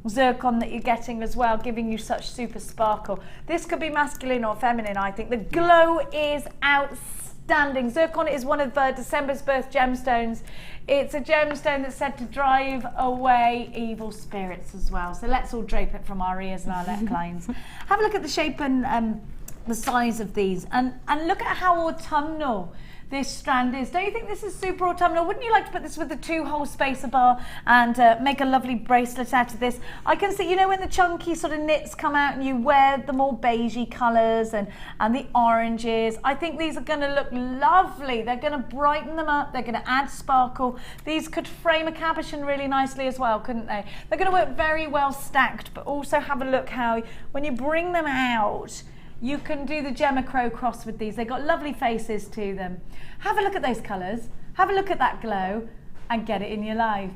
zircon that you're getting as well, giving you such super sparkle. This could be masculine or feminine, I think. The glow is outstanding. Zircon is one of December's birth gemstones. It's a gemstone that's said to drive away evil spirits as well. So let's all drape it from our ears and our necklines. Have a look at the shape and the size of these, and look at how autumnal this strand is. Don't you think this is super autumnal? Wouldn't you like to put this with the 2-hole spacer bar and make a lovely bracelet out of this? I can see, you know, when the chunky sort of knits come out and you wear the more beigey colours and the oranges, I think these are going to look lovely. They're going to brighten them up. They're going to add sparkle. These could frame a cabochon really nicely as well, couldn't they? They're going to work very well stacked, but also have a look how when you bring them out, you can do the Gemma Crow cross with these. They've got lovely faces to them. Have a look at those colours. Have a look at that glow and get it in your life.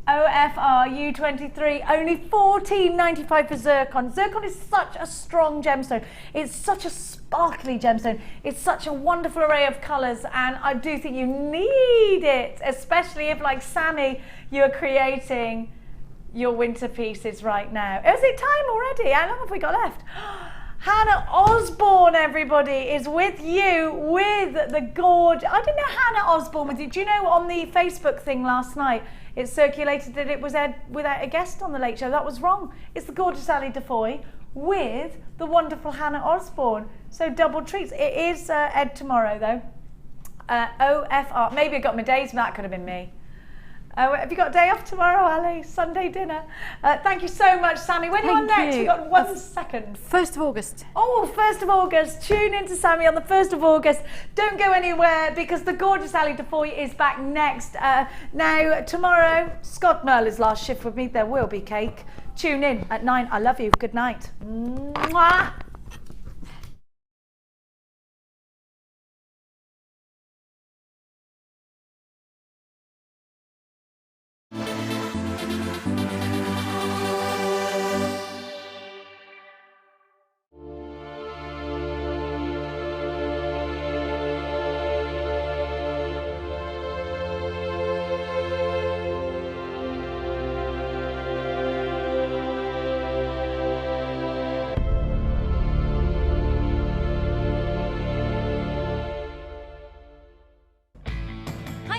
OFR U23, only $14.95 for zircon. Zircon is such a strong gemstone. It's such a sparkly gemstone. It's such a wonderful array of colours, and I do think you need it, especially if, like Sammy, you're creating your winter pieces right now. Is it time already? How long have we got left? Hannah Osborne, everybody, is with you with the gorge. I didn't know Hannah Osborne with you. Do you know on the Facebook thing last night, it circulated that it was Ed without a guest on the Late Show. That was wrong. It's the gorgeous Ali Defoy with the wonderful Hannah Osborne. So double treats. It is Ed tomorrow though. OFR. Maybe I got my days, but that could have been me. Have you got a day off tomorrow, Ali? Sunday dinner. Thank you so much, Sammy. When are you on next? We've got 1 second. 1st of August. Oh, 1st of August. Tune in to Sammy on the 1st of August. Don't go anywhere because the gorgeous Ali Defoy is back next. Now, tomorrow, Scott Merle's last shift with me. There will be cake. Tune in at 9. I love you. Good night. Mwah!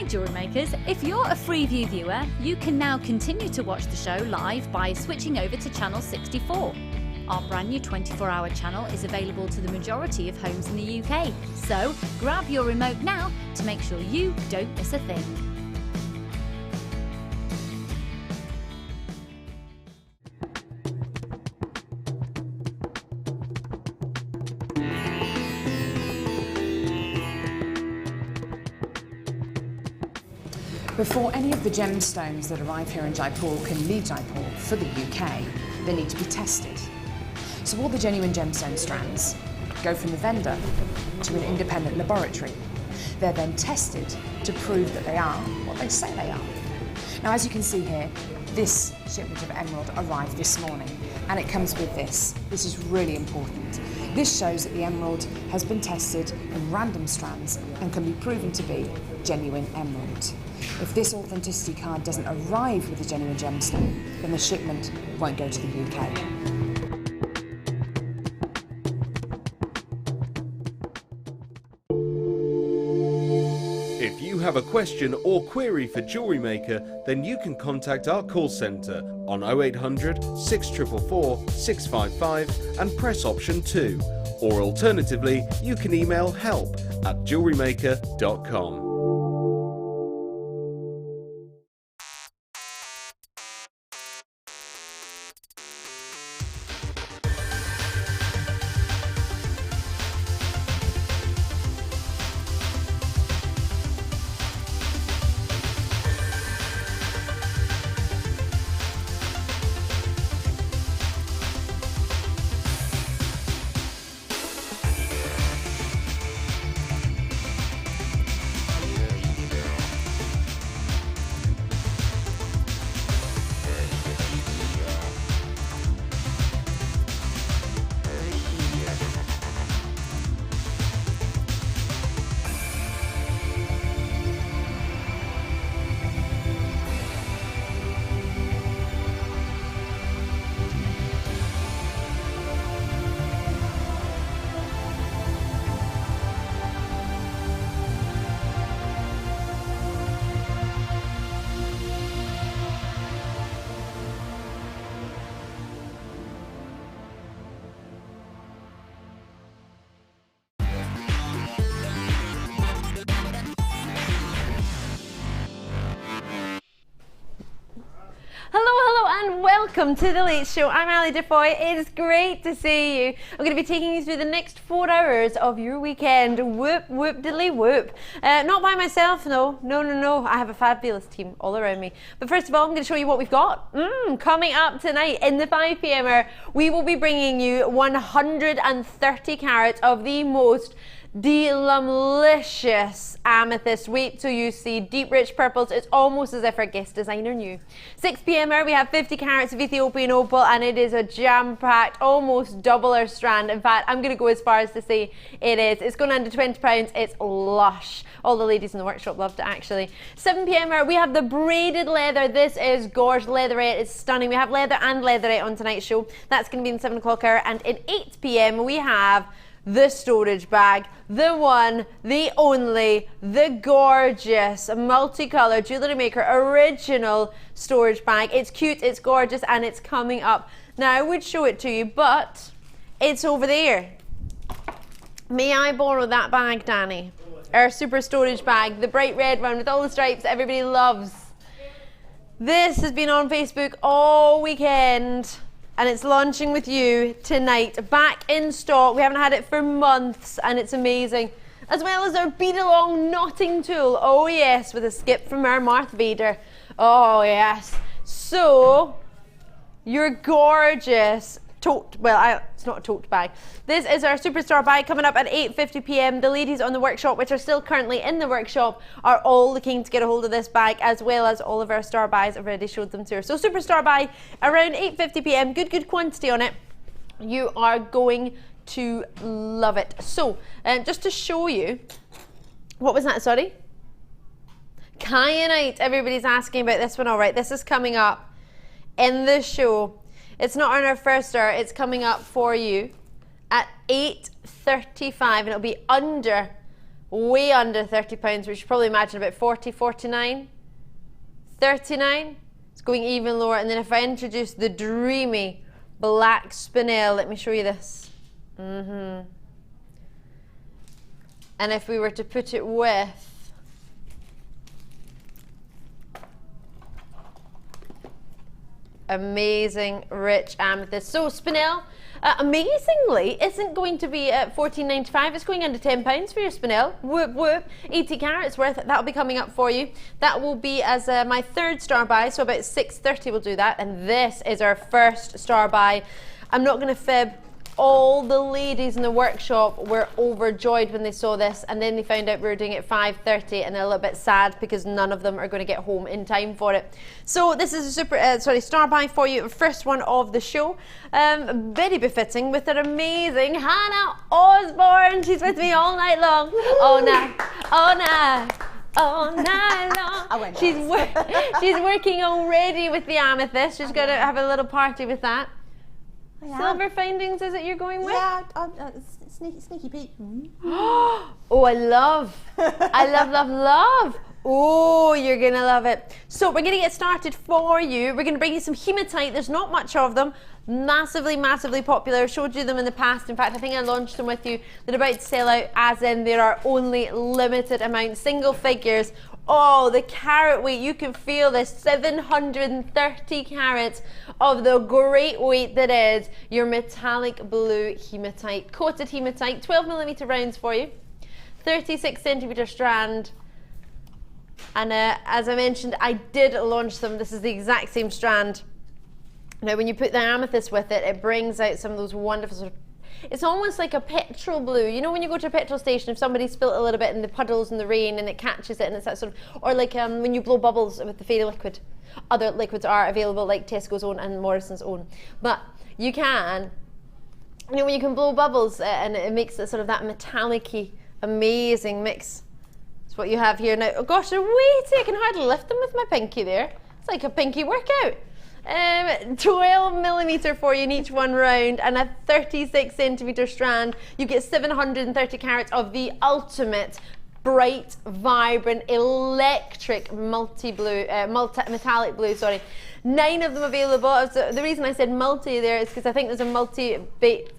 Jewellery makers, if you're a Freeview viewer, you can now continue to watch the show live by switching over to channel 64. Our brand new 24-hour channel is available to the majority of homes in the UK, so grab your remote now to make sure you don't miss a thing. Before any of the gemstones that arrive here in Jaipur can leave Jaipur for the UK, they need to be tested. So all the genuine gemstone strands go from the vendor to an independent laboratory. They're then tested to prove that they are what they say they are. Now, as you can see here, this shipment of emerald arrived this morning, and it comes with this. This is really important. This shows that the emerald has been tested in random strands and can be proven to be genuine emerald. If this authenticity card doesn't arrive with a genuine gemstone, then the shipment won't go to the UK. If you have a question or query for Jewellery Maker, then you can contact our call centre on 0800 644 655 and press option 2. Or alternatively, you can email help@jewellerymaker.com. welcome to the Late Show. I'm Ali Defoy. It is great to see you. I'm going to be taking you through the next 4 hours of your weekend. Whoop, whoop, diddly whoop. Not by myself, no. No. I have a fabulous team all around me. But first of all, I'm going to show you what we've got. Coming up tonight in the 5 p.m. we will be bringing you 130 carats of the most delicious amethyst. Wait till you see deep rich purples. It's almost as if our guest designer knew. 6 p.m. we have 50 carats of Ethiopian Opal, and it is a jam-packed, almost double our strand. In fact, I'm going to go as far as to say it is. It's going under £20. It's lush. All the ladies in the workshop loved it, actually. 7 p.m. we have the braided leather. This is gorgeous. Leatherette is stunning. We have leather and leatherette on tonight's show. That's going to be in the 7 o'clock hour. And in 8 p.m. we have the storage bag, the one, the only, the gorgeous multicolour JewelleryMaker original storage bag. It's cute, it's gorgeous, and it's coming up. Now I would show it to you, but it's over there. May I borrow that bag, Danny? Our super storage bag, the bright red one with all the stripes that everybody loves. This has been on Facebook all weekend, and it's launching with you tonight. Back in stock. We haven't had it for months, and it's amazing. As well as our bead along knotting tool. Oh yes, with a skip from our Marth Vader. Oh yes. So your gorgeous tote, well, it's not a tote bag. This is our superstar bag coming up at 8:50 p.m. The ladies on the workshop, which are still currently in the workshop, are all looking to get a hold of this bag, as well as all of our star buys. I've already showed them to her. So superstar buy around 8:50 p.m. Good quantity on it. You are going to love it. So just to show you, what was that, sorry? Kyanite. Everybody's asking about this one. All right, this is coming up in the show. It's not on our first hour, it's coming up for you at 8:35, and it'll be under, way under £30, which you probably imagine about 40, 49, 39. It's going even lower. And then if I introduce the dreamy black spinel, let me show you this. And if we were to put it with amazing rich amethyst. So spinel, amazingly, isn't going to be at £14.95. It's going under £10 for your spinel. Whoop whoop. 80 carats worth. That'll be coming up for you. That will be as my 3rd star buy, so about 6:30 we'll do that. And this is our 1st star buy. I'm not going to fib. All the ladies in the workshop were overjoyed when they saw this, and then they found out we were doing it at 5:30, and they're a little bit sad because none of them are going to get home in time for it. So this is a super, star buy for you, first one of the show. Very befitting with an amazing Hannah Osborne. She's with me all night long. All night long. She's working already with the amethyst. She's going to have a little party with that. Yeah. Silver findings, is it you're going with? Yeah, sneaky Pete. Oh, I love. Oh, you're going to love it. So we're going to get started for you. We're going to bring you some hematite. There's not much of them. Massively popular. I've showed you them in the past. In fact, I think I launched them with you. They're about to sell out, as in there are only limited amounts, single figures. Oh, the carat weight, you can feel this, 730 carats of the great weight that is your metallic blue hematite, coated hematite, 12mm rounds for you, 36cm strand. And as I mentioned, I did launch them. This is the exact same strand. Now, when you put the amethyst with it, it brings out some of those wonderful sort of, it's almost like a petrol blue. You know when you go to a petrol station, if somebody spilt a little bit in the puddles in the rain and it catches it, and it's that sort of, or like when you blow bubbles with the fairy liquid. Other liquids are available, like Tesco's own and Morrison's own. But you can, you know, when you can blow bubbles and it makes it sort of that metallic-y, amazing mix. That's what you have here now. Oh gosh, they're weighty. I can hardly lift them with my pinky there. It's like a pinky workout. 12mm for you in each one round, and a 36cm strand. You get 730 carats of the ultimate bright, vibrant, electric metallic blue. Sorry, 9 of them available. So the reason I said multi there is because I think there's a multi-bid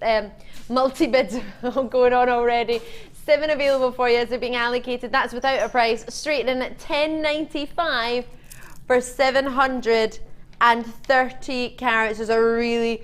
going on already. 7 available for you as they're being allocated. That's without a price. Straight in at $10.95 for 730 and 30 carats. Is a really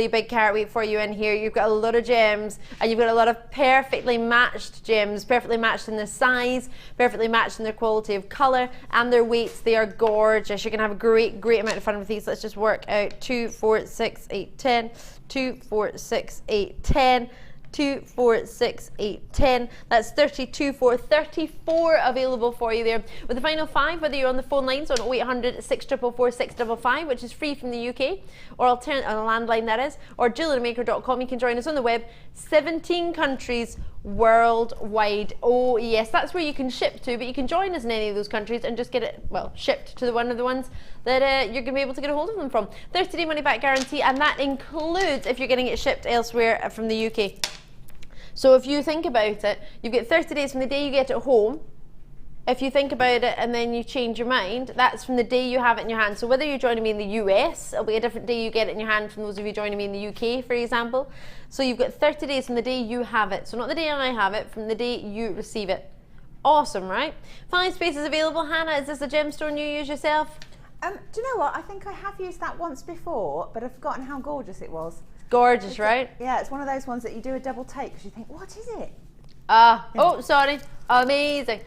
big carat weight for you in here. You've got a lot of gems, and you've got a lot of perfectly matched gems, perfectly matched in their size, perfectly matched in their quality of color and their weights. They are gorgeous. You're gonna have a great amount of fun with these. Let's just work out 2, 4, 6, 8, 10, 2, 4, 6, 8, 10. 2, 4, 6, 8, 10. That's 32, 4, 34 available for you there. With the final 5, whether you're on the phone lines on 0800 644 655, which is free from the UK, or alternate on a landline that is, or jewellerymaker.com. You can join us on the web. 17 countries worldwide. Oh yes, that's where you can ship to, but you can join us in any of those countries and just get it, well, shipped to one of the ones that you're going to be able to get a hold of them from. 30-day money back guarantee, and that includes if you're getting it shipped elsewhere from the UK. So if you think about it, you get 30 days from the day you get it home. If you think about it and then you change your mind, that's from the day you have it in your hand. So whether you're joining me in the US, it'll be a different day you get it in your hand from those of you joining me in the UK, for example. So you've got 30 days from the day you have it. So not the day I have it, from the day you receive it. Awesome, right? 5 spaces available. Hannah, is this a gemstone you use yourself? Do you know what? I think I have used that once before, but I've forgotten how gorgeous it was. Gorgeous, right? Yeah, it's one of those ones that you do a double take because you think, what is it? Oh, sorry. Amazing.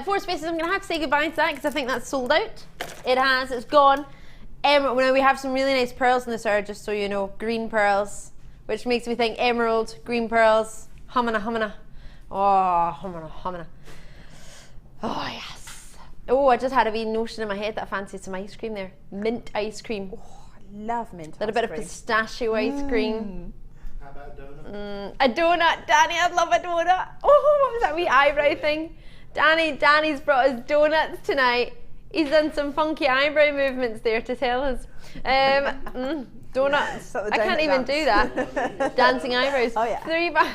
4 spaces. I'm going to have to say goodbye to that because I think that's sold out. It has. It's gone. Now we have some really nice pearls in this area, just so you know. Green pearls, which makes me think emerald, green pearls. Humana, humana. Oh, humana, humana. Oh, yes. Oh, I just had a wee notion in my head that I fancied some ice cream there. Mint ice cream. Oh, I love mint ice cream. A bit of pistachio ice cream. How about donut? A donut, Danny, I'd love a donut. Oh, what was that wee eyebrow thing? Danny's brought us donuts tonight. He's done some funky eyebrow movements there to tell us. Donuts. I can't even do that. Dancing eyebrows. Oh yeah. 3 by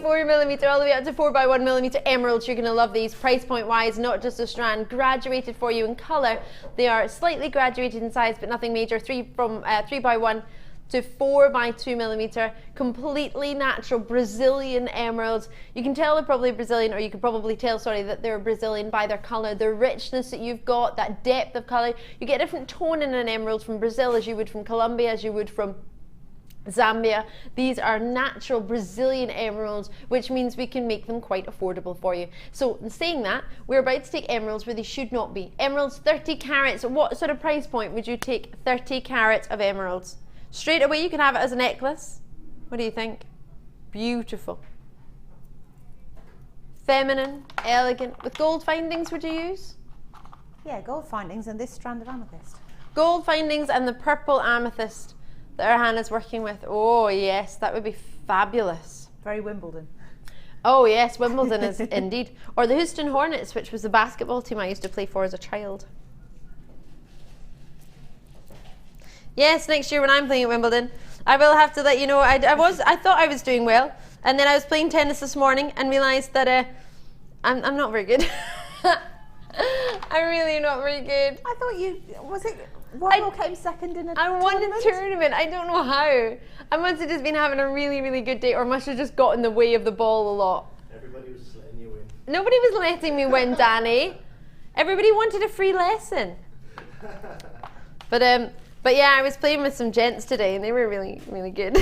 4 millimeter, all the way up to 4 by 1 millimeter emeralds. You're gonna love these. Price point wise, not just a strand, graduated for you in color. They are slightly graduated in size, but nothing major. 3 by 1 to 4 by 2 millimeter, completely natural Brazilian emeralds. You can tell they're probably Brazilian, or you can probably tell, sorry, that they're Brazilian by their color, the richness that you've got, that depth of color. You get a different tone in an emerald from Brazil as you would from Colombia, as you would from Zambia. These are natural Brazilian emeralds, which means we can make them quite affordable for you. So in saying that, we're about to take emeralds where they should not be. Emeralds 30 carats. What sort of price point would you take 30 carats of emeralds? Straight away, you can have it as a necklace. What do you think? Beautiful. Feminine, elegant. With gold findings, would you use? Yeah, gold findings and this strand of amethyst. Gold findings and the purple amethyst that our Hannah's working with. Oh yes, that would be fabulous. Very Wimbledon. Oh yes, Wimbledon is indeed. Or the Houston Hornets, which was the basketball team I used to play for as a child. Yes, next year when I'm playing at Wimbledon, I will have to let you know. I thought I was doing well, and then I was playing tennis this morning and realised that I'm not very good. I'm really not very good. I thought Warhol came second in a I won a tournament. I don't know how. I must have just been having a really good day, or must have just got in the way of the ball a lot. Everybody was just letting you win. Nobody was letting me win, Danny. Everybody wanted a free lesson. But yeah, I was playing with some gents today, and they were really good.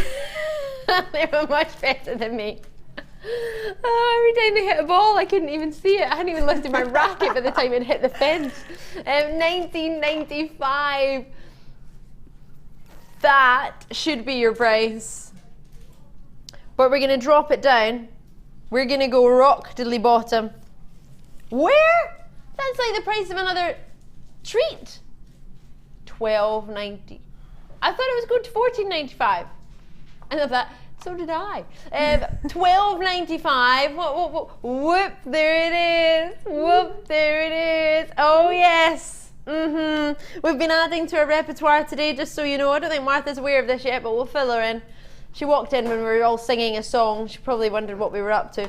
They were much better than me. Every time they hit a ball, I couldn't even see it. I hadn't even lifted my racket by the time it hit the fence. 1995. That should be your price. But we're going to drop it down. We're going to go rock diddly bottom. Where? That's like the price of another treat. $12.90. I thought it was going to $14.95. I thought that. So did I. $12.95. Whoop! There it is. Whoop! There it is. Oh yes. We've been adding to our repertoire today, just so you know. I don't think Martha's aware of this yet, but we'll fill her in. She walked in when we were all singing a song. She probably wondered what we were up to.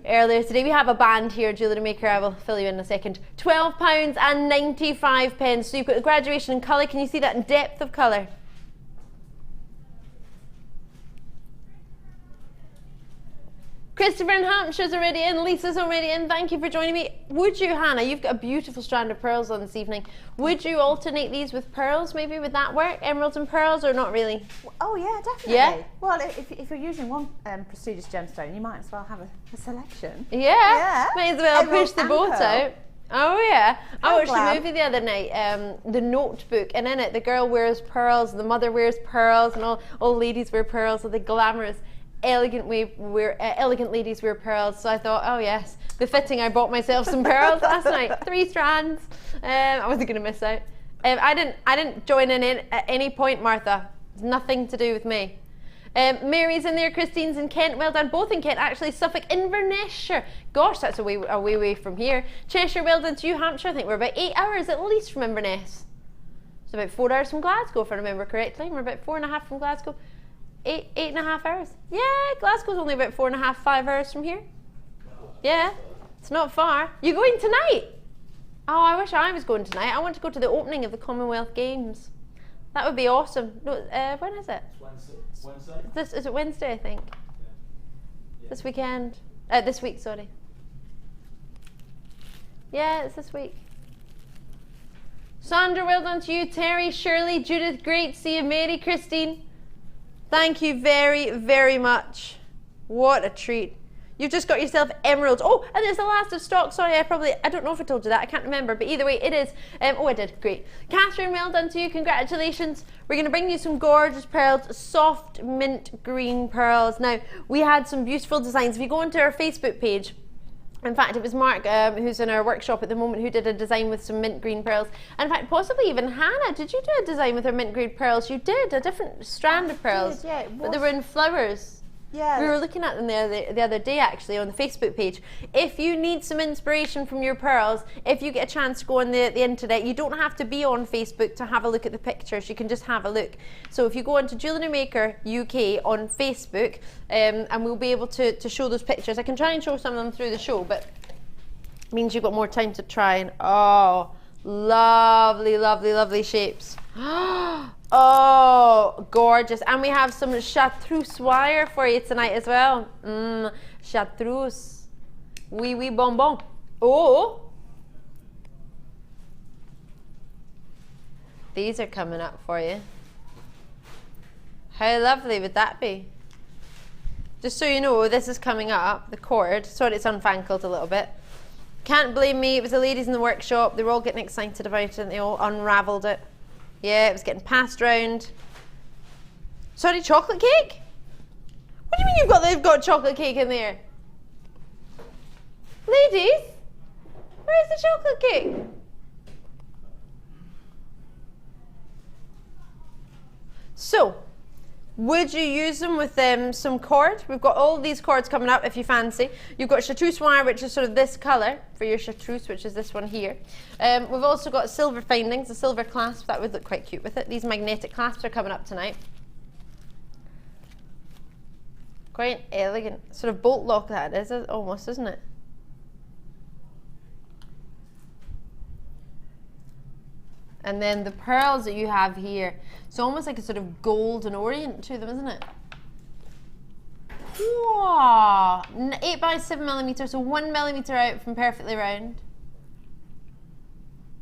Earlier today, we have a band here, Jewellery Maker. I will fill you in a second. £12.95. So you've got the graduation in colour. Can you see that in depth of colour? Christopher in Hampshire's already in, Lisa's already in, thank you for joining me. Would you, Hannah, you've got a beautiful strand of pearls on this evening. Would you alternate these with pearls, maybe? Would that work? Emeralds and pearls, or not really? Oh yeah, definitely. Yeah? Well, if you're using one prestigious gemstone, you might as well have a selection. Yeah, might as well Emerald push the and boat pearl. out. Oh yeah, I watched glam. a movie the other night, The Notebook, and in it the girl wears pearls, the mother wears pearls, and all ladies wear pearls, so the glamorous, elegant ladies wear pearls. So I thought, oh yes, befitting. I bought myself some pearls last night, 3 strands. I wasn't going to miss out. I didn't join in at any point, Martha. It's nothing to do with me. Mary's in there, Christine's in Kent, well done, both in Kent actually, Suffolk, Inverness. Gosh, that's a way from here. Cheshire, well done to you, Hampshire, I think we're about 8 hours at least from Inverness. It's about 4 hours from Glasgow, if I remember correctly. We're about 4.5 from Glasgow. 8.5 hours. Yeah, Glasgow's only about 4.5, 5 hours from here. Yeah, it's not far. You going tonight? Oh, I wish I was going tonight. I want to go to the opening of the Commonwealth Games. That would be awesome. No, when is it? Wednesday. Is it Wednesday, I think? Yeah. This weekend. This week, sorry. Yeah, it's this week. Sandra, well done to you. Terry, Shirley, Judith, great to see you. Mary, Christine, thank you very, very much. What a treat. You've just got yourself emeralds. Oh, and it's the last of stock. Sorry, I don't know if I told you that. I can't remember. But either way, it is. Oh, I did. Great. Catherine, well done to you. Congratulations. We're going to bring you some gorgeous pearls. Soft mint green pearls. Now, we had some beautiful designs. If you go onto our Facebook page, in fact, it was Mark, who's in our workshop at the moment, who did a design with some mint green pearls. And in fact, possibly even Hannah, did you do a design with her mint green pearls? You did, a different strand of pearls. Yeah, but they were in flowers. Yeah. We were looking at them the other day, actually, on the Facebook page. If you need some inspiration from your pearls, if you get a chance to go on the internet, you don't have to be on Facebook to have a look at the pictures. You can just have a look. So if you go onto Jewellery Maker UK on Facebook, and we'll be able to show those pictures. I can try and show some of them through the show, but it means you've got more time to try. And oh, lovely, lovely, lovely shapes. Oh, gorgeous. And we have some chartreuse wire for you tonight as well. Chartreuse. Oui, oui, bonbon. Oh. These are coming up for you. How lovely would that be? Just so you know, this is coming up, the cord. Sorry, it's unfangled a little bit. Can't blame me. It was the ladies in the workshop. They were all getting excited about it and they all unravelled it. Yeah, it was getting passed round. Sorry, chocolate cake? What do you mean they've got chocolate cake in there? Ladies, where's the chocolate cake? So, would you use them with some cord? We've got all these cords coming up if you fancy. You've got chartreuse wire, which is sort of this colour for your chartreuse, which is this one here. We've also got silver findings, a silver clasp. That would look quite cute with it. These magnetic clasps are coming up tonight. Quite elegant. Sort of bolt lock that is, almost, isn't it? And then the pearls that you have here, it's almost like a sort of golden orient to them, isn't it? Wow! 8 by 7 millimeter, so 1 millimeter out from perfectly round.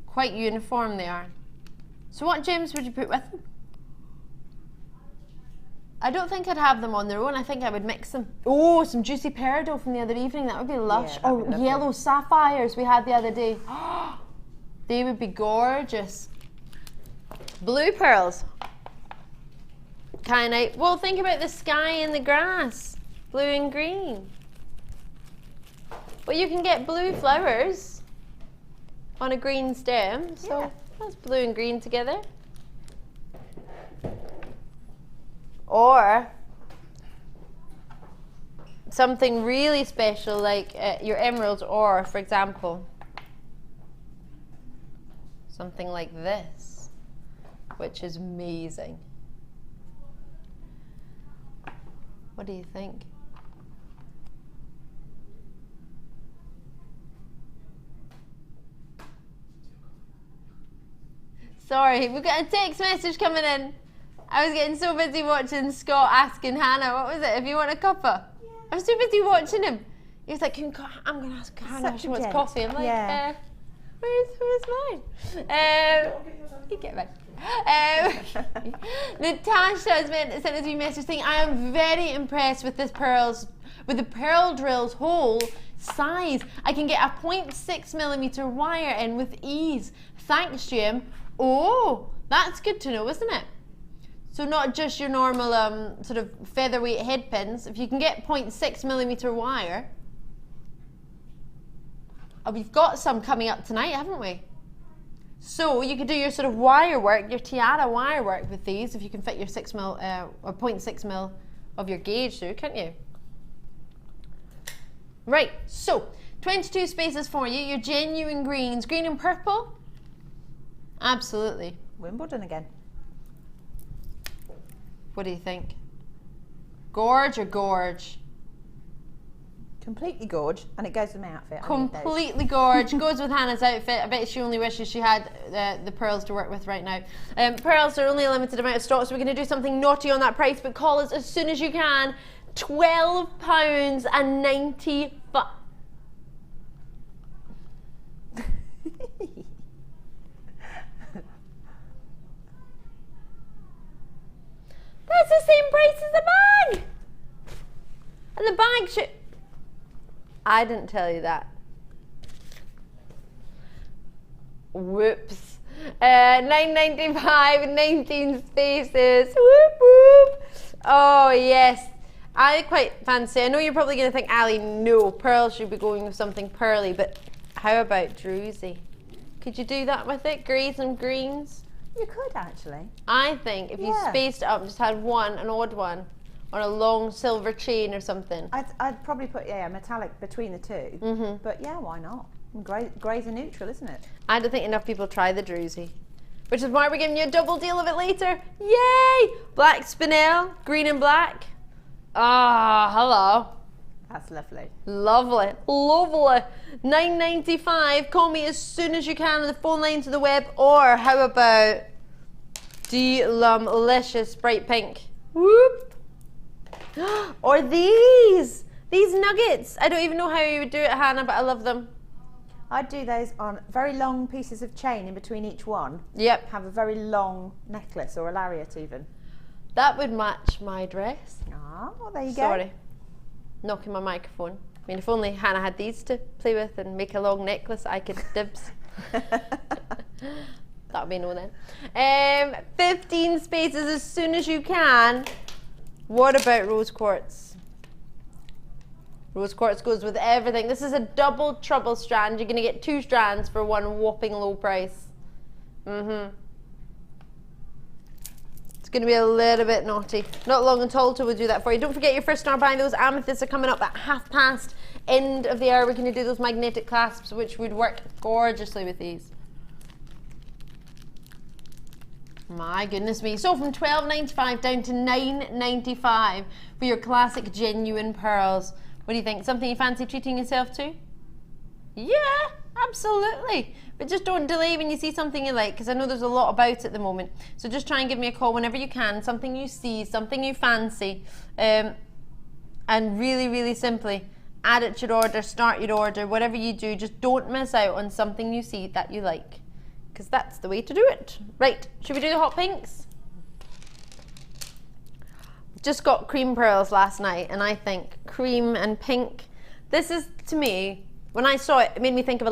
Quite uniform they are. So what gems would you put with them? I don't think I'd have them on their own. I think I would mix them. Oh, some juicy peridot from the other evening. That would be lush. Yeah, that'd be lovely. Yellow sapphires we had the other day. They would be gorgeous. Blue pearls. Kyanite. Well, think about the sky and the grass. Blue and green. But you can get blue flowers on a green stem. So Yeah. that's blue and green together. Or something really special like your emeralds, or for example, something like this, which is amazing. What do you think? Sorry, we've got a text message coming in. I was getting so busy watching Scott asking Hannah, what was it, if you want a cuppa? Yeah. I was too busy watching him. He was like, I'm going to ask Hannah if she wants coffee. I'm like, Yeah. where's mine? You get mine. Natasha has sent us a message saying, I am very impressed with the pearl drill's hole size. I can get a 0.6mm wire in with ease. Thanks, Jim. Oh, that's good to know, isn't it? So not just your normal sort of featherweight head pins. If you can get 0.6mm wire. Oh, we've got some coming up tonight, haven't we? So you could do your sort of wire work, your tiara wire work with these if you can fit your 6mm or 0.6mm of your gauge through, can't you? Right, so 22 spaces for you, your genuine greens. Green and purple? Absolutely. Wimbledon again. What do you think? Gorge or gorge? Completely gorge, and it goes with my outfit. I need those. Completely gorge. Goes with Hannah's outfit. I bet she only wishes she had the pearls to work with right now. Pearls are only a limited amount of stock, so we're going to do something naughty on that price, but call us as soon as you can. £12.95. That's the same price as the bag! And the bag should... I didn't tell you that. Whoops. $9.95, 19 spaces. Whoop whoop. Oh yes. I quite fancy. I know you're probably going to think, Ali, no, pearls should be going with something pearly, but how about Druzy? Could you do that with it? Greys and greens? You could actually. I think if you spaced it up and just had an odd one, on a long silver chain or something. I'd probably put metallic between the two. But yeah, why not? Grey's are neutral, isn't it? I don't think enough people try the Druzy, which is why we're giving you a double deal of it later. Yay! Black spinel, green and black. Ah, hello. That's lovely. Lovely, lovely. $9.95. Call me as soon as you can on the phone line to the web, or how about delicious bright pink? Whoop. Or these nuggets. I don't even know how you would do it, Hannah, but I love them. I'd do those on very long pieces of chain in between each one. Yep. Have a very long necklace or a lariat even. That would match my dress. Ah, well, there you go. Sorry. Knocking my microphone. I mean, if only Hannah had these to play with and make a long necklace, I could dibs. That would be no then. 15 spaces as soon as you can. What about rose quartz? Rose quartz goes with everything. This is a double trouble strand. You're going to get 2 strands for one whopping low price. It's going to be a little bit naughty. Not long at all till we do that for you. Don't forget your first star buy. Those amethysts are coming up at past. End of the hour. We're going to do those magnetic clasps, which would work gorgeously with these. My goodness me. So from $12.95 down to $9.95 for your classic genuine pearls. What do you think? Something you fancy treating yourself to? Yeah, absolutely. But just don't delay when you see something you like, because I know there's a lot about it at the moment. So just try and give me a call whenever you can. Something you see, something you fancy. And really, really simply, add it to your order, start your order, whatever you do. Just don't miss out on something you see that you like, because that's the way to do it. Right, should we do the hot pinks? Just got cream pearls last night, and I think cream and pink. This is, to me, when I saw it, it made me think of a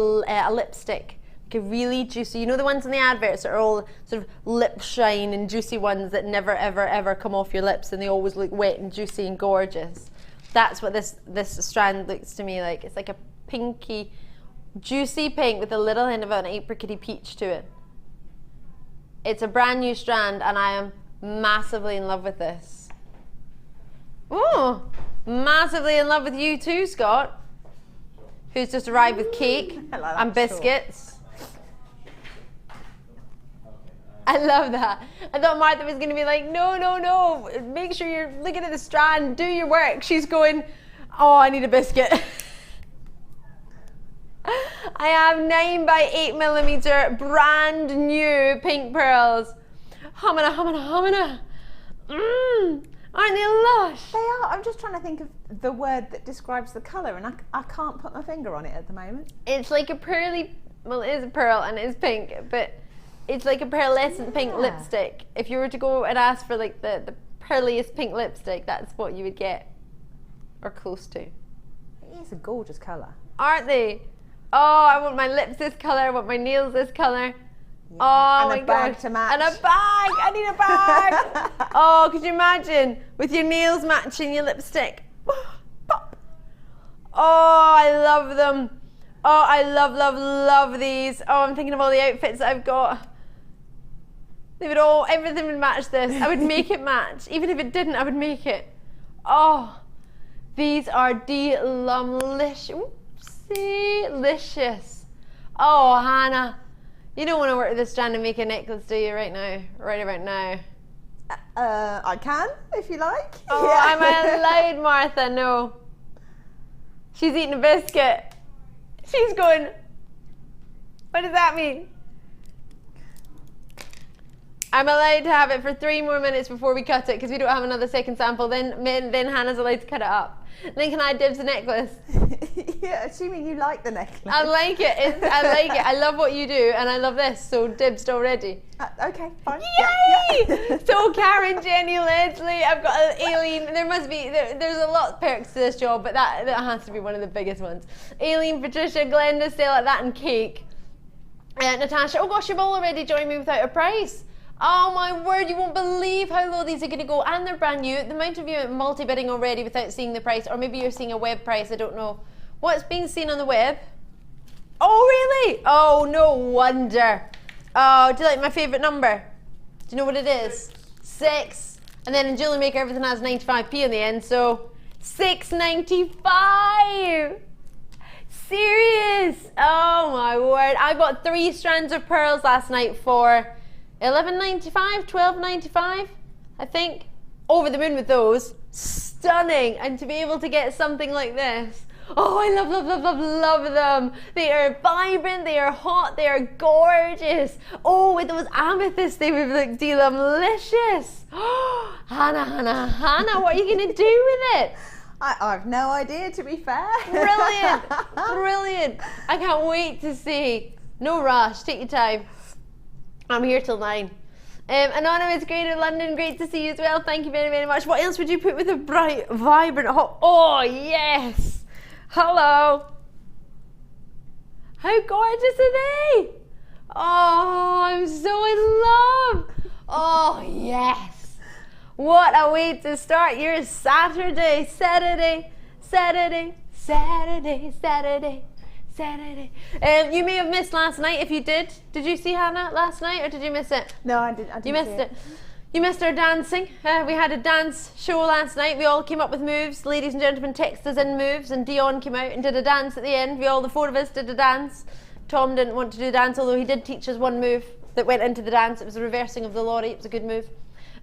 lipstick. Like a really juicy, you know the ones in the adverts that are all sort of lip shine and juicy ones that never ever ever come off your lips, and they always look wet and juicy and gorgeous. That's what this strand looks to me like. It's like a pinky, juicy pink with a little hint of an apricot-y peach to it. It's a brand new strand, and I am massively in love with this. Oh, massively in love with you too, Scott, who's just arrived with cake and biscuits. I love that. I thought Martha was going to be like, no, make sure you're looking at the strand, do your work. She's going, oh, I need a biscuit. I have 9x8mm brand new pink pearls. Humana. Aren't they lush? They are. I'm just trying to think of the word that describes the colour, and I can't put my finger on it at the moment. It's like a pearly, well, it is a pearl and it is pink, but it's like a pearlescent pink lipstick. If you were to go and ask for like the pearliest pink lipstick, that's what you would get, or close to. It's a gorgeous colour. Aren't they? Oh, I want my lips this colour, I want my nails this colour. Yeah. Oh and my a bag gosh. to match. And a bag! I need a bag! Oh, could you imagine? With your nails matching your lipstick. Pop. Oh, I love them. Oh, I love these. Oh, I'm thinking of all the outfits that I've got. They would all, everything would match this. I would make it match. Even if it didn't, I would make it. Oh, these are delicious. Delicious. Oh, Hannah. You don't want to work with this strand and make a necklace, do you, right now? Right about now. I can, if you like. Oh, Yeah. am I allowed, Martha? No. She's eating a biscuit. She's going, what does that mean? I'm allowed to have it for 3 more minutes before we cut it because we don't have another second sample. Then Hannah's allowed to cut it up. Then can I dibs the necklace? Yeah, assuming you like the necklace. I like it. I like it. I love what you do, and I love this. So dibs already. Okay, fine. Yay! Yeah. So Karen, Jenny, Leslie, I've got Aileen. There must be there's a lot of perks to this job, but that has to be one of the biggest ones. Aileen, Patricia, Glenda, Stella, that and Cake. Natasha. Oh gosh, you've all already joined me without a price. Oh my word, you won't believe how low these are going to go, and they're brand new. The amount of you multi-bidding already without seeing the price, or maybe you're seeing a web price, I don't know. What's being seen on the web? Oh really? Oh, no wonder. Oh, do you like my favourite number? Do you know what it is? 6. And then in JewelleryMaker everything has 95p in the end, so $6.95. Serious? Oh my word. I bought 3 strands of pearls last night for $11.95, $12.95, I think. Over the moon with those. Stunning. And to be able to get something like this. Oh, I love them. They are vibrant, they are hot, they are gorgeous. Oh, with those amethysts, they would look delicious. Hannah, what are you going to do with it? I've no idea, to be fair. Brilliant. I can't wait to see. No rush, take your time. I'm here till 9. Anonymous, Greater London, great to see you as well. Thank you very, very much. What else would you put with a bright, vibrant, hot? Oh, yes. Hello. How gorgeous are they? Oh, I'm so in love. Oh, yes. What a way to start your Saturday. You may have missed last night. If you did you see Hannah last night, or did you miss it? No, I didn't. You missed it. You missed our dancing. We had a dance show last night. We all came up with moves. Ladies and gentlemen texted us in moves, and Dion came out and did a dance at the end. The 4 of us did a dance. Tom didn't want to do a dance, although he did teach us one move that went into the dance. It was a reversing of the lorry. It was a good move.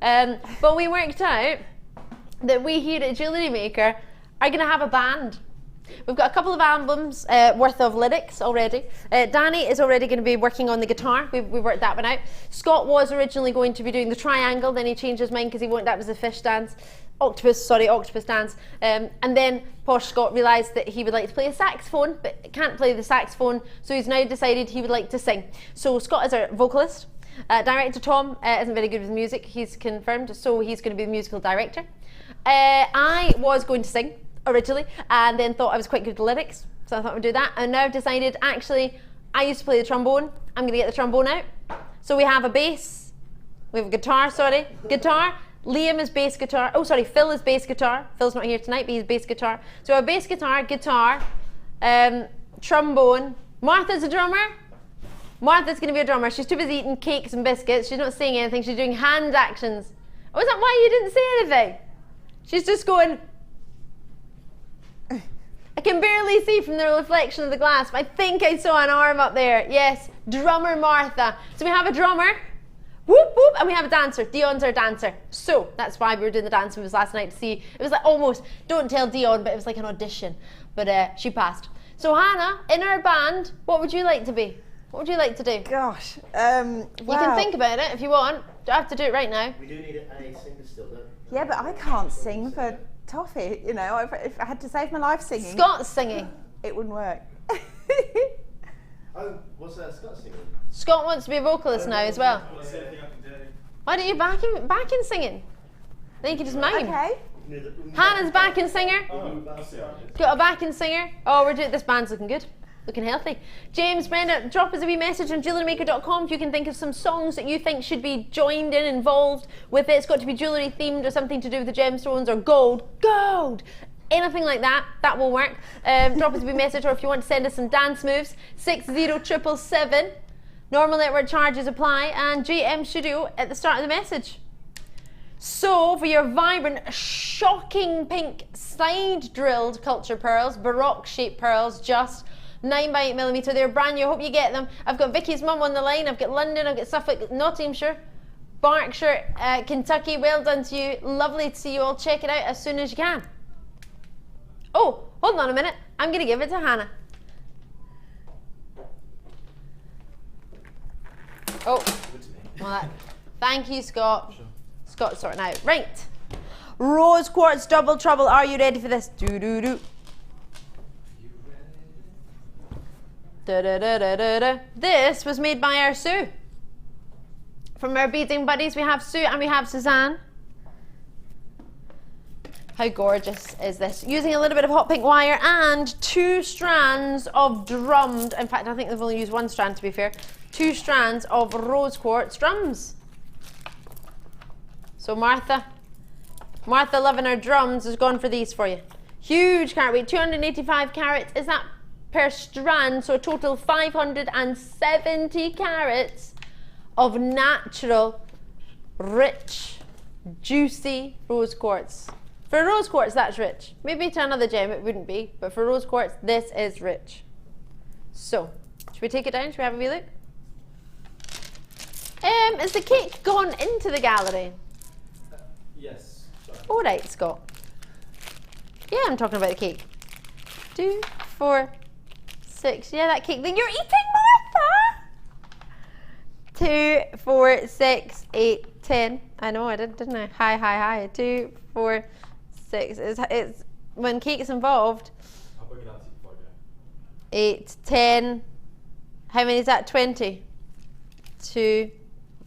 But we worked out that we here at JewelleryMaker are going to have a band. We've got a couple of albums worth of lyrics already. Danny is already going to be working on the guitar. We worked that one out. Scott was originally going to be doing the triangle, then he changed his mind because that was the fish dance. Octopus dance. And then Posh Scott realised that he would like to play a saxophone, but can't play the saxophone, so he's now decided he would like to sing. So Scott is our vocalist. Director Tom isn't very good with music, he's confirmed, so he's going to be the musical director. I was going to sing originally, and then thought I was quite good with the lyrics, so I thought I'd do that, and now I've decided, actually, I used to play the trombone, I'm going to get the trombone out. So we have a bass, we have a guitar, Liam is bass guitar, Phil is bass guitar, Phil's not here tonight, but he's bass guitar. So we have bass guitar, trombone, Martha's a drummer. Martha's going to be a drummer, she's too busy eating cakes and biscuits, she's not saying anything, she's doing hand actions. Oh, is that why you didn't say anything? She's just going... I can barely see from the reflection of the glass, but I think I saw an arm up there. Yes, drummer Martha. So we have a drummer, whoop whoop, and we have a dancer. Dion's our dancer. So that's why we were doing the dance moves last night to see. It was like almost, don't tell Dion, but it was like an audition. But she passed. So Hannah, in our band, what would you like to be? What would you like to do? Gosh. You can think about it if you want. Do I have to do it right now? We do need a singer still, don't we? Yeah, but I can't sing for toffee. You know, if I had to save my life singing, Scott's singing. it wouldn't work. Oh, what's that Scott singing? Scott wants to be a vocalist now as well. What's the only thing I can do? Why don't you back in singing? Then you can just mime. Okay. Hannah's backing singer. Oh, that's it. Got a backing singer. Oh, we're doing. This band's looking good. Looking healthy. James, Brenda, drop us a wee message on jewellerymaker.com if you can think of some songs that you think should be joined in, involved with it. It's got to be jewellery themed or something to do with the gemstones or gold. Anything like that, that will work. Drop us a wee message, or if you want to send us some dance moves, 60777. Normal network charges apply, and GM Studio at the start of the message. So, for your vibrant, shocking pink side drilled culture pearls, baroque shaped pearls, just 9x8mm. They're brand new. I hope you get them. I've got Vicky's mum on the line. I've got London. I've got Suffolk, Nottinghamshire, Berkshire, Kentucky. Well done to you. Lovely to see you all. Check it out as soon as you can. Oh, hold on a minute. I'm going to give it to Hannah. Oh, well, thank you, Scott. Scott's sorting out. Right. Rose quartz double trouble. Are you ready for this? Do-do-do. Da-da-da-da-da-da. This was made by our Sue. From our beading buddies, we have Sue and we have Suzanne. How gorgeous is this? Using a little bit of hot pink wire and 2 strands of drummed, in fact I think they've only used 1 strand to be fair, 2 strands of rose quartz drums. So Martha loving her drums has gone for these for you. Huge carat weight, 285 carats is that per strand, so a total 570 carats of natural, rich, juicy rose quartz. For rose quartz, that's rich. Maybe to another gem it wouldn't be, but for rose quartz, this is rich. So, should we take it down? Should we have a wee look? Is the cake gone into the gallery? Yes. Sorry. All right, Scott. Yeah, I'm talking about the cake. 2, 4, 6. Yeah, that cake that you're eating, Martha. 2, 4, 6, 8, 10. I know I did, didn't I? Hi. 2, 4, 6. It's when cake's involved. I'll book it out to you before I go. 8, 10. How many is that? 20. 2,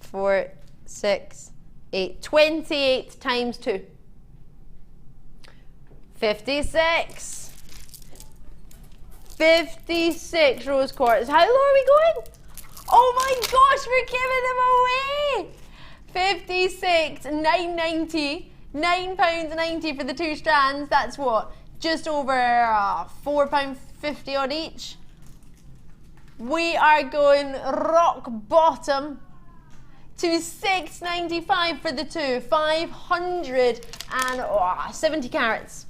4, 6, 8. 28 times 2. 56. 56 rose quartz. How low are we going? Oh my gosh, we're giving them away! 56, 9.90, £9.90 for the 2 strands. That's what? Just over £4.50 on each. We are going rock bottom to £6.95 for the 2. 570 carats.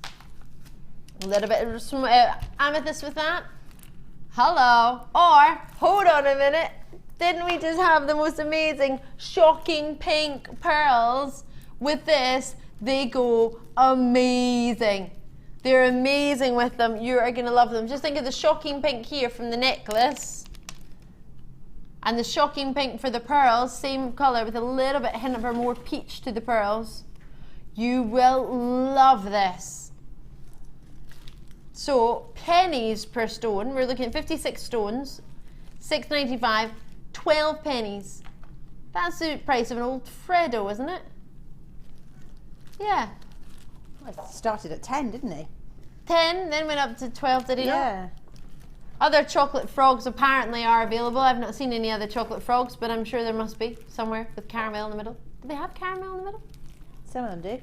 A little bit of some amethyst with that. Hello. Or, hold on a minute. Didn't we just have the most amazing, shocking pink pearls? With this, they go amazing. They're amazing with them. You are going to love them. Just think of the shocking pink here from the necklace. And the shocking pink for the pearls, same colour with a little bit hint of a more peach to the pearls. You will love this. So, pennies per stone. We're looking at 56 stones, £6.95, 12 pennies. That's the price of an old Freddo, isn't it? Yeah. Well, it started at 10, didn't he? 10, then went up to 12, did he not? Yeah. Other chocolate frogs apparently are available. I've not seen any other chocolate frogs, but I'm sure there must be somewhere with caramel in the middle. Do they have caramel in the middle? Some of them do.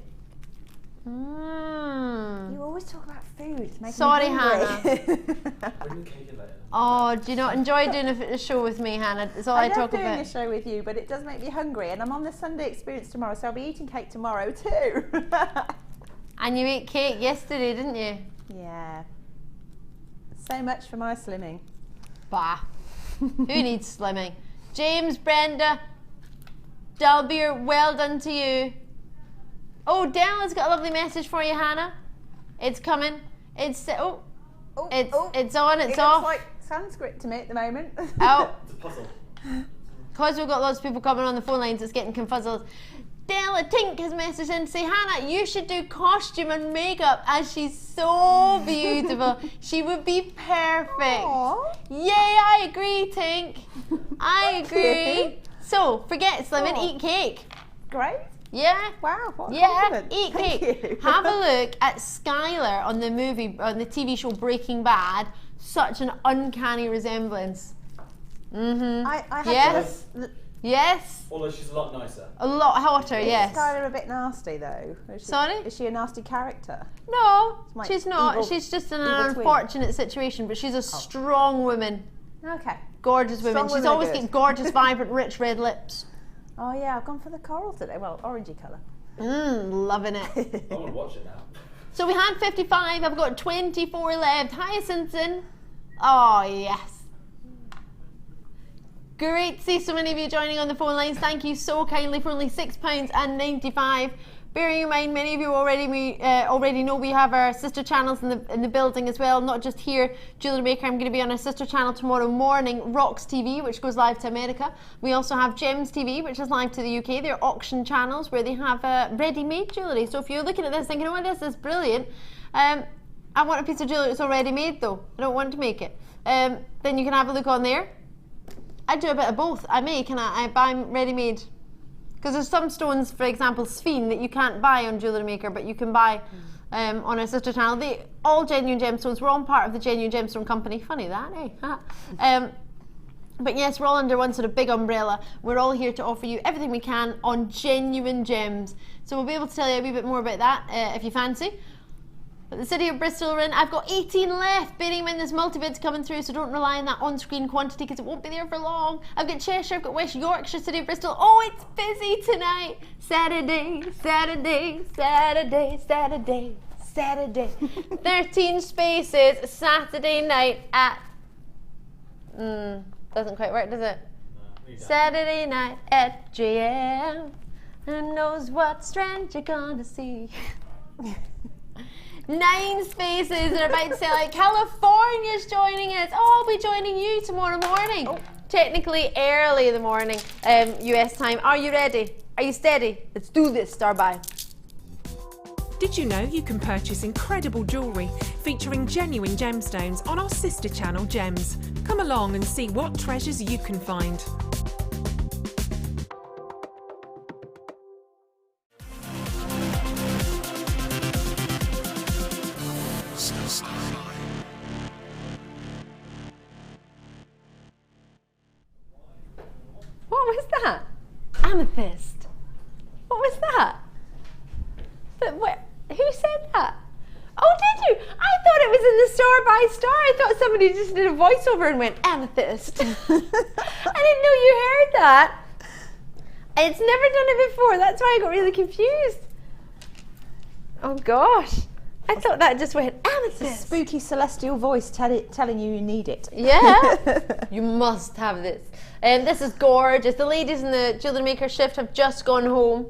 You always talk about food. It's making Sorry, me hungry. Hannah. We're doing cake later. Oh, do you not enjoy doing a show with me, Hannah? That's all I love talk doing about. a show with you, but it does make me hungry, and I'm on the Sunday experience tomorrow, so I'll be eating cake tomorrow too. And you ate cake yesterday, didn't you? Yeah. So much for my slimming. Bah. Who needs slimming? James, Brenda, Dalbeer, well done to you. Oh, Della's got a lovely message for you, Hannah. It's coming. It's on. It's It off. looks like Sanskrit to me at the moment. Oh, a puzzle. Because we've got lots of people coming on the phone lines, it's getting confuzzled. Della Tink has messaged in to say, Hannah, you should do costume and makeup as she's so beautiful. She would be perfect. Aww. Yay, I agree, Tink. I agree. So, forget slimming, eat cake. Great. Yeah? Wow, what a Yeah, compliment. eat Thank cake. you. Have a look at Skylar on the TV show Breaking Bad. Such an uncanny resemblance. I had Yes. Yes. Although she's a lot nicer. A lot hotter, Is yes. Skylar a bit nasty though? Is she, Sorry? Is she a nasty character? No, like she's not. evil- She's just in an evil twin. unfortunate situation, but she's a strong woman. Okay. Gorgeous woman. Strong She's women are always good. got gorgeous, vibrant, rich red lips. Oh yeah, I've gone for the coral today. Well, orangey colour. Loving it. I want to watch it now. So we had 55, I've got 24 left. Hi, Simpson. Oh, yes. Great to see so many of you joining on the phone lines. Thank you so kindly for only £6.95. Bearing in mind, many of you already know we have our sister channels in the building as well. Not just here, Jewellery Maker. I'm going to be on our sister channel tomorrow morning, Rocks TV, which goes live to America. We also have Gems TV, which is live to the UK. They're auction channels where they have ready-made jewellery. So if you're looking at this thinking, oh, this is brilliant, I want a piece of jewellery that's already made though. I don't want to make it. Then you can have a look on there. I do a bit of both. I make and I buy ready-made. Because there's some stones, for example, Sphene, that you can't buy on Jewellery Maker, but you can buy on our sister channel. They all genuine gemstones. We're all part of the Genuine Gemstone Company. Funny that, eh? But yes, we're all under one sort of big umbrella. We're all here to offer you everything we can on genuine gems. So we'll be able to tell you a wee bit more about that if you fancy. But the city of Bristol are in. I've got 18 left. Bearing in mind there's multi-bids coming through, so don't rely on that on-screen quantity because it won't be there for long. I've got Cheshire, I've got West Yorkshire, city of Bristol. Oh, it's busy tonight. Saturday, Saturday, Saturday, Saturday, Saturday. 13 spaces, Saturday night at... doesn't quite work, does it? No, Saturday night at JM. Who knows what strand you're gonna see? 9 spaces and about to say like California's joining us. Oh, I'll be joining you tomorrow morning. Oh. Technically early in the morning, US time. Are you ready? Are you steady? Let's do this, Starbuy. Did you know you can purchase incredible jewellery featuring genuine gemstones on our sister channel Gems? Come along and see what treasures you can find. What was that? Amethyst. What was that? Who said that? Oh, did you? I thought it was in the Store by Star. I thought somebody just did a voiceover and went, Amethyst. I didn't know you heard that. It's never done it before. That's why I got really confused. Oh, gosh. I thought that just went, Amethyst. Spooky celestial voice telling you need it. Yeah, you must have this. This is gorgeous. The ladies in the Jewellery Maker shift have just gone home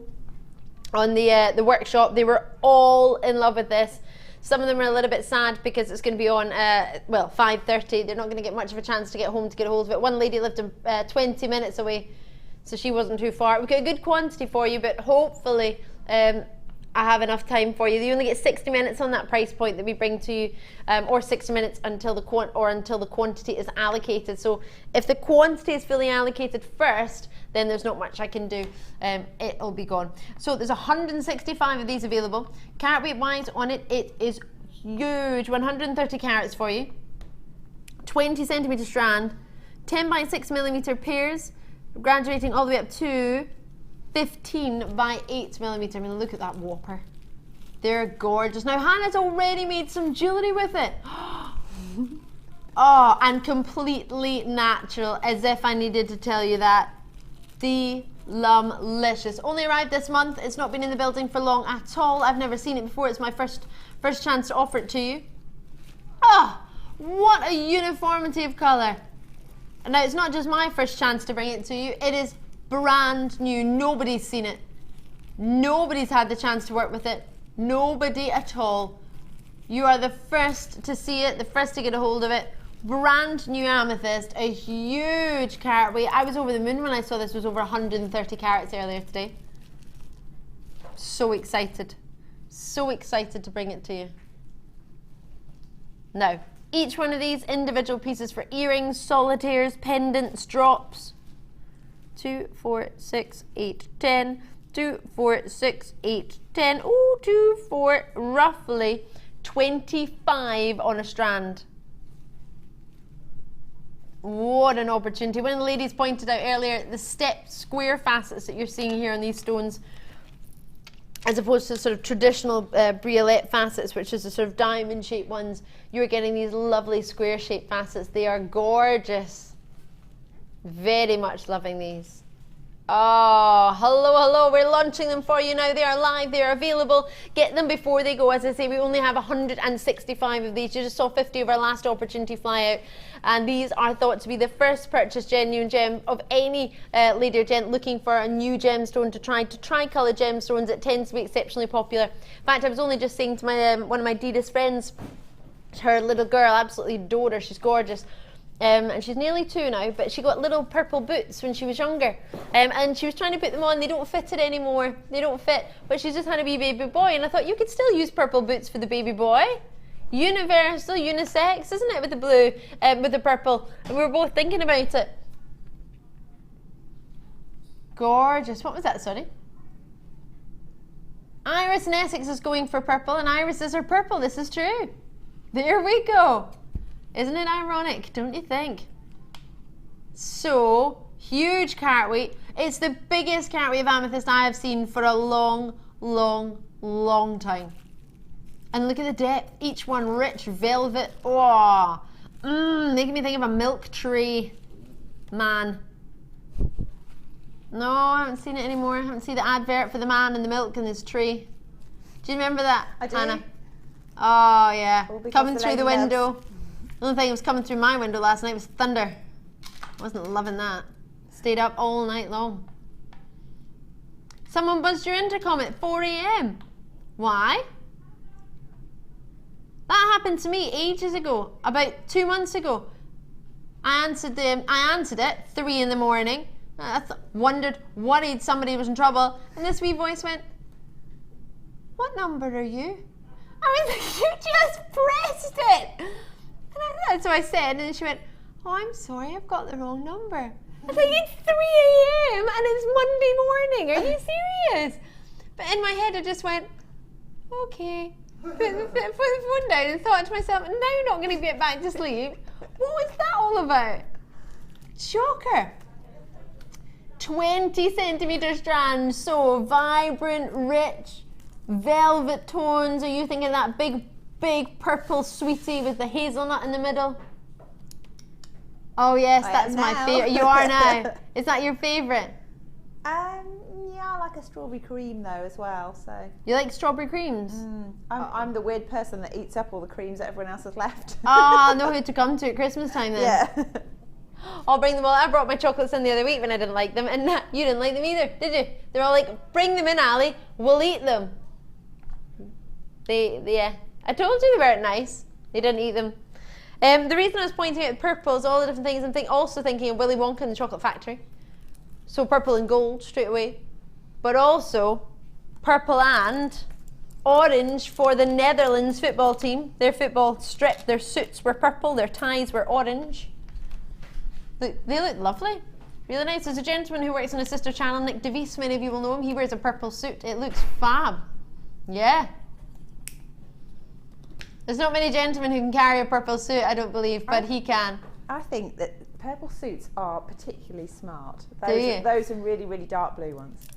on the workshop. They were all in love with this. Some of them are a little bit sad because it's going to be on, 5:30. They're not going to get much of a chance to get home to get a hold of it. One lady lived 20 minutes away, so she wasn't too far. We've got a good quantity for you, but hopefully I have enough time for you. You only get 60 minutes on that price point that we bring to you, or 60 minutes until the quantity is allocated. So if the quantity is fully allocated first, then there's not much I can do. It'll be gone. So there's 165 of these available. Carat weight wise on it, it is huge. 130 carats for you. 20 centimetre strand, 10 by 6 millimetre pairs, graduating all the way up to 15 by 8 millimetre. I mean, look at that whopper. They're gorgeous. Now, Hannah's already made some jewellery with it. Oh, and completely natural, as if I needed to tell you that. Delumlicious. Only arrived this month. It's not been in the building for long at all. I've never seen it before. It's my first chance to offer it to you. Oh, what a uniformity of colour. And now, it's not just my first chance to bring it to you. It is brand new. Nobody's seen it. Nobody's had the chance to work with it. Nobody at all. You are the first to see it, the first to get a hold of it. brand new amethyst, a huge carat weight. I was over the moon when I saw this was over 130 carats earlier today. So excited to bring it to you. Now, each one of these individual pieces for earrings, solitaires, pendants, drops. 2, 4, 6, 8, 10. 2, 4, 6, 8, 10. Oh, 2, 4, roughly 25 on a strand. What an opportunity. One of the ladies pointed out earlier, the stepped square facets that you're seeing here on these stones, as opposed to sort of traditional briolette facets, which is the sort of diamond shaped ones, you're getting these lovely square shaped facets. They are gorgeous. Very much loving these. Oh, hello, we're launching them for you now. They are live, they are available. Get them before they go. As I say, we only have 165 of these. You just saw 50 of our last opportunity fly out. And these are thought to be the first purchase genuine gem of any lady or gent looking for a new gemstone to try. To tricolour gemstones, it tends to be exceptionally popular. In fact, I was only just saying to my one of my dearest friends, her little girl, absolutely adore her, she's gorgeous. And she's nearly 2 now, but she got little purple boots when she was younger, and she was trying to put them on. They don't fit it anymore, they don't fit, but she's just had a wee baby boy, and I thought you could still use purple boots for the baby boy. Universal, unisex, isn't it, with the blue, with the purple, and we were both thinking about it. Gorgeous. What was that, sorry? Iris and Essex is going for purple, and Irises are purple. This is true. There we go. Isn't it ironic, don't you think? So, huge carat weight. It's the biggest carat weight of amethyst I have seen for a long time. And look at the depth. Each one rich velvet. Oh, making me think of a milk tray. Man. No, I haven't seen it anymore. I haven't seen the advert for the man and the milk in his tray. Do you remember that, I do. Hannah? Oh, yeah. All because Coming the through the lady window. loves. The only thing that was coming through my window last night was thunder. I wasn't loving that. Stayed up all night long. Someone buzzed your intercom at 4 AM. Why? That happened to me ages ago, about 2 months ago. I answered it 3 in the morning. I wondered, worried somebody was in trouble, and this wee voice went, "What number are you?" I was like, "You just pressed it!" And so I said, and she went, "Oh, I'm sorry, I've got the wrong number." I was like, "It's 3 AM and it's Monday morning, are you serious?" But in my head I just went, "Okay." Put the phone down and thought to myself, "Now I'm not going to get back to sleep. What was that all about?" Shocker. 20 centimetre strands, so vibrant, rich, velvet tones. Are you thinking that big purple sweetie with the hazelnut in the middle? Oh yes, that's my favourite. You are now. Is that your favourite? Yeah, I like a strawberry cream though as well. So You like strawberry creams? I'm the weird person that eats up all the creams that everyone else has left. Oh, I know who to come to at Christmas time then. Yeah. I'll bring them all. I brought my chocolates in the other week when I didn't like them, and you didn't like them either, did you? They're all like, "Bring them in, Ali. We'll eat them." Yeah. I told you they weren't nice. They didn't eat them. The reason I was pointing out purples, all the different things, I'm also thinking of Willy Wonka and the Chocolate Factory. So purple and gold straight away. But also purple and orange for the Netherlands football team. Their football strip, their suits were purple, their ties were orange. They look lovely. Really nice. There's a gentleman who works on a sister channel, Nick DeVries, many of you will know him. He wears a purple suit. It looks fab. Yeah. There's not many gentlemen who can carry a purple suit, I don't believe, but he can. I think that purple suits are particularly smart. Do you? Those and really, really dark blue ones.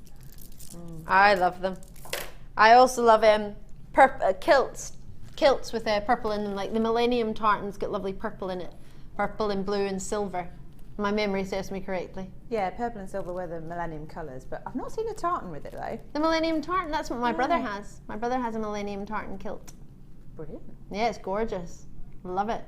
I love them. I also love kilts with purple in them, like the Millennium tartan's got lovely purple in it. Purple and blue and silver. My memory serves me correctly. Yeah, purple and silver were the Millennium colours, but I've not seen a tartan with it though. The Millennium tartan, that's what my brother has. My brother has a Millennium tartan kilt. Brilliant. Yeah, it's gorgeous. Love it.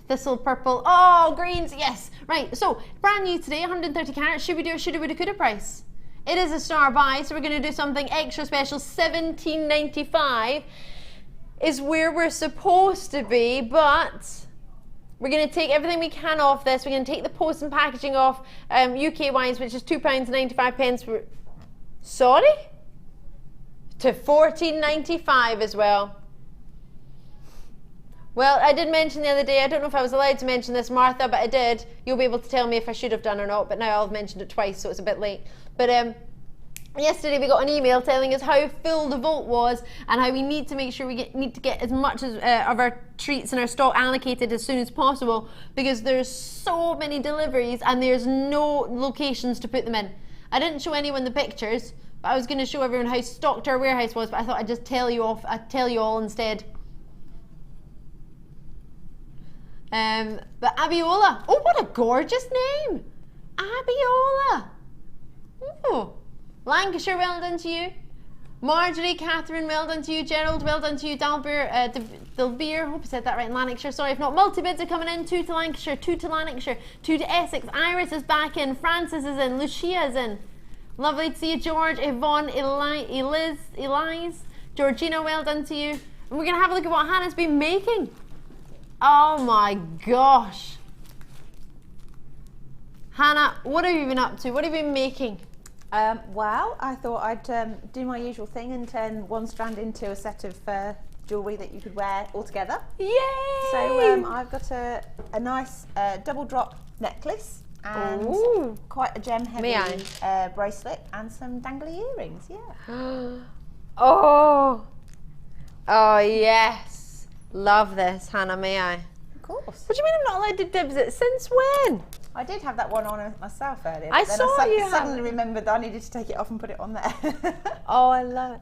Thistle purple. Oh, greens, yes. Right, so brand new today, 130 carats. Should we do a shoulda, woulda, coulda price? It is a star buy, so we're going to do something extra special. $17.95 is where we're supposed to be, but We're going to take everything we can off this. We're going to take the post and packaging off, UK wise, which is £2.95. Sorry? To £14.95 as well. Well, I did mention the other day, I don't know if I was allowed to mention this, Martha, but I did. You'll be able to tell me if I should have done or not, but now I've mentioned it twice, so it's a bit late. But yesterday we got an email telling us how full the vault was and how we need to make sure we need to get as much as, of our treats and our stock allocated as soon as possible, because there's so many deliveries and there's no locations to put them in. I didn't show anyone the pictures, but I was going to show everyone how stocked our warehouse was, but I thought I'd just tell you all instead. But Abiola, oh, what a gorgeous name! Abiola. Oh, Lancashire, well done to you. Marjorie, Catherine, well done to you. Gerald, well done to you. Dalbeer, hope I said that right in Lanarkshire. Sorry if not. Multi-bids are coming in. 2 to Lancashire, 2 to Lanarkshire, 2 to Essex. Iris is back in. Francis is in. Lucia is in. Lovely to see you, George, Yvonne, Elise, Georgina, well done to you. And we're going to have a look at what Hannah's been making. Oh my gosh. Hannah, what have you been up to? What have you been making? Well, I thought I'd do my usual thing and turn one strand into a set of jewellery that you could wear all together. Yay! So I've got a nice double drop necklace and quite a gem heavy bracelet and some dangly earrings, yeah. Oh yes. Love this, Hannah, may I? Of course. What do you mean I'm not allowed to dibs it? Since when? I did have that one on myself earlier. I but saw then you suddenly remembered that I needed to take it off and put it on there. Oh, I love it.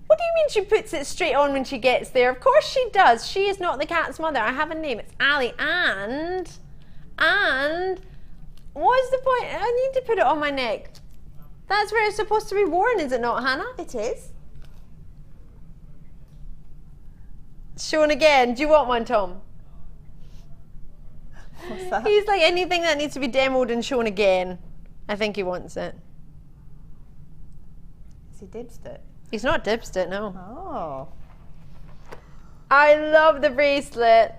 What do you mean she puts it straight on when she gets there? Of course she does. She is not the cat's mother. I have a name. It's Ali. And what's the point? I need to put it on my neck. That's where it's supposed to be worn, is it not, Hannah? It is. Shown again. Do you want one, Tom? What's that? He's like, anything that needs to be demoed and shown again. I think he wants it. Has he dibsed it? He's not dibsed it, no. Oh. I love the bracelet.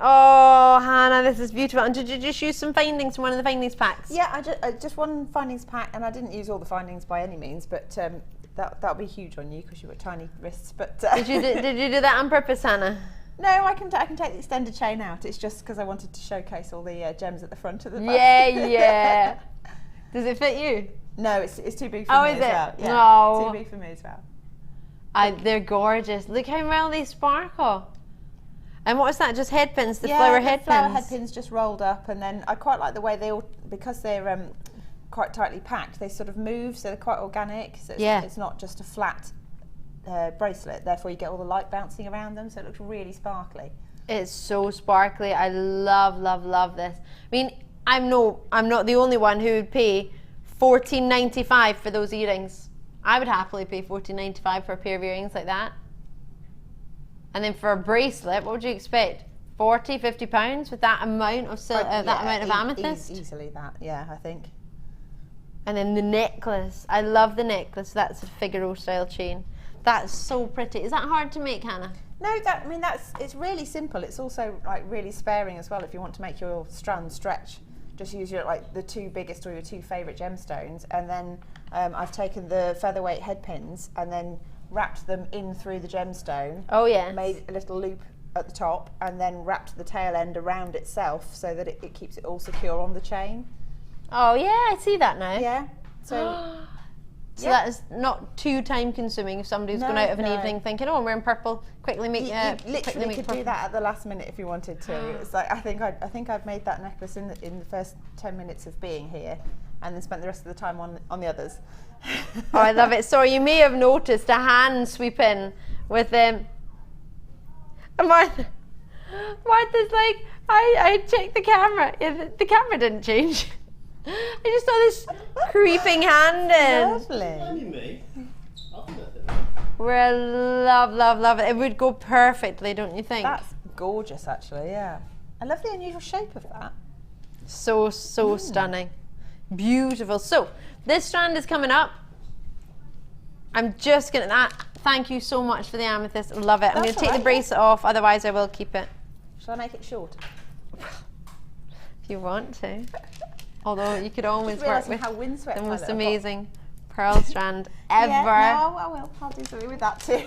Oh, Hannah, this is beautiful. And did you just use some findings from one of the findings packs? Yeah, I just one findings pack, and I didn't use all the findings by any means, but that'll be huge on you because you've got tiny wrists. But Did you do that on purpose, Hannah? No, I can take the extended chain out. It's just because I wanted to showcase all the gems at the front of the back. Yeah. Does it fit you? No, it's too big for me as well. Yeah, No. too big for me as well. They're gorgeous. Look how well they sparkle. And what's that? Just head pins, the Yeah, flower the head flower pins? head pins just rolled up, and then I quite like the way they all, because they're quite tightly packed, they sort of move, so they're quite organic. So it's not just a flat bracelet, therefore you get all the light bouncing around them, so it looks really sparkly. It's so sparkly. I love, love, love this. I mean, I'm not the only one who would pay $14.95 for those earrings. I would happily pay $14.95 for a pair of earrings like that. And then for a bracelet, what would you expect? 40, 50 pounds with that amount of amount of amethyst? Easily that, yeah, I think. And then the necklace. I love the necklace. That's a Figaro style chain. That's so pretty. Is that hard to make, Hannah? No, it's really simple. It's also like really sparing as well if you want to make your strand stretch. Just use your the two biggest or your two favourite gemstones, and then I've taken the featherweight head pins and then wrapped them in through the gemstone. Oh yeah. Made a little loop at the top and then wrapped the tail end around itself so that it keeps it all secure on the chain. Oh yeah, I see that now. Yeah. So. So that is not too time consuming if somebody's gone out of an evening thinking, oh, I'm wearing purple, quickly make you literally could do that at the last minute if you wanted to. It's like I think I've made that necklace in the first 10 minutes of being here, and then spent the rest of the time on the others. Oh, I love it. Sorry, you may have noticed a hand sweep in with Martha's like, I checked the camera. Yeah, the camera didn't change. I just saw this creeping hand in. Lovely. We're love, love, love it. It would go perfectly, don't you think? That's gorgeous, actually. Yeah. I love the unusual shape of that. So stunning. Beautiful. So this strand is coming up. I'm just gonna thank you so much for the amethyst. Love it. I'm gonna take the bracelet off, otherwise I will keep it. Shall I make it short? If you want to. Although you could always work with how windswept the my most little amazing pearl strand ever. Yeah, no, I will. I'll do something with that too.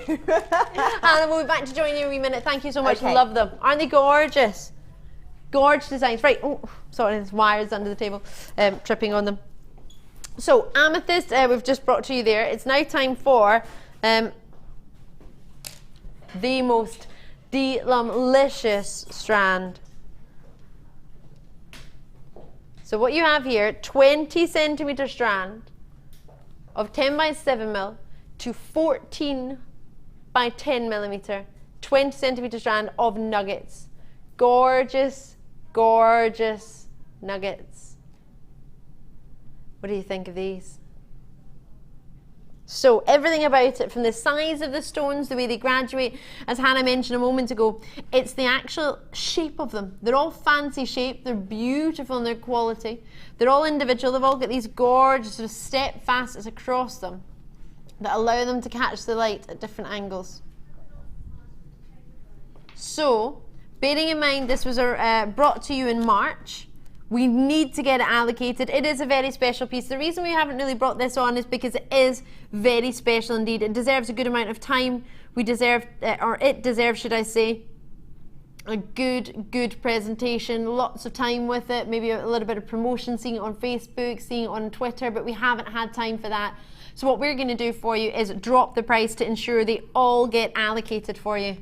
And we'll be back to join you in a wee minute. Thank you so much. Okay. Love them. Aren't they gorgeous? Gorgeous designs. Right. Oh, sorry, there's wires under the table, tripping on them. So Amethyst, we've just brought to you there. It's now time for the most delumlicious strand. So what you have here, 20 centimetre strand of 10 by 7 mil to 14 by 10 millimetre, 20 centimetre strand of nuggets. Gorgeous, gorgeous nuggets. What do you think of these? So everything about it, from the size of the stones, the way they graduate, as Hannah mentioned a moment ago, it's the actual shape of them. They're all fancy shape, they're beautiful in their quality, they're all individual, they've all got these gorgeous sort of step facets across them that allow them to catch the light at different angles. So, bearing in mind this was brought to you in March, we need to get it allocated. It is a very special piece. The reason we haven't really brought this on is because it is very special indeed. It deserves a good amount of time. We deserve, or it deserves, should I say, a good presentation, lots of time with it, maybe a little bit of promotion, seeing it on Facebook, seeing it on Twitter, but we haven't had time for that. So what we're going to do for you is drop the price to ensure they all get allocated for you.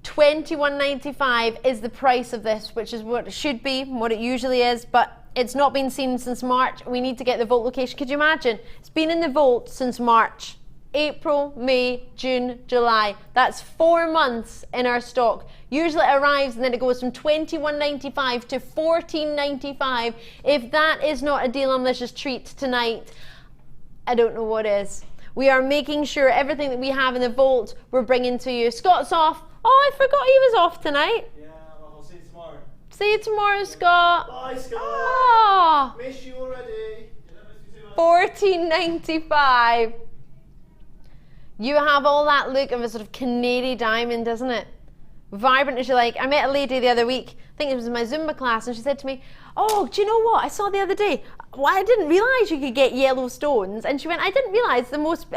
$21.95 is the price of this, which is what it should be, what it usually is, but it's not been seen since March. We need to get the vault location. Could you imagine? It's been in the vault since March. April, May, June, July. That's 4 months in our stock. Usually it arrives and then it goes from $21.95 to $14.95. If that is not a delumlicious treat tonight, I don't know what is. We are making sure everything that we have in the vault we're bringing to you. Scott's off. Oh, I forgot he was off tonight. Yeah, I'll see you tomorrow. See you tomorrow, Scott. Bye, Scott. Oh, Miss you already. $14.95. You have all that look of a sort of Canary diamond, doesn't it? Vibrant as you like. I met a lady the other week, I think it was in my Zumba class, and she said to me, oh, do you know what I saw the other day? Well, I didn't realise you could get yellow stones. And she went, I didn't realise the most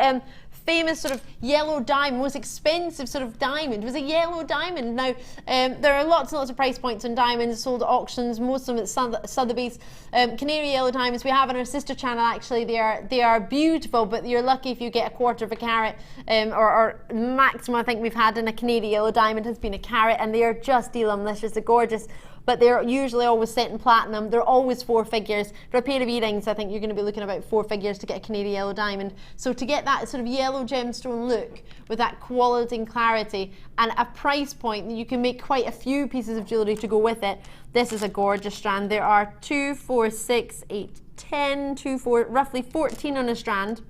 famous sort of yellow diamond, most expensive sort of diamond was a yellow diamond. Now, there are lots and lots of price points on diamonds sold at auctions, most of them at Sotheby's. Canary yellow diamonds we have on our sister channel, actually. They are beautiful, but you're lucky if you get a quarter of a carat, or maximum I think we've had in a Canary yellow diamond has been a carat, and they are just delumlicious, they're gorgeous. But they're usually always set in platinum. They're always 4 figures. For a pair of earrings, I think you're going to be looking about 4 figures to get a Canary yellow diamond. So to get that sort of yellow gemstone look with that quality and clarity and a price point that you can make quite a few pieces of jewellery to go with it, this is a gorgeous strand. There are 2, 4, 6, 8, 10, 2, 4, roughly 14 on a strand.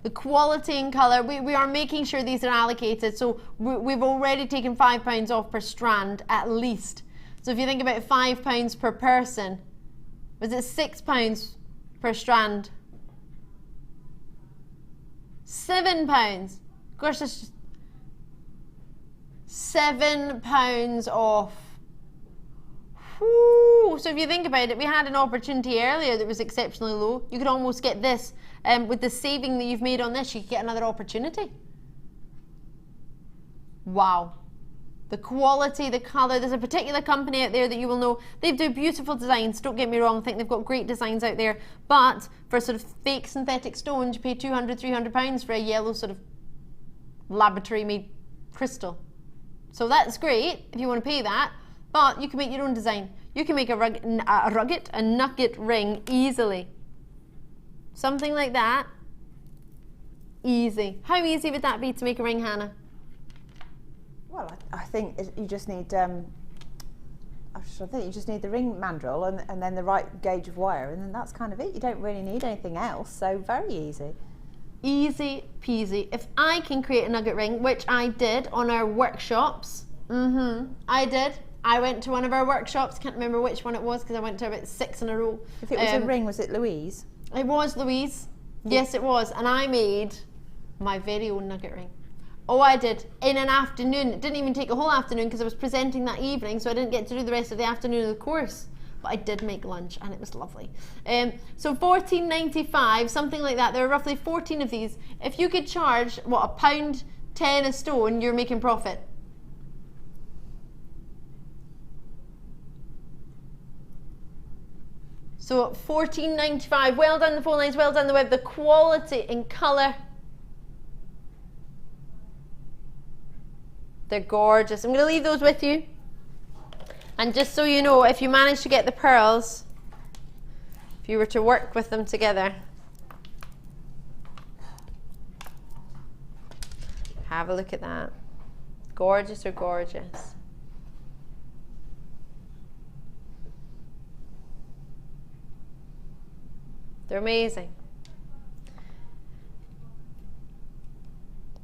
The quality and colour, we are making sure these are allocated, so we've already taken £5 off per strand at least. So if you think about £5 per person, was it £6 per strand? £7. Gosh, that's just £7 off. Whew. So if you think about it, we had an opportunity earlier that was exceptionally low. You could almost get this. With the saving that you've made on this, you could get another opportunity. Wow. The quality, the colour. There's a particular company out there that you will know. They do beautiful designs, don't get me wrong. I think they've got great designs out there. But for sort of fake synthetic stones, you pay £200, £300 for a yellow sort of laboratory made crystal. So that's great if you want to pay that. But you can make your own design. You can make a nugget ring easily. Something like that, easy. How easy would that be to make a ring, Hannah? Well, I think you just need, I think you just need the ring mandrel and then the right gauge of wire, and then that's kind of it. You don't really need anything else, so very easy. Easy peasy. If I can create a nugget ring, which I did on our workshops, I did. I went to one of our workshops, can't remember which one it was because I went to about 6 in a row. If it was a ring, was it Louise? It was Louise. Yes, it was. And I made my very own nugget ring. Oh, I did, in an afternoon. It didn't even take a whole afternoon because I was presenting that evening, so I didn't get to do the rest of the afternoon of the course. But I did make lunch and it was lovely. So £14.95, something like that. There are roughly 14 of these. If you could charge, what, £1.10 a stone, you're making profit. So £14.95. Well done the phone lines, well done the web. The quality in colour. They're gorgeous. I'm going to leave those with you. And just so you know, if you manage to get the pearls, if you were to work with them together, have a look at that. Gorgeous or gorgeous. They're amazing.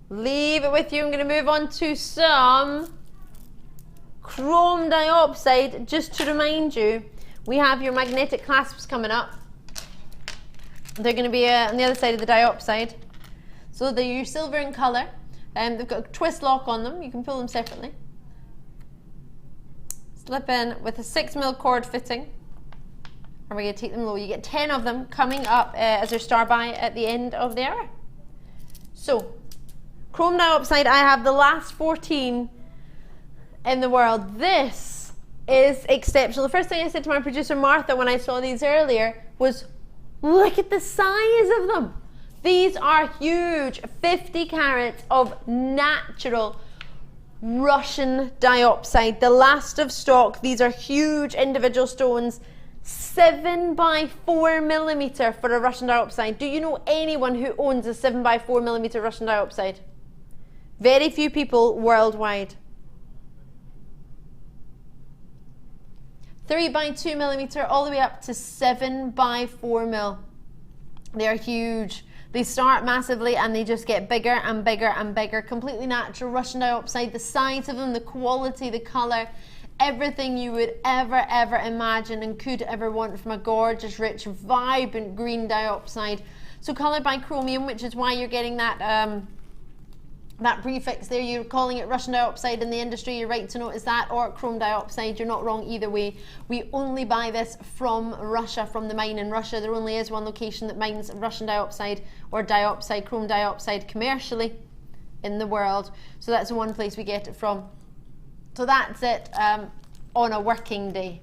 Leave it with you. I'm going to move on to some Chrome Diopside. Just to remind you, we have your magnetic clasps coming up. They're going to be on the other side of the diopside. So they're your silver in colour. They've got a twist lock on them. You can pull them separately. Slip in with a 6mm cord fitting. And we're going to take them low. You get 10 of them coming up as your star buy at the end of the hour. So, Chrome Diopside, I have the last 14 in the world. This is exceptional. The first thing I said to my producer Martha when I saw these earlier was, look at the size of them. These are huge. 50 carats of natural Russian diopside. The last of stock. These are huge individual stones. 7x4 mm for a Russian diopside. Do you know anyone who owns a 7x4 mm Russian diopside? Very few people worldwide. 3x2 mm all the way up to 7x4 mm. They're huge. They start massively and they just get bigger and bigger and bigger. Completely natural Russian diopside. The size of them, the quality, the colour, everything you would ever imagine and could ever want from a gorgeous, rich, vibrant green diopside. So coloured by chromium, which is why you're getting that that prefix there. You're calling it Russian diopside in the industry. You're right to notice that, or chrome diopside. You're not wrong either way. We only buy this from Russia, from the mine in Russia. There only is one location that mines Russian diopside or diopside, chrome diopside commercially in the world. So that's the one place we get it from. So that's it on a working day.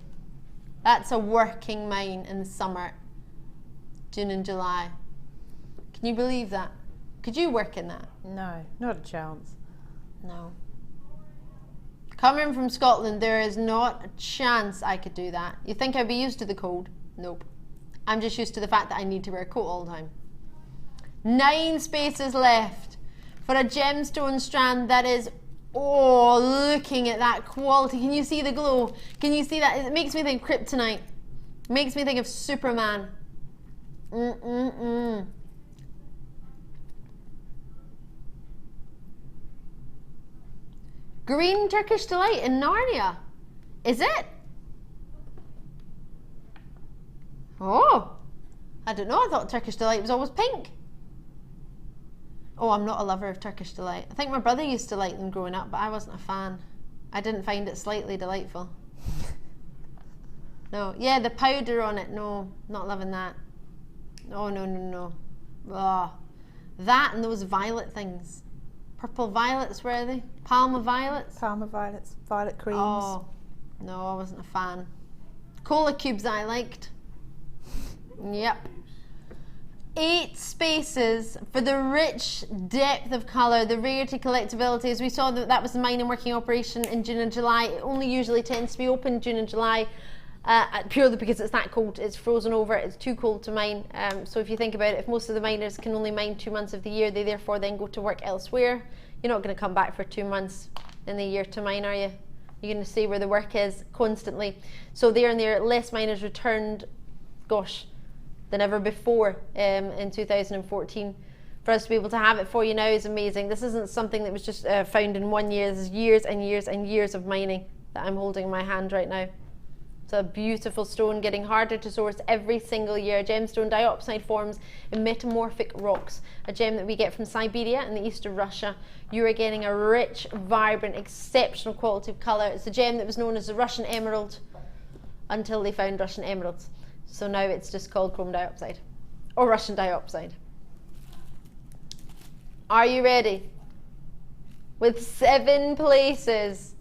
That's a working mine in the summer, June and July. Can you believe that? Could you work in that? No, not a chance. No. Coming from Scotland, there is not a chance I could do that. You think I'd be used to the cold? Nope. I'm just used to the fact that I need to wear a coat all the time. 9 spaces left for a gemstone strand that is, oh, looking at that quality. Can you see the glow? Can you see that? It makes me think kryptonite. It makes me think of Superman. Green Turkish Delight in Narnia. Is it? Oh, I don't know. I thought Turkish Delight was always pink. Oh, I'm not a lover of Turkish Delight. I think my brother used to like them growing up, but I wasn't a fan. I didn't find it slightly delightful. No, yeah, the powder on it. No, not loving that. Oh, no. Oh, that and those violet things. Purple violets, were they? Palma violets? Palma violets, violet creams. Oh, no, I wasn't a fan. Cola cubes I liked. Yep. 8 spaces for the rich depth of colour, the rarity, collectability. As we saw, that was the mine in working operation in June and July. It only usually tends to be open June and July, purely because it's that cold. It's frozen over, it's too cold to mine. So if you think about it, if most of the miners can only mine 2 months of the year, they therefore then go to work elsewhere. You're not going to come back for 2 months in the year to mine, are you? You're going to stay where the work is constantly. So there and there, less miners returned, gosh, than ever before in 2014. For us to be able to have it for you now is amazing. This isn't something that was just found in 1 year. This is years and years and years of mining that I'm holding in my hand right now. It's a beautiful stone, getting harder to source every single year. Gemstone diopside forms in metamorphic rocks, a gem that we get from Siberia and the east of Russia. You are getting a rich, vibrant, exceptional quality of colour. It's a gem that was known as the Russian emerald until they found Russian emeralds. So now it's just called Crome Diopside or Russian diopside. Are you ready? With 7 places.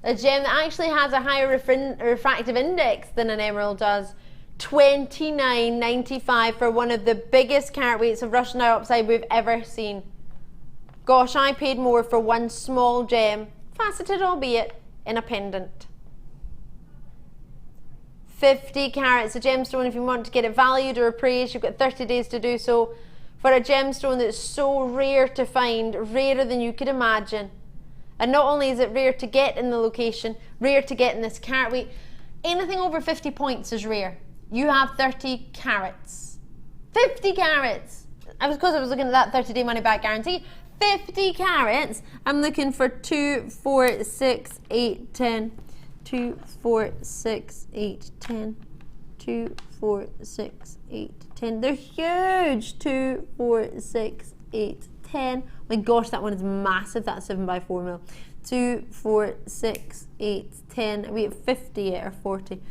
A gem that actually has a higher refractive index than an emerald does. $29.95 for one of the biggest carat weights of Russian diopside we've ever seen. Gosh, I paid more for one small gem, faceted albeit, in a pendant. 50 carats, a gemstone. If you want to get it valued or appraised, you've got 30 days to do so. For a gemstone that's so rare to find, rarer than you could imagine. And not only is it rare to get in the location, rare to get in this carat weight, anything over 50 points is rare. You have 30 carats. 50 carats! Because I was looking at that 30-day money-back guarantee. 50 carats! I'm looking for 2, 4, 6, 8, 10. 2, 4, 6, 8, 10. 2, 4, 6, 8, 10. They're huge! 2, 4, 6, 8, 10. My gosh, that one is massive. That's 7x4 mil. 2, 4, 6, 8, 10. Are we at 50 yet or 40?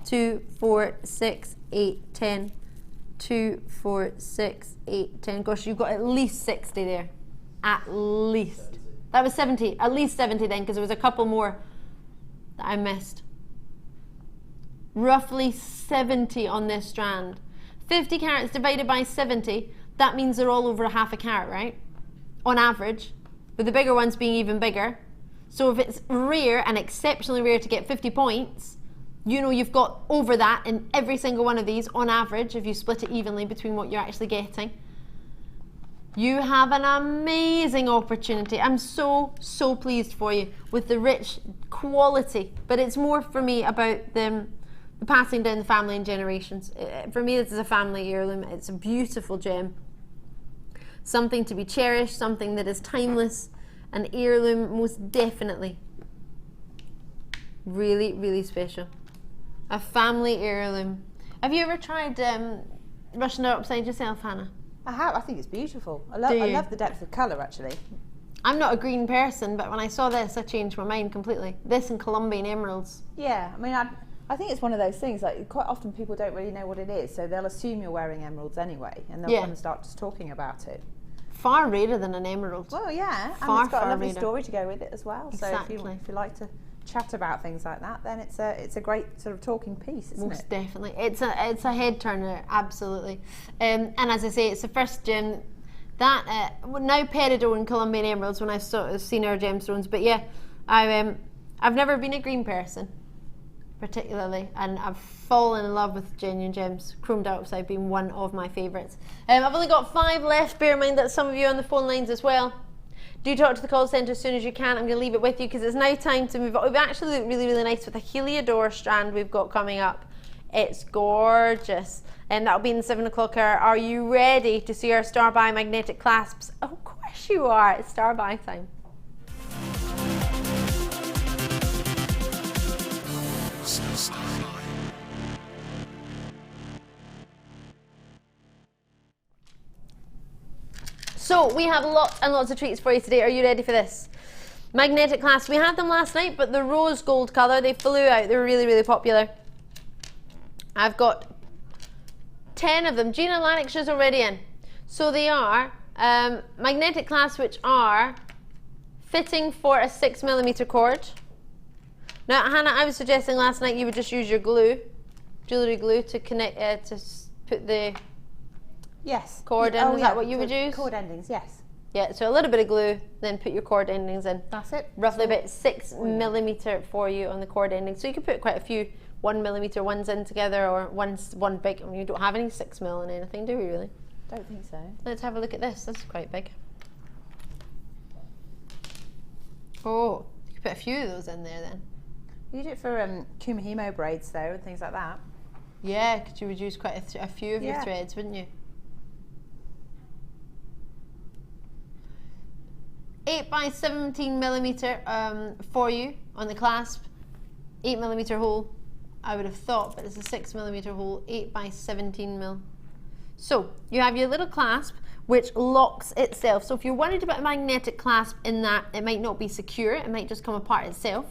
2, 4, 6, 8, 10. 2, 4, 6, 8, 10. Gosh, you've got at least 60 there. At least. That was 70. At least 70 then, because there was a couple more that I missed. Roughly 70 on this strand. 50 carats divided by 70, that means they're all over a half a carat, right? On average, with the bigger ones being even bigger. So if it's rare and exceptionally rare to get 50 points, you know you've got over that in every single one of these on average, if you split it evenly between what you're actually getting. You have an amazing opportunity. I'm so pleased for you with the rich quality, but it's more for me about the passing down the family and generations. For me, this is a family heirloom. It's a beautiful gem. Something to be cherished, something that is timeless, an heirloom most definitely. Really special. A family heirloom. Have you ever tried Russian diopside yourself, Hannah? I have. I think it's beautiful. I Do you? love the depth of colour, actually. I'm not a green person, but when I saw this, I changed my mind completely. This and Colombian emeralds. Yeah, I mean, I think it's one of those things, like quite often people don't really know what it is, so they'll assume you're wearing emeralds anyway, and they'll come and start just talking about it. Far rarer than an emerald. Well, yeah, Far, and it's got a far lovely rarer. story to go with it as well. Exactly. So if you like to chat about things like that, then it's a great sort of talking piece, isn't Most it? definitely. It's a head turner, absolutely. And as I say, it's the first gem that now peridot and Colombian emeralds when I've sort of seen our gemstones. But yeah, I've never been a green person particularly, and I've fallen in love with genuine gems. Crome Diopside being one of my favourites. I've only got 5 left. Bear in mind that some of you are on the phone lines as well. Do talk to the call centre as soon as you can. I'm going to leave it with you because it's now time to move on. We've actually looked really nice with a Heliodor strand we've got coming up. It's gorgeous. And that'll be in the 7 o'clock hour. Are you ready to see our starbuy magnetic clasps? Oh, of course you are. It's starbuy time. So we have lots and lots of treats for you today. Are you ready for this? Magnetic clasps. We had them last night, but the rose gold colour, they flew out. They were really popular. I've got 10 of them. Gina Lanix's already in. So they are magnetic clasps which are fitting for a 6mm cord. Now, Hannah, I was suggesting last night you would just use your glue, jewellery glue, to connect to put the cord in. Is that what you would use? Cord endings, yes. Yeah, so a little bit of glue, then put your cord endings in. That's it. Roughly about 6mm for you on the cord ending. So you can put quite a few 1mm ones in together, or one big. I mean, you don't have any 6mm in anything, do we really? Don't think so. Let's have a look at this. This is quite big. Oh, you could put a few of those in there then. You do it for Kumihimo braids though, and things like that. Yeah, because you would use quite a few of your threads, wouldn't you? 8 by 17mm for you on the clasp, 8mm hole. I would have thought, but it's a 6mm hole, 8 by 17mm. So you have your little clasp which locks itself. So if you're worried about a magnetic clasp in that it might not be secure, it might just come apart itself,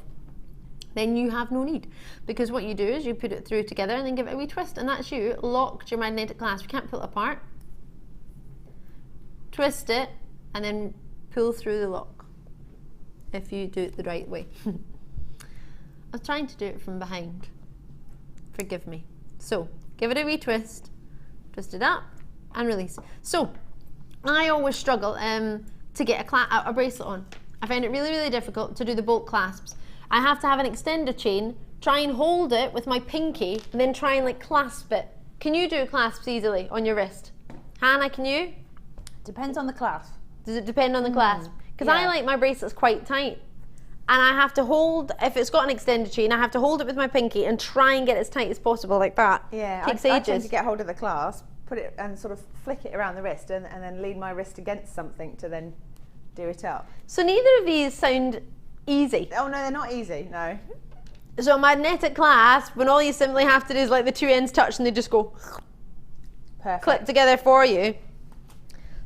then you have no need, because what you do is you put it through together and then give it a wee twist, and that's you locked your magnetic clasp. You can't pull it apart. Twist it and then pull through the lock if you do it the right way. I was trying to do it from behind, forgive me. So give it a wee twist, twist it up and release. So I always struggle to get a bracelet on. I find it really difficult to do the bolt clasps. I have to have an extender chain, try and hold it with my pinky, and then try and like clasp it. Can you do clasps easily on your wrist? Hannah, can you? Depends on the clasp. Does it depend on the clasp? Because I like my bracelets quite tight. And I have to hold, if it's got an extender chain, I have to hold it with my pinky and try and get it as tight as possible like that. Yeah, Takes I ages. tend to get hold of the clasp, put it and sort of flick it around the wrist and then lean my wrist against something to then do it up. So neither of these sound easy. Oh no, they're not easy, no. So a magnetic clasp, when all you simply have to do is like the two ends touch and they just go Perfect. click together for you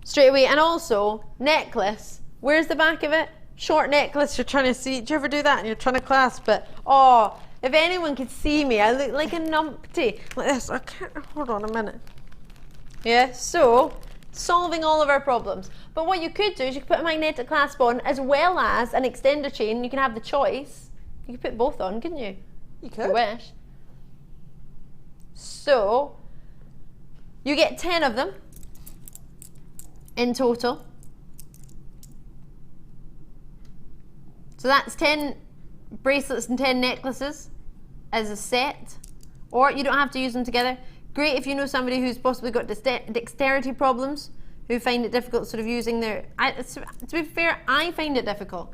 straight away. And also necklace, where's the back of it? Short necklace, you're trying to see, do you ever do that and you're trying to clasp it? Oh, if anyone could see me, I look like a numpty like this. I can't, hold on a minute. Yeah, so solving all of our problems. But what you could do is you could put a magnetic clasp on as well as an extender chain. You can have the choice. You could put both on, couldn't you? You could. If you wish. So you get 10 of them in total. So that's 10 bracelets and 10 necklaces as a set. Or you don't have to use them together. Great if you know somebody who's possibly got dexterity problems, who find it difficult sort of using their... to be fair, I find it difficult.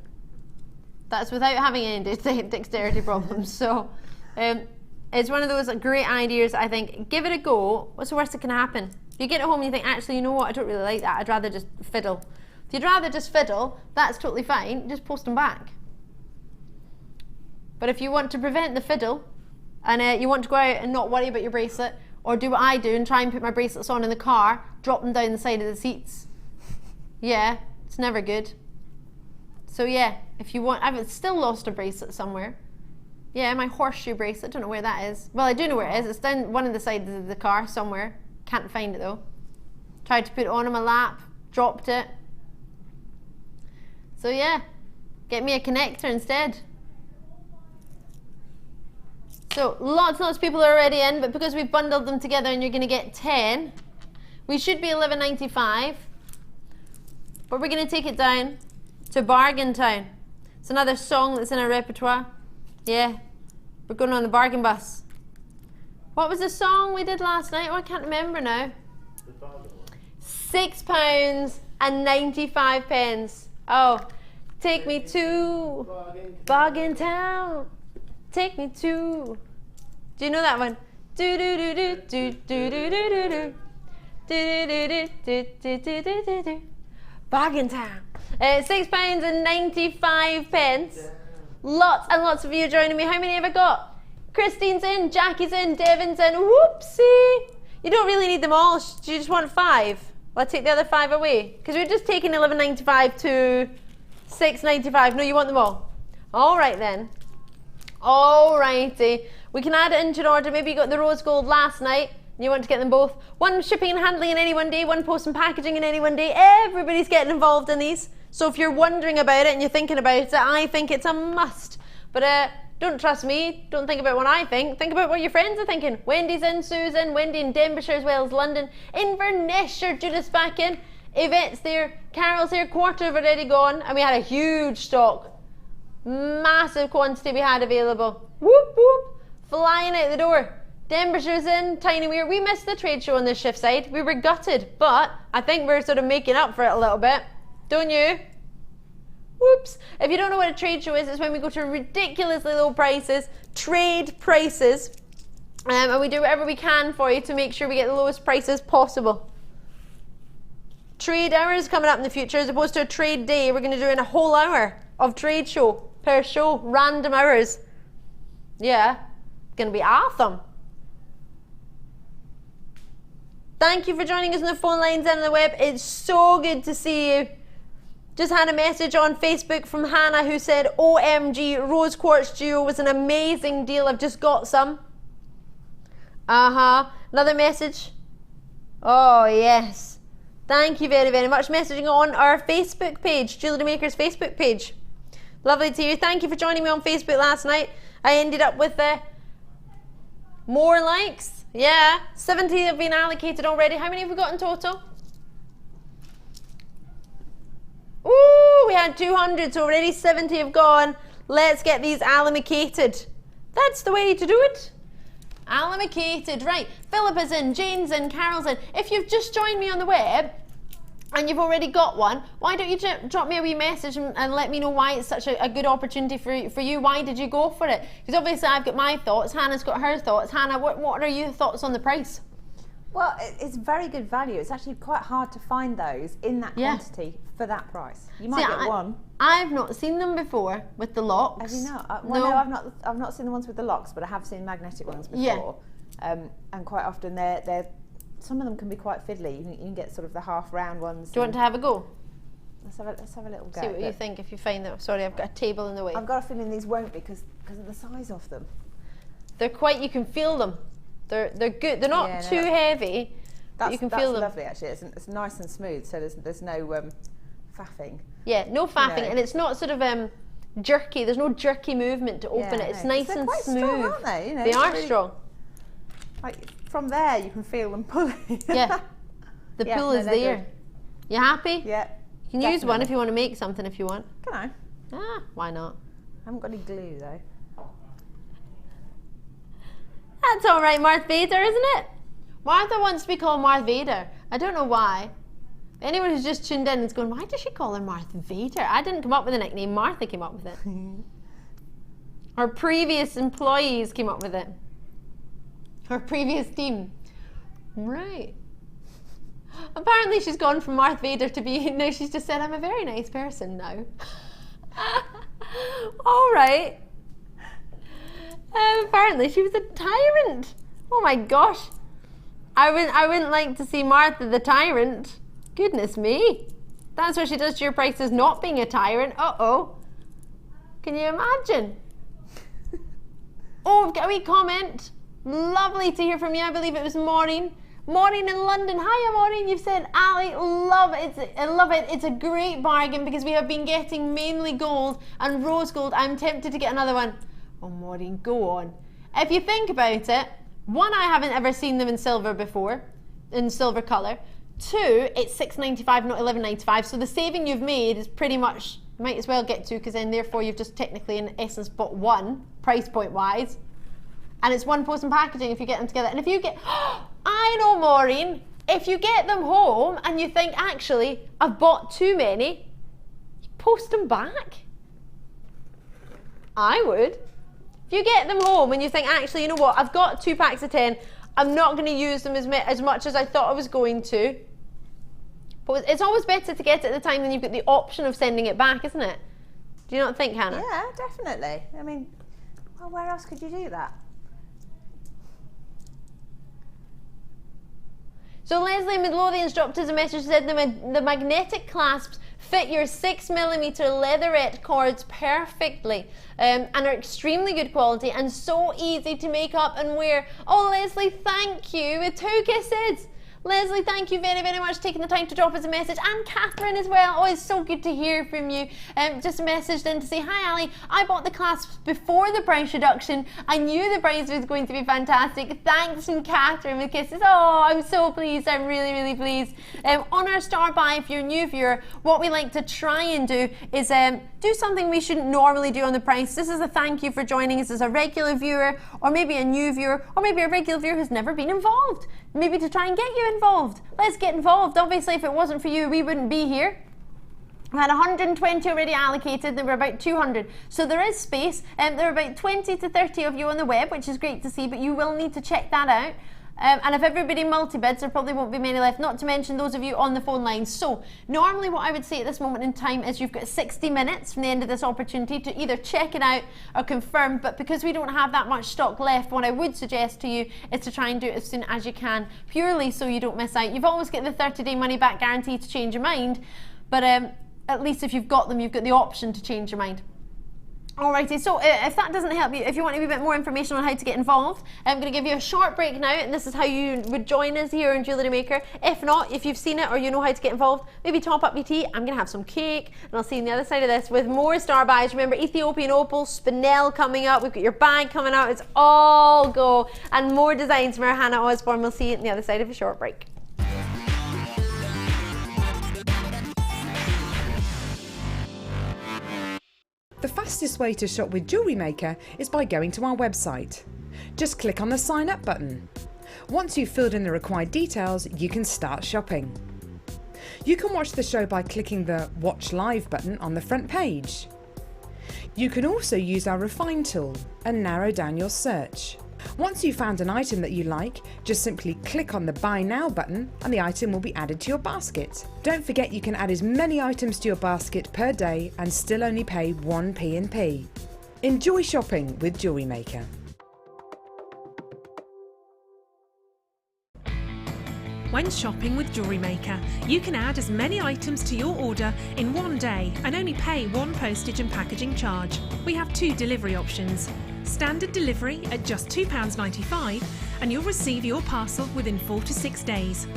That's without having any dexterity problems. So it's one of those great ideas. I think, give it a go. What's the worst that can happen? You get it home and you think, actually, you know what, I don't really like that. I'd rather just fiddle. If you'd rather just fiddle, that's totally fine. Just post them back. But if you want to prevent the fiddle, and you want to go out and not worry about your bracelet, or do what I do and try and put my bracelets on in the car, drop them down the side of the seats. Yeah, it's never good. So yeah, if you want, I've still lost a bracelet somewhere. Yeah, my horseshoe bracelet, don't know where that is. Well, I do know where it is. It's down one of the sides of the car somewhere. Can't find it though. Tried to put it on my lap, dropped it. So yeah, get me a connector instead. So lots and lots of people are already in, but because we've bundled them together and you're going to get 10, we should be $11.95, but we're going to take it down to Bargain Town. It's another song that's in our repertoire. Yeah, we're going on the bargain bus. What was the song we did last night? Oh, I can't remember now. £6.95. Oh, take me to Bargain Town. Take me to. Do you know that one? Do do do do do do do do do do do do do do do do do. Bargain Town. £6.95. Lots and lots of you joining me. How many have I got? Christine's in, Jackie's in, Devon's in. Whoopsie! You don't really need them all. Do you just want 5? Well, I'll take the other 5 away because we're just taking $11.95 to $6.95. No, you want them all. All right then. Alrighty, we can add it into your order. Maybe you got the rose gold last night and you want to get them both. One shipping and handling in any one day, one post and packaging in any one day. Everybody's getting involved in these. So if you're wondering about it and you're thinking about it, I think it's a must. But don't trust me, don't think about what I think. Think about what your friends are thinking. Wendy's in, Sue's in, Wendy in Denbighshire as well as London. Inverness, Judith's back in. Yvette's there, Carol's here, quarter have already gone. And we had a huge stock. Massive quantity we had available. Whoop whoop, flying out the door. Denbishire's in, Tiny Weir. We missed the trade show on the shift side. We were gutted, but I think we're sort of making up for it a little bit. Don't you? Whoops. If you don't know what a trade show is, it's when we go to ridiculously low prices, trade prices, and we do whatever we can for you to make sure we get the lowest prices possible. Trade hours coming up in the future as opposed to a trade day. We're going to do in a whole hour of trade show per show, random hours. Yeah, Gonna be awesome. Thank you for joining us on the phone lines and the web. It's so good to see you. Just had a message on Facebook from Hannah who said, OMG, Rose Quartz Duo was an amazing deal. I've just got some. Another message. Oh, yes. Thank you very, very much. Messaging on our Facebook page, Jewellery Maker's Facebook page. Lovely to hear. Thank you for joining me on Facebook last night. I ended up with more likes. Yeah, 70 have been allocated already. How many have we got in total? Ooh, we had 200, so already 70 have gone. Let's get these allocated. That's the way to do it. Allocated, right. Philip is in, Jane's in, Carol's in. If you've just joined me on the web and you've already got one, why don't you drop me a wee message and let me know why it's such a good opportunity for you? Why did you go for it? Because obviously I've got my thoughts, Hannah's got her thoughts. Hannah, what are your thoughts on the price? Well, it's very good value. It's actually quite hard to find those in that quantity for that price. You might get one. I've not seen them before with the locks. Have you not? Well, no, I've not seen the ones with the locks, but I have seen magnetic ones before. Yeah. And quite often they're some of them can be quite fiddly. You can get sort of the half round ones. Do you want to have a go? Let's have a little go. See what you think if you find them. Sorry, I've got a table in the way. I've got a feeling these won't because of the size of them. They're quite. You can feel them. They're good. They're not too heavy. But you can feel them. That's lovely actually. It's nice and smooth, so there's no faffing. Yeah, no faffing, and it's not sort of jerky. There's no jerky movement to open it. It's nice and quite smooth. Strong, aren't they? You know, they are really strong. Like from there, you can feel them pulling. Yeah, the pull is there. Good. You happy? Yeah. You can use one if you want to make something. If you want. Can I? Why not? I haven't got any glue though. That's all right, Marth Vader, isn't it? Martha wants to be called Marth Vader. I don't know why. Anyone who's just tuned in is going, why does she call her Marth Vader? I didn't come up with the nickname. Martha came up with it. Her previous employees came up with it. Her previous team. Right. Apparently she's gone from Marth Vader to be, no, she's just said, I'm a very nice person now. All right. Apparently she was a tyrant. Oh my gosh. I wouldn't like to see Martha the tyrant. Goodness me. That's what she does to your prices, not being a tyrant. Uh-oh. Can you imagine? Oh, I've got a wee comment. Lovely to hear from you. I believe it was Maureen. Maureen in London. Hiya, Maureen. You've said, Ali, love it. I love it. It's a great bargain because we have been getting mainly gold and rose gold. I'm tempted to get another one. Oh, Maureen, go on. If you think about it, one, I haven't ever seen them in silver before, in silver colour. Two, it's $6.95, not $11.95. So the saving you've made is pretty much, might as well get to, because then therefore you've just technically in essence bought one, price point wise. And it's one post and packaging if you get them together. And if you get, I know, Maureen, if you get them home and you think, actually, I've bought too many, you post them back. I would. If you get them home and you think, actually, you know what, I've got 2 packs of 10, I'm not going to use them as much as I thought I was going to. But it's always better to get it at the time than you've got the option of sending it back, isn't it? Do you not think, Hannah? Yeah, definitely. I mean, well, where else could you do that? So Leslie Midlothian's dropped us a message, said the magnetic clasps fit your 6mm leatherette cords perfectly and are extremely good quality and so easy to make up and wear. Oh, Leslie, thank you. With 2 kisses. Leslie, thank you very, very much for taking the time to drop us a message. And Catherine as well. Oh, it's so good to hear from you. Just messaged in to say, hi Ali, I bought the clasps before the price reduction. I knew the price was going to be fantastic. Thanks from Catherine with kisses. Oh, I'm so pleased. I'm really, really pleased. On our star buy, if you're a new viewer, what we like to try and do is do something we shouldn't normally do on the price. This is a thank you for joining us as a regular viewer, or maybe a new viewer, or maybe a regular viewer who's never been involved. Maybe to try and get you involved. Let's get involved. Obviously, if it wasn't for you, we wouldn't be here. We had 120 already allocated. There were about 200. So there is space. There are about 20 to 30 of you on the web, which is great to see, but you will need to check that out. And if everybody multi-bids, there probably won't be many left, not to mention those of you on the phone lines. So normally what I would say at this moment in time is you've got 60 minutes from the end of this opportunity to either check it out or confirm, but because we don't have that much stock left, what I would suggest to you is to try and do it as soon as you can, purely so you don't miss out. You've always got the 30-day money back guarantee to change your mind, but at least if you've got them, you've got the option to change your mind. Alrighty, so if that doesn't help you, if you want a wee bit more information on how to get involved, I'm going to give you a short break now, and this is how you would join us here in Jewellery Maker. If not, if you've seen it or you know how to get involved, maybe top up your tea. I'm going to have some cake, and I'll see you on the other side of this with more star buys. Remember, Ethiopian Opal, Spinel coming up, we've got your bag coming out, it's all go, and more designs from our Hannah Osborne. We'll see you on the other side of a short break. The fastest way to shop with Jewellery Maker is by going to our website. Just click on the sign up button. Once you've filled in the required details, you can start shopping. You can watch the show by clicking the Watch Live button on the front page. You can also use our Refine tool and narrow down your search. Once you've found an item that you like, just simply click on the Buy Now button and the item will be added to your basket. Don't forget you can add as many items to your basket per day and still only pay 1 P&P. Enjoy shopping with Jewellery Maker. When shopping with Jewellery Maker, you can add as many items to your order in one day and only pay 1 postage and packaging charge. We have 2 delivery options. Standard delivery at just £2.95 and you'll receive your parcel within 4 to 6 days.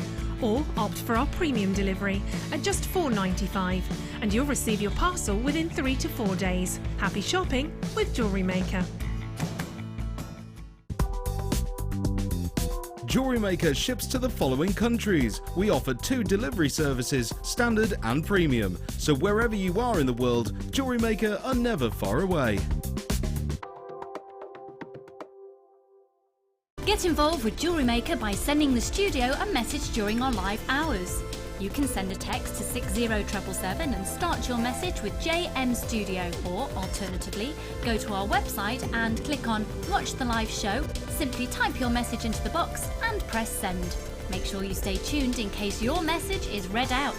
Or opt for our premium delivery at just £4.95 and you'll receive your parcel within 3 to 4 days. Happy shopping with Jewellery Maker. Jewellery Maker ships to the following countries. We offer 2 delivery services, standard and premium. So wherever you are in the world, Jewellery Maker are never far away. Get involved with Jewellery Maker by sending the studio a message during our live hours. You can send a text to 60777 and start your message with JM Studio, or alternatively, go to our website and click on Watch the Live Show, simply type your message into the box and press send. Make sure you stay tuned in case your message is read out.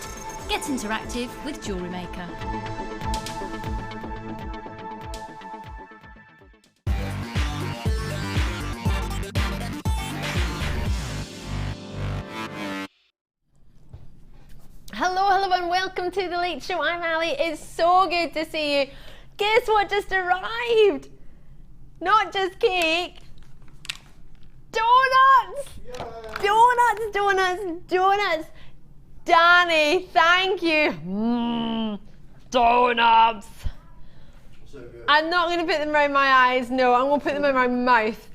Get interactive with Jewellery Maker. Hello and welcome to the Late Show. I'm Ali. It's so good to see you. Guess what just arrived? Not just cake. Donuts! Yay. Donuts! Danny, thank you. Donuts. So good. I'm not going to put them around my eyes. No, I'm going to put them in my mouth.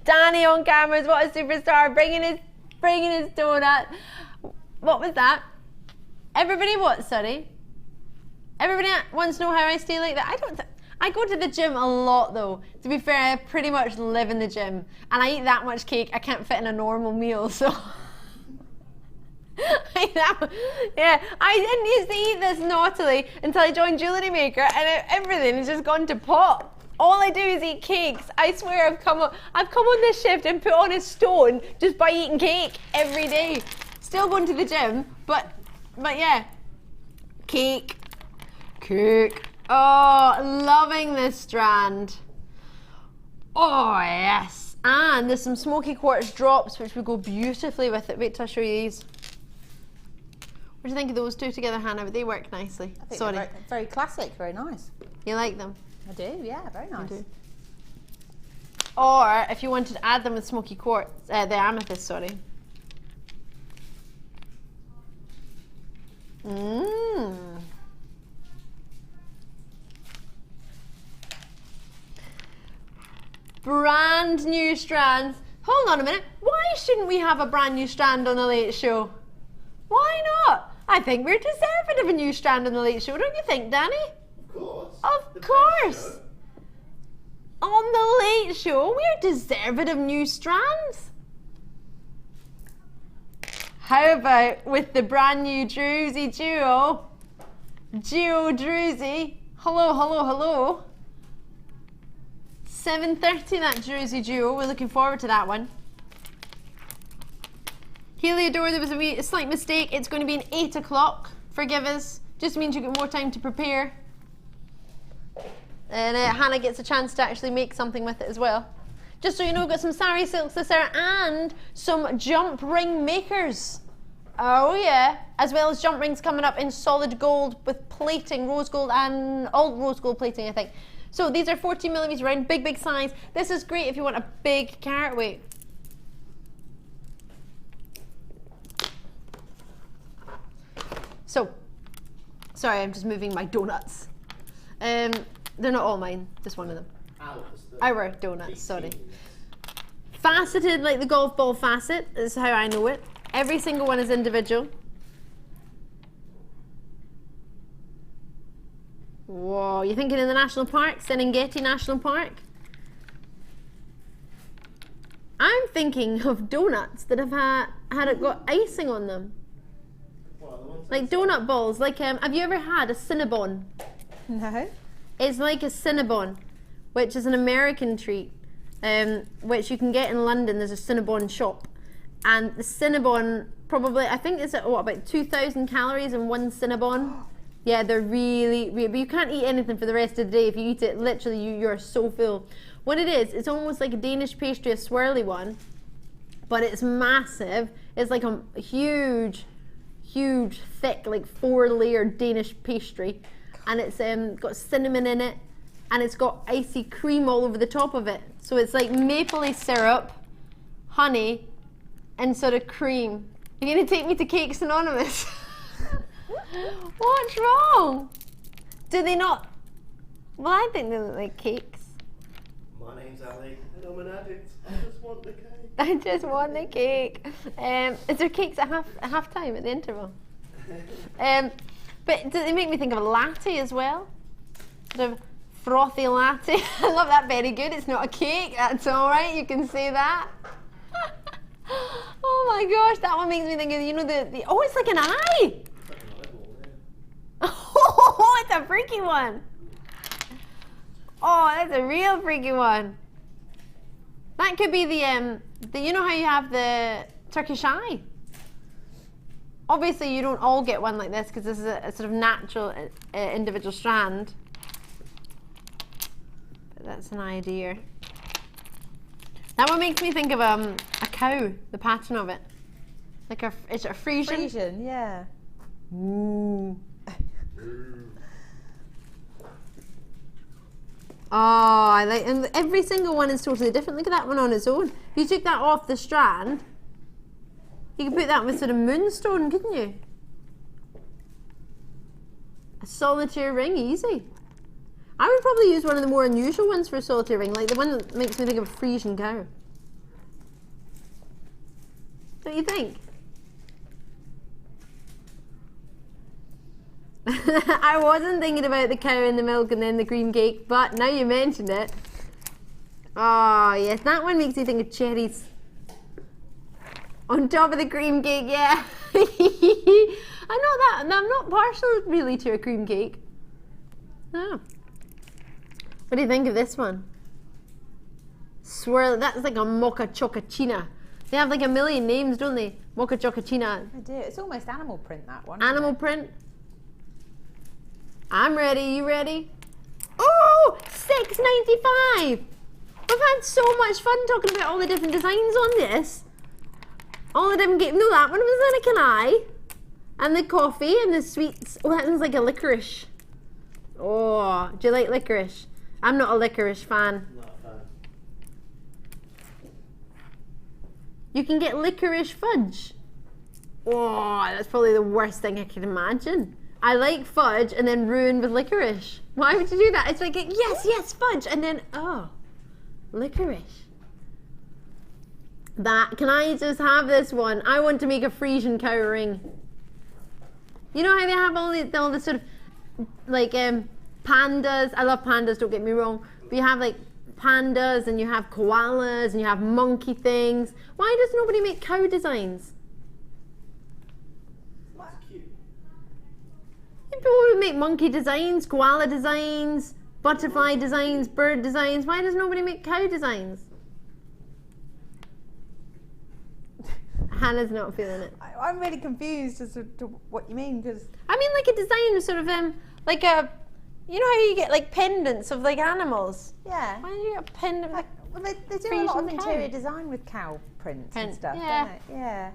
Danny on cameras, what a superstar, bringing his donut. What was that? Everybody what, sorry? Everybody wants to know how I stay like that? I go to the gym a lot though. To be fair, I pretty much live in the gym. And I eat that much cake, I can't fit in a normal meal, so... yeah, I didn't used to eat this naughtily until I joined Jewellery Maker, and everything has just gone to pot. All I do is eat cakes. I swear I've come on this shift and put on a stone just by eating cake every day. Still going to the gym, but yeah. Cake. Oh, loving this strand. Oh, yes. And there's some smoky quartz drops which would go beautifully with it. Wait till I show you these. What do you think of those 2 together, Hannah? But they work nicely. I think Sorry. they're very classic, very nice. You like them? I do, yeah, very nice. Do. Or if you wanted to add them with smoky quartz, the amethyst, sorry. Brand new strands. Hold on a minute. Why shouldn't we have a brand new strand on the Late Show? Why not? I think we're deserving of a new strand on the Late Show, don't you think, Danny? Of course. Of course. On the Late Show, we're deserving of new strands. How about with the brand new Druzy duo? Druzy. Hello. 7:30, that Druzy duo. We're looking forward to that one. Heliodore, there was a slight mistake. It's going to be an 8 o'clock. Forgive us. Just means you get more time to prepare. And Hannah gets a chance to actually make something with it as well. Just so you know, we've got some sari silks this hour and some jump ring makers. Oh yeah, as well as jump rings coming up in solid gold with plating, rose gold and all rose gold plating, I think. So these are 14mm round, big size. This is great if you want a big carat weight. So, sorry, I'm just moving my donuts. They're not all mine, just one of them. Our donuts, sorry. Faceted like the golf ball facet is how I know it. Every single one is individual. Whoa, you thinking in the national park, Serengeti National Park? I'm thinking of donuts that have got icing on them. Like donut balls, like have you ever had a Cinnabon? No. It's like a Cinnabon, which is an American treat, which you can get in London. There's a Cinnabon shop. And the Cinnabon, probably, I think it's about 2,000 calories in one Cinnabon. Yeah, they're really, but you can't eat anything for the rest of the day. If you eat it, literally, you're so full. What it is, it's almost like a Danish pastry, a swirly one, but it's massive. It's like a huge, thick, like 4-layer Danish pastry. And it's got cinnamon in it, and it's got icy cream all over the top of it. So it's like mapley syrup, honey, and sort of cream. You're gonna take me to Cakes Anonymous? What's wrong? Do they not? Well, I think they look like cakes. My name's Ali, and I'm an addict. I just want the cake. I just want the cake. Is there cakes at half time at the interval? But do they make me think of a latte as well? Sort of frothy latte. I love that. Very good. It's not a cake. That's all right. You can say that. Oh my gosh, that one makes me think of, you know, the oh, it's like an eye. Oh, it's a freaky one. Oh, that's a real freaky one. That could be the you know how you have the Turkish eye? Obviously, you don't all get one like this because this is a sort of natural individual strand. But that's an idea. That one makes me think of a cow, the pattern of it. Like is it a Frisian? Frisian, yeah. Ooh. Oh, I like, and every single one is totally different. Look at that one on its own. If you took that off the strand, you could put that with sort of Moonstone, couldn't you? A solitaire ring, easy. I would probably use one of the more unusual ones for a solitaire ring, like the one that makes me think of a Frisian cow. Don't you think? I wasn't thinking about the cow and the milk and then the cream cake, but now you mentioned it. Oh yes, that one makes me think of cherries. On top of the cream cake, yeah. I'm not partial really to a cream cake. No. What do you think of this one? Swirl, that's like a mocha chocochina. They have like a million names, don't they? Mocha chocochina. I do. It's almost animal print, that one. Animal print. I'm ready. You ready? Oh, $6.95. We've had so much fun talking about all the different designs on this. All the different games. No, that one was like an eye. And the coffee and the sweets. Oh, that one's like a licorice. Oh, do you like licorice? I'm not a licorice fan. Not a fan. You can get licorice fudge. Oh, that's probably the worst thing I can imagine. I like fudge and then ruined with licorice. Why would you do that? It's like, yes, fudge, and then, oh, licorice. Can I just have this one? I want to make a Frisian cow ring. You know how they have all the sort of, like, pandas. I love pandas, don't get me wrong. But you have, like, pandas, and you have koalas, and you have monkey things. Why does nobody make cow designs? That's cute. People would make monkey designs, koala designs, butterfly designs, bird designs. Why does nobody make cow designs? Hannah's not feeling it. I'm really confused as to what you mean, because I mean, like a design of sort of like a, you know how you get like pendants of like animals? yeah. Why do you get a pendant? Like, well, they do a Friesian lot of cow. interior design with cow prints and stuff, yeah. don't they? Yeah.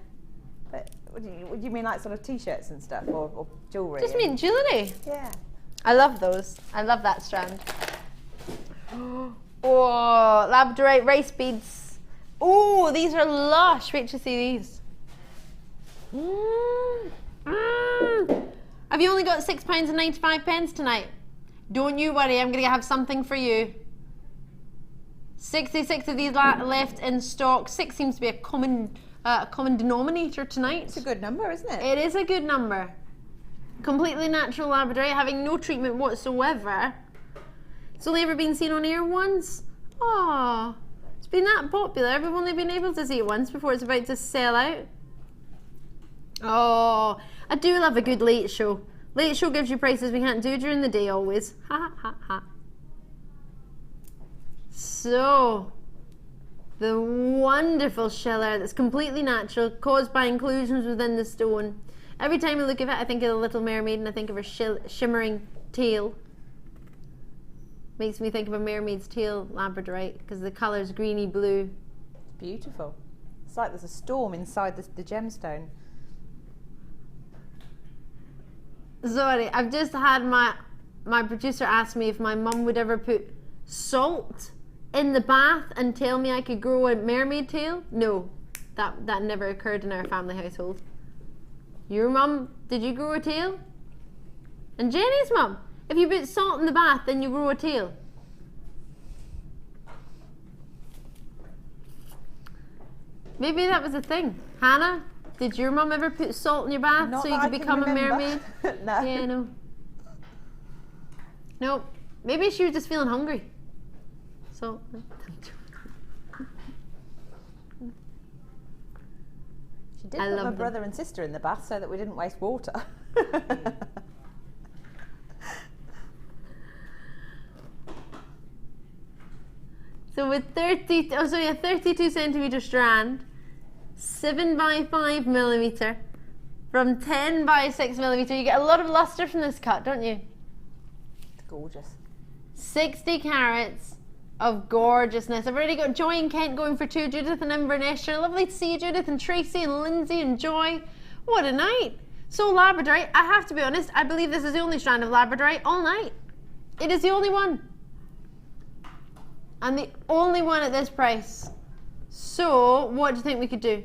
But what do you mean, like sort of t-shirts and stuff, or jewellery? Just mean jewellery. Yeah. I love those. I love that strand. Oh, labradorite rice beads. Oh, these are lush. Wait to see these. Have you only got £6.95 tonight? Don't you worry, I'm going to have something for you. 66 of these left in stock. 6 seems to be a common denominator tonight. It's a good number, isn't it? It is a good number. Completely natural labradorite, having no treatment whatsoever. It's only ever been seen on air once. Oh, it's been that popular. We've only been able to see it once before it's about to sell out. Oh, I do love a good late show. Late show gives you prices we can't do during the day always. Ha ha ha ha. So, the wonderful shiller that's completely natural, caused by inclusions within the stone. Every time I look at it, I think of the Little Mermaid and I think of her shimmering tail. Makes me think of a mermaid's tail labradorite because the colour's greeny blue. It's beautiful. It's like there's a storm inside the gemstone. Sorry, I've just had my producer ask me if my mum would ever put salt in the bath and tell me I could grow a mermaid tail. No, that never occurred in our family household. Your mum, did you grow a tail? And Jenny's mum, if you put salt in the bath, then you grow a tail. Maybe that was a thing. Hannah, did your mum ever put salt in your bath Not so you that could I can become a remember. mermaid? No. Yeah, no. No, maybe she was just feeling hungry. So. She did I put love my them. brother and sister in the bath so that we didn't waste water. So with a 32 centimetre strand, 7 by 5 millimetre, from 10 by 6 millimetre, you get a lot of luster from this cut, don't you? It's gorgeous. 60 carats of gorgeousness. I've already got Joy and Kent going for 2, Judith and Inverness. Lovely to see you, Judith and Tracy and Lindsay and Joy. What a night. So labradorite, I have to be honest, I believe this is the only strand of labradorite all night. It is the only one. And the only one at this price. So, what do you think we could do?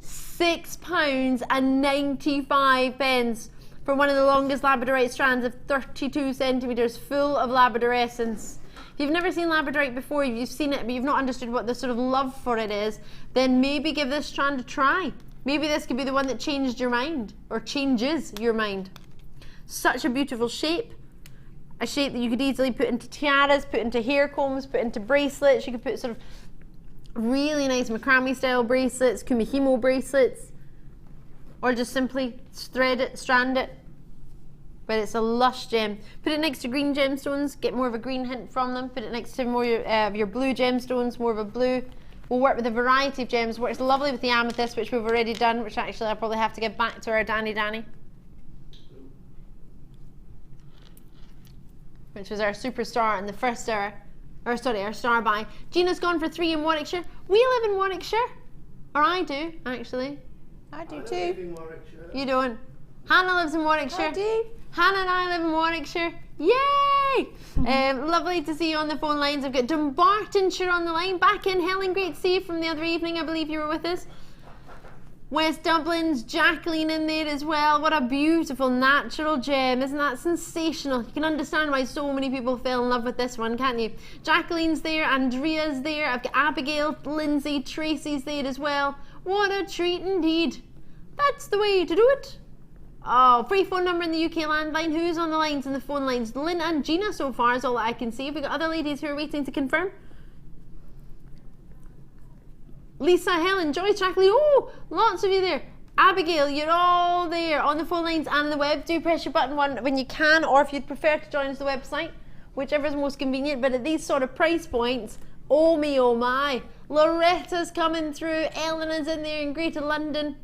£6.95 for one of the longest labradorite strands of 32 centimetres, full of labradorescence. If you've never seen labradorite before, you've seen it, but you've not understood what the sort of love for it is, then maybe give this strand a try. Maybe this could be the one that changed your mind, or changes your mind. Such a beautiful shape. A shape that you could easily put into tiaras, put into hair combs, put into bracelets. You could put sort of really nice macrame style bracelets, kumihimo bracelets, or just simply thread it, strand it. But it's a lush gem. Put it next to green gemstones, get more of a green hint from them. Put it next to more of your blue gemstones, more of a blue. We'll work with a variety of gems. Works lovely with the amethyst, which we've already done, which actually I'll probably have to give back to our Danny. Which was our superstar in the first hour. Our starbuy. Gina's gone for 3 in Warwickshire. We live in Warwickshire. Or I do, actually. I do I too. live in Warwickshire. You don't. Hannah lives in Warwickshire. I do. Hannah and I live in Warwickshire. Yay! Lovely to see you on the phone lines. I've got Dumbartonshire on the line. Back in Helen, great to see you from the other evening. I believe you were with us. West Dublin's Jacqueline in there as well. What a beautiful natural gem. Isn't that sensational? You can understand why so many people fell in love with this one, can't you? Jacqueline's there, Andrea's there. I've got Abigail, Lindsay, Tracy's there as well. What a treat indeed. That's the way to do it. Oh, free phone number in the UK landline. Who's on the lines in the phone lines? Lynn and Gina so far is all that I can see. Have we got other ladies who are waiting to confirm? Lisa, Helen, Joyce, Jacqueline, oh, lots of you there. Abigail, you're all there on the phone lines and the web. Do press your button 1 when you can, or if you'd prefer to join us the website. whichever is most convenient, but at these sort of price points, oh me, oh my. Loretta's coming through, Elena's in there in Greater London.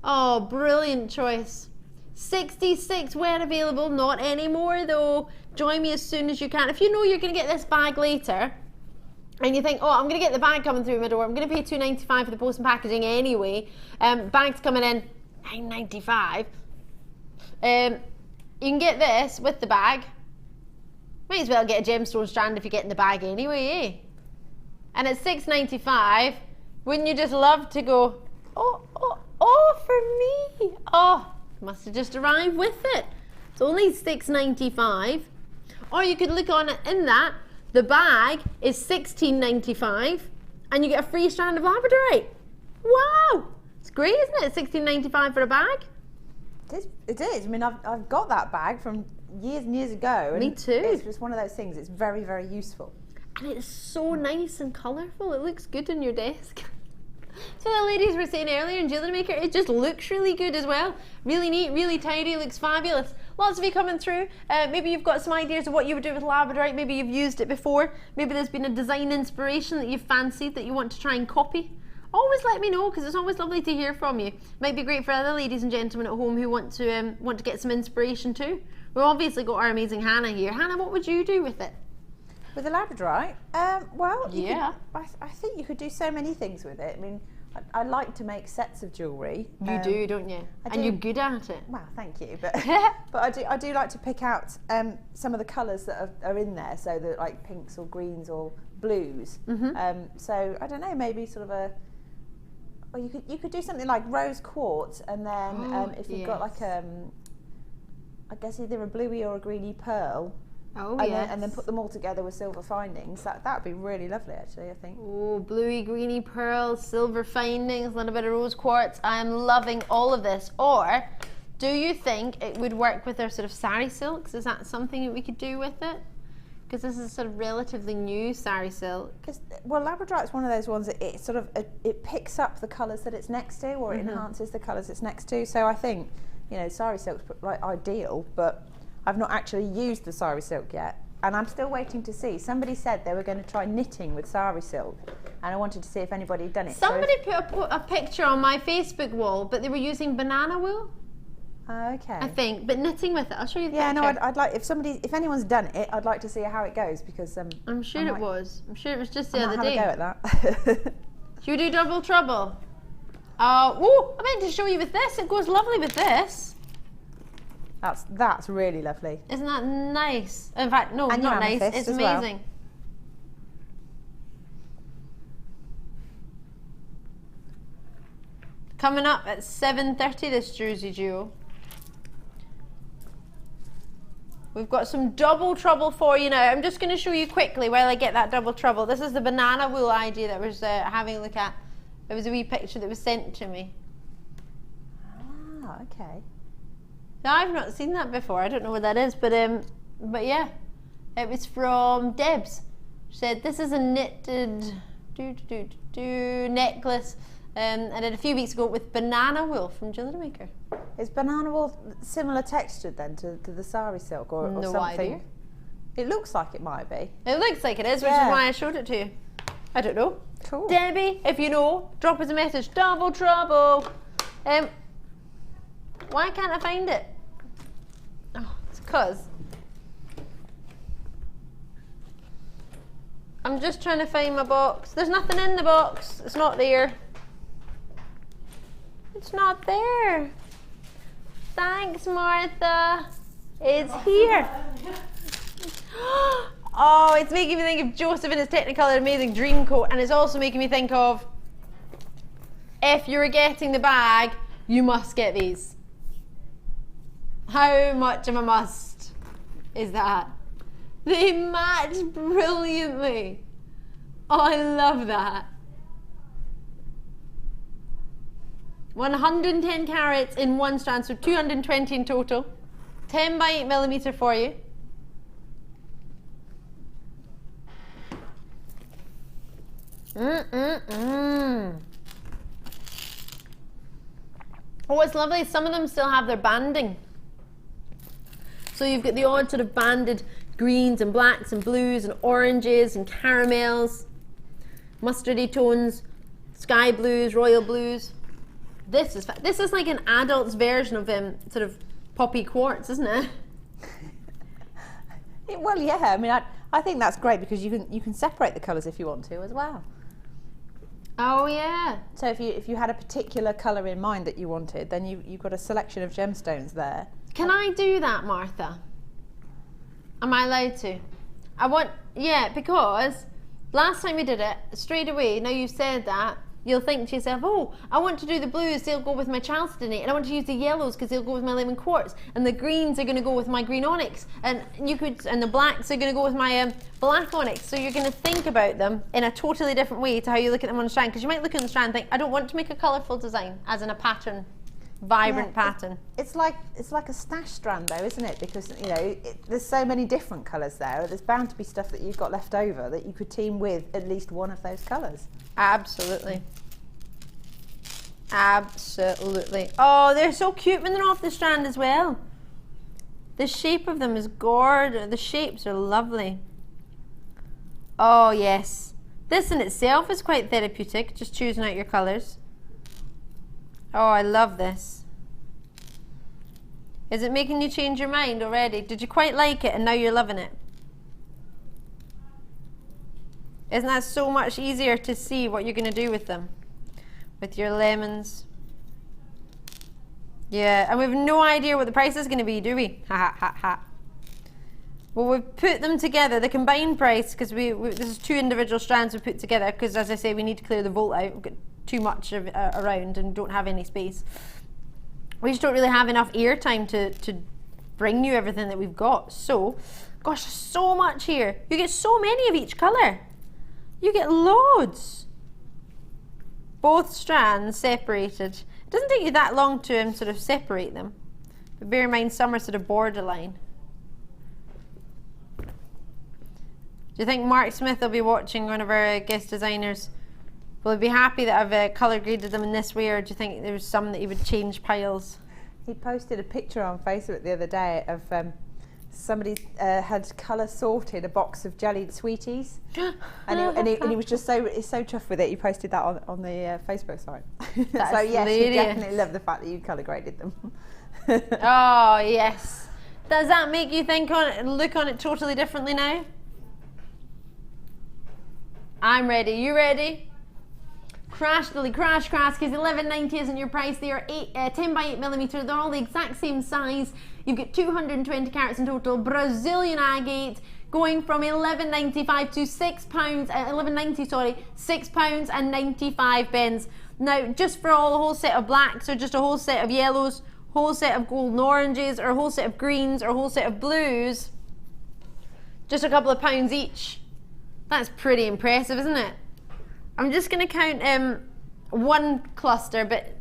Oh, brilliant choice. 66 when available, not anymore though. Join me as soon as you can. If you know you're going to get this bag later, and you think, oh, I'm going to get the bag coming through my door, I'm going to pay $2.95 for the post and packaging anyway, bag's coming in $9.95, you can get this with the bag. Might as well get a gemstone strand if you're getting the bag anyway, eh? And at $6.95, wouldn't you just love to go, oh, for me? Oh, must have just arrived with it. It's only $6.95. Or you could look on it in that, the bag is $16.95 and you get a free strand of Labradorite. Wow! It's great, isn't it? $16.95 for a bag. It is. I mean, I've got that bag from years and years ago. And me too. It's just one of those things. It's very, very useful. And it's so nice and colourful. It looks good on your desk. So the ladies were saying earlier in JewelleryMaker, it just looks really good as well. Really neat, really tidy, looks fabulous. Lots of you coming through. Maybe you've got some ideas of what you would do with Labradorite. Maybe you've used it before. Maybe there's been a design inspiration that you've fancied that you want to try and copy. Always let me know, because it's always lovely to hear from you. Might be great for other ladies and gentlemen at home who want to get some inspiration too. We've obviously got our amazing Hannah here. Hannah, what would you do with it? With the Labradorite? Well, yeah. I think you could do so many things with it. I mean, I like to make sets of jewellery. You do, don't you? And you're good at it. Well, thank you. But but I do like to pick out some of the colours that are in there, so that like pinks or greens or blues. So I don't know, maybe sort of a. Or you could do something like rose quartz, and then if you've got like I guess either a bluey or a greeny pearl. Oh, and then put them all together with silver findings. That would be really lovely, actually, I think. Oh, bluey, greeny pearls, silver findings, a little bit of rose quartz. I am loving all of this. Or, do you think it would work with our sort of sari silks? Is that something that we could do with it? Because this is sort of relatively new sari silk. Well, Labradorite's one of those ones that it sort of it picks up the colours that it's next to, or it enhances the colours it's next to. So I think, you know, sari silk's like ideal, but I've not actually used the sari silk yet, and I'm still waiting to see. Somebody said they were going to try knitting with sari silk, and I wanted to see if anybody had done it. Somebody put a picture on my Facebook wall, but they were using banana wool. Okay. I think, but knitting with it. I'll show you the picture. Yeah, no, I'd like, if anyone's done it, I'd like to see how it goes, because I'm sure it was. I'm sure it was just the other day. Have a go at that. Should we do double trouble? Oh, I meant to show you with this. It goes lovely with this. That's really lovely. Isn't that nice? In fact, no, not nice. It's amazing. Well. Coming up at 7:30, this Druzy duo. We've got some double trouble for you now. I'm just going to show you quickly while I get that double trouble. This is the banana wool idea that I was having a look at. It was a wee picture that was sent to me. Ah, okay. No, I've not seen that before. I don't know what that is, but yeah, it was from Debs. She said this is a knitted necklace, I did a few weeks ago with banana wool from JewelleryMaker. Is banana wool similar textured then to the sari silk or something? Idea. It looks like it might be. It looks like it is, which is why I showed it to you. I don't know. Cool. Debbie, if you know, drop us a message. Double trouble. Why can't I find it? Oh, it's because I'm just trying to find my box. There's nothing in the box. It's not there. It's not there. Thanks, Martha. It's here. Oh, it's making me think of Joseph in his Technicolor Amazing Dream Coat, and it's also making me think of, if you're getting the bag, you must get these. How much of a must is that? They match brilliantly. Oh, I love that. 110 carats in one strand, so 220 in total. 10 by 8mm for you. Oh, what's lovely is some of them still have their banding. So you've got the odd sort of banded greens and blacks and blues and oranges and caramels, mustardy tones, sky blues, royal blues. This is like an adult's version of sort of poppy quartz, isn't it? Well, yeah. I mean, I think that's great because you can separate the colours if you want to as well. Oh yeah. So if you had a particular colour in mind that you wanted, then you've got a selection of gemstones there. Can I do that, Martha? Am I allowed to? Yeah, because last time we did it, straight away, now you've said that, you'll think to yourself, oh, I want to do the blues, they'll go with my chalcedony, and I want to use the yellows because they'll go with my lemon quartz, and the greens are going to go with my green onyx, and the blacks are going to go with my black onyx. So you're going to think about them in a totally different way to how you look at them on a strand, because you might look at the strand and think, I don't want to make a colourful design, as in a pattern, vibrant pattern. It's like a stash strand though, isn't it? Because there's so many different colours there. There's bound to be stuff that you've got left over that you could team with at least one of those colours. Absolutely. Absolutely. Oh, they're so cute when they're off the strand as well. The shape of them is gorgeous. The shapes are lovely. Oh yes. This in itself is quite therapeutic, just choosing out your colours. Oh, I love this. Is it making you change your mind already? Did you quite like it and now you're loving it? Isn't that so much easier to see what you're going to do with them? With your lemons. Yeah, and we have no idea what the price is going to be, do we? Ha ha ha ha. Well, we've put them together, the combined price, because this is 2 individual strands we put together, because as I say, we need to clear the vault out. We've got too much of around and don't have any space. We just don't really have enough airtime to bring you everything that we've got. So, gosh, so much here. You get so many of each colour. You get loads. Both strands separated. It doesn't take you that long to sort of separate them. But bear in mind, some are sort of borderline. Do you think Mark Smith will be watching, one of our guest designers? Will he be happy that I've colour graded them in this way, or do you think there's some that he would change piles? He posted a picture on Facebook the other day of somebody had colour sorted a box of jellied sweeties, and he was just so chuffed with it. He posted that on the Facebook site. So yes, he definitely loved the fact that you colour graded them. Oh yes. Does that make you look on it totally differently now? I'm ready. You ready? Crash, Lily, crash, because 11.90 isn't your price. They are 10 by 8 millimetre. They're all the exact same size. You've got 220 carats in total. Brazilian agate, going from £11.95 to £6, 11.90, sorry, £6 and 95 pence. Now, just for the whole set of blacks, or just a whole set of yellows, whole set of golden oranges, or a whole set of greens, or a whole set of blues, just a couple of pounds each. That's pretty impressive, isn't it? I'm just going to count one cluster, but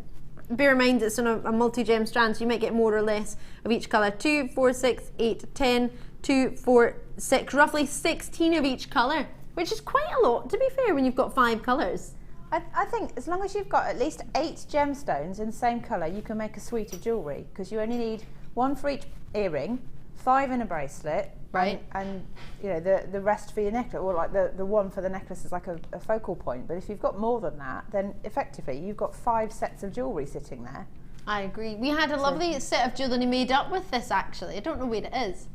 bear in mind it's on a multi-gem strand, so you might get more or less of each colour. 2, 4, 6, 8, 10, 2, 4, 6, roughly 16 of each colour, which is quite a lot, to be fair, when you've got 5 colours. I think as long as you've got at least 8 gemstones in the same colour, you can make a suite of jewellery, because you only need 1 for each earring, 5 in a bracelet, right, and you know the rest for your necklace, or like the one for the necklace is like a focal point. But if you've got more than that, then effectively you've got 5 sets of jewellery sitting there. I agree. We had a lovely set of jewellery made up with this, actually. I don't know where it is.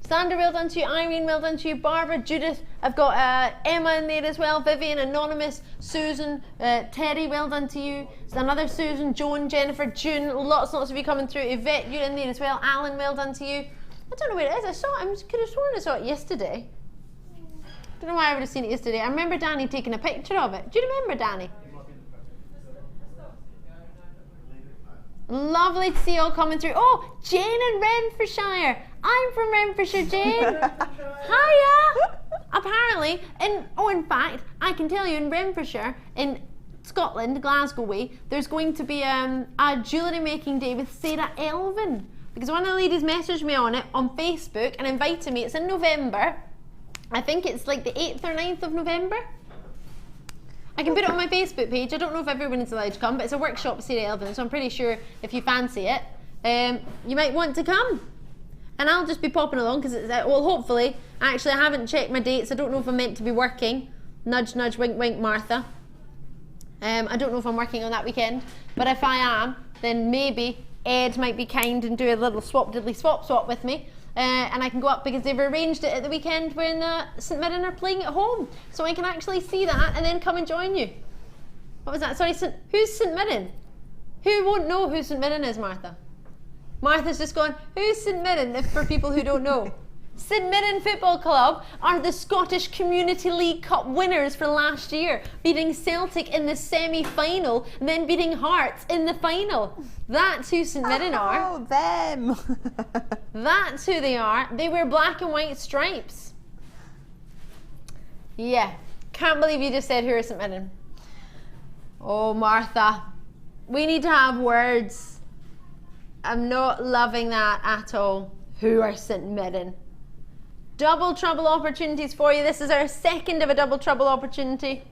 Sandra, well done to you. Irene, well done to you. Barbara, Judith, I've got Emma in there as well. Vivian, Anonymous, Susan, Terry, well done to you. There's another Susan, Joan, Jennifer, June, lots of you coming through. Yvette, you're in there as well. Alan, well done to you. I don't know where it is. I could have sworn I saw it yesterday. Don't know why I would have seen it yesterday. I remember Danny taking a picture of it. Do you remember, Danny? Lovely to see you all coming through. Oh, Jane in Renfrewshire. I'm from Renfrewshire, Jane. Hiya. Apparently, in fact, I can tell you in Renfrewshire, in Scotland, Glasgow way, there's going to be a jewellery making day with Sarah Elvin. Because one of the ladies messaged me on it on Facebook and invited me. It's in November. I think it's like the 8th or 9th of November. I can put it on my Facebook page. I don't know if everyone is allowed to come, but it's a workshop with Sarah Elvin, so I'm pretty sure if you fancy it, you might want to come. and I'll just be popping along because it's, well, hopefully, actually I haven't checked my dates. I don't know if I'm meant to be working. Nudge, nudge, wink, wink, Martha. I don't know if I'm working on that weekend, but if I am, then maybe Ed might be kind and do a little swap diddly swap with me. And I can go up because they've arranged it at the weekend when St Mirren are playing at home. So I can actually see that and then come and join you. What was that? Sorry, who's St Mirren? Who won't know who St Mirren is, Martha? Martha's just gone, who's St Mirren, if for people who don't know? St Mirren Football Club are the Scottish Community League Cup winners for last year, beating Celtic in the semi-final and then beating Hearts in the final. That's who St Mirren are. Oh, them. That's who they are. They wear black and white stripes. Yeah, can't believe you just said who are St Mirren. Oh, Martha, we need to have words. I'm not loving that at all. Who are St Mirren? Double trouble opportunities for you. This is our second of a double trouble opportunity.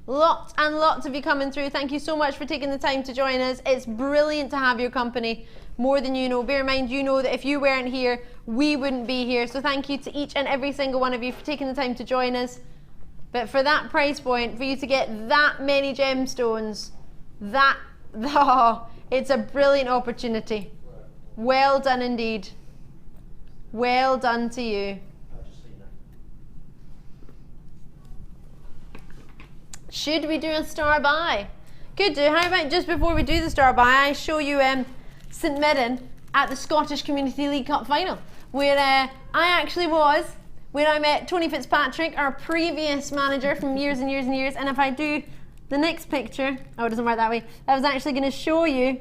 Lots and lots of you coming through. Thank you so much for taking the time to join us. It's brilliant to have your company, more than you know. Bear in mind, you know that if you weren't here, we wouldn't be here. So thank you to each and every single one of you for taking the time to join us. But for that price point, for you to get that many gemstones, it's a brilliant opportunity. Well done indeed. Well done to you. Should we do a star buy? Could do. How about just before we do the star buy, I show you St Mirren at the Scottish Community League Cup final, where I actually was, where I met Tony Fitzpatrick, our previous manager from years and years and years. And if I do the next picture, oh, it doesn't work that way. I was actually going to show you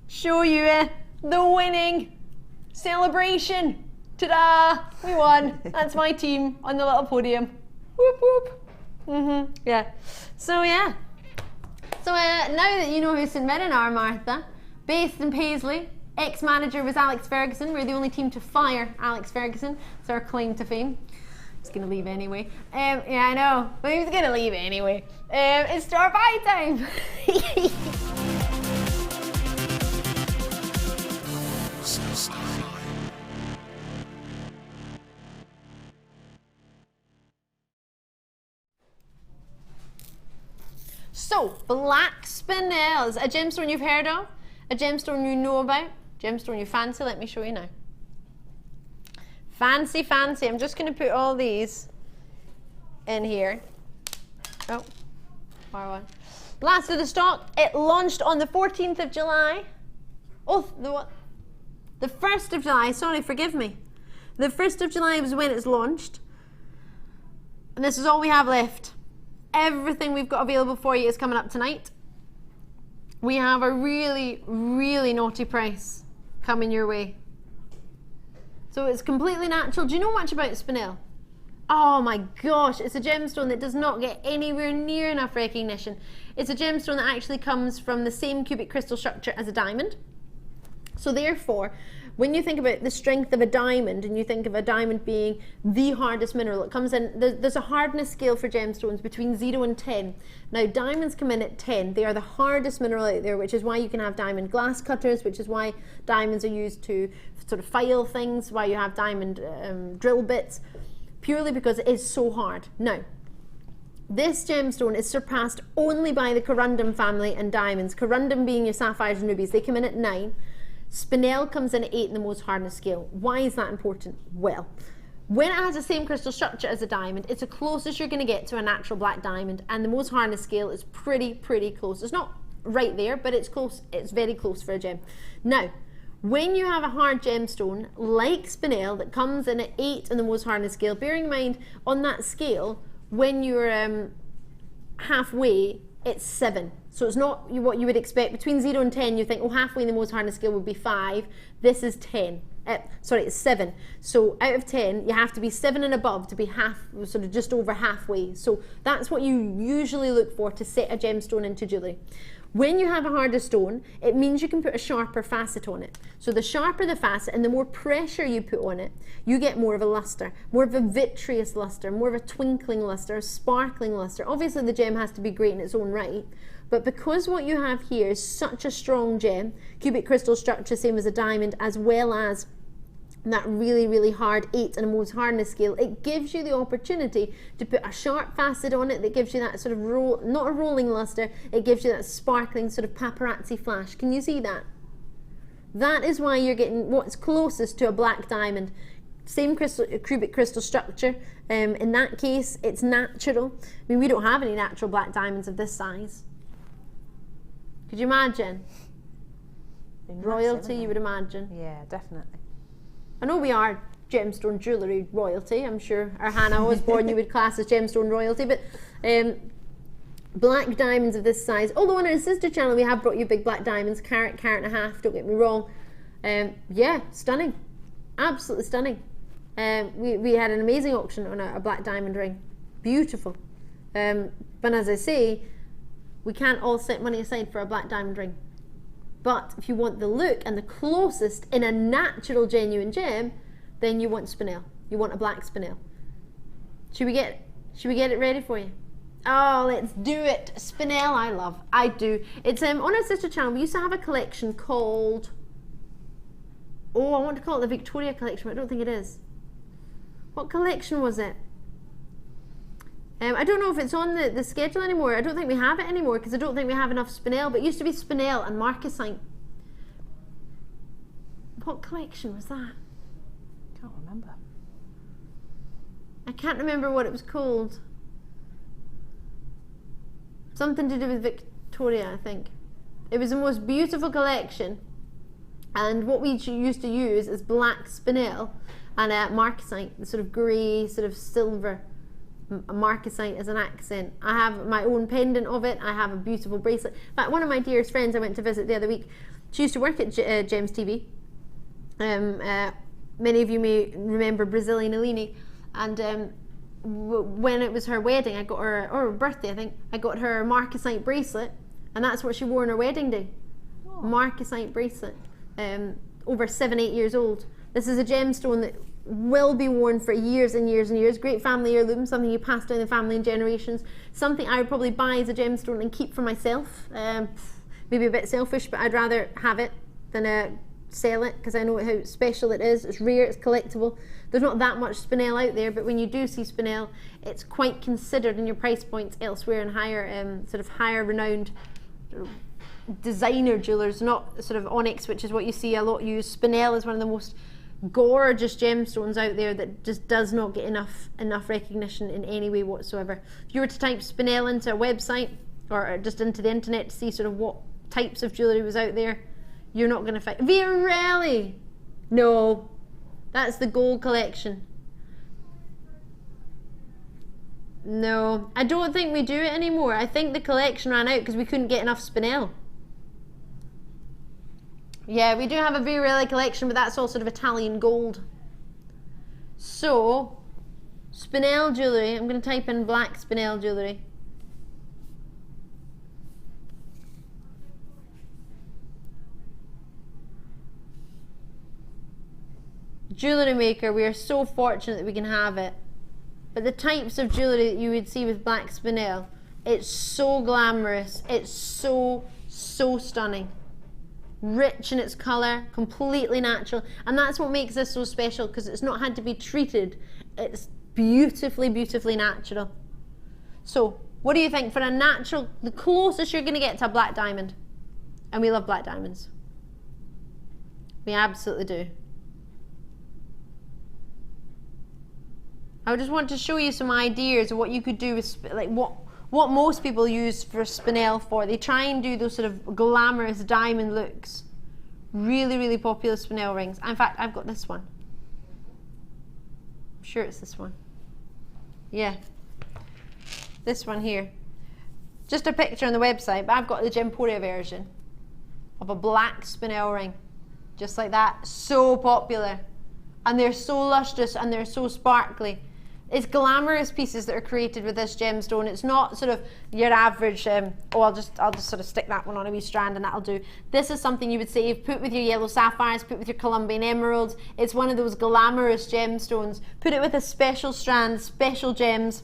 the winning celebration. Ta-da! We won. That's my team on the little podium. Whoop whoop. Yeah. So yeah. So now that you know who St Mirren are, Martha, based in Paisley, ex-manager was Alex Ferguson. We're the only team to fire Alex Ferguson. It's our claim to fame. He's gonna leave anyway. Yeah, I know. But he's gonna leave anyway. It's star buy time. So, black spinels, a gemstone you've heard of, a gemstone you know about, gemstone you fancy. Let me show you now. Fancy, fancy. I'm just going to put all these in here. Oh, far one. Last of the stock. It launched on the 14th of July. Oh, the what? The 1st of July. Sorry, forgive me. The 1st of July was when it's launched. And this is all we have left. Everything we've got available for you is coming up tonight. We have a really, really naughty price coming your way. So it's completely natural. Do you know much about spinel? Oh my gosh, it's a gemstone that does not get anywhere near enough recognition. It's a gemstone that actually comes from the same cubic crystal structure as a diamond. So therefore, when you think about the strength of a diamond and you think of a diamond being the hardest mineral, it comes in, there's a hardness scale for gemstones between 0 and 10. Now diamonds come in at 10. They are the hardest mineral out there, which is why you can have diamond glass cutters, which is why diamonds are used to sort of file things, why you have diamond drill bits, purely because it is so hard. Now, this gemstone is surpassed only by the corundum family and diamonds. Corundum being your sapphires and rubies, they come in at 9. Spinel comes in at 8 in the most hardness scale. Why is that important? Well, when it has the same crystal structure as a diamond, it's the closest you're going to get to a natural black diamond, and the most hardness scale is pretty close. It's not right there, but it's close. It's very close for a gem. Now, when you have a hard gemstone like spinel that comes in at 8 in the most hardness scale, bearing in mind on that scale, when you're halfway, it's 7. So it's not what you would expect. Between 0 and 10, you think, oh, halfway in the most hardness scale would be 5. This is 10. Sorry, it's 7. So out of 10, you have to be 7 and above to be sort of just over halfway. So that's what you usually look for to set a gemstone into jewellery. When you have a harder stone, it means you can put a sharper facet on it. So the sharper the facet and the more pressure you put on it, you get more of a luster, more of a vitreous luster, more of a twinkling luster, a sparkling luster. Obviously the gem has to be great in its own right, But because what you have here is such a strong gem, cubic crystal structure, same as a diamond, as well as that really, really hard 8 and a Mohs hardness scale, it gives you the opportunity to put a sharp facet on it that gives you that sort of not a rolling luster, it gives you that sparkling sort of paparazzi flash. Can you see that? That is why you're getting what's closest to a black diamond. Same cubic crystal structure. In that case, it's natural. I mean, we don't have any natural black diamonds of this size. Could you imagine? Royalty, you would imagine. Yeah, definitely. I know we are gemstone jewellery royalty. I'm sure our Hannah Osborne you would class as gemstone royalty, but black diamonds of this size, although on our sister channel we have brought you big black diamonds, carat, carat and a half, don't get me wrong. Yeah, stunning. Absolutely stunning. We had an amazing auction on a black diamond ring. Beautiful. But as I say, we can't all set money aside for a black diamond ring. But if you want the look and the closest in a natural genuine gem, then you want spinel. You want a black spinel. Should we get it ready for you? Oh, let's do it. Spinel I do. It's on our sister channel we used to have a collection called, oh, I want to call it the Victoria collection, but I don't think it is. What collection was it? I don't know if it's on the schedule anymore. I don't think we have it anymore because I don't think we have enough spinel, but it used to be spinel and marcasite. What collection was that? Can't remember. I can't remember what it was called. Something to do with Victoria, I think. It was the most beautiful collection, and what we used to use is black spinel and marcasite, the sort of grey, sort of silver marcasite as an accent. I have my own pendant of it. I have a beautiful bracelet. In fact, one of my dearest friends I went to visit the other week, she used to work at Gems TV. Many of you may remember Brazilian Aline, and when it was her wedding, I got her, or her birthday I think, I got her a marcasite bracelet, and that's what she wore on her wedding day. Oh. Marcasite bracelet, over 7-8 years old. This is a gemstone that will be worn for years and years and years. Great family heirloom, something you pass down the family in generations. Something I would probably buy as a gemstone and keep for myself. Maybe a bit selfish, but I'd rather have it than sell it because I know how special it is. It's rare, it's collectible. There's not that much spinel out there, but when you do see spinel, it's quite considered in your price points elsewhere in higher, sort of higher renowned designer jewelers, not sort of onyx, which is what you see a lot used. Spinel is one of the most gorgeous gemstones out there that just does not get enough recognition in any way whatsoever. If you were to type spinel into a website or just into the internet to see sort of what types of jewellery was out there, you're not going to find Beryl. No, that's the gold collection. No, I don't think we do it anymore. I think the collection ran out because we couldn't get enough spinel. Yeah, we do have a Beryl collection, but that's all sort of Italian gold. So, spinel jewellery, I'm going to type in black spinel jewellery. Jewellery Maker, we are so fortunate that we can have it. But the types of jewellery that you would see with black spinel, it's so glamorous, it's so stunning. Rich in its colour, completely natural, and that's what makes this so special because it's not had to be treated. It's beautifully natural. So what do you think for a natural, the closest you're going to get to a black diamond? And we love black diamonds, we absolutely do. I just want to show you some ideas of what you could do with like what most people use for spinel for. They try and do those sort of glamorous diamond looks. Really popular spinel rings. In fact, I've got this one. I'm sure it's this one. Yeah. This one here. Just a picture on the website, but I've got the Gemporia version of a black spinel ring. Just like that. So popular. And they're so lustrous and they're so sparkly. It's glamorous pieces that are created with this gemstone. It's not sort of your average, I'll just sort of stick that one on a wee strand and that'll do. This is something you would save, put with your yellow sapphires, put with your Colombian emeralds. It's one of those glamorous gemstones. Put it with a special strand, special gems.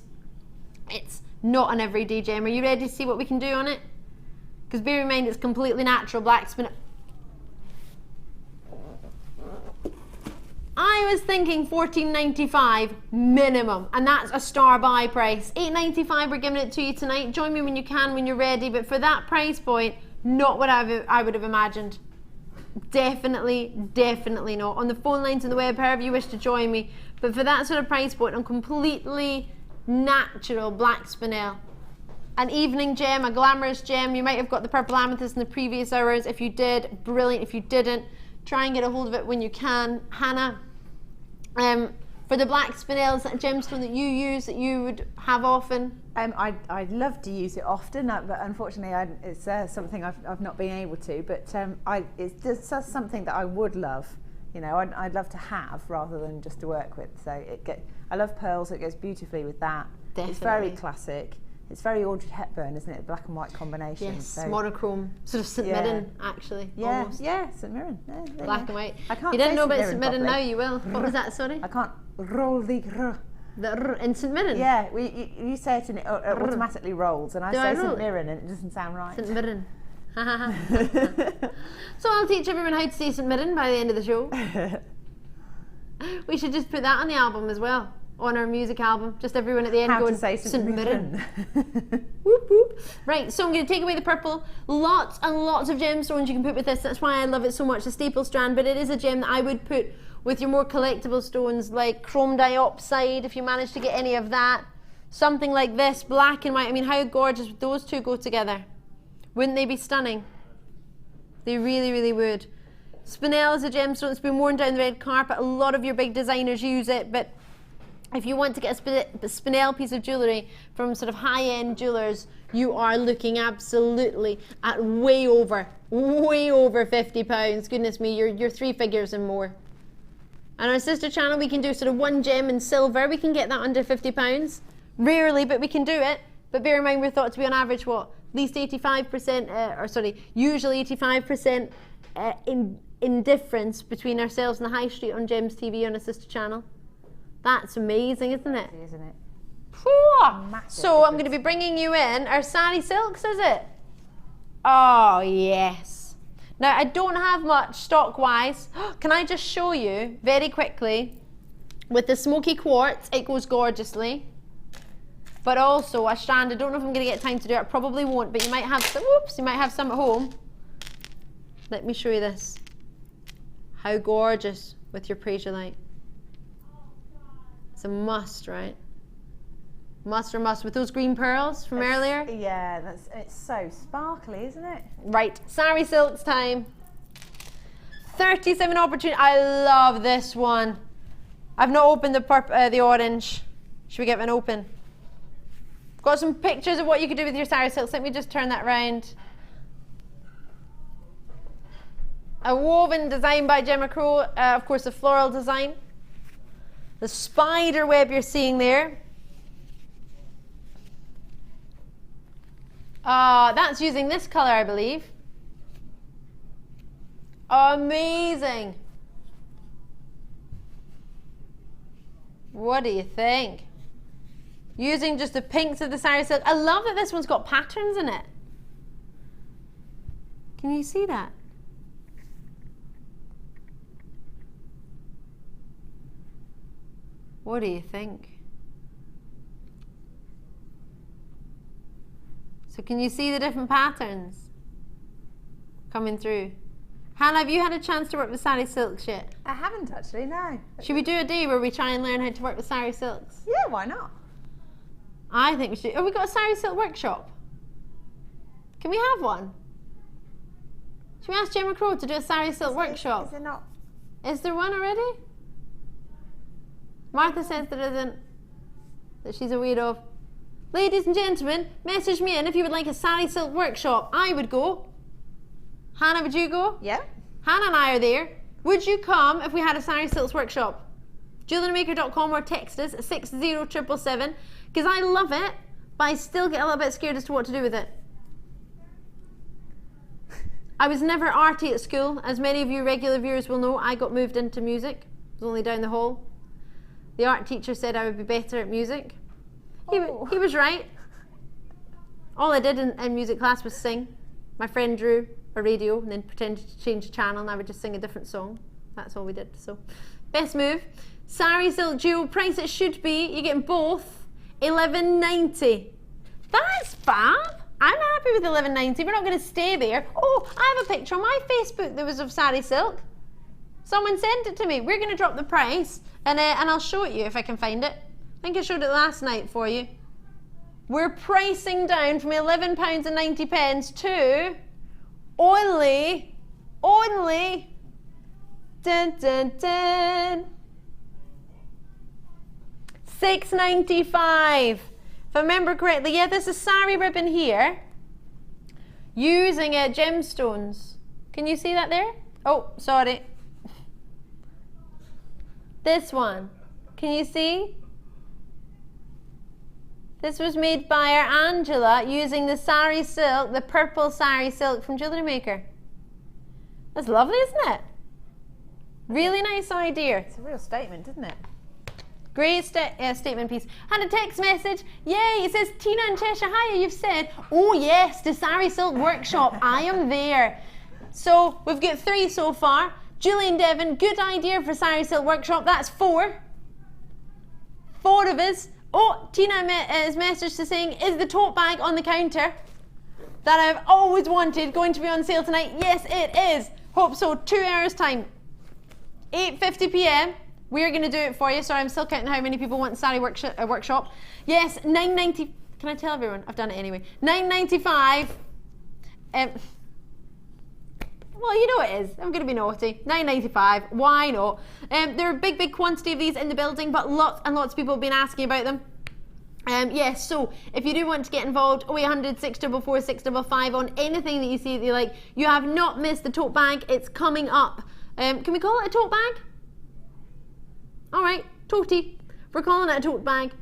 It's not an everyday gem. Are you ready to see what we can do on it? Because bear in mind, it's completely natural black spinel. I was thinking $14.95 minimum, and that's a star buy price. $8.95 we're giving it to you tonight. Join me when you can, when you're ready, but for that price point, not what I would have imagined. Definitely not. On the phone lines and the web, however you wish to join me, but for that sort of price point on completely natural black spinel. An evening gem, a glamorous gem. You might have got the purple amethyst in the previous hours. If you did, brilliant. If you didn't, try and get a hold of it when you can. Hannah, for the black spinel, is that a gemstone that you use, that you would have often? I'd love to use it often, but unfortunately it's something I've not been able to, but it's just something that I would love. You know, I'd love to have rather than just to work with. So I love pearls, it goes beautifully with that. Definitely. It's very classic. It's very Audrey Hepburn, isn't it? Black and white combination. Yes, so. Monochrome. Sort of St Mirren, actually. Yeah, almost. yeah, St Mirren. Yeah, Black and white. I can't you didn't say know about St St Mirren, now properly. you will. What was that, sorry? I can't roll the r. The r in St Mirren? Yeah, you say it and it automatically rolls, and I Do I say roll St it? Mirren and it doesn't sound right. St Mirren. So I'll teach everyone how to say St Mirren by the end of the show. We should just put that on the album as well. On our music album, just everyone at the end How going to say St Mirren. Whoop, whoop. Right, so I'm going to take away the purple. Lots and lots of gemstones you can put with this. That's why I love it so much, the staple strand. But it is a gem that I would put with your more collectible stones, like Crome Diopside, if you manage to get any of that. Something like this, black and white. I mean, how gorgeous would those two go together? Wouldn't they be stunning? They really would. Spinel is a gemstone that's been worn down the red carpet. A lot of your big designers use it, but if you want to get a spinel piece of jewellery from sort of high-end jewellers, you are looking absolutely at way over £50. Goodness me, you're three figures and more. And our sister channel, we can do sort of one gem in silver. We can get that under £50. Rarely, but we can do it. But bear in mind, we're thought to be on average, what? At least 85%, usually 85% in difference between ourselves and the high street on Gems TV on a sister channel. That's amazing, isn't it? Isn't it? So I'm going to be bringing you in our Sari Silks, is it? Oh, yes. Now, I don't have much stock-wise. Can I just show you very quickly? With the smoky quartz, it goes gorgeously. But also a strand, I don't know if I'm going to get time to do it. I probably won't, but you might have some. Oops, you might have some at home. Let me show you this. How gorgeous with your Prasiolite. It's a must, right? Must with those green pearls from earlier. Yeah, it's so sparkly, isn't it? Right, Sari Silks time. 37 opportunity. I love this one. I've not opened the orange. Should we get one open? Got some pictures of what you could do with your Sari Silks. Let me just turn that round. A woven design by Gemma Crow, of course a floral design. The spider web you're seeing there. That's using this colour, I believe. Amazing. What do you think? Using just the pinks of the Sari Silk. I love that this one's got patterns in it. Can you see that? What do you think? So can you see the different patterns coming through? Hannah, have you had a chance to work with Sari Silks yet? I haven't actually, no. Should we do a day where we try and learn how to work with Sari Silks? Yeah, why not? I think we should. Oh, we got a Sari Silk workshop. Can we have one? Should we ask Gemma Crow to do a Sari Silk workshop? Is there not? Is there one already? Martha says there isn't, that she's aware of. Ladies and gentlemen, message me in if you would like a Sari Silk workshop. I would go. Hannah, would you go? Yeah. Hannah and I are there. Would you come if we had a Sari Silks workshop? JewelleryMaker.com or text us at 60777, because I love it, but I still get a little bit scared as to what to do with it. I was never arty at school. As many of you regular viewers will know, I got moved into music. It was only down the hall. The art teacher said I would be better at music. He was right. All I did in music class was sing. My friend drew a radio and then pretended to change the channel, and I would just sing a different song. That's all we did. So, best move. Sari silk jewel, price it should be. You're getting both. $11.90. That's fab. I'm happy with $11.90. We're not going to stay there. Oh, I have a picture on my Facebook that was of Sari silk. Someone sent it to me. We're going to drop the price, and I'll show it you if I can find it. I think I showed it last night for you. We're pricing down from £11.90 to only, dun, dun, dun, $6.95. If I remember correctly, yeah, this is sari ribbon here, using gemstones. Can you see that there? Oh, sorry. This one. Can you see? This was made by our Angela using the sari silk, the purple sari silk from JewelleryMaker. That's lovely, isn't it? Really nice idea. It's a real statement, isn't it? Great statement piece. Had a text message. Yay, it says, Tina and Cheshire, hiya, you've said, oh yes, the Sari Silk Workshop, I am there. So we've got 3 so far. Julie and Devon, good idea for Sari Silk Workshop, that's 4. 4 of us. Oh, Tina is messaged to saying, is the tote bag on the counter that I've always wanted going to be on sale tonight? Yes, it is. Hope so. 2 hours time. 8:50 p.m. We're going to do it for you. Sorry, I'm still counting how many people want Sari Workshop. Yes, $9.90. Can I tell everyone? I've done it anyway. $9.95. Well, you know it is. I'm going to be naughty. $9.95. Why not? There are a big quantity of these in the building, but lots and lots of people have been asking about them. Yes, so if you do want to get involved, 0800 644 655 on anything that you see that you like. You have not missed the tote bag. It's coming up. Can we call it a tote bag? All right, toty. We're calling it a tote bag.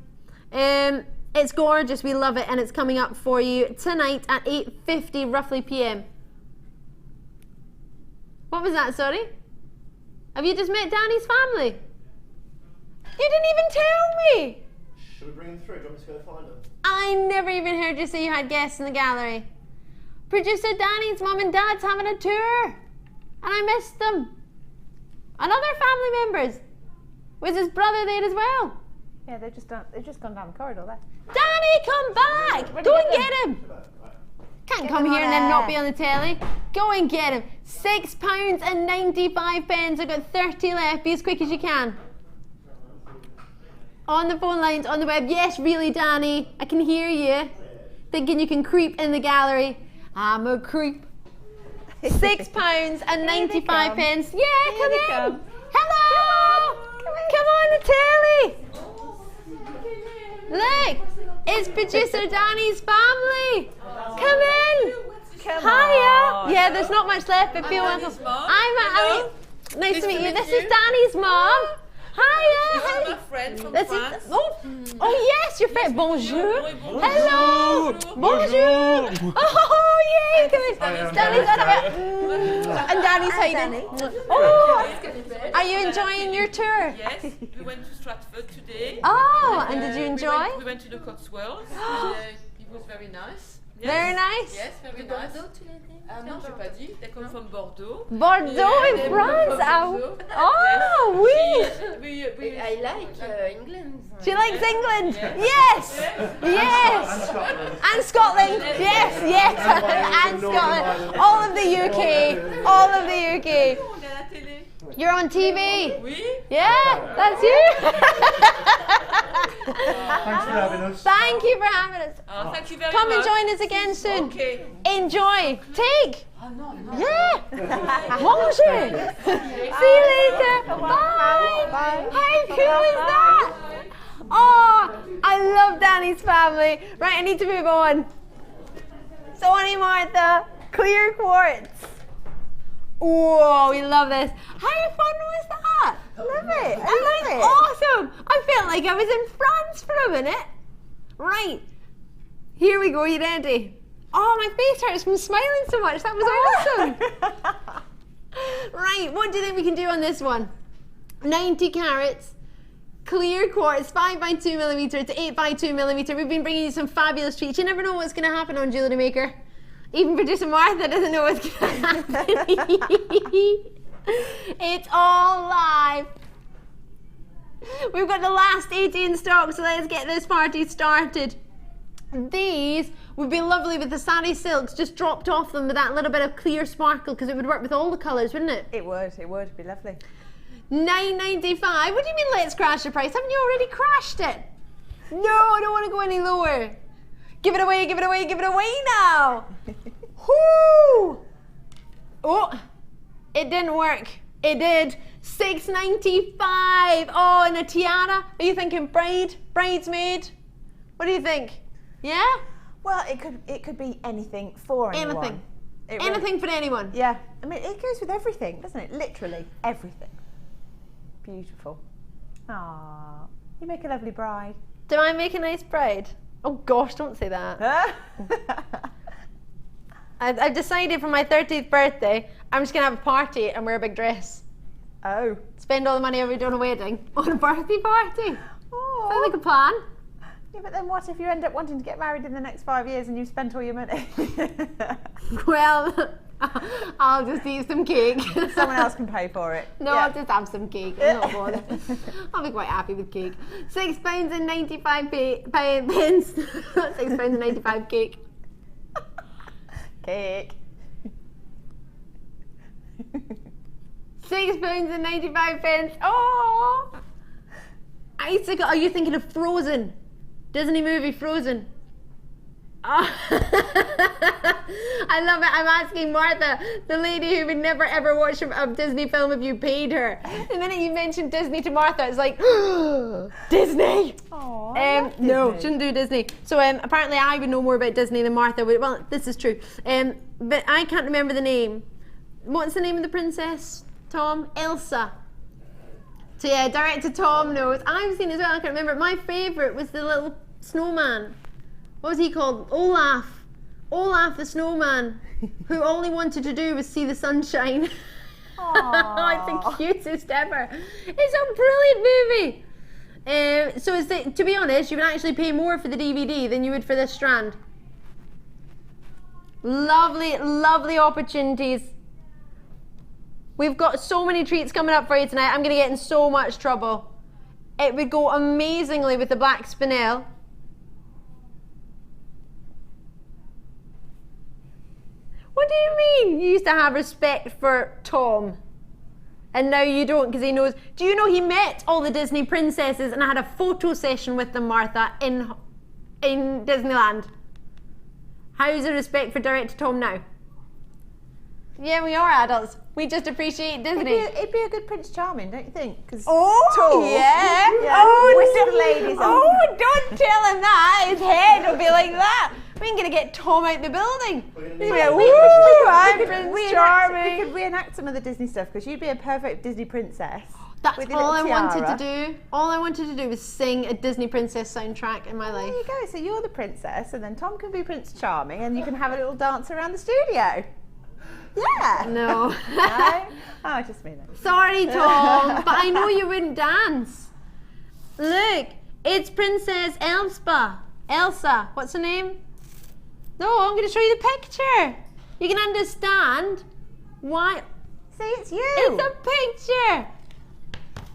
It's gorgeous. We love it, and it's coming up for you tonight at 8:50 roughly p.m. What was that, sorry? Have you just met Danny's family? You didn't even tell me! Should we bring them through? Do you want me to go find them? I never even heard you say you had guests in the gallery. Producer Danny's mum and dad's having a tour, and I missed them. And other family members. Was his brother there as well? Yeah, they've just gone down the corridor there. Danny, come back! Go and get him! Can't come here and then not be on the telly. Go and get him. £6.95. I've got 30 left. Be as quick as you can. On the phone lines, on the web. Yes, really, Danny. I can hear you. Thinking you can creep in the gallery. I'm a creep. £6.95. Yeah, come in. Hello. Come on the telly. Look, it's producer Danny's family. Come in. Hiya. Yeah, there's not much left, but feel welcome. I'm Ali. Nice to meet you. This is Danny's mom. Hiya. This is my friend from France. Oh yes, your friend. Bonjour. Hello. Bonjour. Oh yay. Danny's and Danny's hiding. Oh, are you enjoying your tour? Yes, we went to Stratford today. Oh, and did you enjoy? We went to the Cotswolds. It was very nice. Yes. Very nice. Yes, very nice. Non, j'ai pas dit. They come from Bordeaux. Bordeaux in France. Oh, oui. I like England. She likes England. Yes. Yes. And Scotland. Yes, yes. And Scotland. All of the UK. All of the UK. You're on TV. Oui. Yeah, that's you. Thanks for having us. Thank you for having us. Oh, thank you very Come much. and join us again soon. Okay. Enjoy. Take. No. Yeah. Bonjour. See you later. Bye. Bye. How cool is that? Oh, I love Danny's family. Right, I need to move on. Sony Martha, clear quartz. Whoa, we love this. How fun was that? Love it. I love it. Awesome. I felt like I was in France for a minute. Right. Here we go. You ready? Oh, my face hurts from smiling so much. That was awesome. Right. What do you think we can do on this one? 90 carats. Clear quartz, 5x2mm to 8x2mm. We've been bringing you some fabulous treats. You never know what's going to happen on JewelleryMaker. Even producer Martha doesn't know what's going to happen. It's all live. We've got the last 80 in stock, so let's get this party started. These would be lovely with the sari silks just dropped off them with that little bit of clear sparkle, because it would work with all the colours, wouldn't it? It would be lovely. $9.95. What do you mean let's crash the price? Haven't you already crashed it? No, I don't want to go any lower. Give it away, give it away, give it away now. Whoo! Oh, it didn't work. It did. $6.95. Oh, and a tiara. Are you thinking bridesmaid? What do you think? Yeah? Well, it could be anything for anyone. Anything for anyone. Yeah. I mean, it goes with everything, doesn't it? Literally everything. Beautiful. Ah, you make a lovely bride. Do I make a nice bride? Oh gosh, don't say that. I've decided for my 30th birthday, I'm just gonna have a party and wear a big dress. Oh. Spend all the money I've done on a wedding on a birthday party. Oh. Sounds like a plan. Yeah, but then what if you end up wanting to get married in the next 5 years and you've spent all your money? Well, I'll just eat some cake. Someone else can pay for it. No, I'll just have some cake. I'm not bothered. I'll be quite happy with cake. £6.95 pence. £6.95 cake. Cake. £6.95. Oh! Are you thinking of Frozen? Disney movie Frozen. Oh. I love it. I'm asking Martha, the lady who would never ever watch a Disney film if you paid her. The minute you mentioned Disney to Martha, it's like, Disney! Oh, no, shouldn't do Disney. So apparently I would know more about Disney than Martha would. Well, this is true. But I can't remember the name. What's the name of the princess, Tom? Elsa. So yeah, director Tom knows. I've seen it as well, I can't remember. My favourite was the little snowman. What was he called? Olaf. Olaf the snowman, who all he wanted to do was see the sunshine. It's the cutest ever. It's a brilliant movie. So to be honest, you would actually pay more for the DVD than you would for this strand. Lovely, lovely opportunities. We've got so many treats coming up for you tonight. I'm going to get in so much trouble. It would go amazingly with the black spinel. What do you mean you used to have respect for Tom and now you don't because he knows? Do you know he met all the Disney princesses and had a photo session with them, Martha, in Disneyland? How's the respect for director Tom now? Yeah, we are adults. We just appreciate Disney. It'd be a good Prince Charming, don't you think? Oh, yeah. Ladies. Don't tell him that. His head will be like that. We ain't gonna get Tom out the building. I'm Prince Charming. We could reenact some of the Disney stuff because you'd be a perfect Disney princess. That's all I wanted to do. All I wanted to do was sing a Disney princess soundtrack in my life. There you go. So you're the princess, and then Tom can be Prince Charming, and you can have a little dance around the studio. Yeah. No. No? Oh, just me then. Sorry, Tom, but I know you wouldn't dance. Look, it's Princess Elsa. What's her name? No, I'm going to show you the picture. You can understand why. See, it's you. It's a picture.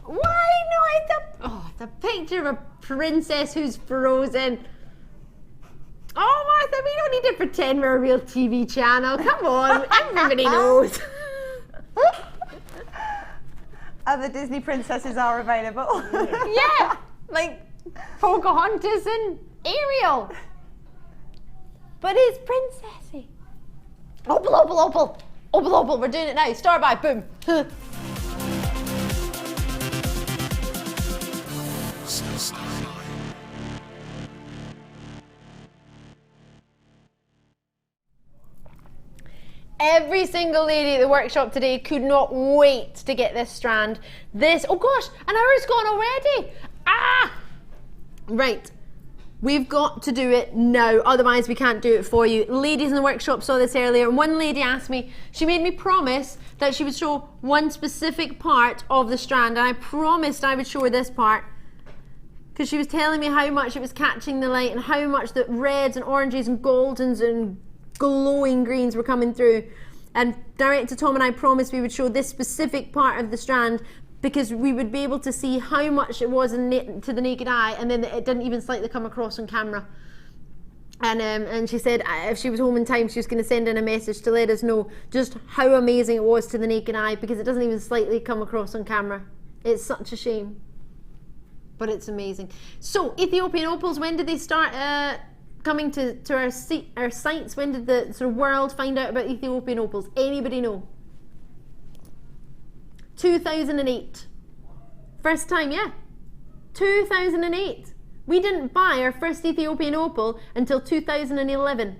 Why no? It's a picture of a princess who's frozen. Oh, Martha, we don't need to pretend we're a real TV channel. Come on, everybody knows. Other Disney princesses are available. Yeah, like Pocahontas and Ariel. But it's princessy. Opal, opal, opal. Opal, opal, we're doing it now. Starbuy, boom. Every single lady at the workshop today could not wait to get this strand. Oh gosh, an hour's gone already. Right, we've got to do it now, otherwise we can't do it for you. Ladies in the workshop saw this earlier, and one lady asked me, she made me promise that she would show one specific part of the strand, and I promised I would show her this part, because she was telling me how much it was catching the light and how much the reds and oranges and goldens and glowing greens were coming through. And Director Tom and I promised we would show this specific part of the strand because we would be able to see how much it was to the naked eye, and then it didn't even slightly come across on camera. And she said if she was home in time, she was going to send in a message to let us know just how amazing it was to the naked eye, because it doesn't even slightly come across on camera. It's such a shame, but it's amazing. So Ethiopian opals, when did they start coming to our sites? When did the sort of world find out about Ethiopian opals? Anybody know? 2008. First time, yeah. 2008. We didn't buy our first Ethiopian opal until 2011.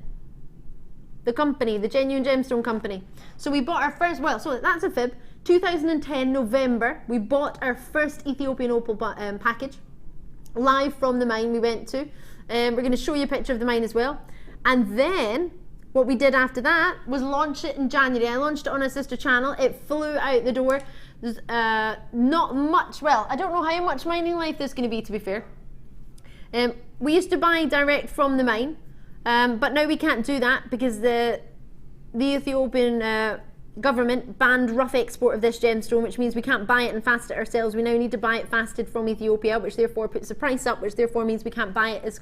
The company, the Genuine Gemstone Company. So we bought our first, well, so that's a fib. 2010 November, we bought our first Ethiopian opal package. Live from the mine we went to. We're going to show you a picture of the mine as well. And then what we did after that was launch it in January. I launched it on our sister channel. It flew out the door. There's not much, well, I don't know how much mining life there's going to be, to be fair. We used to buy direct from the mine, but now we can't do that because the Ethiopian government banned rough export of this gemstone, which means we can't buy it and fast it ourselves. We now need to buy it fasted from Ethiopia, which therefore puts the price up, which therefore means we can't buy it as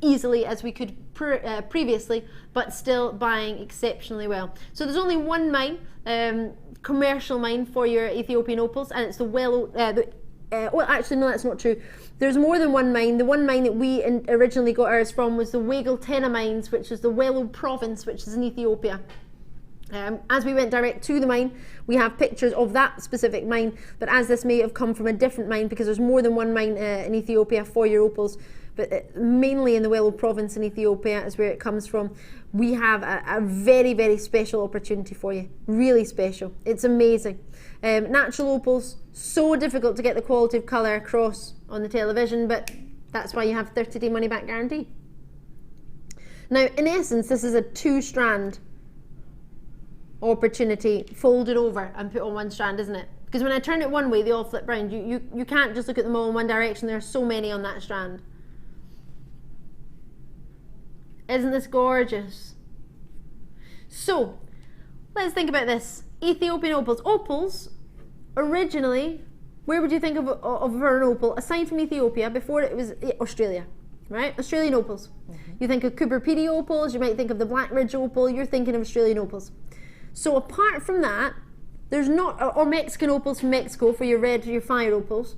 easily as we could previously, but still buying exceptionally well. So there's only one mine, commercial mine for your Ethiopian opals, and it's the well actually no, that's not true. There's more than one mine. The one mine that we originally got ours from was the Wegeltena mines, which is the Wello province, which is in Ethiopia. As we went direct to the mine, we have pictures of that specific mine, but as this may have come from a different mine, because there's more than one mine in Ethiopia for your opals, but mainly in the Wello province in Ethiopia is where it comes from. We have a very, very special opportunity for you. Really special. It's amazing. Natural opals, so difficult to get the quality of colour across on the television, but that's why you have 30-day money-back guarantee. Now, in essence, this is a 2-strand opportunity folded over and put on one strand, isn't it? Because when I turn it one way, they all flip round. You can't just look at them all in one direction. There are so many on that strand. Isn't this gorgeous? So, let's think about this. Ethiopian opals. Opals, originally, where would you think of an opal? Aside from Ethiopia, before it was Australia, right? Australian opals. You think of Cooper Pedy opals, you might think of the Black Ridge opal, you're thinking of Australian opals. So apart from that, there's not, or Mexican opals from Mexico for your red or your fire opals,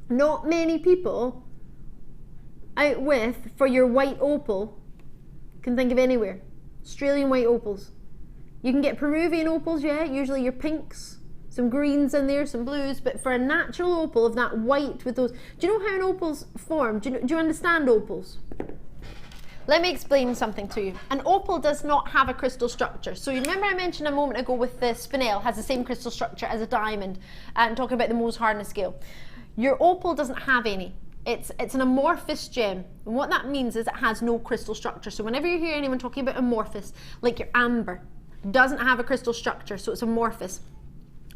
not many people out with, for your white opal, can think of anywhere. Australian white opals. You can get Peruvian opals, yeah, usually your pinks, some greens in there, some blues, but for a natural opal of that white with those, do you know how an opal's formed? Do you understand opals? Let me explain something to you. An opal does not have a crystal structure. So you remember I mentioned a moment ago with the spinel has the same crystal structure as a diamond, and talking about the Mohs hardness scale. Your opal doesn't have any. It's an amorphous gem, and what that means is it has no crystal structure. So whenever you hear anyone talking about amorphous, like your amber, doesn't have a crystal structure, so it's amorphous.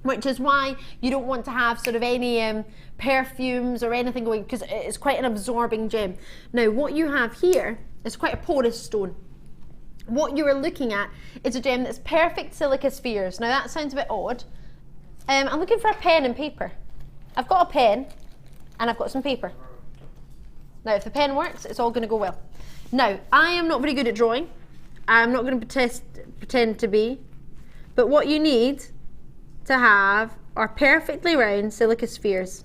Which is why you don't want to have sort of any perfumes or anything going, because it's quite an absorbing gem. Now what you have here is quite a porous stone. What you are looking at is a gem that's perfect silica spheres. Now that sounds a bit odd. I'm looking for a pen and paper. I've got a pen and I've got some paper. Now if the pen works, it's all going to go well. Now I am not very good at drawing. I'm not going to pretend to be, but what you need to have are perfectly round silica spheres.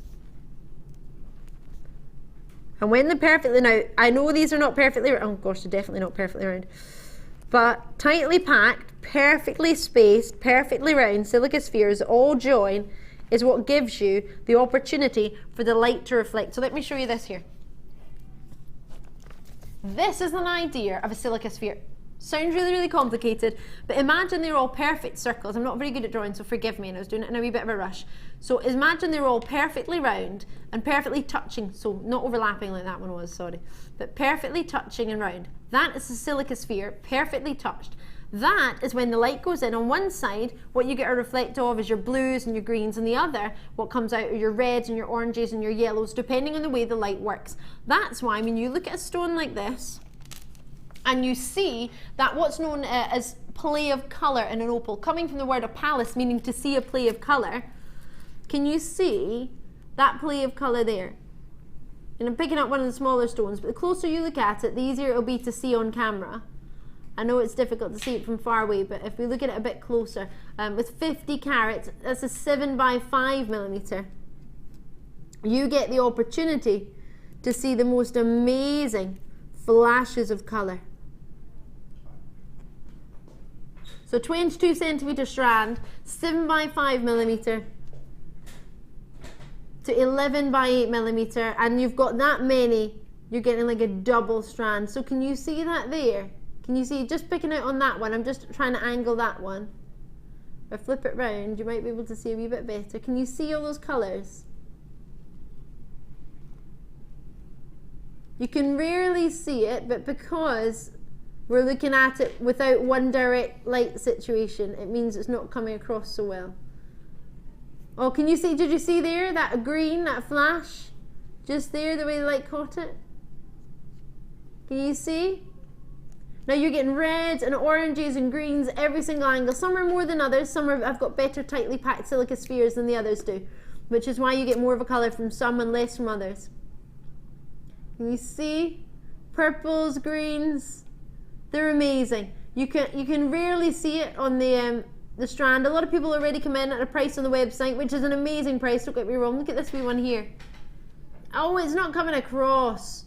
And when they're perfectly, now I know these are not perfectly round, oh gosh, they're definitely not perfectly round, but tightly packed, perfectly spaced, perfectly round silica spheres all join is what gives you the opportunity for the light to reflect. So let me show you this here. This is an idea of a silica sphere. Sounds really, really complicated, but imagine they're all perfect circles. I'm not very good at drawing, so forgive me, and I was doing it in a wee bit of a rush. So imagine they're all perfectly round and perfectly touching, so not overlapping like that one was, sorry, but perfectly touching and round. That is a silica sphere, perfectly touched. That is when the light goes in. On one side, what you get a reflect of is your blues and your greens, and the other, what comes out are your reds and your oranges and your yellows, depending on the way the light works. That's why when you look at a stone like this, And you see that what's known as play of colour in an opal, coming from the word opalis, meaning to see a play of colour. Can you see that play of colour there? And I'm picking up one of the smaller stones, but the closer you look at it, the easier it'll be to see on camera. I know it's difficult to see it from far away, but if we look at it a bit closer, with 50 carats, that's a 7x5mm. You get the opportunity to see the most amazing flashes of colour. So 22cm strand, 7x5mm to 11x8mm, and you've got that many, you're getting like a double strand. So can you see that there? Can you see, just picking out on that one, I'm just trying to angle that one. If I flip it round, you might be able to see a wee bit better. Can you see all those colours? You can rarely see it, but because we're looking at it without one direct light situation, it means it's not coming across so well. Oh, can you see, did you see there, that green, that flash? Just there, the way the light caught it? Can you see? Now you're getting reds and oranges and greens every single angle. Some are more than others. Some are, I've got better tightly packed silica spheres than the others do, which is why you get more of a colour from some and less from others. Can you see? Purples, greens, they're amazing. You can rarely see it on the strand. A lot of people already come in at a price on the website, which is an amazing price, don't get me wrong. Look at this wee one here. Oh, it's not coming across.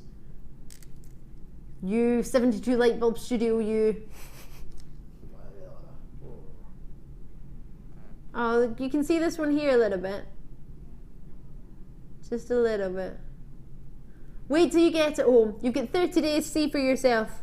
You 72 light bulb studio, you. Oh, you can see this one here a little bit. Just a little bit. Wait till you get it home. You've got 30 days to see for yourself.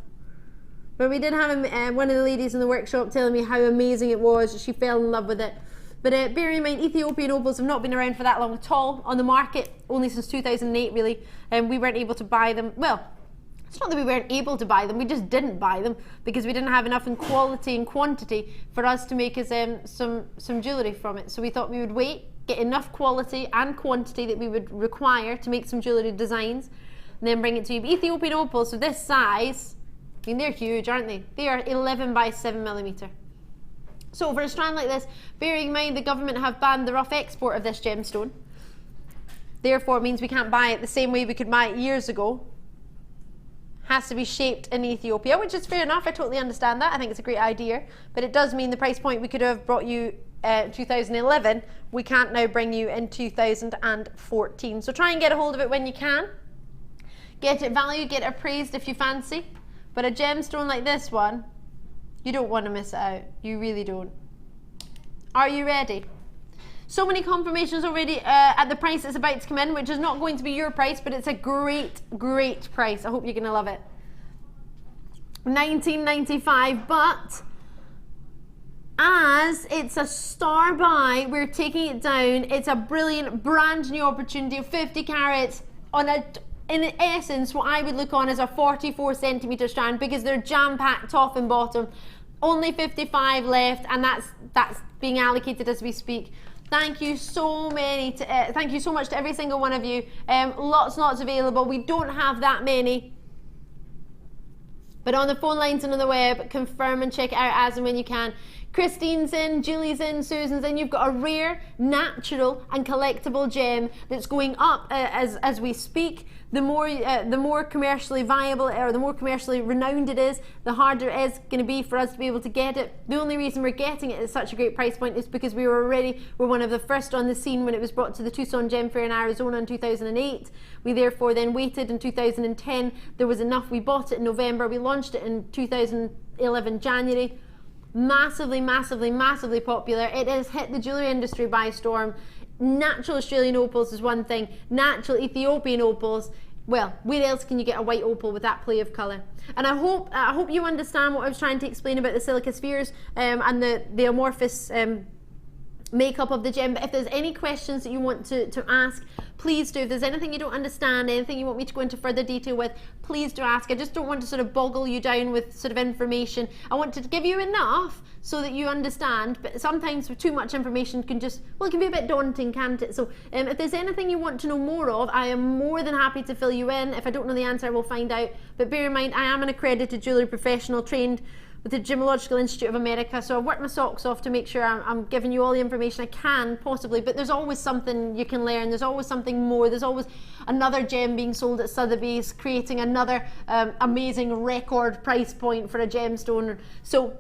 But we did have one of the ladies in the workshop telling me how amazing it was. She fell in love with it. But bear in mind, Ethiopian opals have not been around for that long at all on the market, only since 2008 really. And we weren't able to buy them. Well, it's not that we weren't able to buy them, we just didn't buy them because we didn't have enough in quality and quantity for us to make us some jewellery from it. So we thought we would wait, get enough quality and quantity that we would require to make some jewellery designs, and then bring it to you. But Ethiopian opals of this size, I mean, they're huge, aren't they? They are 11x7mm. So for a strand like this, bearing in mind the government have banned the rough export of this gemstone, therefore it means we can't buy it the same way we could buy it years ago. Has to be shaped in Ethiopia, which is fair enough. I totally understand that. I think it's a great idea, but it does mean the price point we could have brought you 2011, we can't now bring you in 2014. So try and get a hold of it when you can. Get it valued, get it appraised if you fancy. But a gemstone like this one, you don't want to miss it out. You really don't. Are you ready? So many confirmations already at the price it's about to come in, which is not going to be your price, but it's a great, great price. I hope you're going to love it. $19.95, but as it's a star buy, we're taking it down. It's a brilliant, brand new opportunity of 50 carats on in essence, what I would look on as a 44cm strand, because they're jam-packed top and bottom. Only 55 left, and that's being allocated as we speak. Thank you so much to every single one of you. Lots available. We don't have that many, but on the phone lines and on the web, confirm and check it out as and when you can. Christine's in, Julie's in, Susan's in. You've got a rare, natural and collectible gem that's going up as we speak. The more commercially viable or the more commercially renowned it is, the harder it is going to be for us to be able to get it. The only reason we're getting it at such a great price point is because we were one of the first on the scene when it was brought to the Tucson Gem Fair in Arizona in 2008. We therefore then waited in 2010. There was enough. We bought it in November. We launched it in 2011 January. Massively popular. It has hit the jewellery industry by storm. Natural Australian opals is one thing. Natural Ethiopian opals, well, where else can you get a white opal with that play of colour? And I hope you understand what I was trying to explain about the silica spheres and the amorphous makeup of the gem. But if there's any questions that you want to ask, please do. If there's anything you don't understand, anything you want me to go into further detail with, please do ask. I just don't want to sort of boggle you down with sort of information. I want to give you enough so that you understand, but sometimes too much information can just, well, it can be a bit daunting, can't it? So if there's anything you want to know more of, I am more than happy to fill you in. If I don't know the answer, I will find out. But bear in mind, I am an accredited jewellery professional trained with the Gemological Institute of America, so I work my socks off to make sure I'm giving you all the information I can possibly, but there's always something you can learn, there's always something more, there's always another gem being sold at Sotheby's, creating another amazing record price point for a gemstone. So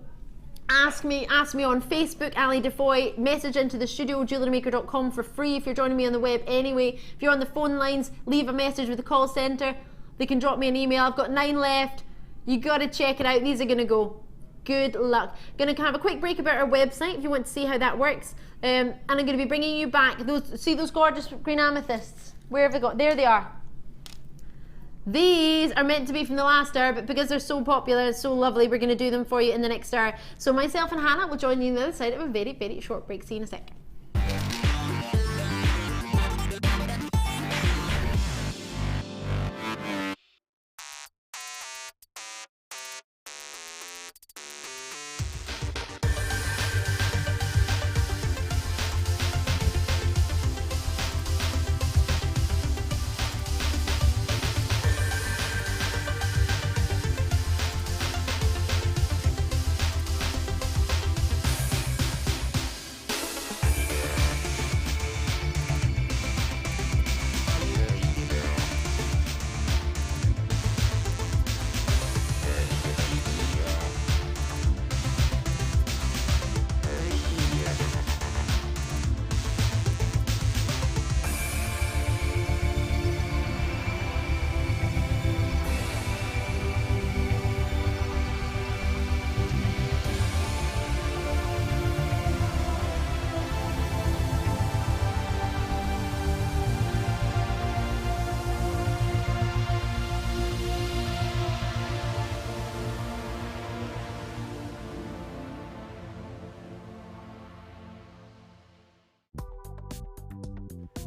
ask me on Facebook, Ali Defoy, message into the studio, jewellerymaker.com for free if you're joining me on the web anyway. If you're on the phone lines, leave a message with the call centre, they can drop me an email. I've got 9 left, you gotta check it out, these are gonna go. Good luck. Going to have a quick break about our website if you want to see how that works. And I'm going to be bringing you back those gorgeous green amethysts. Where have they got? There they are. These are meant to be from the last hour, but because they're so popular and so lovely, we're going to do them for you in the next hour. So myself and Hannah will join you on the other side of a very, very short break. See you in a sec.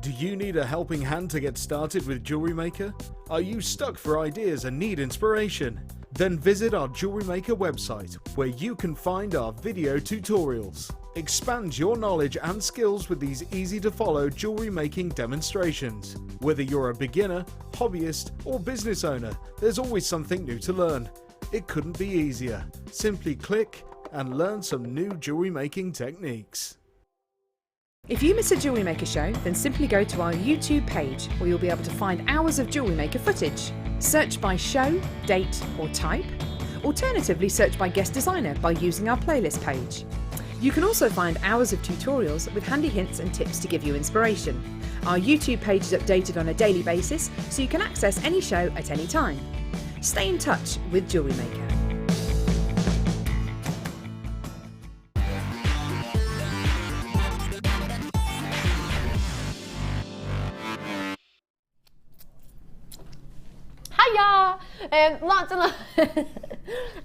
Do you need a helping hand to get started with Jewellery Maker? Are you stuck for ideas and need inspiration? Then visit our Jewellery Maker website, where you can find our video tutorials. Expand your knowledge and skills with these easy to follow jewellery making demonstrations. Whether you're a beginner, hobbyist or business owner, there's always something new to learn. It couldn't be easier. Simply click and learn some new jewellery making techniques. If you miss a Jewellery Maker show, then simply go to our YouTube page, where you'll be able to find hours of Jewellery Maker footage. Search by show, date or type. Alternatively, search by guest designer by using our playlist page. You can also find hours of tutorials with handy hints and tips to give you inspiration. Our YouTube page is updated on a daily basis, so you can access any show at any time. Stay in touch with Jewellery Maker. Lots and lots.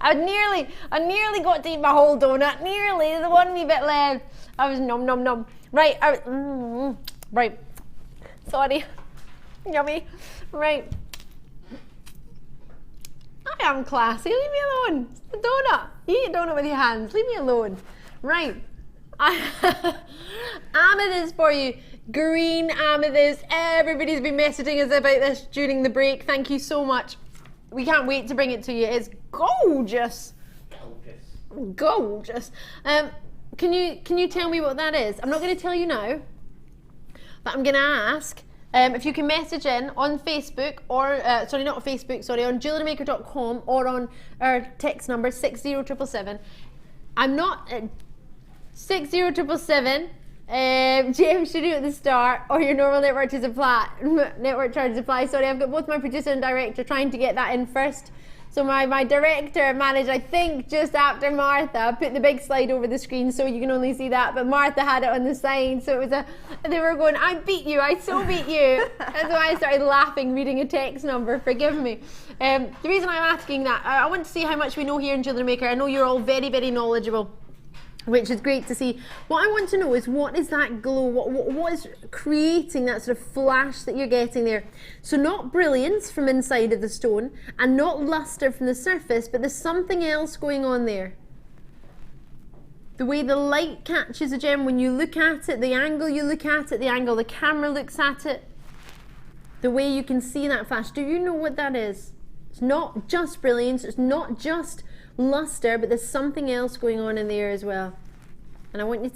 I nearly got to eat my whole donut. Nearly, the one wee bit left. I was nom nom nom. Right, right. Sorry. Yummy. Right. I am classy. Leave me alone. It's the donut. You eat a donut with your hands. Leave me alone. Right. Amethyst for you. Green amethyst. Everybody's been messaging us about this during the break. Thank you so much. We can't wait to bring it to you. It's gorgeous. Gorgeous. Can you tell me what that is? I'm not going to tell you now, but I'm going to ask if you can message in on Facebook or sorry, not on Facebook. Sorry, on jewellerymaker.com or on our text number 60777. I'm not 60777. GM Studio at the start, or your normal network charge supply. Sorry, I've got both my producer and director trying to get that in first. So my director managed, I think, just after Martha, put the big slide over the screen so you can only see that, but Martha had it on the side, so it was they were going, I beat you, I so beat you. That's why I started laughing reading a text number, forgive me. The reason I'm asking that, I want to see how much we know here in Jewellery Maker. I know you're all very, very knowledgeable. which is great to see. What I want to know is, what is that glow? What is creating that sort of flash that you're getting there? So not brilliance from inside of the stone and not luster from the surface, but there's something else going on there. The way the light catches a gem when you look at it, the angle you look at it, the angle the camera looks at it, the way you can see that flash. Do you know what that is? It's not just brilliance, it's not just luster, but there's something else going on in there as well. And I want you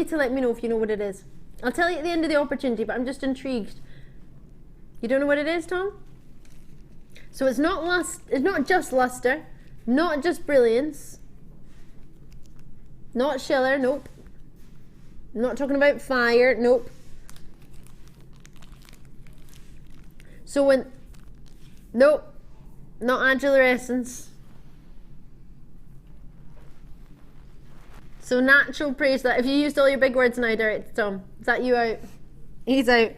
to let me know if you know what it is. I'll tell you at the end of the opportunity, but I'm just intrigued. You don't know what it is, Tom? So it's not just luster, not just brilliance, not shiller, nope. I'm not talking about fire, nope. So when, nope, not adulorescence. So natural praise that. If you used all your big words now, direct to Tom, is that you out? He's out.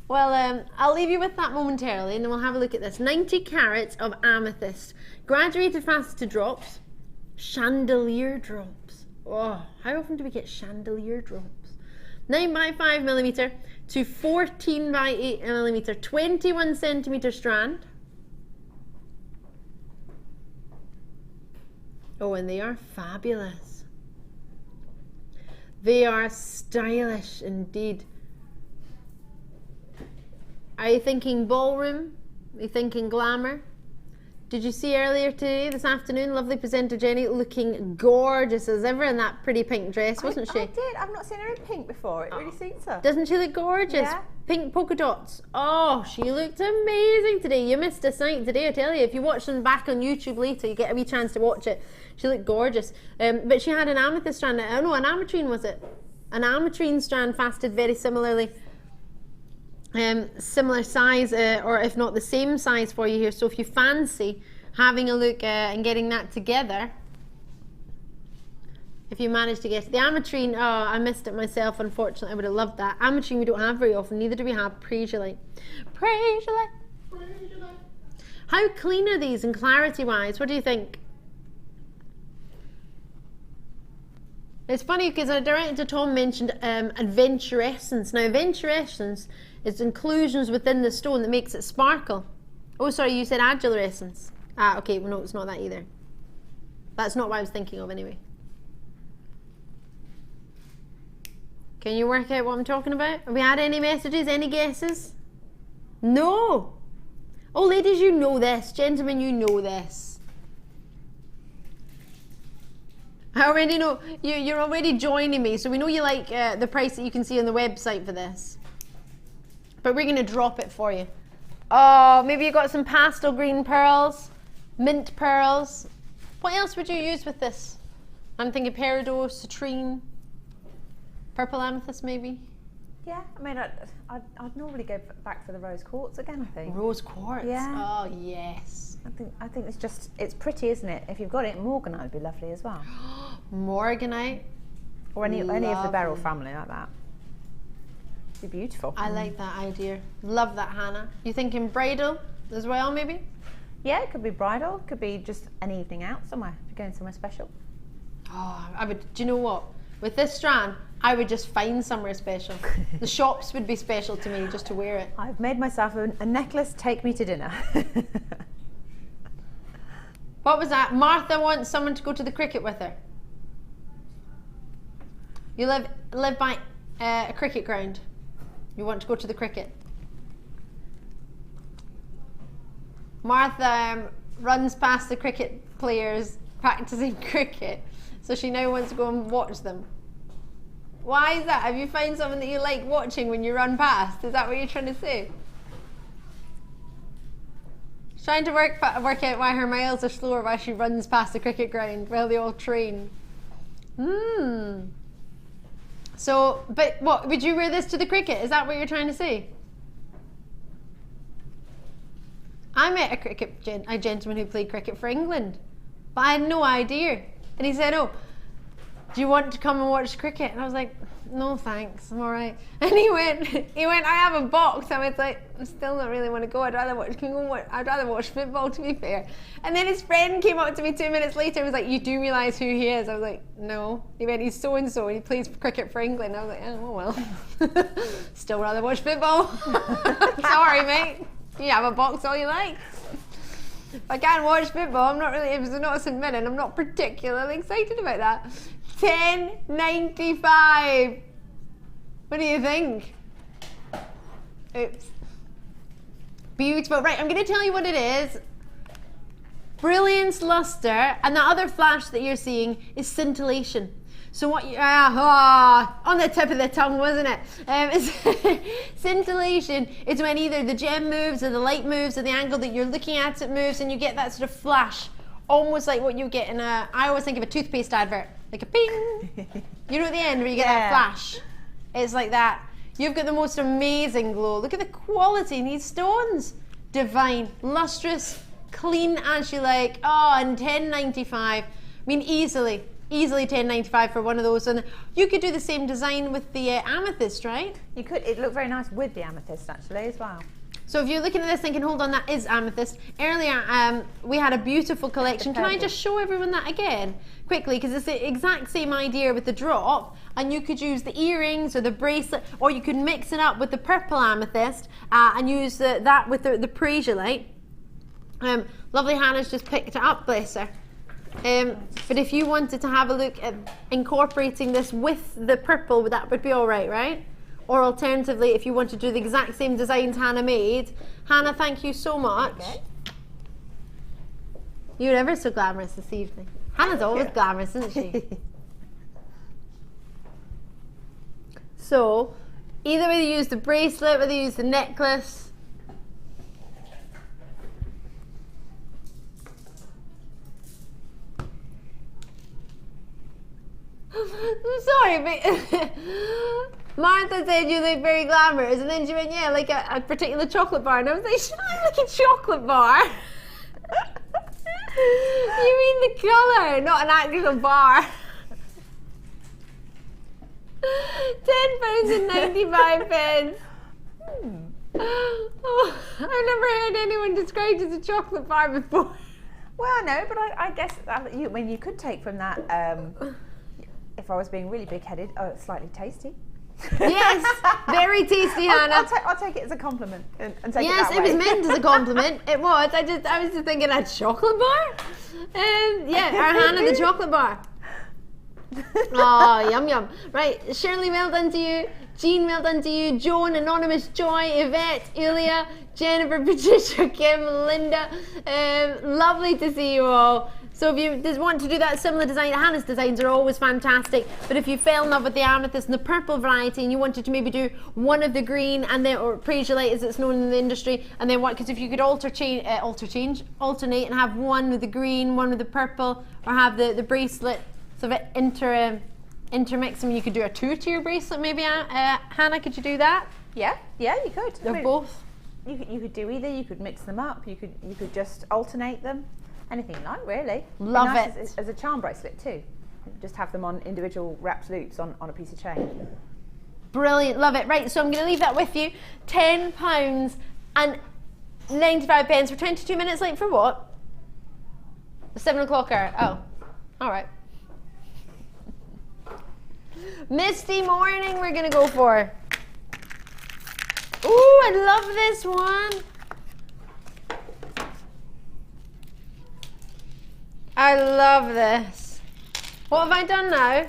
Well, I'll leave you with that momentarily and then we'll have a look at this. 90 carats of amethyst, graduated faceted drops, chandelier drops. Oh, how often do we get chandelier drops? 9 by 5 millimeter to 14 by 8 millimeter, 21 centimeter strand. Oh, and they are fabulous. They are stylish indeed. Are you thinking ballroom? Are you thinking glamour? Did you see earlier today, this afternoon, lovely presenter Jenny looking gorgeous as ever in that pretty pink dress, wasn't she? I did. I've not seen her in pink before. It really suits her. Doesn't she look gorgeous? Yeah. Pink polka dots. Oh, she looked amazing today. You missed a sight today, I tell you. If you watch them back on YouTube later, you get a wee chance to watch it. She looked gorgeous. But she had an amethyst strand. Oh no, an ametrine was it? An ametrine strand faceted very similarly. Similar size, or if not the same size for you here. So if you fancy having a look and getting that together, if you manage to get the ametrine, oh, I missed it myself, unfortunately. I would have loved that. Ametrine we don't have very often, neither do we have Préjolite. How clean are these and clarity wise? What do you think? It's funny because our director Tom mentioned adventurescence. Now adventurescence is inclusions within the stone that makes it sparkle. Oh sorry, you said adulorescence. Ah, okay, well, no, it's not that either. That's not what I was thinking of anyway. Can you work out what I'm talking about? Have we had any messages, any guesses? No! Oh ladies, you know this. Gentlemen, you know this. I already know, you're already joining me, so we know you like the price that you can see on the website for this. But we're going to drop it for you. Oh, maybe you got some pastel green pearls, mint pearls. What else would you use with this? I'm thinking peridot, citrine, purple amethyst maybe. Yeah, I mean, I'd normally go back for the rose quartz again, I think. Rose quartz? Yeah. Oh, yes. I think it's pretty, isn't it? If you've got it, morganite would be lovely as well. Morganite? Or any of the Beryl family like that. It'd be beautiful. I like that idea. Love that, Hannah. You thinking bridal as well, maybe? Yeah, it could be bridal. It could be just an evening out somewhere. If you're going somewhere special. Oh, I would. Do you know what? With this strand, I would just find somewhere special. The shops would be special to me just to wear it. I've made myself a necklace. Take me to dinner. What was that? Martha wants someone to go to the cricket with her. You live by a cricket ground. You want to go to the cricket. Martha runs past the cricket players practicing cricket, so she now wants to go and watch them. Why is that? Have you found something that you like watching when you run past? Is that what you're trying to say? She's trying to work out why her miles are slower while she runs past the cricket ground while they all train. So, but what, would you wear this to the cricket? Is that what you're trying to say? I met a gentleman who played cricket for England, but I had no idea. And he said, oh, do you want to come and watch cricket? And I was like, no thanks, I'm all right. And he went, I have a box. I was like, I still don't really want to go. I'd rather watch football, to be fair. And then his friend came up to me 2 minutes later and was like, you do realise who he is? I was like, no. He went, he's so-and-so, and he plays cricket for England. I was like, oh well. Still rather watch football. Sorry, mate. You have a box all you like. If I can't watch football, I'm not really, if it's not St Mirren, I'm not particularly excited about that. $10.95. What do you think? Oops. Beautiful. Right, I'm going to tell you what it is. Brilliance, luster, and the other flash that you're seeing is scintillation. So what you, on the tip of the tongue, wasn't it? Scintillation is when either the gem moves or the light moves or the angle that you're looking at it moves, and you get that sort of flash, almost like what you get in a, I always think of a toothpaste advert, like a ping. You know at the end where you get that flash? It's like that. You've got the most amazing glow. Look at the quality in these stones. Divine, lustrous, clean as you like. Oh, and $10.95. I mean, easily $10.95 for one of those. And you could do the same design with the amethyst, right? You could. It looked very nice with the amethyst actually as well. So if you're looking at this thinking, hold on, that is amethyst. Earlier, we had a beautiful collection. Can I just show everyone that again quickly? Because it's the exact same idea with the drop, and you could use the earrings or the bracelet, or you could mix it up with the purple amethyst and use that with the Prasiolite. Lovely Hannah's just picked it up, bless her. But if you wanted to have a look at incorporating this with the purple, that would be all right, right? Or alternatively, if you want to do the exact same designs Hannah made. Hannah, thank you so much. Okay. You're ever so glamorous this evening. Hannah's always glamorous, isn't she? So, either whether you use the bracelet, whether you use the necklace. I'm sorry, but Martha said you look very glamorous, and then she went, yeah, like a particular chocolate bar, and I was like, should I look like a chocolate bar? You mean the colour, not an actual bar. £10.95. Oh, I've never heard anyone described as a chocolate bar before. Well, no, but I guess you could take from that. If I was being really big-headed, it's slightly tasty. Yes, very tasty, Hannah. I'll take it as a compliment and take it that way. Yes, it was meant as a compliment. It was. I was just thinking a chocolate bar. Yeah, our Hannah the chocolate bar. Oh, yum yum. Right, Shirley, well done to you. Jean, well done to you. Joan, Anonymous, Joy, Yvette, Ilya, Jennifer, Patricia, Kim, Linda. Lovely to see you all. So if you just want to do that similar design, Hannah's designs are always fantastic, but if you fell in love with the amethyst and the purple variety and you wanted to maybe do one of the green and then, or Prasiolite as it's known in the industry, and then what, because if you could alternate and have one with the green, one with the purple, or have the bracelet sort of intermix them, you could do a 2-tier bracelet maybe, Hannah, could you do that? Yeah, you could. They're both? You could do either, you could mix them up, you could just alternate them. Anything you like, really. Love nice it. As a charm bracelet too. Just have them on individual wrapped loops on a piece of chain. Brilliant, love it. Right, so I'm going to leave that with you. £10 and 95 pence. We're 22 minutes late for what? The 7 o'clock hour. Oh, all right. Misty morning we're going to go for. Ooh, I love this one. I love this. What have I done now?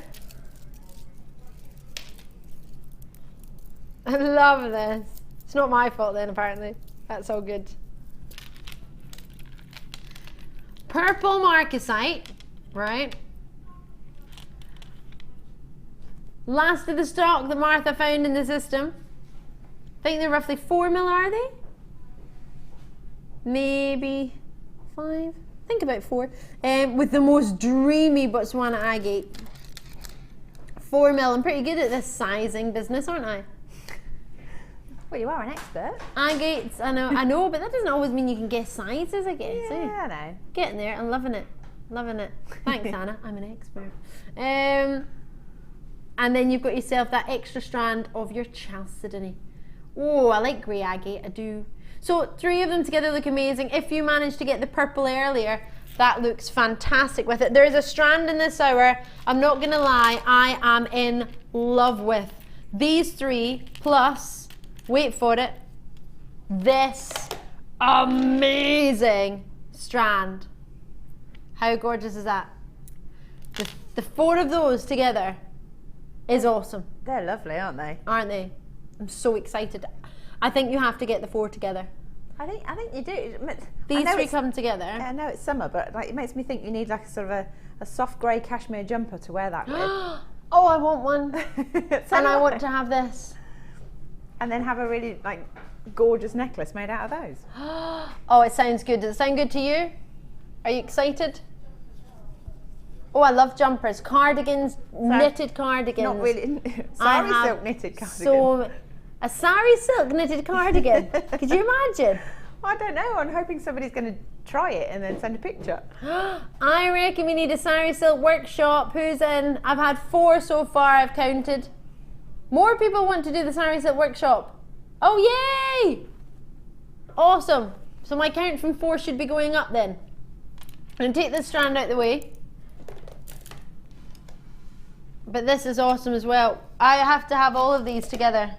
I love this. It's not my fault then, apparently. That's all good. Purple marcasite, right? Last of the stock that Martha found in the system. I think they're roughly 4 mil, are they? Maybe 5? I think about 4. With the most dreamy Botswana agate. 4 mil. I'm pretty good at this sizing business, aren't I? Well, you are an expert. Agates, I know, but that doesn't always mean you can guess sizes, I guess. Yeah, I know. Getting there, I'm loving it. Loving it. Thanks, Anna. I'm an expert. And then you've got yourself that extra strand of your chalcedony. Oh, I like grey agate, I do. So 3 of them together look amazing. If you manage to get the purple earlier, that looks fantastic with it. There's a strand in this hour, I'm not gonna lie, I am in love with. These 3 plus, wait for it, this amazing strand. How gorgeous is that? The 4 of those together is awesome. They're lovely, aren't they? Aren't they? I'm so excited. I think you have to get the 4 together. I think you do. These 3 come together. I know it's summer, but like it makes me think you need like a sort of a soft grey cashmere jumper to wear that with. Oh, I want one. And I want to have this. And then have a really like gorgeous necklace made out of those. Oh, it sounds good. Does it sound good to you? Are you excited? Oh, I love jumpers, cardigans, knitted cardigans. Not really. Sari silk knitted cardigan. So, a sari silk knitted cardigan. Could you imagine? I don't know. I'm hoping somebody's going to try it and then send a picture. I reckon we need a sari silk workshop. Who's in? I've had 4 so far. I've counted. More people want to do the sari silk workshop. Oh, yay! Awesome. So my count from 4 should be going up then. I'm going to take this strand out of the way. But this is awesome as well. I have to have all of these together.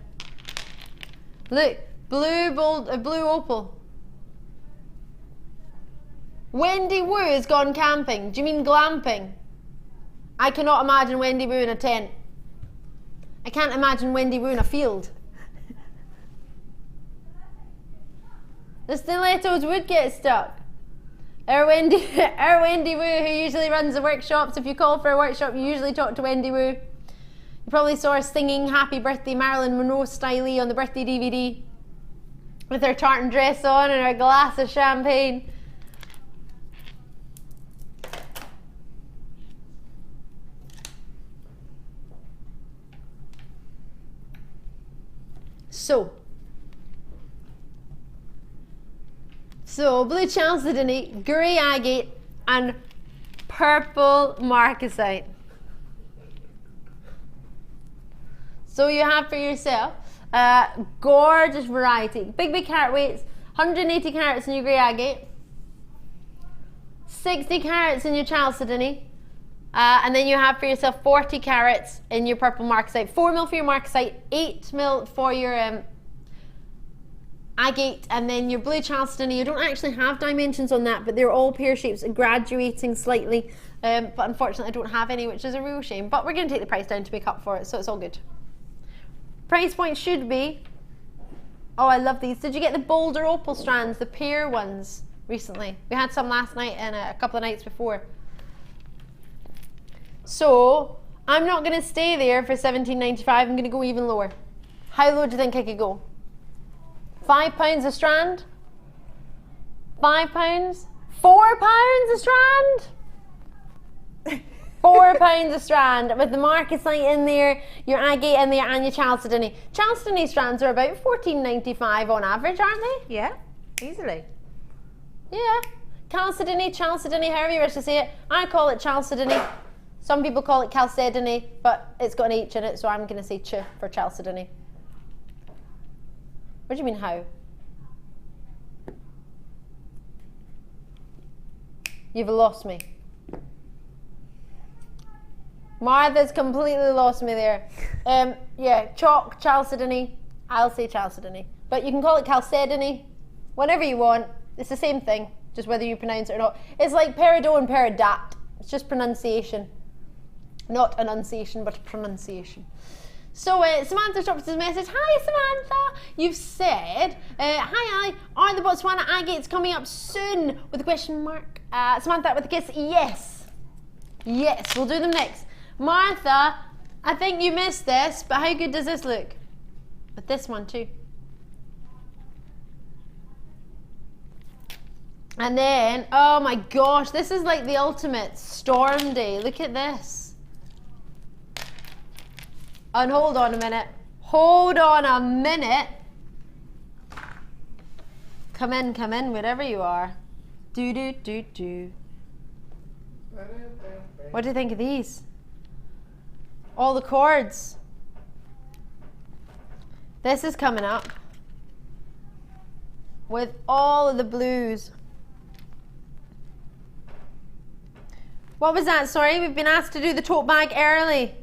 Look, blue opal. Wendy Wu has gone camping. Do you mean glamping? I cannot imagine Wendy Wu in a tent. I can't imagine Wendy Wu in a field. The stilettos would get stuck. Our Wendy Wu, who usually runs the workshops. If you call for a workshop, you usually talk to Wendy Wu. You probably saw her singing Happy Birthday Marilyn Monroe styly on the birthday DVD with her tartan dress on and her glass of champagne. So blue chalcedony, grey agate, and purple marcasite. So you have for yourself a gorgeous variety. Big carat weights, 180 carats in your grey agate, 60 carats in your chalcedony, and then you have for yourself 40 carats in your purple marcasite. 4mm for your marcasite, 8mm for your agate, and then your blue chalcedony. You don't actually have dimensions on that, but they're all pear shapes, graduating slightly, but unfortunately I don't have any, which is a real shame, but we're going to take the price down to make up for it, so it's all good. Price point should be, oh, I love these. Did you get the bolder opal strands, the pear ones, recently? We had some last night and a couple of nights before. So I'm not going to stay there for $17.95. I'm going to go even lower. How low do you think I could go? £5 a strand? £5? £4 a strand? £4 a strand with the marcasite in there, your agate in there, and your chalcedony. Chalcedony strands are about $14.95 on average, aren't they? Yeah, easily. Yeah. Chalcedony, however you wish to say it. I call it chalcedony. Some people call it chalcedony, but it's got an H in it, so I'm going to say ch for chalcedony. What do you mean how? You've lost me. Martha's completely lost me there. Yeah, chalk, chalcedony. I'll say chalcedony. But you can call it chalcedony, whatever you want. It's the same thing, just whether you pronounce it or not. It's like peridot and peridat. It's just pronunciation. Not enunciation, but pronunciation. So Samantha dropped us a message. Hi Samantha, you've said, hi Ali, are the Botswana agates coming up soon? With a question mark. Samantha with a kiss, yes. Yes, we'll do them next. Martha, I think you missed this, but how good does this look? With this one too. And then, oh my gosh, this is like the ultimate storm day. Look at this. And hold on a minute. Hold on a minute. Come in, wherever you are. Do. What do you think of these? All the cords. This is coming up with all of the blues. What was that? Sorry, we've been asked to do the tote bag early.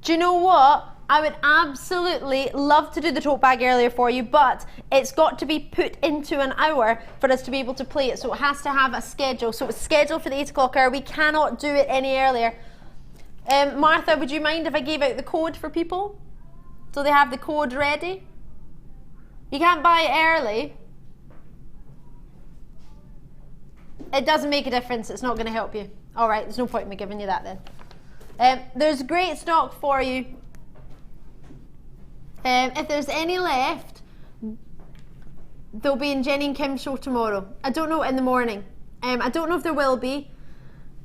Do you know what? I would absolutely love to do the tote bag earlier for you, but it's got to be put into an hour for us to be able to play it. So it has to have a schedule. So it's scheduled for the 8 o'clock hour. We cannot do it any earlier. Martha, would you mind if I gave out the code for people? So they have the code ready? You can't buy it early. It doesn't make a difference. It's not going to help you. All right, there's no point in me giving you that then. There's great stock for you. If there's any left, they'll be in Jenny and Kim's show tomorrow. I don't know in the morning. I don't know if there will be.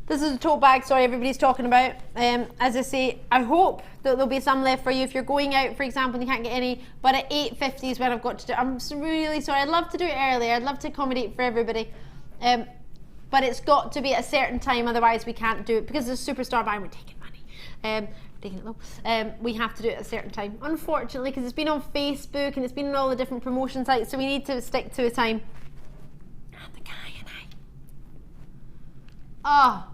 This is a tote bag, sorry, everybody's talking about. As I say, I hope that there'll be some left for you if you're going out, for example, and you can't get any. But at 8:50 is when I've got to do it. I'm really sorry. I'd love to do it earlier. I'd love to accommodate for everybody. But it's got to be at a certain time, otherwise we can't do it. Because it's a superstar buy and we're taking money. Taking it low. We have to do it at a certain time, unfortunately, because it's been on Facebook and it's been on all the different promotion sites, so we need to stick to a time. And the kyanite. Oh,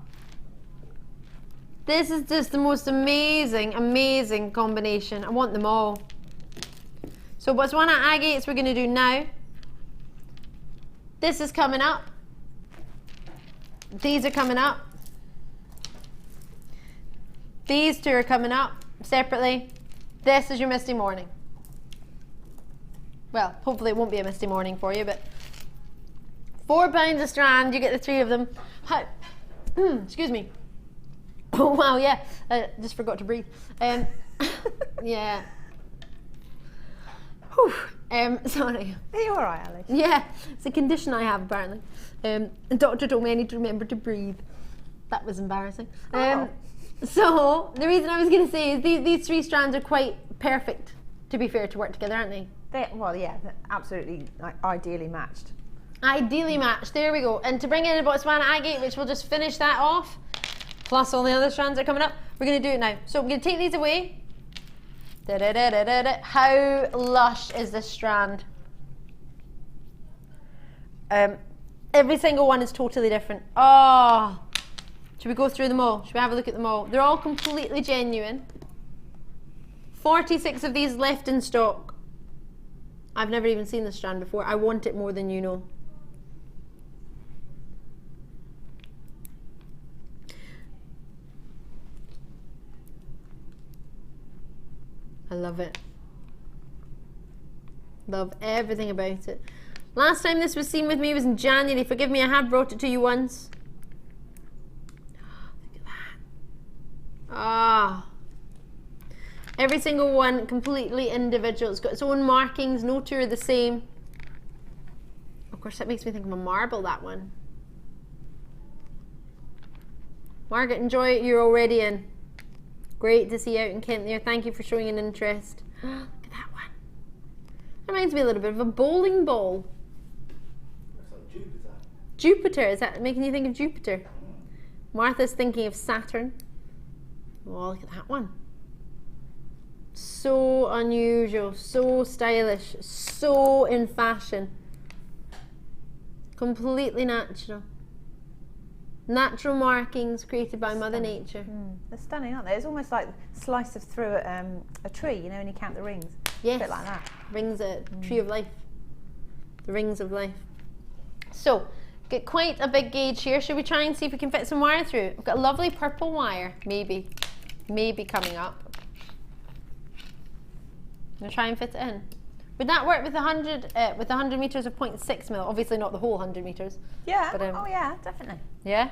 this is just the most amazing combination. I want them all. So what's one at agates we're going to do now. This is coming up. These are coming up. These two are coming up separately. This is your misty morning. Well, hopefully it won't be a misty morning for you, but £4 a strand, you get the 3 of them. How, excuse me. Oh wow, yeah, just forgot to breathe. Yeah. Whew. Sorry. Are you alright, Ali? Yeah, it's a condition I have apparently. The doctor told me I need to remember to breathe. That was embarrassing. So, the reason I was going to say is these 3 strands are quite perfect, to be fair, to work together, aren't they? Well, yeah, they're absolutely ideally matched. Ideally matched, there we go. And to bring in a Botswana agate, which we'll just finish that off, plus all the other strands that are coming up, we're going to do it now. So, I'm going to take these away. How lush is this strand? Every single one is totally different. Oh! Should we go through them all? Should we have a look at them all? They're all completely genuine. 46 of these left in stock. I've never even seen this strand before. I want it more than you know. I love it. Love everything about it. Last time this was seen with me was in January. Forgive me, I have brought it to you once. Ah, every single one completely individual. It's got its own markings, no two are the same. Of course, that makes me think of a marble, that one. Margaret, enjoy it, you're already in. Great to see you out in Kent there. Thank you for showing an interest. Look at that one. That reminds me a little bit of a bowling ball. That's like Jupiter. Jupiter, is that making you think of Jupiter? Martha's thinking of Saturn. Oh, look at that one. So unusual, so stylish, so in fashion. Completely natural. Natural markings created by Mother Nature. They're stunning, aren't they? It's almost like slice of through a tree, you know, when you count the rings. Yes. A bit like that. Rings, a tree of life. The rings of life. So, get quite a big gauge here. Should we try and see if we can fit some wire through it? We've got a lovely purple wire, maybe coming up. I'm gonna try and fit it in. Would that work with 100 meters of 0.6 mil? Obviously not the whole 100 meters. Yeah. But, oh yeah, definitely. Yeah.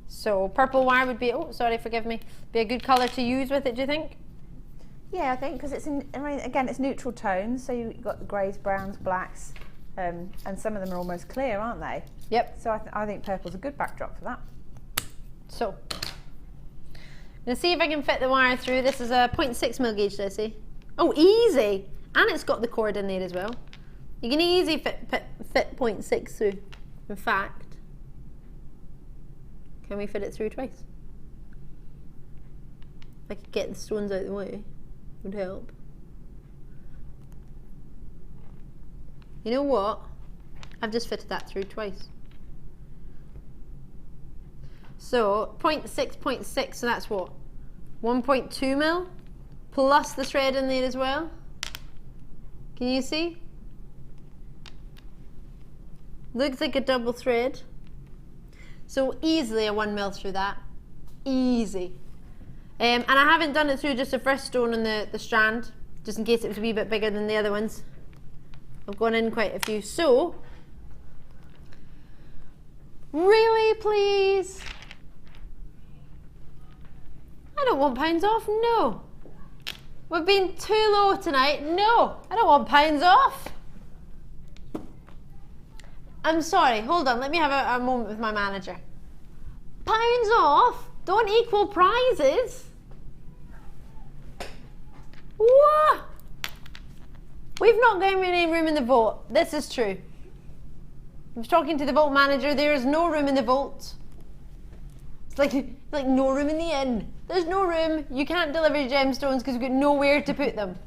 So purple wire would be, oh sorry, forgive me, be a good colour to use with it. Do you think? Yeah, I think because it's in. I mean, again, it's neutral tones, so you've got the greys, browns, blacks, and some of them are almost clear, aren't they? Yep. So I think purple's a good backdrop for that. So, I'm going to see if I can fit the wire through. This is a 0.6 mil gauge, let's see. Oh, easy! And it's got the cord in there as well. You can easily fit 0.6 through, in fact. Can we fit it through twice? If I could get the stones out of the way, would help. You know what? I've just fitted that through twice. So 0.6, so that's what? 1.2 mil plus the thread in there as well. Can you see? Looks like a double thread. So easily a 1 mil through that. Easy. And I haven't done it through just the first stone on the strand, just in case it was a wee bit bigger than the other ones. I've gone in quite a few. So, really please? I don't want pounds off, no. We've been too low tonight, no. I don't want pounds off. I'm sorry, hold on, let me have a moment with my manager. Pounds off don't equal prizes. What? We've not given any room in the vault. This is true. I was talking to the vault manager. There is no room in the vault. It's like no room in the inn. There's no room. You can't deliver gemstones because you've got nowhere to put them.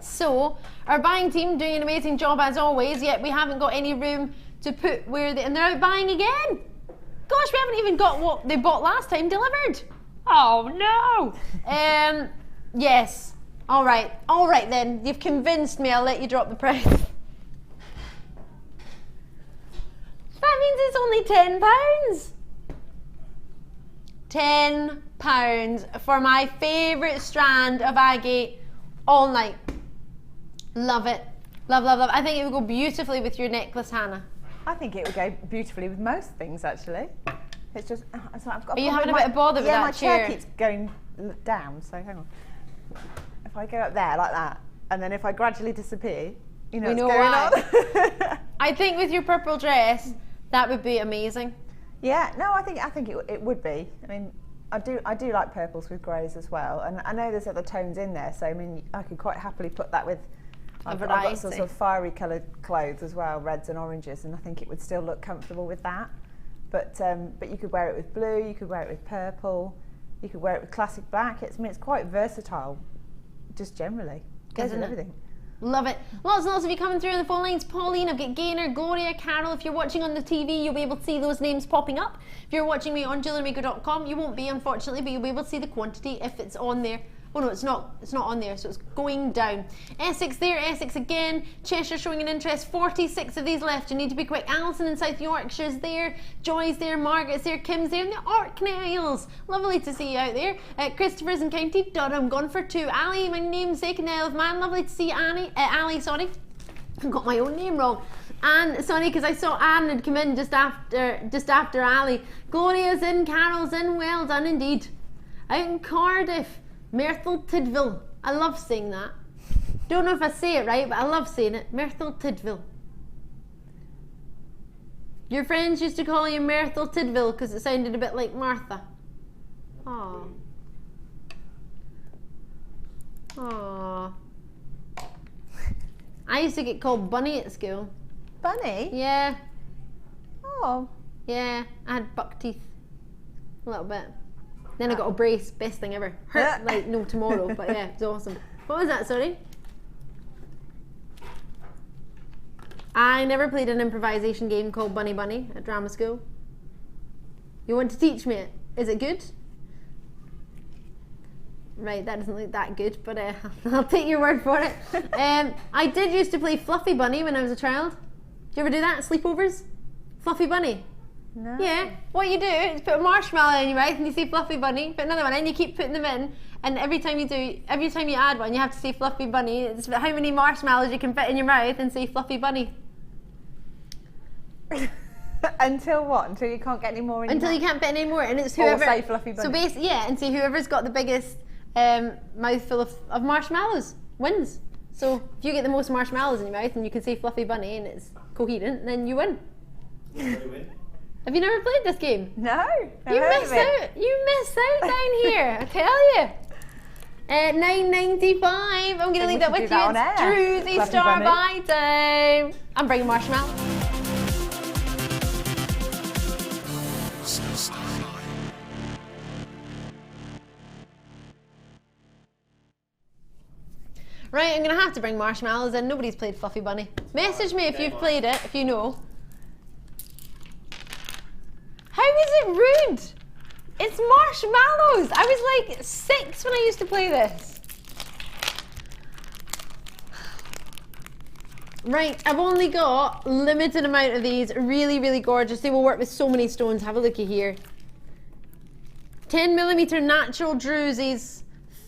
So our buying team doing an amazing job as always. Yet we haven't got any room to put where and they're out buying again. Gosh, we haven't even got what they bought last time delivered. Oh no. Yes. All right then. You've convinced me. I'll let you drop the price. That means it's only £10. £10 for my favourite strand of agate all night. Love it. Love, love, love. I think it would go beautifully with your necklace, Hannah. I think it would go beautifully with most things, actually. It's just, I've got. Are you having a bit of bother with that chair? Yeah, my chair keeps going down, so hang on. If I go up there like that, and then if I gradually disappear, you know what's going on. I think with your purple dress, that would be amazing. Yeah, no, I think it would be. I mean, I do like purples with greys as well, and I know there's other tones in there, so I mean, I could quite happily put that with. I've got some sort of fiery coloured clothes as well, reds and oranges, and I think it would still look comfortable with that. But you could wear it with blue, you could wear it with purple, you could wear it with classic black. It's quite versatile, just generally. Goes with everything. Love it. Lots and lots of you coming through in the phone lines. Pauline, I've got Gaynor, Gloria, Carol. If you're watching on the TV, you'll be able to see those names popping up. If you're watching me on jewellerymaker.com, you won't be, unfortunately, but you'll be able to see the quantity if it's on there. Oh no, it's not on there, so it's going down. Essex there, Essex again. Cheshire showing an interest, 46 of these left. You need to be quick. Alison in South Yorkshire's there. Joy's there, Margaret's there, Kim's there, and the Orkneys. Lovely to see you out there. Christopher's in County Durham, gone for 2. Ali, my namesake in the Isle of Man. Lovely to see Ali, sorry. I've got my own name wrong. Anne, sorry, because I saw Anne had come in just after Ali. Gloria's in, Carol's in, well done indeed. Out in Cardiff. Myrtle Tidville. I love saying that. Don't know if I say it right, but I love saying it. Myrtle Tidville. Your friends used to call you Myrtle Tidville because it sounded a bit like Martha. Aww. Aww. I used to get called Bunny at school. Bunny? Yeah. Oh. Yeah, I had buck teeth. A little bit. Then I got a brace, best thing ever. Hurt like no tomorrow, but yeah, it was awesome. What was that, sorry? I never played an improvisation game called Bunny Bunny at drama school. You want to teach me it? Is it good? Right, that doesn't look that good, but I'll take your word for it. I did used to play Fluffy Bunny when I was a child. Did you ever do that? Sleepovers? Fluffy Bunny? No. Yeah, what you do is put a marshmallow in your mouth and you say Fluffy Bunny, put another one in, you keep putting them in, and every time you add one, you have to say Fluffy Bunny. It's about how many marshmallows you can fit in your mouth and say Fluffy Bunny. Until what? Until you can't get any more in Until you can't fit any more, and it's whoever. Or say Fluffy Bunny. So basically, yeah, and say whoever's got the biggest mouthful of marshmallows wins. So if you get the most marshmallows in your mouth and you can say Fluffy Bunny and it's coherent, then you win. Have you never played this game? No. You miss out. You miss out down here. I tell you. At $9.95, I'm going to leave that with you. It's Druzy starbuy time. I'm bringing marshmallow. Right, I'm going to have to bring marshmallows in. Nobody's played Fluffy Bunny. Message me if you've played it, if you know. How is it rude? It's marshmallows. I was like 6 when I used to play this. Right, I've only got limited amount of these. Really, really gorgeous. They will work with so many stones. Have a looky here. 10mm natural Druzys.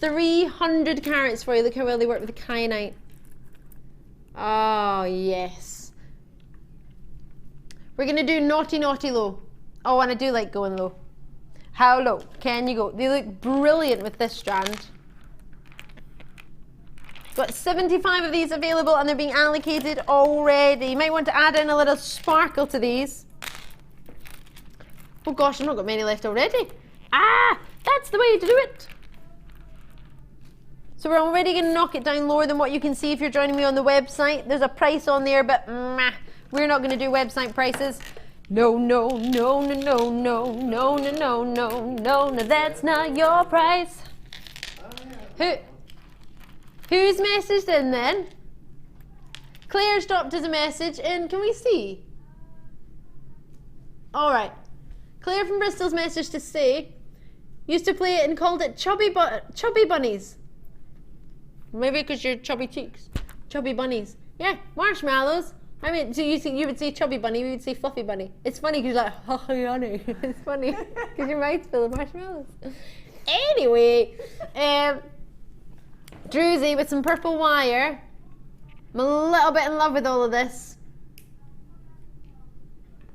300 carats for you. Look how well they work with the kyanite. Oh, yes. We're going to do naughty, naughty low. Oh, and I do like going low. How low can you go? They look brilliant with this strand. Got 75 of these available and they're being allocated already. You might want to add in a little sparkle to these. Oh gosh, I've not got many left already. Ah, that's the way to do it. So we're already going to knock it down lower than what you can see if you're joining me on the website. There's a price on there, but we're not going to do website prices. No, no, no, no, no, no, no, no, no, no, no, no, that's not your price. Who's messaged in then? Claire's dropped us a message in. Can we see? All right. Claire from Bristol's message to say, used to play it and called it chubby bunnies. Maybe because you're chubby cheeks. Chubby bunnies. Yeah, marshmallows. I mean, so you would say chubby bunny, we would say fluffy bunny. It's funny because you're like, oh, honey. It's funny because your mouth's full of marshmallows. Anyway, Druzy with some purple wire. I'm a little bit in love with all of this.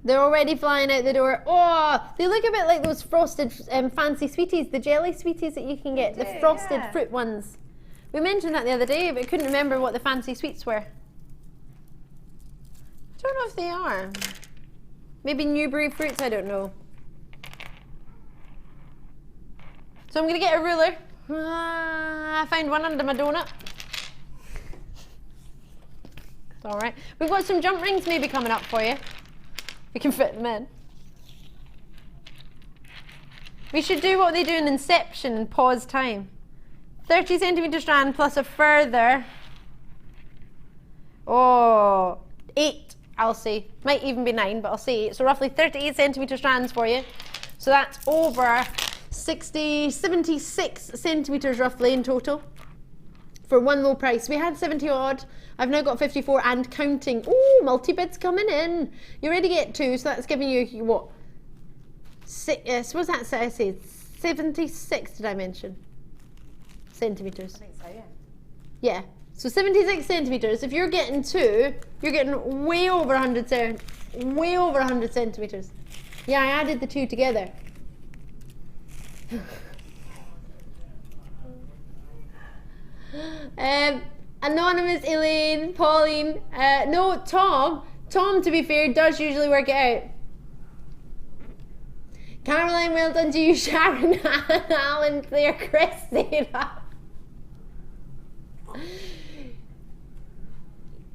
They're already flying out the door. Oh, they look a bit like those frosted fancy sweeties, the jelly sweeties that you can get, the frosted fruit ones. We mentioned that the other day, but couldn't remember what the fancy sweets were. I don't know if they are. Maybe Newberry fruits, I don't know. So I'm going to get a ruler. I found one under my donut. It's alright. We've got some jump rings maybe coming up for you. We can fit them in. We should do what they do in Inception and pause time. 30 centimetre strand plus a further, 8, I'll say. Might even be 9, but I'll say 8. So roughly 38 centimetre strands for you. So that's over 76 centimetres roughly in total for one low price. We had 70 odd. I've now got 54 and counting. Oh, multi-bids coming in. You already get 2, so that's giving you what? What was that I said? 76 did I mention? Centimetres. I think so, yeah. Yeah. So 76 centimetres. If you're getting 2, you're getting way over 100 centimetres. Yeah, I added the 2 together. Anonymous, Elaine, Pauline, no, Tom, to be fair, does usually work it out. Caroline, well done to you. Sharon, Alan, Claire, Christina.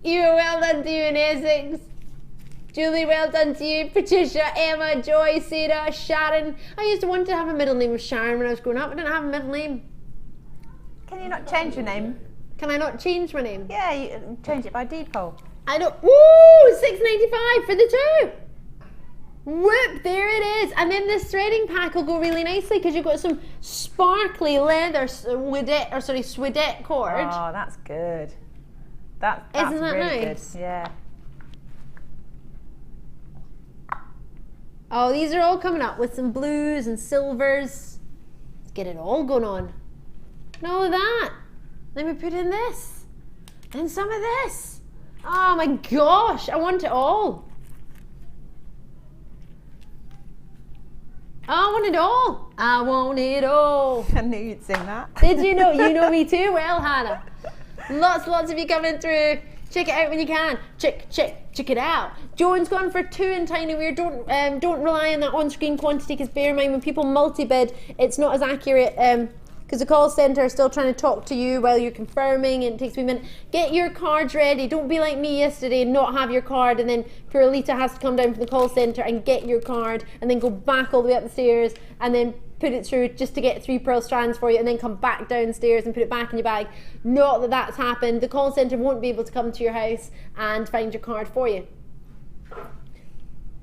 You, well done to you in Essex. Julie, well done to you. Patricia, Emma, Joy, Sarah, Sharon. I used to want to have a middle name of Sharon when I was growing up. I didn't have a middle name. Can you not change your name? Can I not change my name? Yeah, you change it by default. I don't. Woo! $6.95 for the 2. Whoop! There it is. And then this threading pack will go really nicely because you've got some sparkly leather suedette cord. Oh, that's good. That's Isn't that really nice? Good. Yeah. Oh, these are all coming up with some blues and silvers. Let's get it all going on. And all of that. Let me put in this. And some of this. Oh my gosh, I want it all. I want it all. I want it all. I knew you'd sing that. Did you know? You know me too well, Hannah. Lots of you coming through. Check it out when you can. Check it out. Joan's gone for 2 in Tiny Weird. Don't rely on that on-screen quantity because bear in mind when people multi-bid, it's not as accurate because the call centre is still trying to talk to you while you're confirming and it takes me a minute. Get your cards ready. Don't be like me yesterday and not have your card and then poor Alita has to come down from the call centre and get your card and then go back all the way up the stairs and then put it through just to get 3 pearl strands for you and then come back downstairs and put it back in your bag. Not that that's happened. The call centre won't be able to come to your house and find your card for you.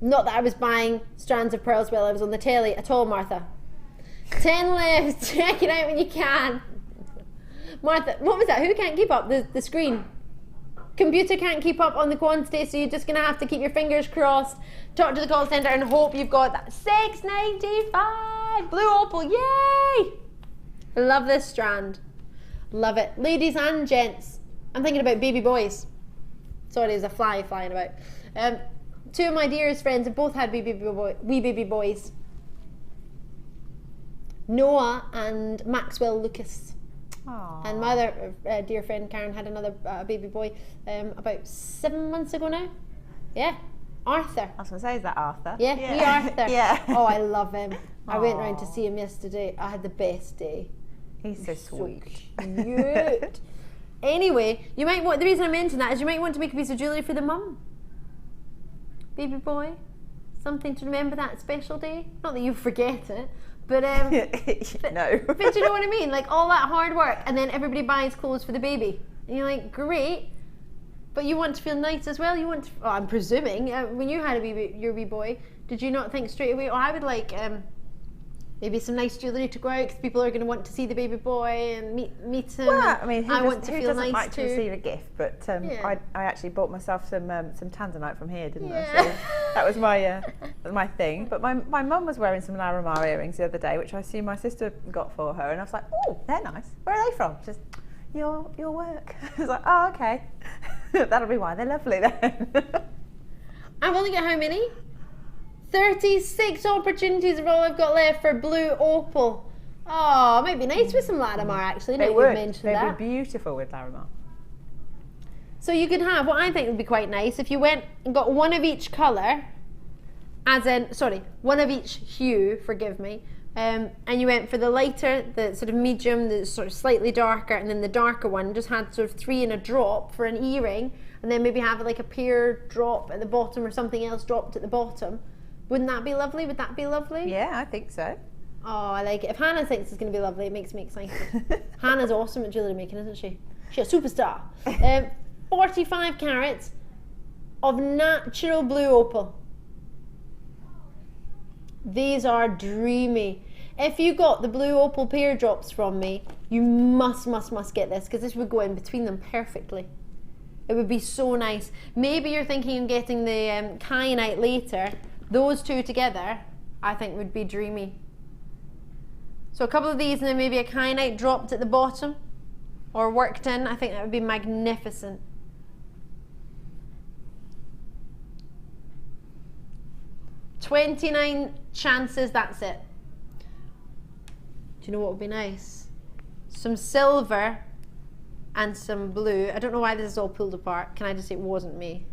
Not that I was buying strands of pearls while I was on the telly at all, Martha. 10 left. Check it out when you can. Martha, what was that? Who can't keep up? The screen. Computer can't keep up on the quantity, so you're just going to have to keep your fingers crossed, talk to the call centre and hope you've got that. $6.95 blue opal, yay! I love this strand. Love it. Ladies and gents, I'm thinking about baby boys. Sorry, there's a fly flying about. 2 of my dearest friends have both had wee baby boys. Noah and Maxwell Lucas. Aww. And my other dear friend Karen had another baby boy about 7 months ago now. Yeah, Arthur. I was going to say, is that Arthur? Yeah, wee Arthur. Yeah. Oh, I love him. I went round to Aw. see him yesterday. I had the best day. He's so sweet. Cute. Anyway, you might want, the reason I mention that is you might want to make a piece of jewellery for the mum. Baby boy. Something to remember that special day. Not that you forget it. But No. But you know what I mean? Like all that hard work and then everybody buys clothes for the baby. And you're like, great. But you want to feel nice as well. You want to, I'm presuming, when you had your wee boy, did you not think straight away, oh, I would like maybe some nice jewellery to go out because people are going to want to see the baby boy and meet him. Well, I mean, I want to who feel doesn't nice like too. to receive a gift? But Yeah. I actually bought myself some tanzanite from here, didn't I? Yeah. So that was my thing. But my mum was wearing some Larimar earrings the other day, which I assume my sister got for her, and I was like, oh, they're nice. Where are they from? Just your work. I was like, oh, okay. That'll be why they're lovely then. I've only got how many? 36 opportunities are all I've got left for blue opal. Oh, it might be nice with some Larimar actually. They now would. you've mentioned They'd that. be beautiful with Larimar. So you could have, what I think would be quite nice, if you went and got one of each colour, one of each hue, forgive me, and you went for the lighter, the sort of medium, the sort of slightly darker, and then the darker one, just had sort of 3 in a drop for an earring, and then maybe have like a pear drop at the bottom or something else dropped at the bottom. Wouldn't that be lovely? Would that be lovely? Yeah, I think so. Oh, I like it. If Hannah thinks it's going to be lovely, it makes me excited. Hannah's awesome at jewellery making, isn't she? She's a superstar. 45 carats of natural blue opal. These are dreamy. If you got the blue opal pear drops from me, you must get this because this would go in between them perfectly. It would be so nice. Maybe you're thinking of getting the kyanite later. Those two together, I think would be dreamy. So a couple of these and then maybe a kyanite dropped at the bottom or worked in. I think that would be magnificent. $29 chances, that's it. Do you know what would be nice? Some silver and some blue. I don't know why this is all pulled apart. Can I just say it wasn't me?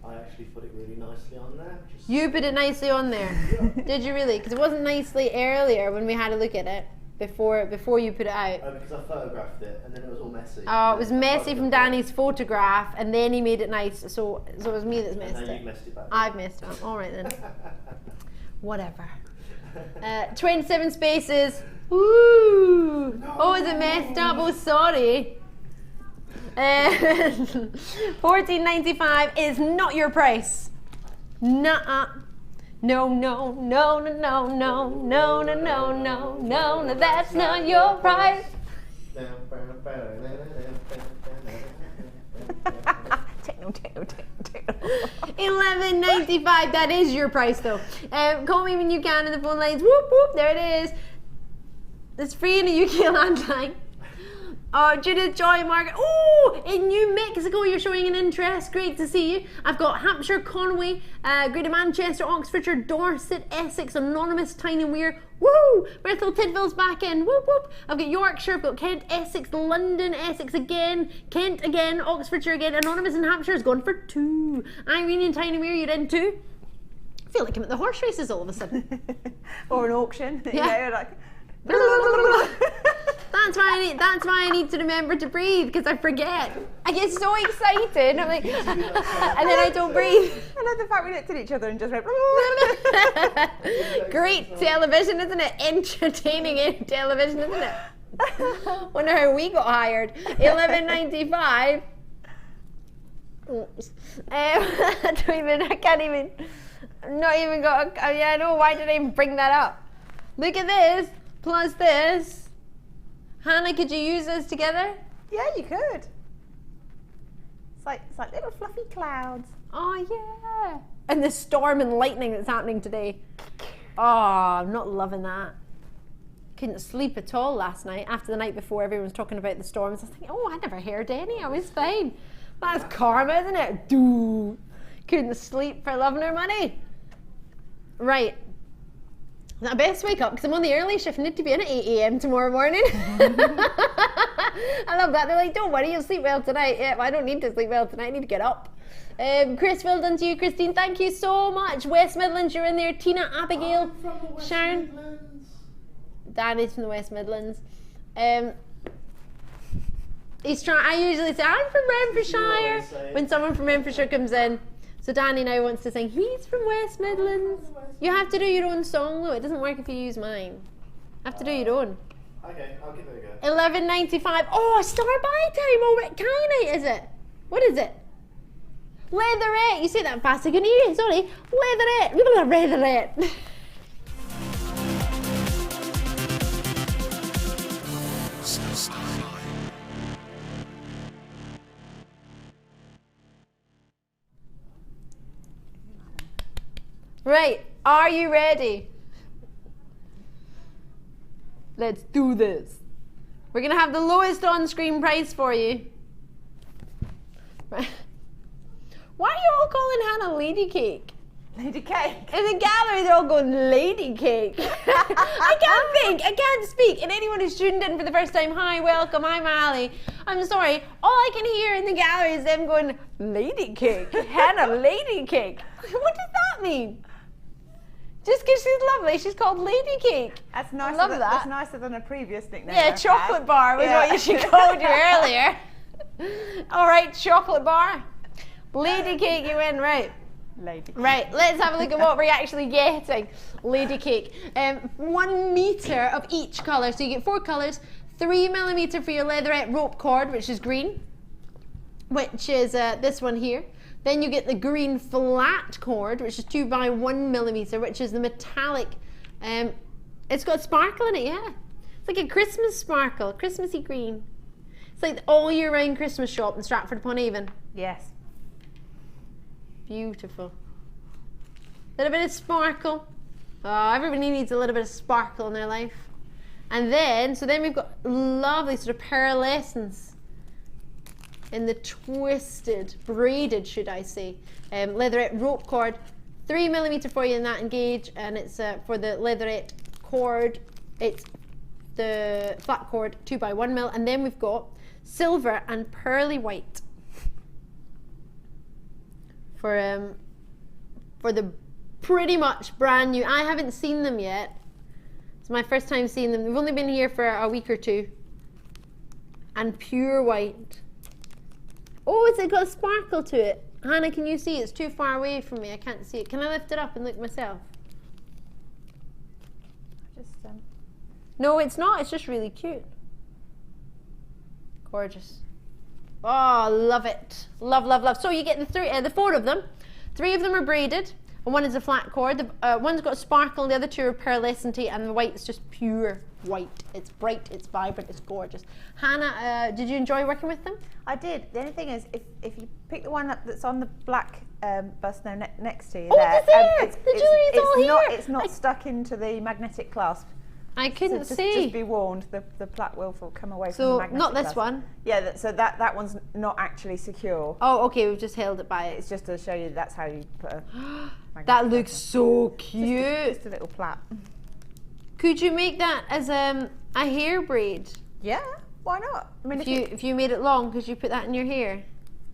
I actually put it really nicely on there. You put it nicely on there. Did you really? Because it wasn't nicely earlier when we had a look at it before you put it out. Oh, because I photographed it and then it was all messy. Oh, it was messy from Danny's photograph, and then he made it nice. So it was me that's messed And then it. you messed it back. I've messed it up. All right then. Whatever. 27 spaces. Woo! No. Oh, is it messed up? Oh, sorry. $14.95 is not your price. Nuh-uh. No, no, no, no, no, no, no, no, no, no, no, no, that's not your price. $11.95, that is your price though. Call me when you can in the phone lines. Whoop, whoop, there it is. It's free in a UK landline. Judith, Joy, Margaret. Oh, in New Mexico, you're showing an interest. Great to see you. I've got Hampshire, Conway, Greater Manchester, Oxfordshire, Dorset, Essex, Anonymous, Tyne and Wear. Woo! Bristol, Tidville's back in. Whoop, whoop. I've got Yorkshire, I've got Kent, Essex, London, Essex again, Kent again, Oxfordshire again. Anonymous in Hampshire has gone for 2. Irene and Tyne and Wear, you're in 2. I feel like I'm at the horse races all of a sudden. Or an auction. Yeah. You know, like That's why I need to remember to breathe, because I forget. I get so excited. I'm like, and then I don't breathe. I love the fact we looked at each other and just went. Great television, isn't it? Entertaining television, isn't it? Wonder how we got hired. $11.95. I can't even. Not even got. Yeah, I know. Why did I even bring that up? Look at this. Plus this. Hannah, could you use those together? Yeah, you could. It's like little fluffy clouds. Oh yeah. And the storm and lightning that's happening today. Oh, I'm not loving that. Couldn't sleep at all last night. After the night before, everyone was talking about the storms. I was thinking, oh, I never heard any. I was fine. That's karma, isn't it? Doo. Couldn't sleep for loving her money. Right. I best wake up because I'm on the early shift. I need to be in at 8 a.m. tomorrow morning. I love that. They're like, don't worry, you'll sleep well tonight. Yeah, well, I don't need to sleep well tonight. I need to get up. Chris, well done to you, Christine. Thank you so much. West Midlands, you're in there. Tina, Abigail, Sharon. Danny's from the West Midlands. He's trying. I usually say I'm from Renfrewshire when someone from Renfrewshire comes in. So Danny now wants to sing. He's from West Midlands. You have to do your own song though. It doesn't work if you use mine. You have to do your own. Okay, I'll give it a go. $11.95. Oh, starbuy time. Oh, Kyanite is it? What is it? Leatherette. You say that fast. I can hear you. Sorry. Leatherette. Leatherette. Right, are you ready? Let's do this. We're gonna have the lowest on-screen price for you. Right. Why are you all calling Hannah Lady Cake? Lady Cake. In the gallery, they're all going Lady Cake. I can't think. I can't speak. And anyone who's tuned in for the first time, hi, welcome. I'm Ali. I'm sorry. All I can hear in the gallery is them going Lady Cake. Hannah Lady Cake. What does that mean? Just because she's lovely, she's called Lady Cake. That's nicer. I love that. That's nicer than a previous nickname. Yeah, chocolate bar was what she called you earlier. All right, chocolate bar. Lady Cake, you win, right? Lady. Right, let's have a look at what we're actually getting. Lady Cake. 1 meter of each colour. So you get 4 colours. 3mm for your leatherette rope cord, which is green, which is this one here. Then you get the green flat cord, which is 2 by 1mm, which is the metallic. It's got sparkle in it, yeah. It's like a Christmas sparkle, Christmassy green. It's like the all year round Christmas shop in Stratford-upon-Avon. Yes. Beautiful. Little bit of sparkle. Oh, everybody needs a little bit of sparkle in their life. And then, so then we've got lovely sort of pearlescence in the twisted, braided, should I say, leatherette rope cord. 3mm for you in that engage, and it's for the leatherette cord. It's the flat cord, 2 by 1mm, and then we've got silver and pearly white for the pretty much brand new. I haven't seen them yet. It's my first time seeing them. They've only been here for a week or two. And pure white. Oh, it's got a sparkle to it. Hannah, can you see? It's too far away from me. I can't see it. Can I lift it up and look myself? Just No, it's not. It's just really cute. Gorgeous. Oh, love it. Love, love, love. So you get the 4 of them. 3 of them are braided, and 1 is a flat cord. One's got sparkle, and the other 2 are pearlescent, and the white is just pure white. It's bright, it's vibrant, it's gorgeous. Hannah, did you enjoy working with them? I did. The only thing is, if you pick the one up that's on the black bust now next to you, oh, there, it's there. The jewellery's all here. It's not stuck into the magnetic clasp. I couldn't so see. Just be warned, the plait will come away from the So magnetic not this clasp. one. Yeah, so that one's not actually secure. Oh, okay. We've just held it by it. It's just to show you that's how you put a. That looks so cute. Just a little plait. Could you make that as a hair braid? Yeah, why not? I mean, if you made it long, could you put that in your hair?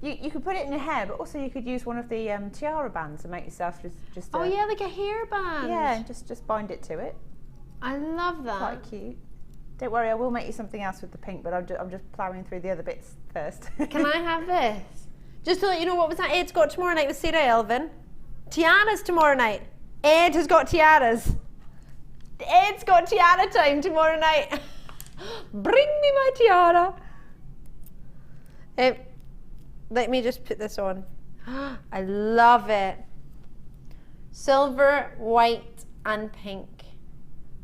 You could put it in your hair, but also you could use one of the tiara bands and make yourself just. Oh yeah, like a hair band. Yeah, just bind it to it. I love that. Quite cute. Don't worry, I will make you something else with the pink, but I'm just ploughing through the other bits first. Can I have this? Just to let you know, what was that Ed's got tomorrow night with Sarah Elvin? Tiaras tomorrow night. Ed has got tiaras. Ed's got tiara time tomorrow night. Bring me my tiara. Let me just put this on. I love it. Silver, white and pink.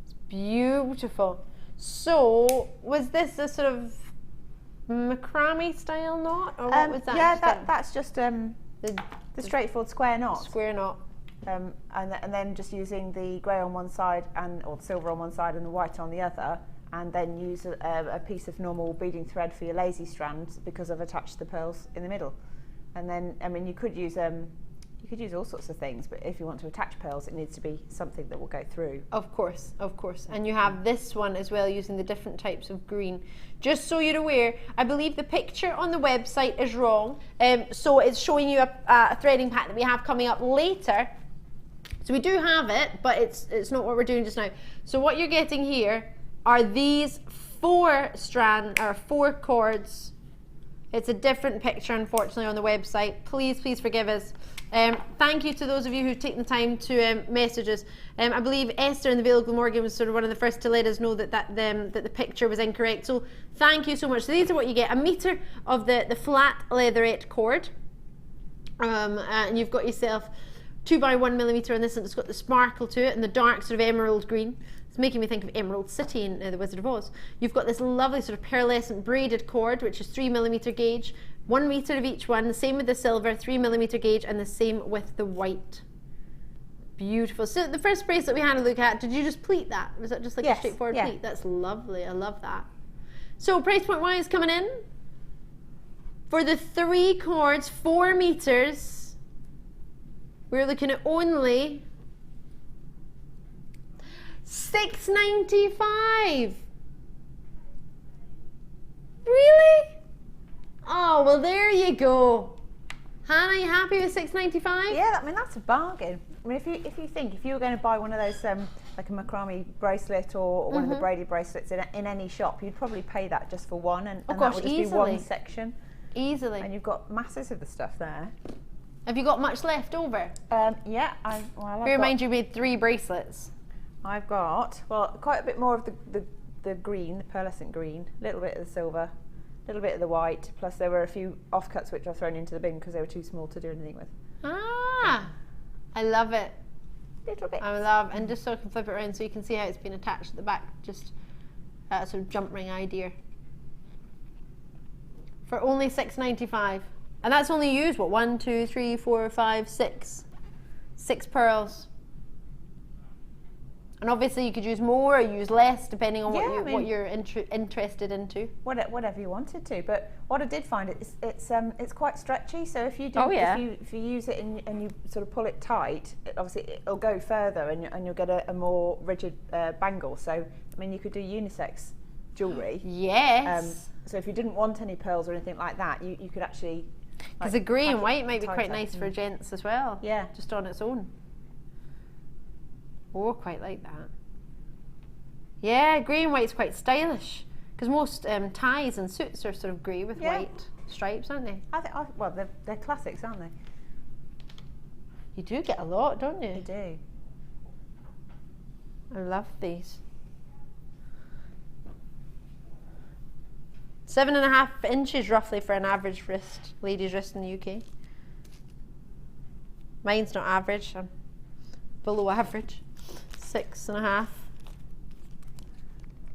It's beautiful. So, was this a sort of macrame style knot, or what was that? Yeah, that's just the straightforward square knot. Square knot. And then just using the grey on one side or the silver on one side and the white on the other, and then use a piece of normal beading thread for your lazy strands because I've attached the pearls in the middle. And then, I mean, you could use all sorts of things, but if you want to attach pearls, it needs to be something that will go through. Of course, of course. And you have this one as well, using the different types of green. Just so you're aware, I believe the picture on the website is wrong. So it's showing you a threading pack that we have coming up later. So we do have it, but it's not what we're doing just now. So what you're getting here are these 4 cords. It's a different picture, unfortunately, on the website. Please, please forgive us. Thank you to those of you who've taken the time to message us. I believe Esther in the Vale of Glamorgan was sort of one of the first to let us know that the picture was incorrect. So thank you so much. So these are what you get: a metre of the flat leatherette cord, and you've got yourself 2x1mm on this, and it's got the sparkle to it and the dark sort of emerald green. It's making me think of Emerald City in The Wizard of Oz. You've got this lovely sort of pearlescent braided cord, which is 3mm gauge, 1 metre of each one, the same with the silver, 3mm gauge, and the same with the white. Beautiful. So the first bracelet we had a look at, did you just pleat that? Was that just like a straightforward pleat? That's lovely. I love that. So price point wise coming in, for the 3 cords, 4 metres, we're looking at only $6.95. Really? Oh, well, there you go. Hannah, you happy with $6.95? Yeah, I mean, that's a bargain. I mean, if you were going to buy one of those like a macrame bracelet or one of the braided bracelets in any shop, you'd probably pay that just for one, and that would just be one section. Easily. And you've got masses of the stuff there. Have you got much left over? Yeah. Bear in mind you made 3 bracelets. I've got, well, quite a bit more of the green, the pearlescent green, a little bit of the silver, a little bit of the white, plus there were a few offcuts which I've thrown into the bin because they were too small to do anything with. Ah, I love it. Little bit. I love, and just so I can flip it around so you can see how it's been attached at the back, just a sort of jump ring idea. For only $6.95. And that's only used, what, 1, 2, 3, 4, 5, 6. 6 pearls. And obviously you could use more or use less depending on what you're interested into. Whatever you wanted to. But what I did find it's quite stretchy. So if you do, if you use it and you sort of pull it tight, obviously it'll go further and you'll get a more rigid bangle. So I mean, you could do unisex jewellery. Yes. So if you didn't want any pearls or anything like that, you could actually. Because the grey and white might be quite nice for gents as well. Yeah. Just on its own. Oh, quite like that. Yeah, grey and white's quite stylish. Because most ties and suits are sort of grey with white stripes, aren't they? Well, they're classics, aren't they? You do get a lot, don't you? You do. I love these. 7.5 inches roughly for an average wrist, lady's wrist in the UK. Mine's not average, I'm below average. 6.5.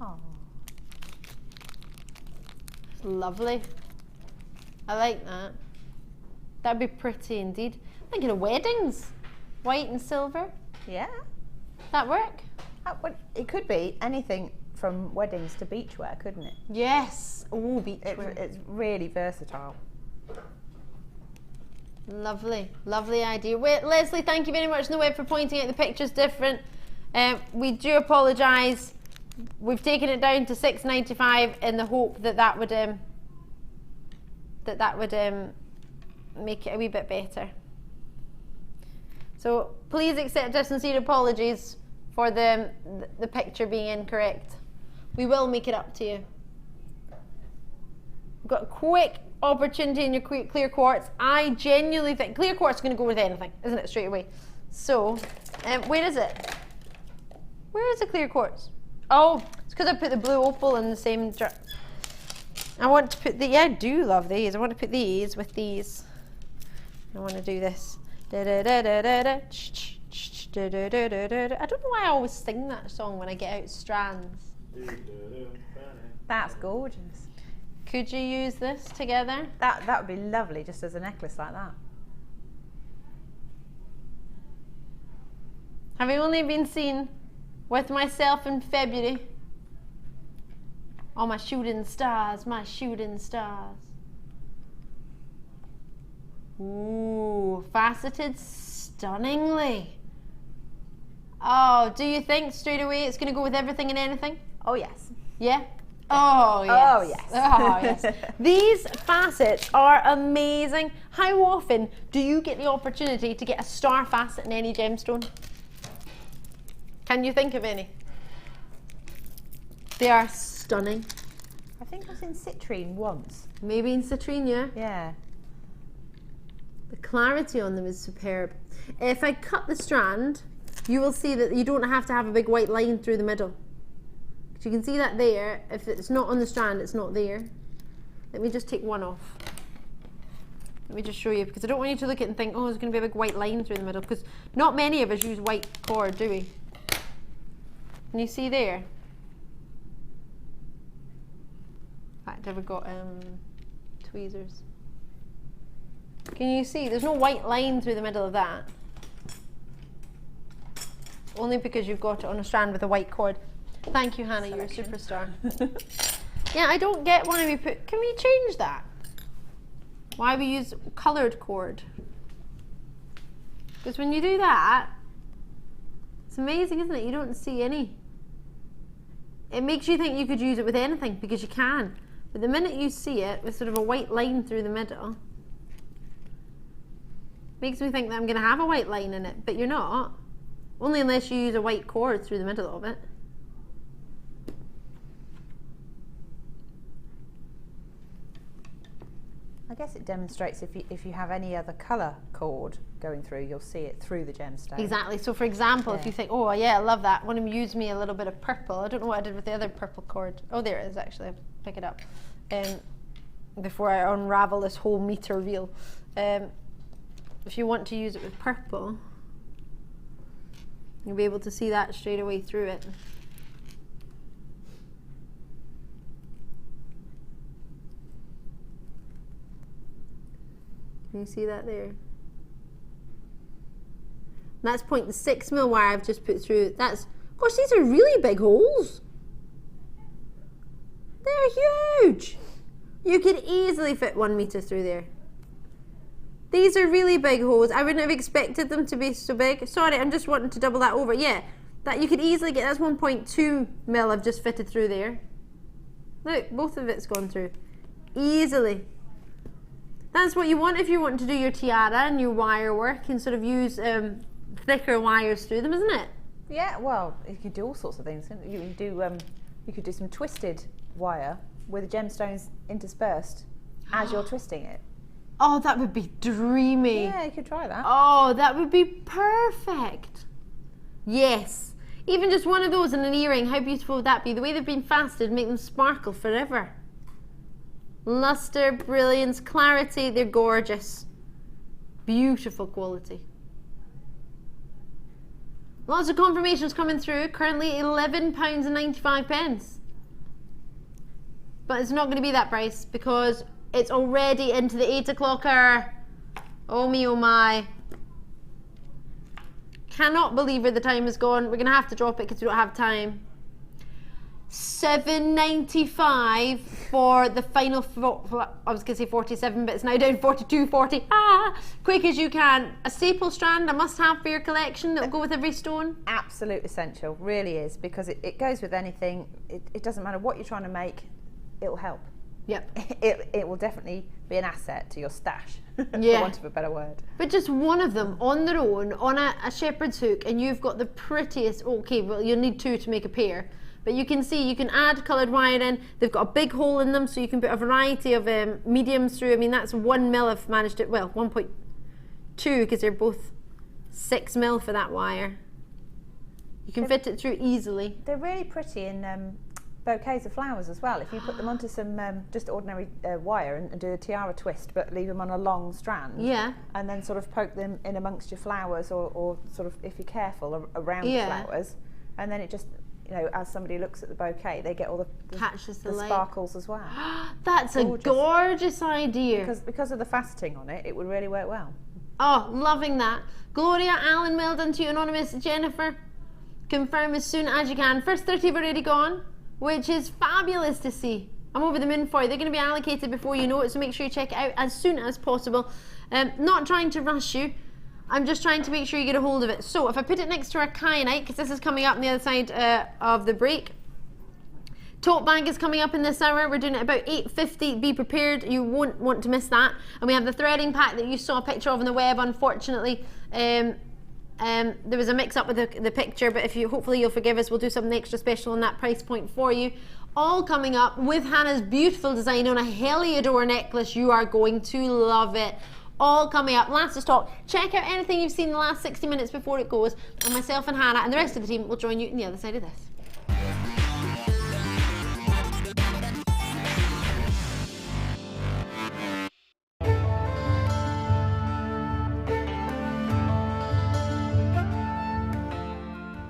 Oh, lovely. I like that. That'd be pretty indeed. Thinking of weddings, white and silver. Yeah. That work? It could be anything from weddings to beachwear, couldn't it? Yes. Oh, beachwear. It's really versatile. Lovely, lovely idea. Wait, Leslie, thank you very much on the web for pointing out the picture's different. We do apologise. We've taken it down to $6.95 in the hope that would make it a wee bit better. So please accept our sincere apologies for the picture being incorrect. We will make it up to you. You've got a quick opportunity in your clear quartz. I genuinely think clear quartz is going to go with anything, isn't it, straight away? So, where is it? Where is the clear quartz? Oh, it's because I put the blue opal in the same jar. I want to put the, yeah, I do love these. I want to put these with these. I want to do this. I don't know why I always sing that song when I get out strands. That's gorgeous. Could you use this together? That would be lovely, just as a necklace like that. Have you only been seen with myself in February? Oh, my shooting stars, my shooting stars. Ooh, faceted stunningly. Oh, do you think straight away it's going to go with everything and anything? Oh, yes. Yeah? Oh, yes. Oh, yes. Oh, yes. These facets are amazing. How often do you get the opportunity to get a star facet in any gemstone? Can you think of any? They are stunning. I think I was in citrine once. Maybe in citrine, yeah? Yeah. The clarity on them is superb. If I cut the strand, you will see that you don't have to have a big white line through the middle. You can see that there. If it's not on the strand, it's not there. Let me just take one off. Let me just show you, because I don't want you to look at it and think, oh, there's going to be a big white line through the middle, because not many of us use white cord, do we? Can you see there? In fact, have we got tweezers? Can you see? There's no white line through the middle of that. Only because you've got it on a strand with a white cord. Thank you, Hannah, you're a superstar. Yeah, I don't get why we put, can we change that? Why we use coloured cord? Because when you do that, it's amazing, isn't it? You don't see any. It makes you think you could use it with anything, because you can. But the minute you see it with sort of a white line through the middle, makes me think that I'm going to have a white line in it, but you're not. Only unless you use a white cord through the middle of it. I guess it demonstrates if you have any other colour cord going through, you'll see it through the gemstone. Exactly. So for example, if you think, oh yeah, I love that, I want to use me a little bit of purple. I don't know what I did with the other purple cord. Oh, there it is actually. I'll pick it up. Before I unravel this whole meter reel. If you want to use it with purple, you'll be able to see that straight away through it. Can you see that there? And that's 0.6 mil wire I've just put through. That's, gosh, these are really big holes. They're huge. You could easily fit 1 meter through there. These are really big holes. I wouldn't have expected them to be so big. Sorry, I'm just wanting to double that over. Yeah, that you could easily get, that's 1.2 mil I've just fitted through there. Look, both of it's gone through. Easily. That's what you want if you want to do your tiara and your wire work and sort of use thicker wires through them, isn't it? Yeah, well, you could do all sorts of things. You could do some twisted wire with gemstones interspersed as you're twisting it. Oh, that would be dreamy. Yeah, you could try that. Oh, that would be perfect. Yes. Even just one of those in an earring, how beautiful would that be? The way they've been faceted, make them sparkle forever. Luster, brilliance, clarity, they're gorgeous. Beautiful quality. Lots of confirmations coming through. Currently £11.95. But it's not going to be that price because it's already into the 8 o'clocker. Oh me, oh my. Cannot believe where the time is gone. We're going to have to drop it because we don't have time. £7.95 for the final, I was going to say 47, but it's now down 42.40. Quick as you can. A staple strand, a must-have for your collection that'll go with every stone. Absolute essential, really is, because it goes with anything. It doesn't matter what you're trying to make, it'll help. Yep. It will definitely be an asset to your stash, yeah. for want of a better word. But just one of them on their own, on a shepherd's hook, and you've got the prettiest, okay, well you'll need two to make a pair, but but you can see you can add coloured wire in. They've got a big hole in them, so you can put a variety of mediums through. I mean, that's 1 mil I've managed to, well, 1.2 because they're both 6 mil for that wire. You can fit it through easily. They're really pretty in bouquets of flowers as well. If you put them onto some just ordinary wire and do a tiara twist, but leave them on a long strand, yeah, and then sort of poke them in amongst your flowers, or sort of, if you're careful, around the flowers, and then it just, you know, as somebody looks at the bouquet, they get all the catches the sparkles as well. That's gorgeous. A gorgeous idea. Because of the faceting on it, it would really work well. Oh, loving that. Gloria, Alan, well done to you. Anonymous, Jennifer, confirm as soon as you can. First 30 have already gone, which is fabulous to see. I'm over the moon for you. They're going to be allocated before you know it, so make sure you check it out as soon as possible. Not trying to rush you, I'm just trying to make sure you get a hold of it. So if I put it next to our kyanite, because this is coming up on the other side of the break. Tote bag is coming up in this hour. We're doing it about 8:50. Be prepared, you won't want to miss that. And we have the threading pack that you saw a picture of on the web. Unfortunately, there was a mix up with the picture, but hopefully you'll forgive us. We'll do something extra special on that price point for you. All coming up with Hannah's beautiful design on a Heliodor necklace. You are going to love it. All coming up, last of stock. Check out anything you've seen in the last 60 minutes before it goes, and myself and Hannah and the rest of the team will join you on the other side of this.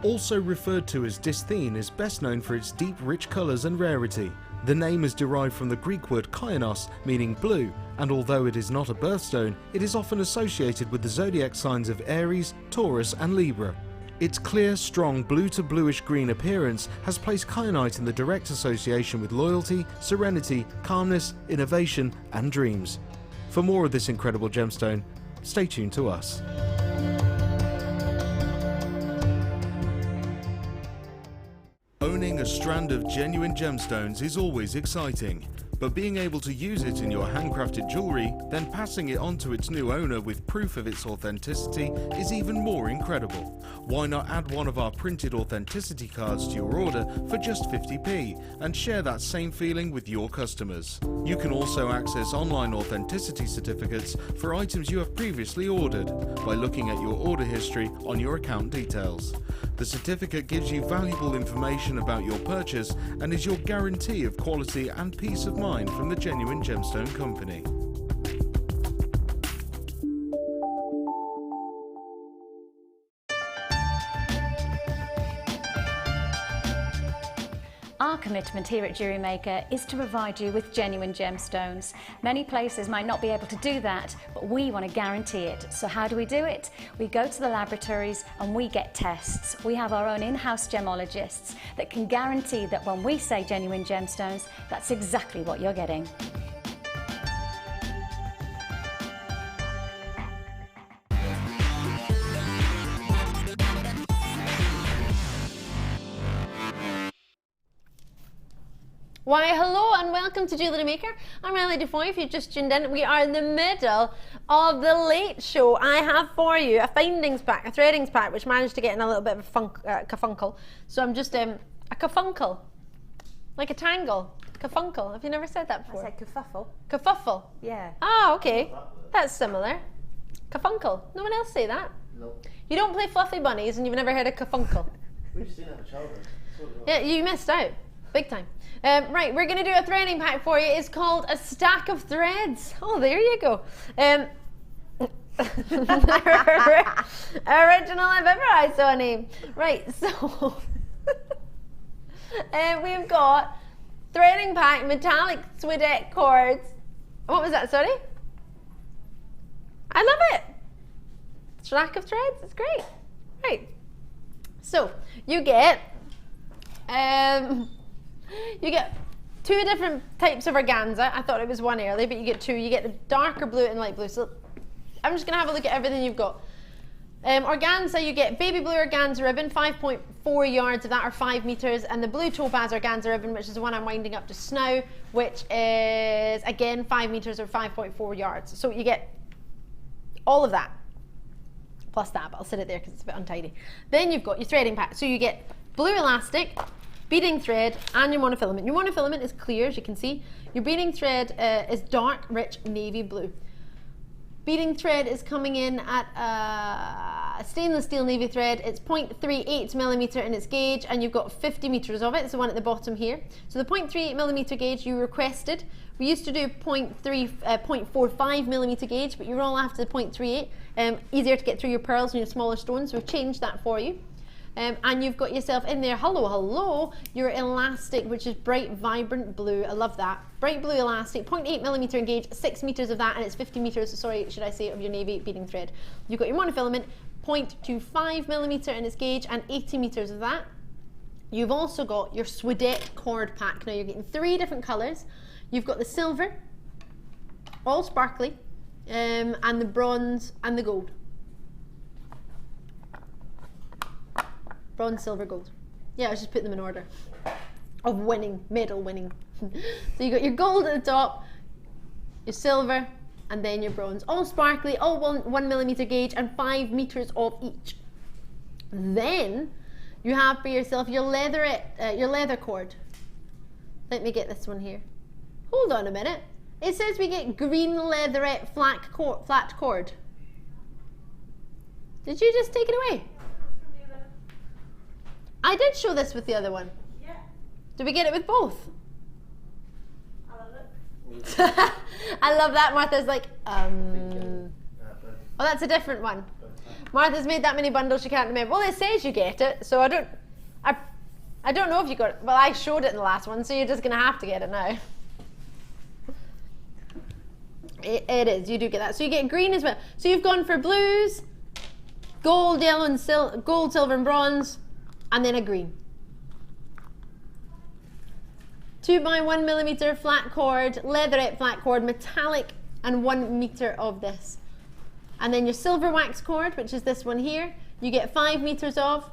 Also referred to as dysthene, is best known for its deep, rich colours and rarity. The name is derived from the Greek word kainos, meaning blue, and although it is not a birthstone, it is often associated with the zodiac signs of Aries, Taurus and Libra. Its clear, strong blue to bluish green appearance has placed kyanite in the direct association with loyalty, serenity, calmness, innovation and dreams. For more of this incredible gemstone, stay tuned to us. Owning a strand of genuine gemstones is always exciting, but being able to use it in your handcrafted jewellery, then passing it on to its new owner with proof of its authenticity is even more incredible. Why not add one of our printed authenticity cards to your order for just 50p and share that same feeling with your customers? You can also access online authenticity certificates for items you have previously ordered by looking at your order history on your account details. The certificate gives you valuable information about your purchase and is your guarantee of quality and peace of mind from the Genuine Gemstone Company. Our commitment here at JewelleryMaker is to provide you with genuine gemstones. Many places might not be able to do that, but we want to guarantee it. So how do we do it? We go to the laboratories and we get tests. We have our own in-house gemologists that can guarantee that when we say genuine gemstones, that's exactly what you're getting. Why, hello and welcome to JewelleryMaker. I'm Ali Defoy. If you've just tuned in, we are in the middle of the late show. I have for you a findings pack, a threadings pack, which managed to get in a little bit of a kerfunkel. So I'm just, a kerfunkel, like a tangle, kerfunkel. Have you never said that before? I said kerfuffle. Kerfuffle? Yeah. Oh, okay. That's similar. Kerfunkel. No one else say that? No. You don't play fluffy bunnies and you've never heard of kerfunkel? We've seen it in childhood. Yeah, you missed out. Big time. Right, we're going to do a threading pack for you. It's called A Stack of Threads. Oh, there you go. Original if ever I saw a name. Right, so we've got threading pack, metallic Swidet cords. What was that, sorry? I love it. Stack of threads, it's great. Right, so you get two different types of organza. I thought it was one early, but you get two. You get the darker blue and light blue. So I'm just going to have a look at everything you've got. Organza, you get baby blue organza ribbon, 5.4 yards of that, or 5 meters, and the blue topaz organza ribbon, which is the one I'm winding up just now, which is again 5 meters or 5.4 yards. So you get all of that, plus that, but I'll sit it there because it's a bit untidy. Then you've got your threading pack. So you get blue elastic, beading thread and your monofilament. Your monofilament is clear, as you can see. Your beading thread is dark, rich navy blue. Beading thread is coming in at stainless steel navy thread. It's 0.38 millimeter in its gauge, and you've got 50 meters of it. It's the one at the bottom here. So the 0.38 millimeter gauge you requested. We used to do 0.45 millimeter gauge, but you're all after the 0.38. Easier to get through your pearls and your smaller stones. So we've changed that for you. And you've got yourself in there, hello, your elastic, which is bright, vibrant blue. I love that. Bright blue elastic, 0.8 millimeter in gauge, 6 meters of that, and it's 50 meters, sorry, should I say, of your navy beading thread. You've got your monofilament, 0.25 millimeter in its gauge, and 80 meters of that. You've also got your Swedet cord pack. Now you're getting 3 different colors. You've got the silver, all sparkly, and the bronze and the gold. Bronze, silver, gold. Yeah, I was just putting them in order of winning, medal winning. So you got your gold at the top, your silver, and then your bronze. All sparkly, all 1 millimeter gauge, and 5 meters of each. Then you have for yourself your leatherette, your leather cord. Let me get this one here. Hold on a minute. It says we get green leatherette flat cord. Did you just take it away? I did show this with the other one. Yeah. Did we get it with both? I'll have a look. I love that. Martha's like, oh, that's a different one. Martha's made that many bundles she can't remember. Well, it says you get it, so I don't know if you got it. Well, I showed it in the last one, so you're just going to have to get it now. It is. You do get that. So you get green as well. So you've gone for blues, gold, yellow, and gold, silver, and bronze. And then a green. 2 by 1 millimeter flat cord, leatherette flat cord, metallic, and 1 meter of this. And then your silver wax cord, which is this one here, you get 5 meters of.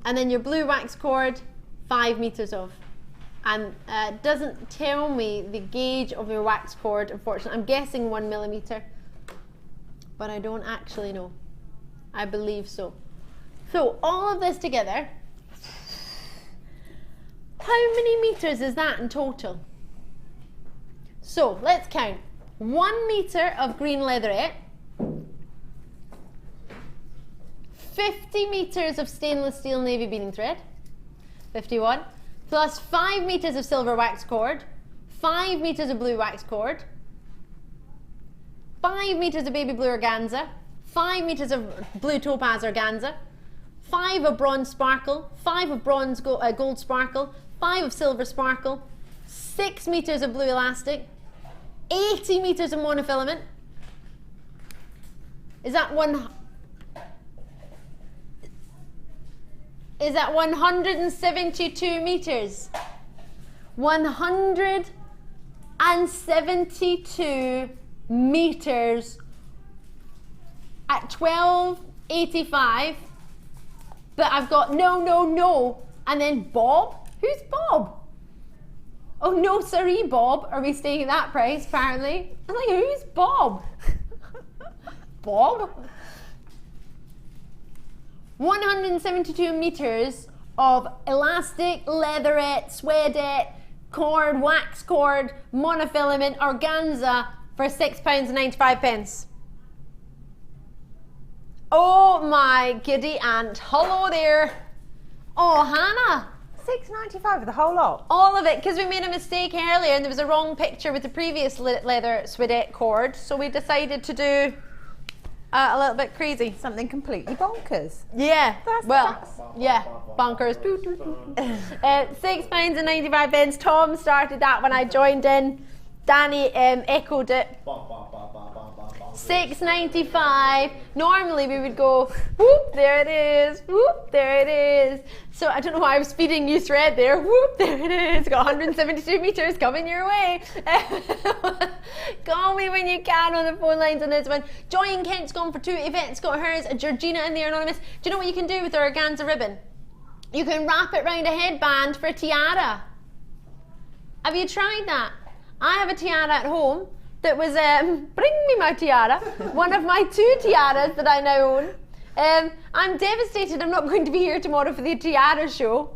And then your blue wax cord, 5 meters of. And it doesn't tell me the gauge of your wax cord, unfortunately. I'm guessing 1 millimeter, but I don't actually know. I believe so. So all of this together, how many meters is that in total? So let's count. 1 meter of green leatherette, 50 meters of stainless steel navy beading thread, 51, plus 5 meters of silver wax cord, 5 meters of blue wax cord, 5 meters of baby blue organza, 5 meters of blue topaz organza, 5 of bronze sparkle, 5 of bronze gold sparkle, 5 of silver sparkle, 6 meters of blue elastic, 80 meters of monofilament. Is that 172 meters? 172 meters at 12.85. But I've got no, and then Bob. Who's Bob? Oh, no, siree, Bob. Are we staying at that price, apparently? I'm like, who's Bob? Bob? 172 meters of elastic, leatherette, Swedet, cord, wax cord, monofilament, organza for £6.95. Oh my giddy aunt. Hello there. Oh, Hannah. £6.95 for the whole lot? All of it, because we made a mistake earlier and there was a wrong picture with the previous leather Swedet cord, so we decided to do a little bit crazy. Something completely bonkers. Yeah, yeah, bonkers. £6.95. Tom started that when I joined in. Danny echoed it. £6.95. Normally we would go, whoop, there it is, whoop, there it is. So I don't know why I was feeding you thread there. Whoop, there it is. Got 172 meters coming your way. Call me when you can on the phone lines on this one. Joy in Kent's gone for 2. Yvette's got hers. Georgina in there, anonymous. Do you know what you can do with the organza ribbon? You can wrap it around a headband for a tiara. Have you tried that? I have a tiara at home that was, bring me my tiara, one of my 2 tiaras that I now own. I'm devastated I'm not going to be here tomorrow for the tiara show.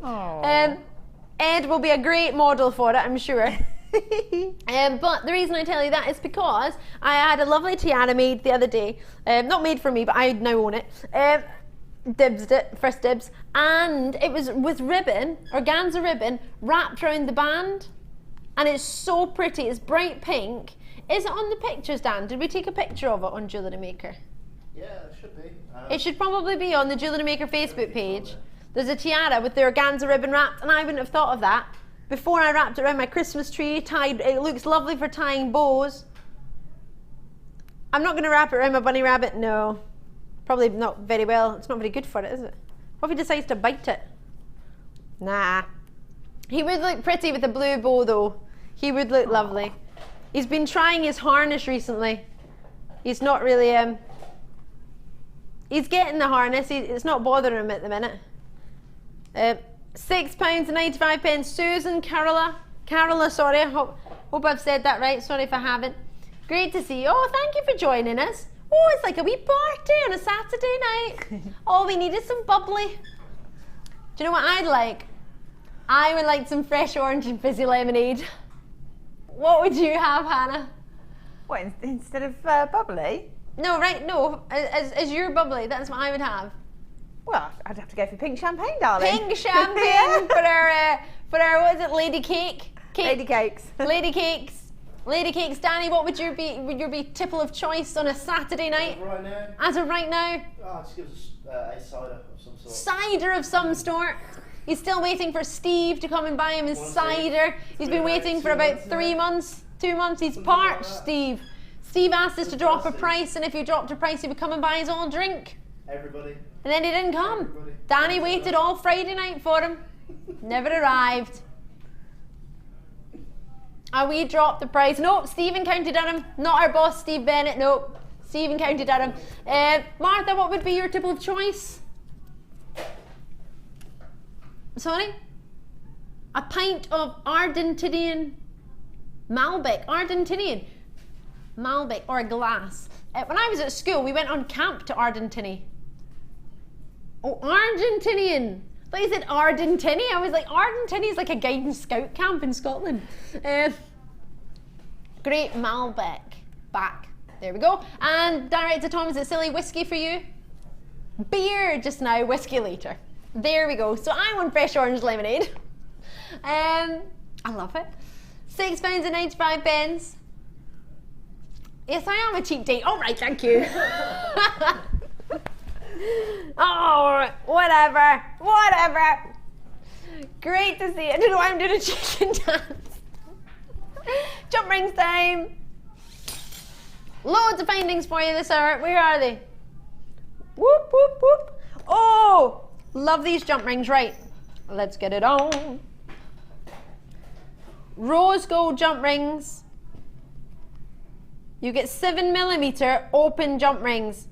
Ed will be a great model for it, I'm sure. But the reason I tell you that is because I had a lovely tiara made the other day. Not made for me, but I now own it. Dibbsed it, first dibs. And it was with ribbon, organza ribbon, wrapped around the band. And it's so pretty, it's bright pink. Is it on the pictures, Dan? Did we take a picture of it on Jewellery Maker? Yeah, it should be. It should probably be on the Jewellery Maker Facebook page. There's a tiara with the organza ribbon wrapped, and I wouldn't have thought of that before I wrapped it around my Christmas tree. Tied. It looks lovely for tying bows. I'm not going to wrap it around my bunny rabbit. No, probably not very well. It's not very good for it, is it? What if he decides to bite it? Nah. He would look pretty with a blue bow, though. He would look lovely. He's been trying his harness recently. He's not really. He's getting the harness. It's not bothering him at the minute. £6.95. Susan Carola, sorry, I hope I've said that right. Sorry if I haven't. Great to see you. Oh, thank you for joining us. Oh, it's like a wee party on a Saturday night. All we need is some bubbly. Do you know what I'd like? I would like some fresh orange and fizzy lemonade. What would you have, Hannah? What, instead of bubbly? No, right, no. As your bubbly, that's what I would have. Well, I'd have to go for pink champagne, darling. Pink champagne for our what is it, lady cake? Lady cakes. Lady cakes. Lady cakes. Danny, what would your be tipple of choice on a Saturday night? Right now? As of right now? Oh, just give us a cider of some sort. Cider of some sort. He's still waiting for Steve to come and buy him his cider. He's been waiting for about 3 months, 2 months. He's parched, Steve. Steve asked us to drop a price, and if you dropped a price, he would come and buy his own drink. Everybody. And then he didn't come. Everybody. Danny waited all Friday night for him. Never arrived. And we dropped the price. Nope, Stephen County Durham. Not our boss, Steve Bennett. Nope. Stephen County Durham. Martha, what would be your tip of choice? Sorry? A pint of Argentinian Malbec. Argentinian Malbec, or a glass. When I was at school, we went on camp to Argentiny. Oh, Argentinian. But he said Ardentiny. I was like, Ardentiny is like a guidance scout camp in Scotland. Great Malbec. Back. There we go. And Director Tom, is it silly whiskey for you? Beer just now, whiskey later. There we go. So I want fresh orange lemonade. I love it. £6.95. Yes, I am a cheap date. All right, thank you. Oh, whatever. Great to see you. I don't know why I'm doing a chicken dance. Jumprings time. Loads of findings for you this hour. Where are they? Whoop, whoop, whoop. Oh, love these jump rings. Right, let's get it on. Rose gold jump rings. You get 7mm open jump rings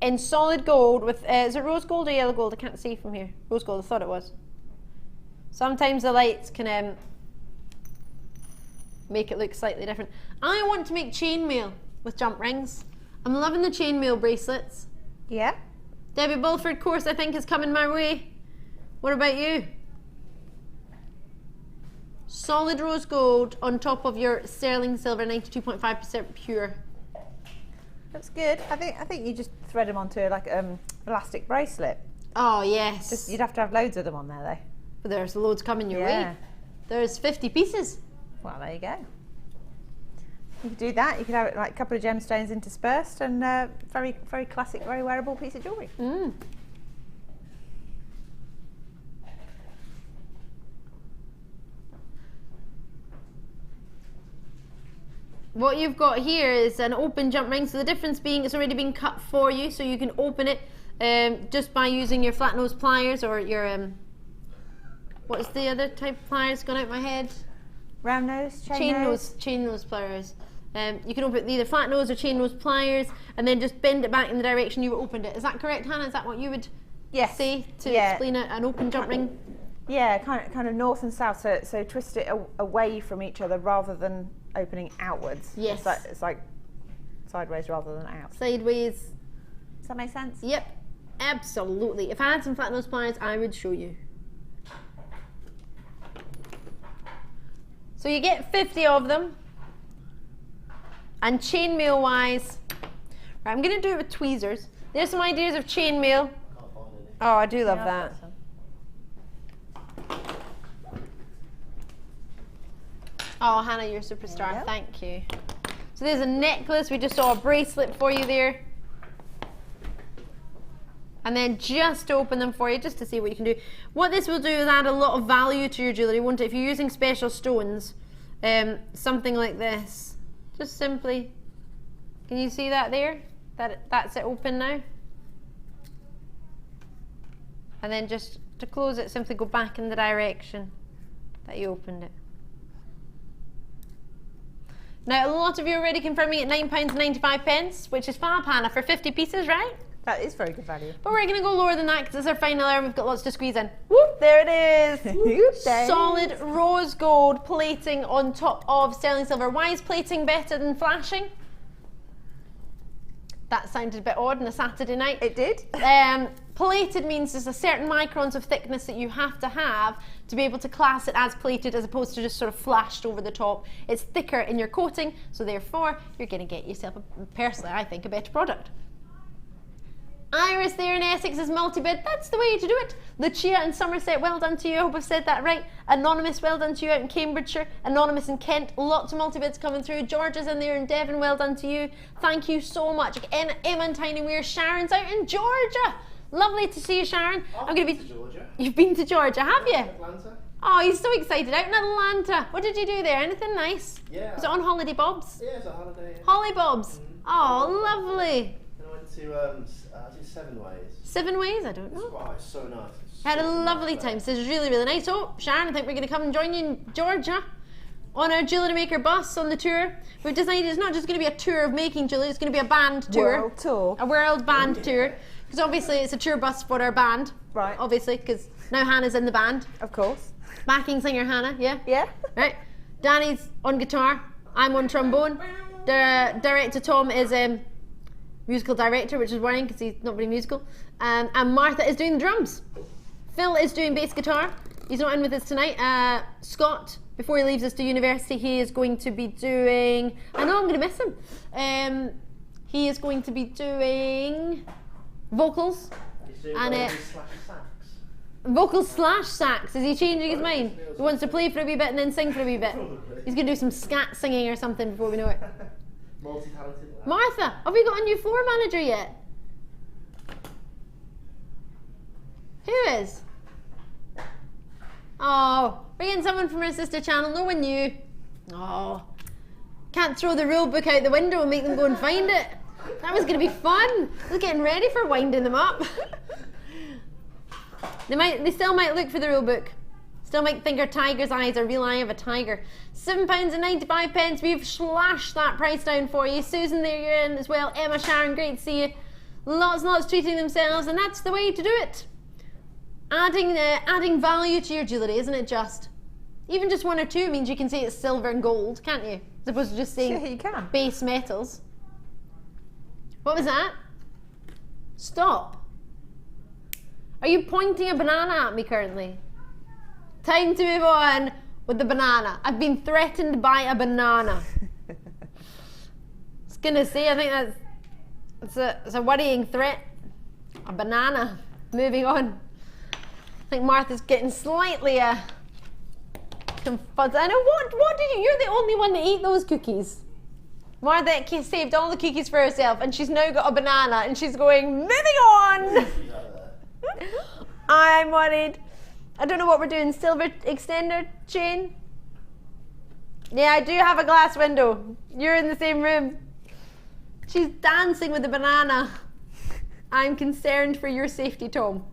in solid gold with, is it rose gold or yellow gold? I can't see from here. Rose gold, I thought it was. Sometimes the lights can make it look slightly different. I want to make chainmail with jump rings. I'm loving the chainmail bracelets. Yeah. Debbie Bulford course I think is coming my way. What about you? Solid rose gold on top of your sterling silver, 92.5% pure. That's good. I think you just thread them onto like elastic bracelet. Oh yes. You'd have to have loads of them on there though. But there's loads coming your way. There's 50 pieces. Well, there you go. You could do that. You could have like a couple of gemstones interspersed, and very, very classic, very wearable piece of jewellery. Mm. What you've got here is an open jump ring. So the difference being it's already been cut for you, so you can open it just by using your flat nose pliers or your what's the other type of pliers gone out my head? Round nose, chain nose. Chain nose pliers. You can open it with either flat nose or chain nose pliers, and then just bend it back in the direction you opened it. Is that correct, Hannah? Is that what you would say to explain an open jump ring? Yeah, kind of north and south. So twist it away from each other rather than opening outwards. Yes. It's like sideways rather than out. Sideways. Does that make sense? Yep. Absolutely. If I had some flat nose pliers, I would show you. So you get 50 of them. And chainmail wise, right, I'm going to do it with tweezers. There's some ideas of chainmail. Oh, I do love that. Oh, Hannah, you're a superstar. Yep. Thank you. So there's a necklace. We just saw a bracelet for you there. And then just open them for you, just to see what you can do. What this will do is add a lot of value to your jewellery, won't it? If you're using special stones, something like this, just simply, can you see that there? That's it open now. And then just to close it, simply go back in the direction that you opened it. Now, a lot of you are already confirming at £9.95, which is fab, Hannah, for 50 pieces, right? That is very good value. But we're going to go lower than that because it's our final hour and we've got lots to squeeze in. Whoop, there it is. Solid rose gold plating on top of sterling silver. Why is plating better than flashing? That sounded a bit odd on a Saturday night. It did. Plated means there's a certain microns of thickness that you have to be able to class it as plated, as opposed to just sort of flashed over the top. It's thicker in your coating, so therefore you're going to get yourself, personally I think, a better product. Iris there in Essex is multi-bid. That's the way to do it. Lucia in Somerset, well done to you. I hope I've said that right. Anonymous, well done to you out in Cambridgeshire. Anonymous in Kent, lots of multi-bids coming through. Georgia's in there in Devon, well done to you. Thank you so much. Emma in Tiny Weir, Sharon's out in Georgia. Lovely to see you, Sharon. I'm going to be. Georgia. You've been to Georgia, have you? Atlanta. Oh, he's so excited. Out in Atlanta. What did you do there? Anything nice? Yeah. Was it on Holiday Bob's? Yeah, it's a holiday. Holly Bob's. Oh, lovely. Then I went to 7 Ways. 7 Ways? I don't know. Wow, it's so nice. It's Had a so lovely nice time. So it's really, really nice. Oh, Sharon, I think we're going to come and join you in Georgia on our Jewellery Maker bus on the tour. We've decided it's not just going to be a tour of making jewellery, it's going to be a band tour. World tour. A world band tour. Because obviously it's a tour bus for our band. Right. Obviously, because now Hannah's in the band. Of course. Backing singer Hannah, yeah? Yeah. Right. Danny's on guitar. I'm on trombone. The director Tom is musical director, which is worrying because he's not very musical. And Martha is doing the drums. Phil is doing bass guitar. He's not in with us tonight. Scott, before he leaves us to university, he is going to be doing. I know I'm going to miss him. He is going to be doing vocals. He's doing And sax. vocals / sax. Is he changing his mind? He wants to play for a wee bit and then sing for a wee bit. He's going to do some scat singing or something before we know it. Multi-talented lad. Martha, have we got a new floor manager yet? Who is? Oh, we're getting someone from our sister channel. No one knew. Oh, can't throw the rule book out the window and make them go and find it. That was going to be fun. I was getting ready for winding them up. They still might look for the rule book. Still might think our tiger's eyes are real eye of a tiger. £7.95. We've slashed that price down for you. Susan, there you're in as well. Emma, Sharon, great to see you. Lots and lots treating themselves, and that's the way to do it. Adding value to your jewellery, isn't it just? Even just 1 or 2 means you can say it's silver and gold, can't you? As opposed to just saying you can. base metals. What was that? Stop. Are you pointing a banana at me currently? Time to move on with the banana. I've been threatened by a banana. I was gonna say, I think it's a worrying threat. A banana. Moving on. I think Martha's getting slightly confused. I know, what did you? You're the only one that ate those cookies. Martha saved all the cookies for herself and she's now got a banana and she's going, moving on. I'm worried. I don't know what we're doing. Silver extender chain? Yeah, I do have a glass window. You're in the same room. She's dancing with a banana. I'm concerned for your safety, Tom.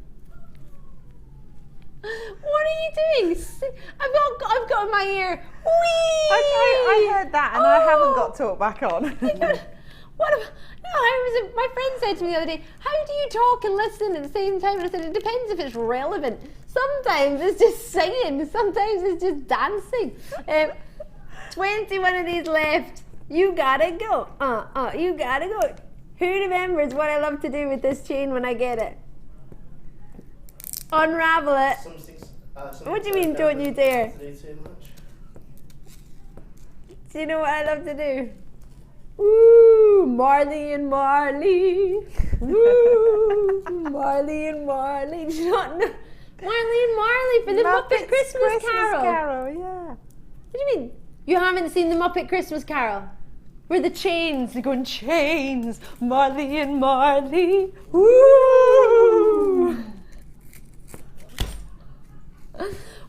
What are you doing? I've got in my ear. Whee! I heard that and I haven't got talk back on. My friend said to me the other day, how do you talk and listen at the same time? And I said, it depends if it's relevant. Sometimes it's just singing, sometimes it's just dancing. 21 of these left. You gotta go. You gotta go. Who remembers what I love to do with this chain when I get it? Unravel it. What do you mean, don't you dare? Do you know what I love to do? Woo, Marley and Marley. Woo, Marley and Marley. Do you not know? Marley and Marley for the Muppet Christmas Carol. Yeah. What do you mean? You haven't seen the Muppet Christmas Carol? Where the chains, they're going chains, Marley and Marley. Woo!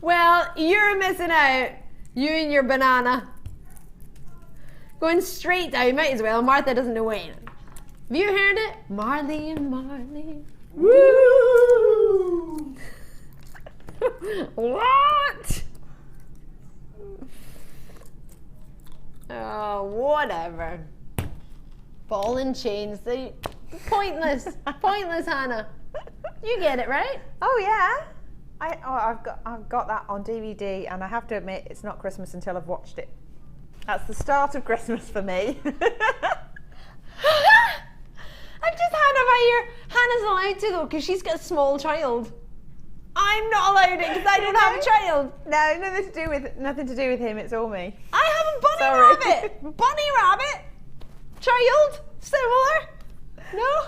Well, you're missing out. You and your banana. Going straight down, might as well. Martha doesn't know when. Have you heard it? Marley and Marley. Woo! What? Oh, whatever. Ball and chains. They pointless. Pointless, Hannah. You get it, right? Oh yeah. I've got that on DVD, and I have to admit it's not Christmas until I've watched it. That's the start of Christmas for me. I've just had about here. Hannah's allowed to though, because she's got a small child. I'm not allowed it because I don't have a child. No, nothing to do with him. It's all me. I have a bunny rabbit. Bunny rabbit. Child. Similar. No.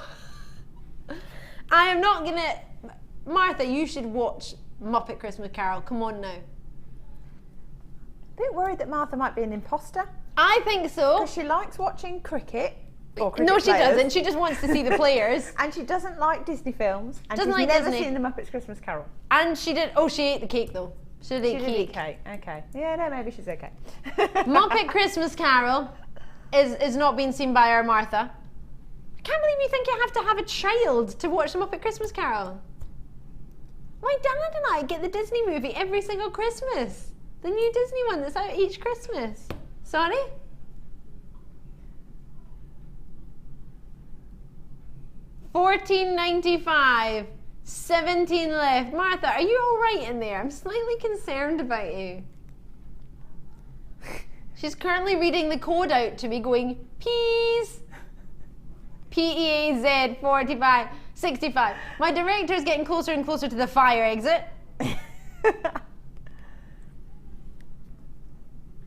I am not gonna. Martha, you should watch Muppet Christmas Carol. Come on now. A bit worried that Martha might be an imposter. I think so. Because she likes watching cricket. No, she doesn't. She just wants to see the players. And she doesn't like Disney films. And Doesn't she's like never Disney. seen the Muppets Christmas Carol. And she did. Oh, she ate the cake though. She did eat cake. Okay. Yeah, no, maybe she's okay. Muppet Christmas Carol is not being seen by our Martha. I can't believe you think you have to have a child to watch the Muppet Christmas Carol. My dad and I get the Disney movie every single Christmas. The new Disney one that's out each Christmas. Sorry? $14.95. 17 left. Martha, are you all right in there? I'm slightly concerned about you. She's currently reading the code out to me going, peas. PEAZ 45 65. My director is getting closer and closer to the fire exit.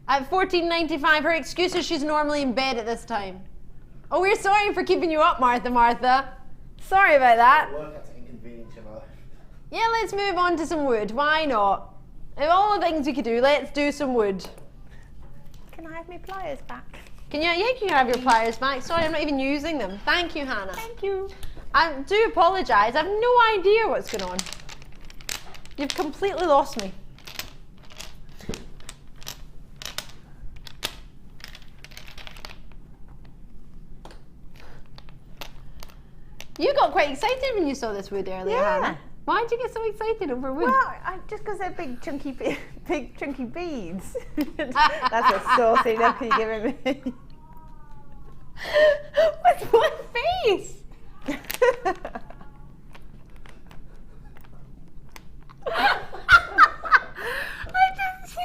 At $14.95, her excuse is she's normally in bed at this time. Oh, we're sorry for keeping you up, Martha. Sorry about that. Yeah, let's move on to some wood. Why not? Of all the things we could do, let's do some wood. Can I have my pliers back? Can you? Yeah, you can have your pliers back. Sorry, I'm not even using them. Thank you, Hannah. Thank you. I do apologise. I have no idea what's going on. You've completely lost me. You got quite excited when you saw this wood earlier, Hannah. Why did you get so excited over wood? Well, just because they're big chunky beads. That's a saucy look you're giving me. With what face? She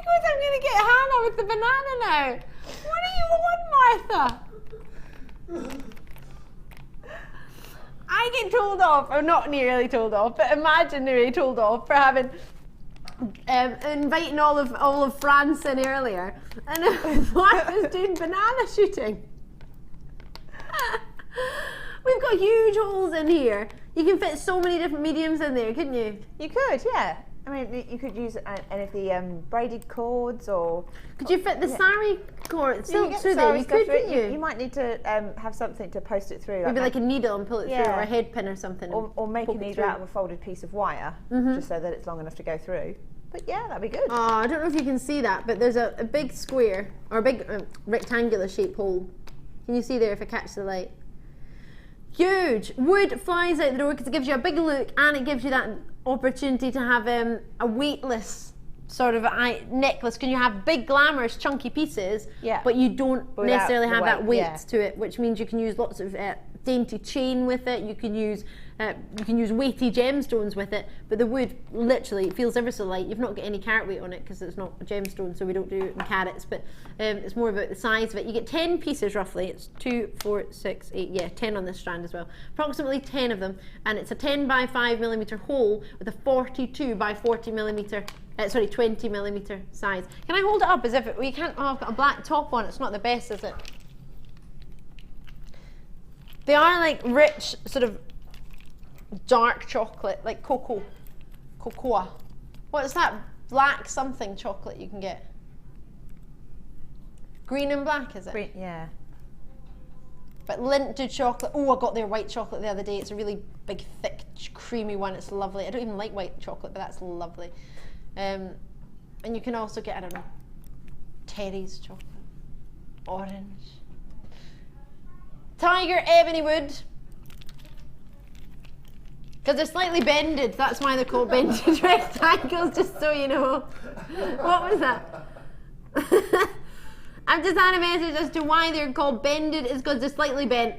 goes, I'm going to get Hannah with the banana now. What do you want, Martha? I get told off, or not nearly told off, but imaginary told off for having inviting all of France in earlier, and Martha's doing banana shooting. We've got huge holes in here. You can fit so many different mediums in there, couldn't you? You could, yeah. I mean, you could use any of the braided cords, or could you fit the sari cord silk through there? You could, couldn't you? You might need to have something to post it through. Maybe like a needle and pull it through, or a head pin or something. Or make a needle out of a folded piece of wire, just so that it's long enough to go through. But yeah, that'd be good. Oh, I don't know if you can see that, but there's a big square, or a big rectangular shaped hole. Can you see there if I catch the light? Huge! Wood flies out the door because it gives you a big look, and it gives you that opportunity to have a weightless sort of necklace. Can you have big, glamorous, chunky pieces, but you don't necessarily have that weight to it, which means you can use lots of dainty chain with it. You can use weighty gemstones with it, but the wood literally feels ever so light. You've not got any carat weight on it because it's not a gemstone, so we don't do it in carats, but it's more about the size of it. You get 10 pieces roughly. It's 2, 4, 6, 8, yeah, 10 on this strand as well. Approximately 10 of them, and it's a 10 by 5 millimeter hole with a 42 by 40 millimeter, 20 millimeter size. Can I hold it up as if we can't? Oh, I've got a black top on. It's not the best, is it? They are like rich, sort of dark chocolate, like cocoa. What's that black something chocolate you can get? Green and black, is it? Green, yeah. But linted chocolate. Oh, I got their white chocolate the other day. It's a really big, thick, creamy one. It's lovely. I don't even like white chocolate, but that's lovely. And you can also get, I don't know, Terry's chocolate, orange. Tiger ebony wood. Because they're slightly bended. That's why they're called bended rectangles, just so you know. What was that? I've just had a message as to why they're called bended. It's because they're slightly bent.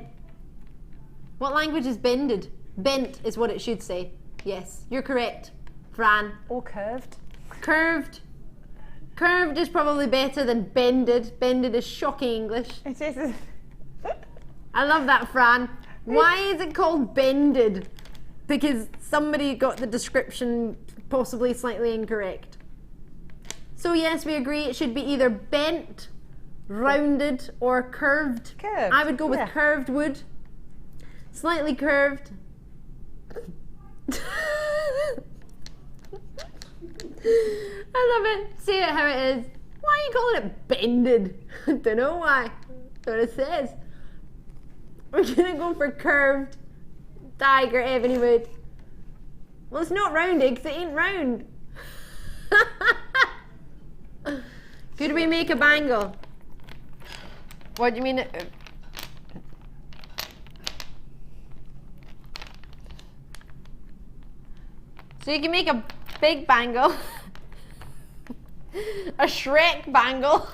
What language is bended? Bent is what it should say. Yes, you're correct, Fran. Or curved. Curved. Curved is probably better than bended. Bended is shocking English. It is. I love that, Fran. Why is it called bended? Because somebody got the description possibly slightly incorrect. So yes, we agree it should be either bent, rounded, or curved. Curved. I would go with curved wood. Slightly curved. I love it. Say it how it is. Why are you calling it bended? I don't know why. That's what it says. We're gonna go for curved tiger ebony wood. Well, it's not rounded because it ain't round. Could we make a bangle? What do you mean? So you can make a big bangle, a Shrek bangle.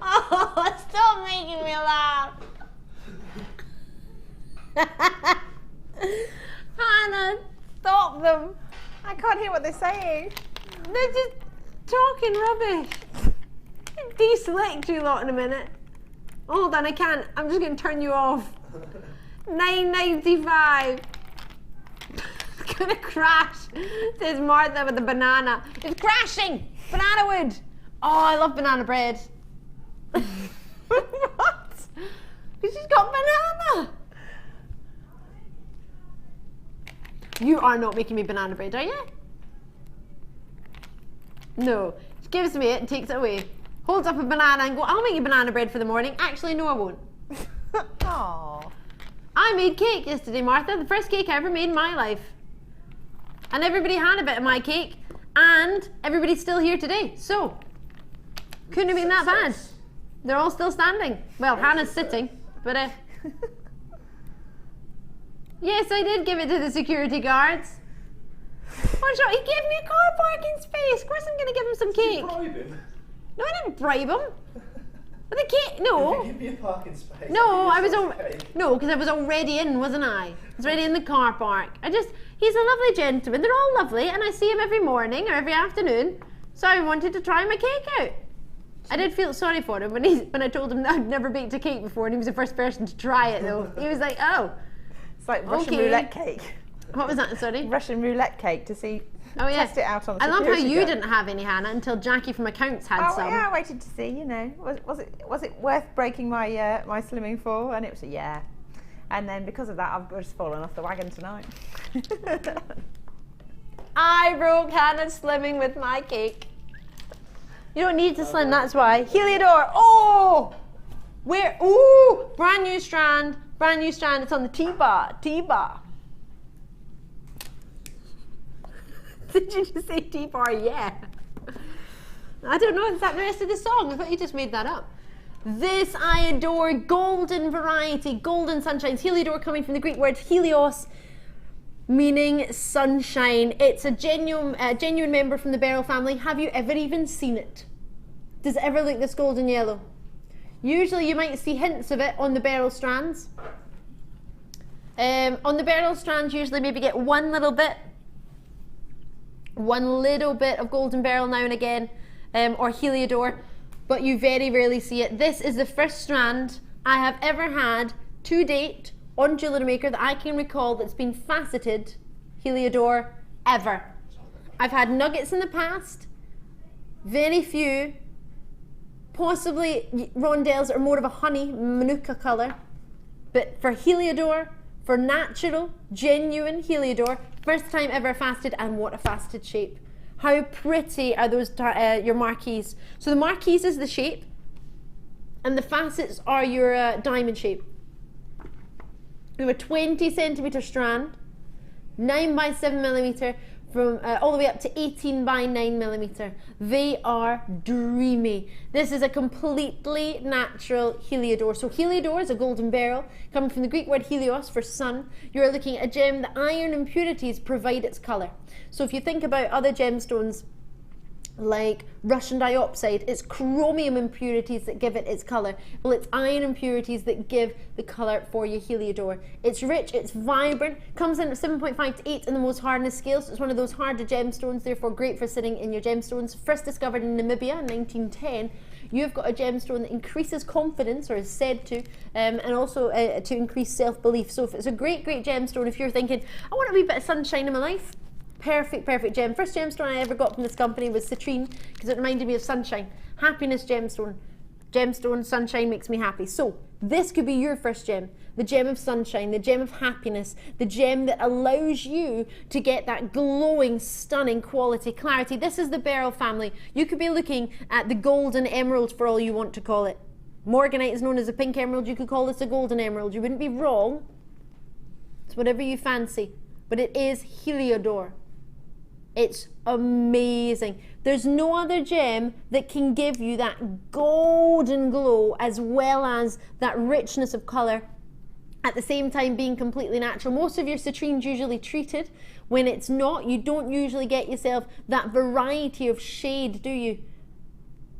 Oh, stop making me laugh. Hannah, stop them. I can't hear what they're saying. They're just talking rubbish. Deselect you lot in a minute. Hold on, I can't. I'm just going to turn you off. $9.95. It's going to crash, says Martha with the banana. It's crashing. Banana wood. Oh, I love banana bread. What? Because she's got banana. You are not making me banana bread, are you? No. She gives me it and takes it away. Holds up a banana and go, I'll make you banana bread for the morning. Actually, no, I won't. Aww. I made cake yesterday, Martha. The first cake I ever made in my life. And everybody had a bit of my cake. And everybody's still here today. So, couldn't have been that bad. They're all still standing. Well, Hannah's sitting, but yes, I did give it to the security guards. What's wrong? He gave me a car parking space. Of course I'm going to give him some cake. Did you bribe him? No, I didn't bribe him. But the cake, no. If you give me a parking space. No, no, because I was already in, wasn't I? I was already in the car park. He's a lovely gentleman. They're all lovely, and I see him every morning or every afternoon. So I wanted to try my cake out. I did feel sorry for him when I told him that I'd never baked a cake before, and he was the first person to try it, though. He was like, oh. It's like Russian roulette cake. What was that, sorry? Russian roulette cake to see. Oh, yeah. Test it out on the I love how you guard. didn't have any, Hannah, until Jackie from accounts had some. Oh yeah, I waited to see. You know, was it worth breaking my my slimming for? And it was a yeah. And then because of that, I've just fallen off the wagon tonight. I broke Hannah's slimming with my cake. You don't need to slim, that's why. Heliodor, oh! Where, ooh! Brand new strand, it's on the T-bar. Did you just say T-bar? Yeah. I don't know, is that the rest of the song? I thought you just made that up. This I adore, golden variety, golden sunshines. Heliodor coming from the Greek word helios, meaning sunshine. It's a genuine member from the Beryl family. Have you ever even seen it? Does it ever look this golden yellow? Usually you might see hints of it on the Beryl strands. On the Beryl strands, usually maybe get one little bit of golden beryl now and again, or heliodor, but you very rarely see it. This is the first strand I have ever had to date on JewelleryMaker that I can recall that's been faceted heliodor ever. I've had nuggets in the past, very few, possibly rondelles are more of a honey manuka colour, but for heliodor, for natural, genuine heliodor, first time ever faceted, and what a faceted shape. How pretty are those, your marquees? So the marquees is the shape, and the facets are your diamond shape. We have a 20 centimetre strand, 9 by 7 millimetre, from all the way up to 18 by 9 millimetre. They are dreamy. This is a completely natural heliodor. So heliodor is a golden beryl, coming from the Greek word helios for sun. You're looking at a gem that iron impurities provide its colour. So if you think about other gemstones like Russian diopside, it's chromium impurities that give it its colour. Well, it's iron impurities that give the colour for your heliodor. It's rich, it's vibrant, comes in at 7.5 to 8 in the most hardness scale, so it's one of those harder gemstones, therefore great for sitting in your gemstones. First discovered in Namibia in 1910. You've got a gemstone that increases confidence, or is said to, and also to increase self-belief. So if it's a great gemstone, if you're thinking, I want a wee bit of sunshine in my life, perfect gem. First gemstone I ever got from this company was citrine, because it reminded me of sunshine. Happiness gemstone. Gemstone, sunshine makes me happy. So this could be your first gem. The gem of sunshine, the gem of happiness, the gem that allows you to get that glowing, stunning quality, clarity. This is the Beryl family. You could be looking at the golden emerald for all you want to call it. Morganite is known as a pink emerald. You could call this a golden emerald. You wouldn't be wrong. It's whatever you fancy. But it is heliodor. It's amazing. There's no other gem that can give you that golden glow as well as that richness of colour, at the same time being completely natural. Most of your citrine's usually treated. When it's not, you don't usually get yourself that variety of shade, do you?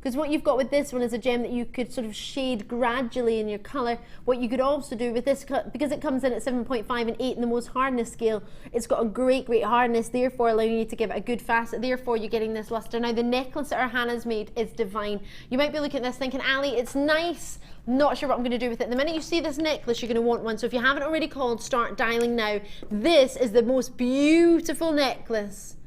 Because what you've got with this one is a gem that you could sort of shade gradually in your colour. What you could also do with this, because it comes in at 7.5 and 8 in the most hardness scale, it's got a great hardness, therefore allowing you to give it a good facet, therefore you're getting this lustre. Now the necklace that our Hannah's made is divine. You might be looking at this thinking, Ali, it's nice, not sure what I'm going to do with it. The minute you see this necklace, you're going to want one. So if you haven't already called, start dialing now. This is the most beautiful necklace.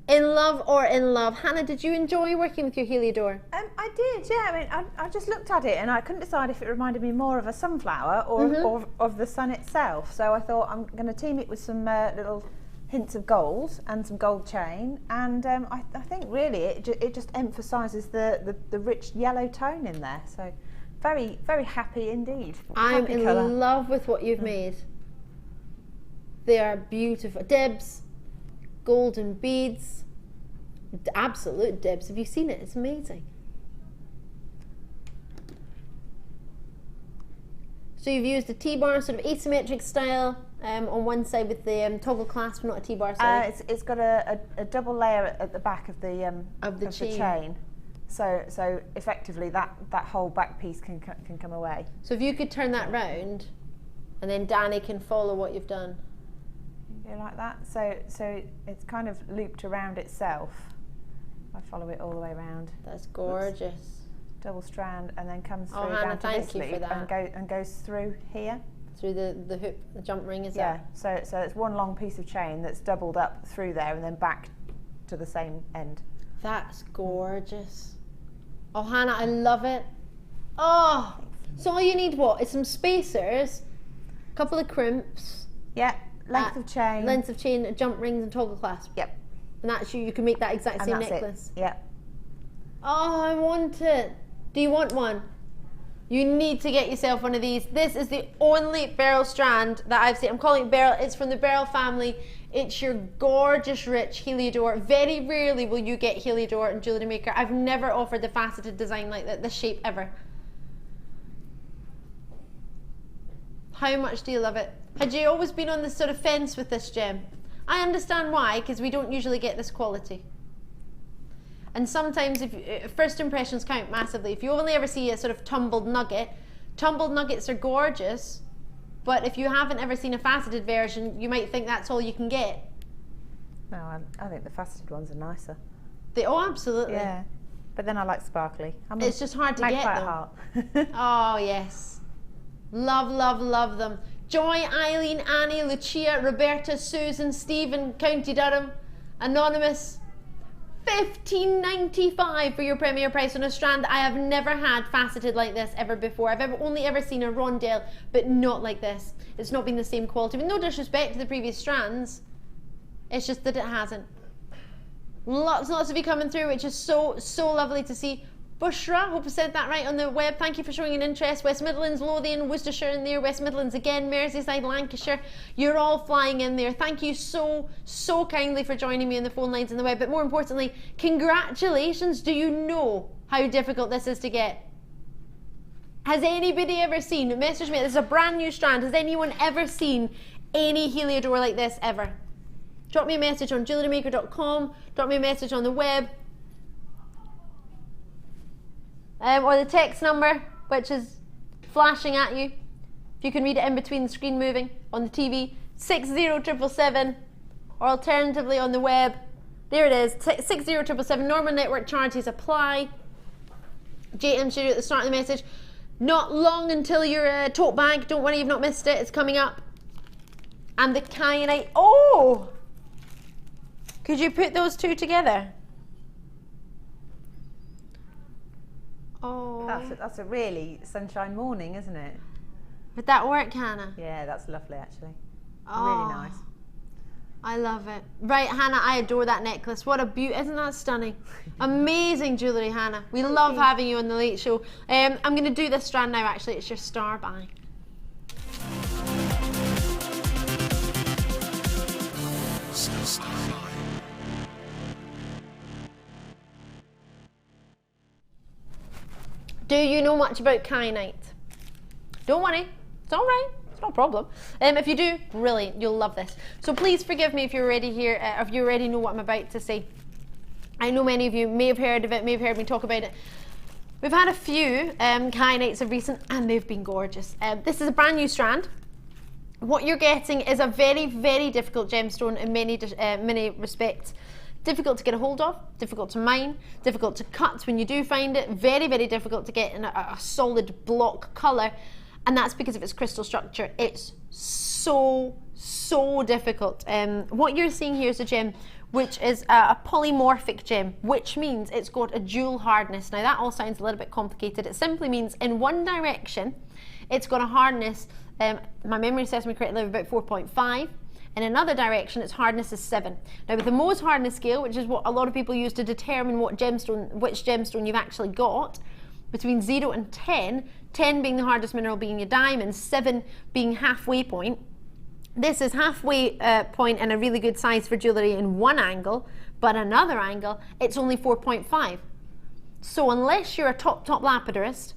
In love or in love. Hannah, did you enjoy working with your heliodor? I did, yeah. I mean, I just looked at it and I couldn't decide if it reminded me more of a sunflower or of the sun itself. So I thought I'm going to team it with some little hints of gold and some gold chain. And I think really it just emphasises the rich yellow tone in there. So very, very happy indeed. I'm happy in colour. love with what you've made. They are beautiful. Dibs. Golden beads, absolute dibs. Have you seen it? It's amazing. So you've used a T-bar, sort of asymmetric style on one side with the toggle clasp, not a T-bar side. It's got a double layer at the back of the chain. So effectively that whole back piece can come away. So if you could turn that round, and then Danny can follow what you've done. Go like that. So it's kind of looped around itself. I follow it all the way around. That's gorgeous. Oops. Double strand and then comes through Hannah, down to this thank you for loop that. and goes through here. Through the hoop, the jump ring, is yeah. that? So it's one long piece of chain that's doubled up through there and then back to the same end. That's gorgeous. Oh, Hannah, I love it. Oh, so all you need is some spacers, a couple of crimps. Yeah. Length of chain, jump rings and toggle clasp. Yep. And that's you can make that exact same necklace. Yep. Oh, I want it. Do you want one? You need to get yourself one of these. This is the only Beryl strand that I've seen. I'm calling it Beryl. It's from the Beryl family. It's your gorgeous, rich heliodor. Very rarely will you get heliodor in JewelleryMaker. I've never offered the faceted design like that, this shape ever. How much do you love it? Had you always been on this sort of fence with this gem? I understand why, because we don't usually get this quality. And sometimes first impressions count massively. If you only ever see a sort of tumbled nuggets are gorgeous, but if you haven't ever seen a faceted version, you might think that's all you can get. No, I think the faceted ones are nicer. Oh, absolutely. Yeah, but then I like sparkly. It's just hard to get them. Heart. Oh, yes. Love, love, love them. Joy, Eileen, Annie, Lucia, Roberta, Susan, Stephen, County Durham, Anonymous. $15.95 for your premier price on a strand. I have never had faceted like this ever before. I've only ever seen a rondelle, but not like this. It's not been the same quality. With no disrespect to the previous strands, it's just that it hasn't. Lots and lots of you coming through, which is so lovely to see. Bushra, hope I said that right on the web. Thank you for showing an interest. West Midlands, Lothian, Worcestershire in there. West Midlands again, Merseyside, Lancashire. You're all flying in there. Thank you so kindly for joining me on the phone lines and the web. But more importantly, congratulations. Do you know how difficult this is to get? Has anybody ever seen, message me, this is a brand new strand. Has anyone ever seen any heliodor like this ever? Drop me a message on jewellerymaker.com. Drop me a message on the web. Or the text number, which is flashing at you. If you can read it in between the screen moving on the TV, 60777, or alternatively on the web. There it is, 60777. Normal network charges apply. JM Studio at the start of the message. Not long until your tote bag. Don't worry, you've not missed it. It's coming up. And the kyanite. Oh! Could you put those two together? Oh. That's a really sunshine morning, isn't it? Would that work, Hannah? Yeah, that's lovely actually. Oh, really nice. I love it. Right, Hannah, I adore that necklace. What a beauty. Isn't that stunning? Amazing jewellery, Hannah. We love having you on the Late Show. I'm going to do this strand now, actually. It's your star buy. Do you know much about kyanite? Don't worry, it's all right. It's no problem. If you do, brilliant. You'll love this. So please forgive me if you're already here, if you already know what I'm about to say. I know many of you may have heard of it, may have heard me talk about it. We've had a few kyanites of recent, and they've been gorgeous. This is a brand new strand. What you're getting is a very, very difficult gemstone in many respects. Difficult to get a hold of, difficult to mine, difficult to cut when you do find it, very, very difficult to get in a solid block colour, and that's because of its crystal structure. It's so difficult. What you're seeing here is a gem which is a polymorphic gem, which means it's got a dual hardness. Now that all sounds a little bit complicated. It simply means in one direction it's got a hardness, my memory serves me correctly, of about 4.5. In another direction, its hardness is 7. Now with the Mohs hardness scale, which is what a lot of people use to determine which gemstone you've actually got, between 0 and 10, 10 being the hardest mineral being a diamond, 7 being halfway point. This is halfway point and a really good size for jewellery in one angle, but another angle, it's only 4.5. So unless you're a top lapidorist,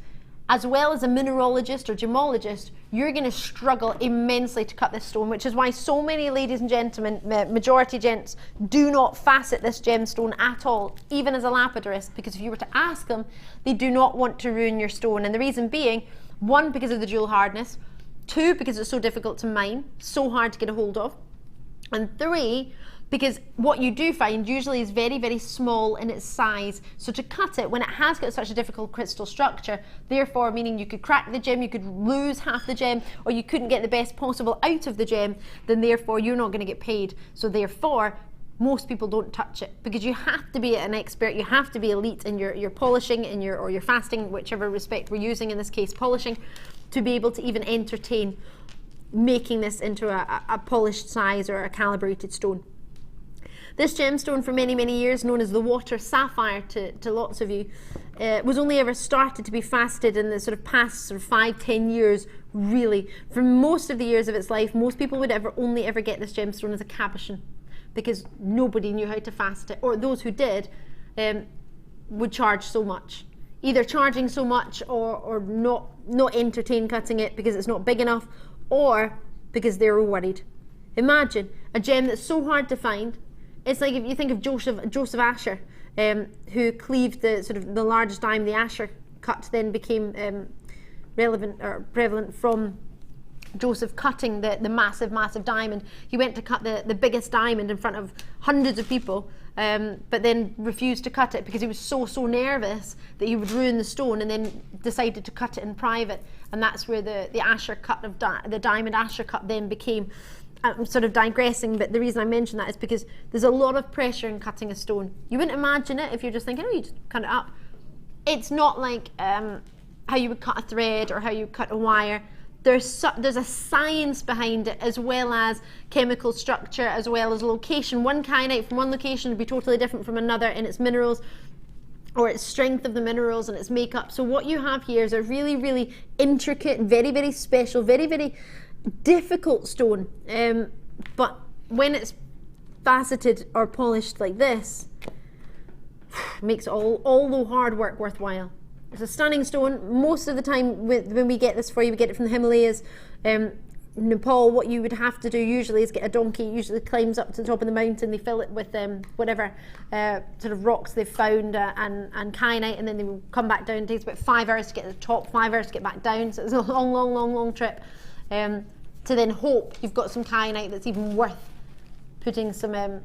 as well as a mineralogist or gemologist, you're going to struggle immensely to cut this stone, which is why so many ladies and gentlemen, majority gents, do not facet this gemstone at all, even as a lapidorist, because if you were to ask them, they do not want to ruin your stone. And the reason being, 1, because of the dual hardness, 2, because it's so difficult to mine, so hard to get a hold of, and 3, because what you do find usually is very, very small in its size. So to cut it, when it has got such a difficult crystal structure, therefore meaning you could crack the gem, you could lose half the gem, or you couldn't get the best possible out of the gem, then therefore you're not going to get paid. So therefore, most people don't touch it, because you have to be an expert, you have to be elite in your polishing, in or your fasting, whichever respect we're using, in this case polishing, to be able to even entertain making this into a polished size or a calibrated stone. This gemstone for many, many years, known as the water sapphire to lots of you, was only ever started to be faceted in the sort of past 5-10 years, really. For most of the years of its life, most people would only ever get this gemstone as a cabochon, because nobody knew how to facet it, or those who did would charge so much. Either charging so much or not entertain cutting it because it's not big enough, or because they were worried. Imagine a gem that's so hard to find. It's like if you think of Joseph Asher, who cleaved the largest diamond. The Asher cut then became prevalent from Joseph cutting the massive diamond. He went to cut the biggest diamond in front of hundreds of people, but then refused to cut it because he was so nervous that he would ruin the stone, and then decided to cut it in private. And that's where the Asher cut of the diamond Asher cut then became. I'm sort of digressing, but the reason I mention that is because there's a lot of pressure in cutting a stone. You wouldn't imagine it if you're just thinking, oh, you just cut it up. It's not like how you would cut a thread or how you cut a wire. There's a science behind it, as well as chemical structure, as well as location. One kyanite from one location would be totally different from another in its minerals, or its strength of the minerals and its makeup. So what you have here is a really, really intricate, very, very special, very, very difficult stone. But when it's faceted or polished like this, makes all the hard work worthwhile. It's a stunning stone. Most of the time when we get this for you, we get it from the Himalayas. Nepal, what you would have to do usually is get a donkey, usually climbs up to the top of the mountain, they fill it with whatever sort of rocks they've found and kyanite, and then they will come back down. It takes about 5 hours to get to the top, 5 hours to get back down, so it's a long trip to then hope you've got some kyanite that's even worth putting some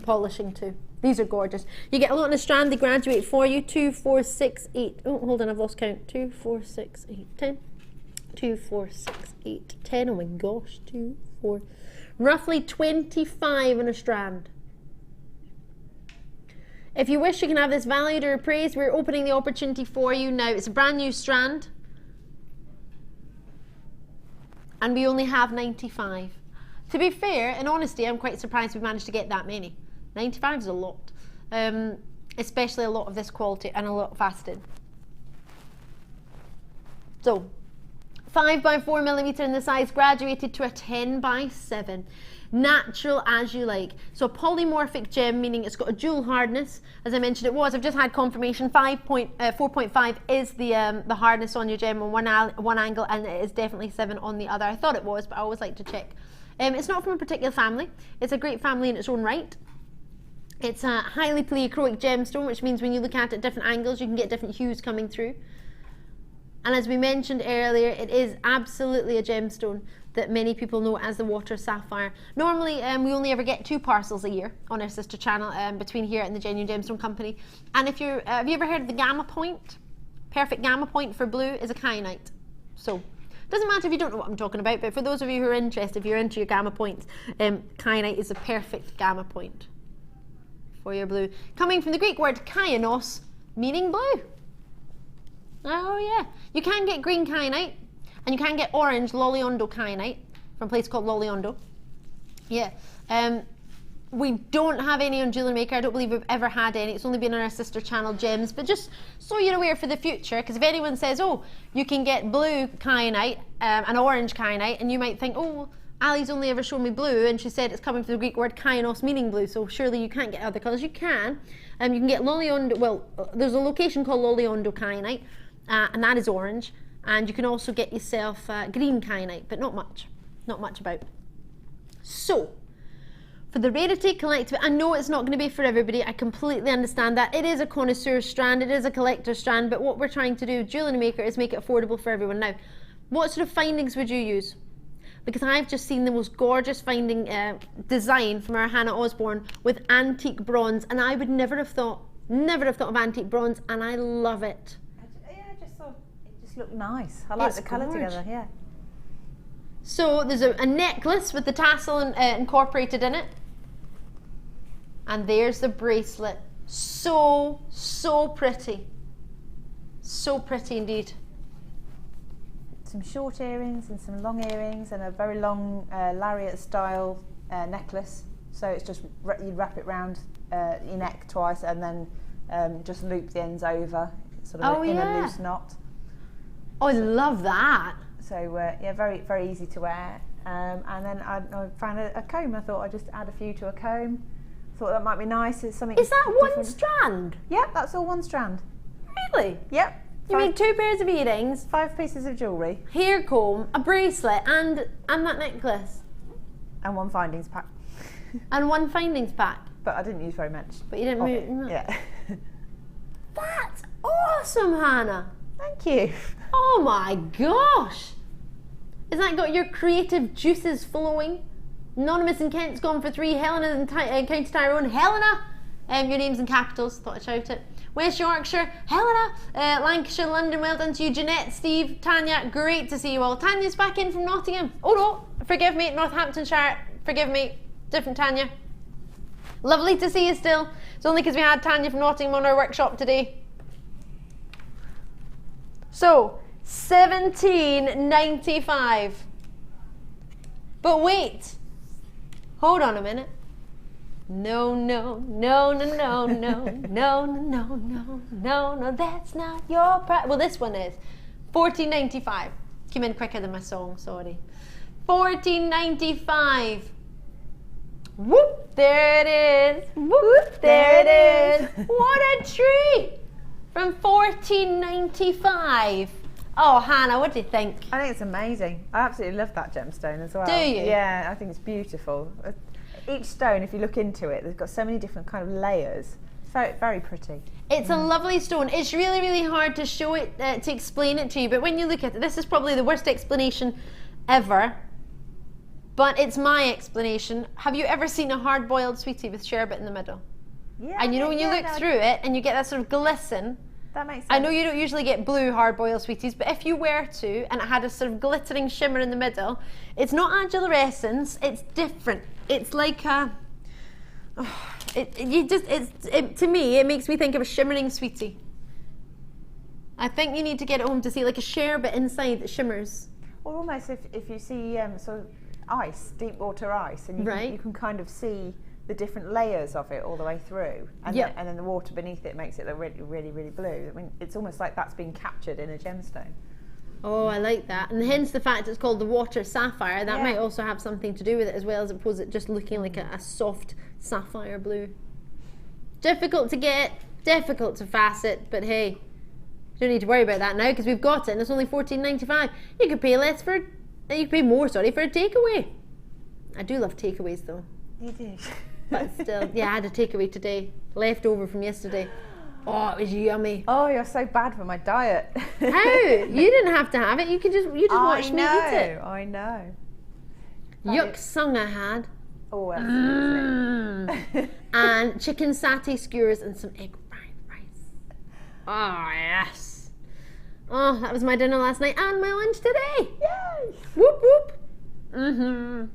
polishing to. These are gorgeous. You get a lot on a strand. They graduate for you. 2, 4, 6, 8. Oh, hold on, I've lost count. 2, 4, 6, 8, 10. 2, 4, 6, 8, 10. Oh my gosh. 2, 4. Roughly 25 on a strand. If you wish, you can have this valued or appraised. We're opening the opportunity for you now. It's a brand new strand. And we only have 95. To be fair, in honesty, I'm quite surprised we managed to get that many. 95 is a lot, especially a lot of this quality and a lot faceted. So 5 by 4 millimeter in the size, graduated to a 10 by 7. Natural as you like. So a polymorphic gem, meaning it's got a dual hardness. As I mentioned, I've just had confirmation. 4.5 is the hardness on your gem on one angle, and it is definitely 7 on the other. I thought it was, but I always like to check. It's not from a particular family. It's a great family in its own right. It's a highly pleochroic gemstone, which means when you look at it at different angles, you can get different hues coming through. And as we mentioned earlier, it is absolutely a gemstone that many people know as the water sapphire. Normally, we only ever get 2 parcels a year on our sister channel between here and the Genuine Gemstone Company. And if you're, have you ever heard of the gamma point? Perfect gamma point for blue is a kyanite. So, doesn't matter if you don't know what I'm talking about, but for those of you who are interested, if you're into your gamma points, kyanite is a perfect gamma point for your blue. Coming from the Greek word kyanos, meaning blue. Oh yeah. You can get green kyanite, and you can get orange Loliondo kyanite from a place called Loliondo. Yeah. We don't have any on JewelleryMaker. I don't believe we've ever had any. It's only been on our sister channel Gems. But just so you're aware for the future, because if anyone says, oh, you can get blue kyanite and orange kyanite, and you might think, oh, Ali's only ever shown me blue, and she said it's coming from the Greek word kyanos, meaning blue, so surely you can't get other colours. You can. You can get Loliondo, well, there's a location called Loliondo kyanite, and that is orange. And you can also get yourself green kyanite, but not much about. So, for the rarity collective, I know it's not going to be for everybody. I completely understand that. It is a connoisseur strand, it is a collector strand, but what we're trying to do, JewelleryMaker, is make it affordable for everyone. Now, what sort of findings would you use? Because I've just seen the most gorgeous finding design from our Hannah Osborne with antique bronze, and I would never have thought of antique bronze, and I love it. Yeah, I just thought it just looked nice. I like the colour together, yeah. So there's a necklace with the tassel incorporated in it. And there's the bracelet. So pretty. So pretty indeed. Some short earrings and some long earrings and a very long lariat style necklace. So it's just, you wrap it round your neck twice and then just loop the ends over, sort of in a loose knot. Oh, I love that. So yeah, very easy to wear. And then I found a comb. I thought I'd just add a few to a comb. Thought that might be nice. It's something. Is that different. one strand? Yep, that's all one strand. Really? Yep. You mean 2 pairs of earrings, 5 pieces of jewellery, hair comb, a bracelet, and that necklace, and 1 findings pack. and 1 findings pack. But I didn't use very much. But you didn't of move. it. Yeah. That's awesome, Hannah. Thank you. Oh my gosh. Has that got your creative juices flowing? Anonymous in Kent's gone for 3. Helena in County Tyrone. Helena, your name's in capitals, thought I'd shout it. West Yorkshire, Helena, Lancashire, London, well done to you. Jeanette, Steve, Tanya, great to see you all. Tanya's back in from Nottingham. Oh no, forgive me, Northamptonshire, forgive me, different Tanya. Lovely to see you still. It's only because we had Tanya from Nottingham on our workshop today. So, $17.95. But wait, hold on a minute. No, that's not your price. Well, this one is $14.95. Came in quicker than my song, sorry. $14.95. Whoop, there it is. Whoop, there it is. What a treat. From $14.95. Oh, Hannah, what do you think? I think it's amazing. I absolutely love that gemstone as well. Do you? Yeah, I think it's beautiful. Each stone, if you look into it, they've got so many different kind of layers. Very, very pretty. It's a lovely stone. It's really, really hard to show it, to explain it to you, but when you look at it, this is probably the worst explanation ever, but it's my explanation. Have you ever seen a hard-boiled sweetie with sherbet in the middle? Yeah. And you know when you look through it and you get that sort of glisten, that makes sense. I know you don't usually get blue hard-boiled sweeties, but if you were to, and it had a sort of glittering shimmer in the middle, it's not agilescence, it's different. It's like a, to me, it makes me think of a shimmering sweetie. I think you need to get it home to see like a sherbet inside that shimmers. Or almost if you see sort of ice, deep water ice, and you can kind of see the different layers of it all the way through, and, and then the water beneath it makes it look really, really, really blue. I mean, it's almost like that's been captured in a gemstone. Oh, I like that, and hence the fact it's called the water sapphire. That might also have something to do with it as well, as opposed to it just looking like a soft sapphire blue. Difficult to get, difficult to facet, but hey, you don't need to worry about that now because we've got it, and it's only $14.95. You could pay less for, you could pay more, sorry, for a takeaway. I do love takeaways though. You do. But still, yeah, I had a takeaway today, left over from yesterday. Oh, it was yummy. Oh, you're so bad for my diet. How? You didn't have to have it. You just watch me eat it. I know. Yuk sung I had. Oh, absolutely. And chicken satay skewers and some egg fried rice. Oh, yes. Oh, that was my dinner last night and my lunch today. Yay! Whoop, whoop. Mm-hmm.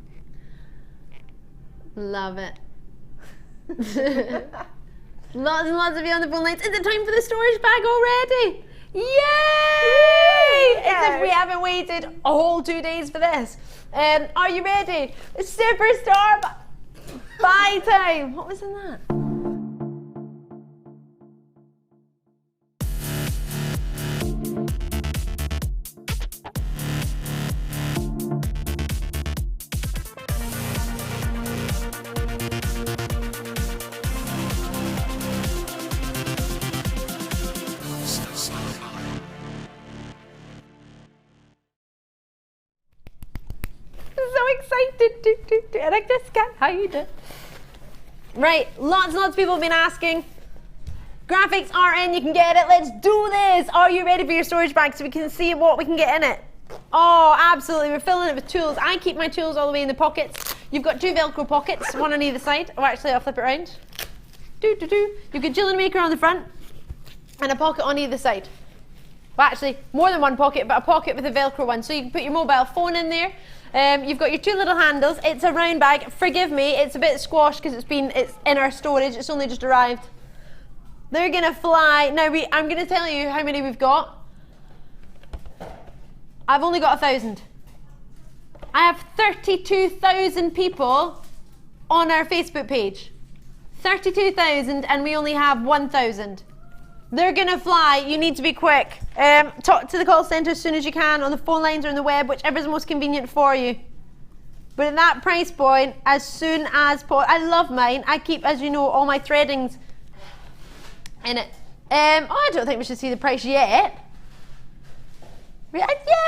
Love it. Lots and lots of you on the phone lines. Is it time for the storage bag already? Yay! As if we haven't waited a whole 2 days for this. Are you ready? Superstar buy time. What was in that? Excited. I like this guy. How you doing? Right, lots and lots of people have been asking. Graphics are in, you can get it. Let's do this. Are you ready for your storage bag so we can see what we can get in it? Oh, absolutely. We're filling it with tools. I keep my tools all the way in the pockets. You've got 2 Velcro pockets, one on either side. Oh, actually, I'll flip it around. You've got JewelleryMaker on the front and a pocket on either side. Well, actually, more than one pocket, but a pocket with a Velcro one. So you can put your mobile phone in there. You've got your 2 little handles. It's a round bag. Forgive me, it's a bit squashed because it's in our storage. It's only just arrived. They're gonna fly. Now I'm gonna tell you how many we've got. I've only got 1,000. I have 32,000 people on our Facebook page. 32,000 and we only have 1,000. They're gonna fly. You need to be quick. Talk to the call centre as soon as you can, on the phone lines or on the web, whichever's most convenient for you. But at that price point, as soon as possible. I love mine. I keep, as you know, all my threadings in it. I don't think we should see the price yet. Yeah,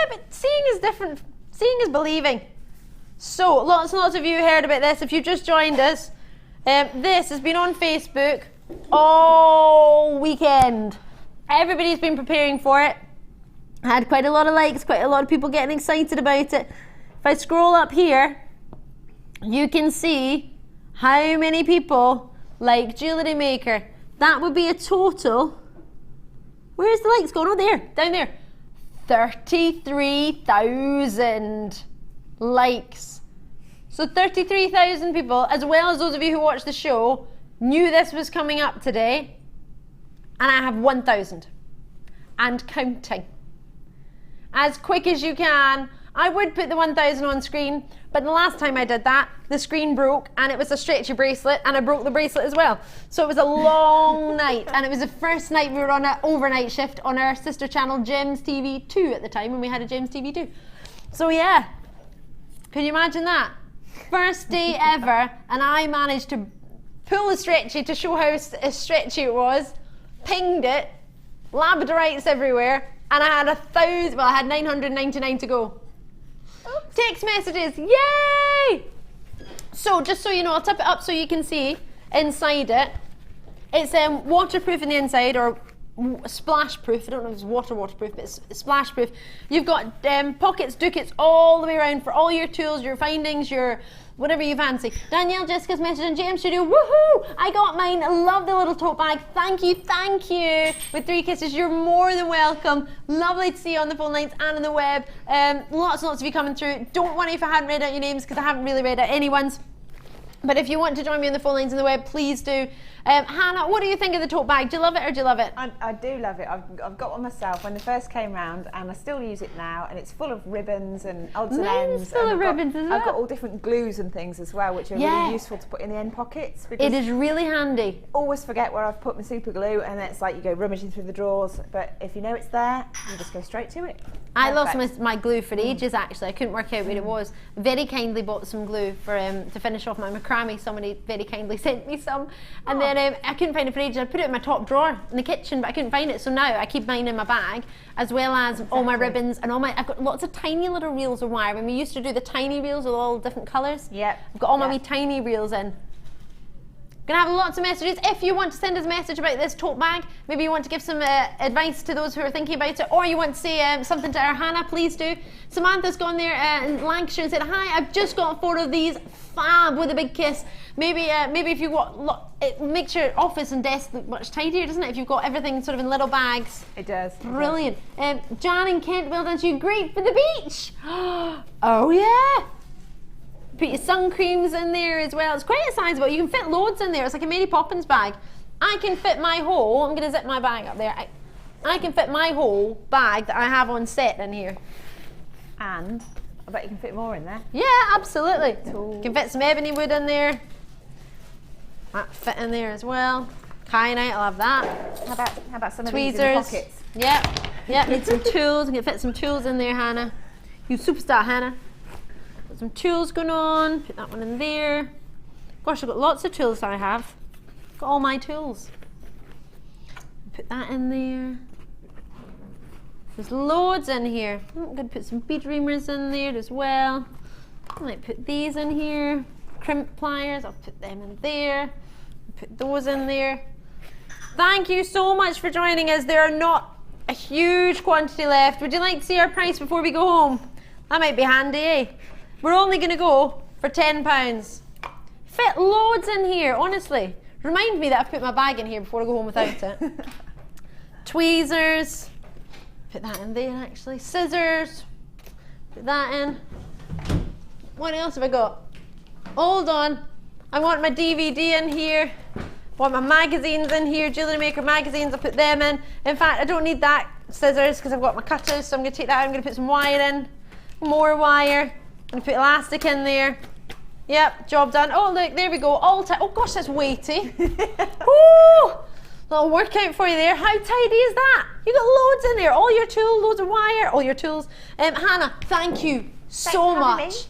but seeing is different. Seeing is believing. So, lots and lots of you heard about this. If you've just joined us, this has been on Facebook all weekend. Everybody's been preparing for it. I had quite a lot of likes, quite a lot of people getting excited about it. If I scroll up here, you can see how many people like Jewellery Maker. That would be a total. Where's the likes going? Oh, there, down there. 33,000 likes. So 33,000 people, as well as those of you who watch the show, knew this was coming up today. And I have 1,000 and counting. As quick as you can. I would put the 1,000 on screen, but the last time I did that, the screen broke and it was a stretchy bracelet and I broke the bracelet as well. So it was a long night, and it was the first night we were on an overnight shift on our sister channel Gems TV 2 at the time, when we had a Gems TV 2. So yeah, can you imagine that? First day ever, and I managed to pull the stretchy to show how stretchy it was, pinged it, labradorites everywhere, and I had 1,000, well I had 999 to go. Oops. Text messages, yay! So just so you know, I'll tip it up so you can see inside it. It's waterproof in the inside, or splash proof. I don't know if it's waterproof, but it's splash proof. You've got pockets, ducats all the way around for all your tools, your findings, your whatever you fancy. Danielle Jessica's message in JM Studio, woohoo! I got mine, I love the little tote bag. Thank you, with 3 kisses. You're more than welcome. Lovely to see you on the phone lines and on the web. Lots and lots of you coming through. Don't worry if I hadn't read out your names, because I haven't really read out anyone's. But if you want to join me on the phone lines and the web, please do. Hannah, what do you think of the tote bag? Do you love it or do you love it? I do love it. I've got one myself when they first came round, and I still use it now, and it's full of ribbons and odds and ends. Full of ribbons as well. I've got all different glues and things as well, which are really useful to put in the end pockets. It is really handy. Always forget where I've put my super glue, and it's like you go rummaging through the drawers, but if you know it's there, you just go straight to it. I lost my glue for ages actually. I couldn't work out where it was. Very kindly bought some glue for to finish off my macrame. Somebody very kindly sent me some, and then I couldn't find it for ages. I put it in my top drawer in the kitchen, but I couldn't find it. So now I keep mine in my bag, as well as all my ribbons and all my. I've got lots of tiny little reels of wire. When we used to do the tiny reels with all different colours. Yep. I've got all my wee tiny reels in. Gonna have lots of messages. If you want to send us a message about this tote bag, maybe you want to give some advice to those who are thinking about it, or you want to say something to our Hannah, please do. Samantha's gone there in Lancashire and said, hi, I've just got 4 of these, fab, with a big kiss. Maybe if you got, it makes your office and desk look much tidier, doesn't it? If you've got everything sort of in little bags. It does. Brilliant. Jan in Kent, well done to you. Great for the beach. Oh yeah. Put your sun creams in there as well. It's quite a sizable. You can fit loads in there. It's like a Mary Poppins bag. I can fit my whole, I'm going to zip my bag up there. I can fit my whole bag that I have on set in here. And I bet you can fit more in there. Yeah, absolutely. You can fit some ebony wood in there. That fit in there as well. Kyanite, I'll have that. How about some tweezers? Of these in the pockets? Yep, need some tools. I can fit some tools in there, Hannah. You superstar, Hannah. Got some tools going on. Put that one in there. Gosh, I've got lots of tools I have. Got all my tools. Put that in there. There's loads in here. I'm going to put some bead reamers in there as well. I might put these in here. Crimp pliers, I'll put them in there. Put those in there. Thank you so much for joining us. There are not a huge quantity left. Would you like to see our price before we go home? That might be handy, eh? We're only going to go for £10. Fit loads in here, honestly. Remind me that I've put my bag in here before I go home without it. Tweezers. Put that in there actually. Scissors. Put that in. What else have I got? Hold on. I want my DVD in here. I want my magazines in here. Jewellery Maker magazines, I'll put them in. In fact, I don't need that scissors because I've got my cutters, so I'm going to take that out. I'm going to put some wire in. More wire. I'm going to put elastic in there. Yep, job done. Oh, look, there we go. All tight. Oh, gosh, that's weighty. Woo! Little workout for you there. How tidy is that? You got loads in there. All your tools, loads of wire, all your tools. Hannah, thank you so much.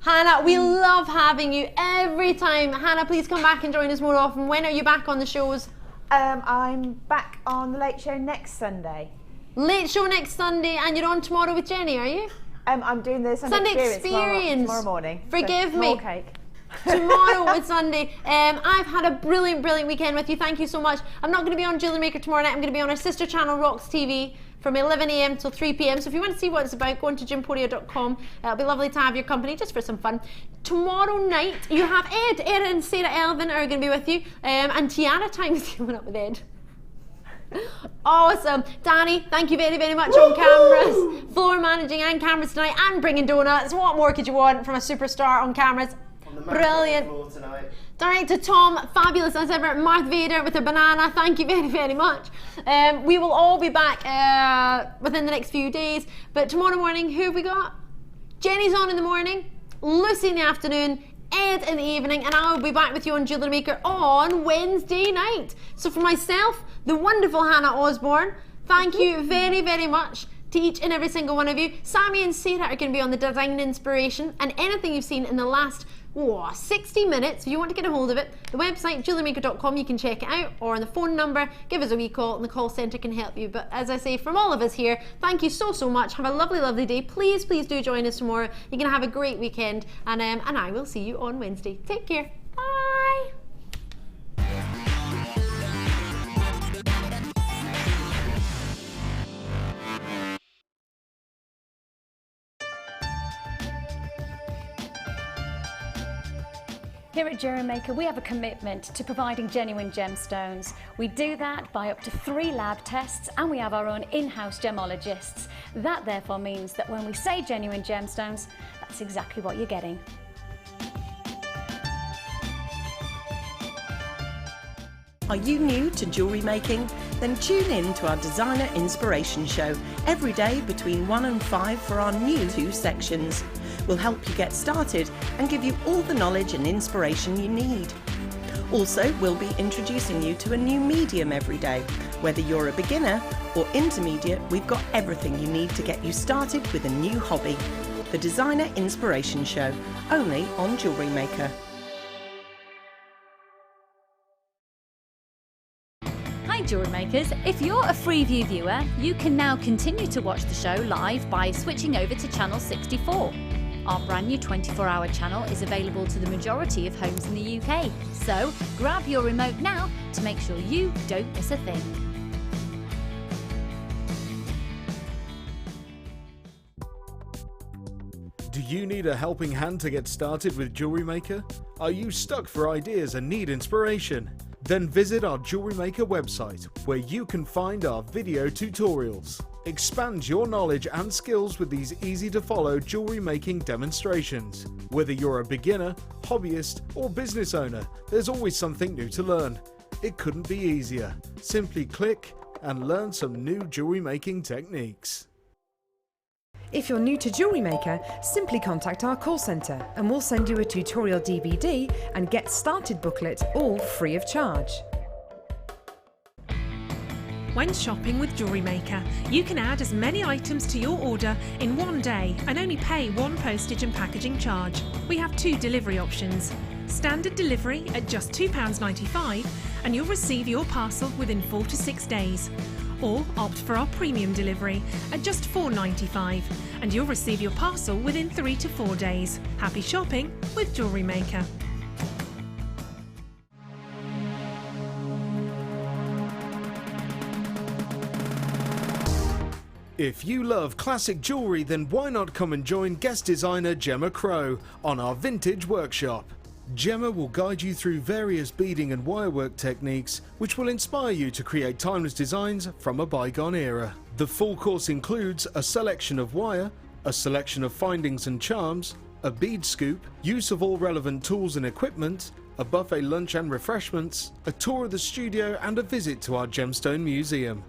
Hannah, we love having you every time. Hannah, please come back and join us more often. When are you back on the shows? I'm back on the Late Show next Sunday. Late show next Sunday, and you're on tomorrow with Jenny, are you? I'm doing the Sunday experience tomorrow morning. Forgive so, me. Cake. Tomorrow with Sunday. I've had a brilliant weekend with you. Thank you so much. I'm not going to be on JewelleryMaker tomorrow night. I'm going to be on our sister channel, Rocks TV, from 11 a.m. till 3 p.m. So if you want to see what it's about, go on to gymporia.com. It'll be lovely to have your company just for some fun. Tomorrow night, you have Ed and Sarah Elvin are going to be with you. And Tiana Time is coming up with Ed. Awesome. Danny, thank you very much on cameras. Floor managing and cameras tonight, and bringing donuts. What more could you want from a superstar on cameras? Brilliant. Director Tom, fabulous as ever. Marth Vader with a banana, thank you very much. We will all be back within the next few days, but tomorrow morning, who have we got? Jenny's on in the morning, Lucy in the afternoon, Ed in the evening, and I'll be back with you on Jewellery Maker on Wednesday night. So for myself, the wonderful Hannah Osborne, thank you very much to each and every single one of you. Sammy and Sarah are going to be on the design inspiration, and anything you've seen in the last 60 minutes, if you want to get a hold of it, the website jewellerymaker.com, you can check it out, or on the phone number, give us a wee call and the call centre can help you. But as I say, from all of us here, thank you so much. Have a lovely day. Please do join us tomorrow. You're going to have a great weekend, and I will see you on Wednesday. Take care. Bye. Here at JewelleryMaker, we have a commitment to providing genuine gemstones. We do that by up to 3 lab tests, and we have our own in-house gemologists. That therefore means that when we say genuine gemstones, that's exactly what you're getting. Are you new to jewellery making? Then tune in to our Designer Inspiration Show every day between 1 and 5 for our new 2 sections. We'll help you get started and give you all the knowledge and inspiration you need. Also, we'll be introducing you to a new medium every day. Whether you're a beginner or intermediate, we've got everything you need to get you started with a new hobby. The Designer Inspiration Show, only on Jewellery Maker. Hi Jewellery Makers, if you're a Freeview viewer, you can now continue to watch the show live by switching over to channel 64. Our brand new 24-hour channel is available to the majority of homes in the UK, so grab your remote now to make sure you don't miss a thing. Do you need a helping hand to get started with Jewellery Maker? Are you stuck for ideas and need inspiration? Then visit our Jewellery Maker website, where you can find our video tutorials. Expand your knowledge and skills with these easy-to-follow jewellery making demonstrations. Whether you're a beginner, hobbyist, or business owner, there's always something new to learn. It couldn't be easier. Simply click and learn some new jewellery making techniques. If you're new to Jewellery Maker, simply contact our call centre and we'll send you a tutorial DVD and Get Started booklet, all free of charge. When shopping with Jewellery Maker, you can add as many items to your order in one day and only pay 1 postage and packaging charge. We have 2 delivery options. Standard delivery at just £2.95 and you'll receive your parcel within 4 to 6 days. Or opt for our premium delivery at just £4.95 and you'll receive your parcel within 3 to 4 days. Happy shopping with Jewellery Maker. If you love classic jewellery, then why not come and join guest designer Gemma Crow on our vintage workshop. Gemma will guide you through various beading and wirework techniques which will inspire you to create timeless designs from a bygone era. The full course includes a selection of wire, a selection of findings and charms, a bead scoop, use of all relevant tools and equipment, a buffet lunch and refreshments, a tour of the studio and a visit to our gemstone museum.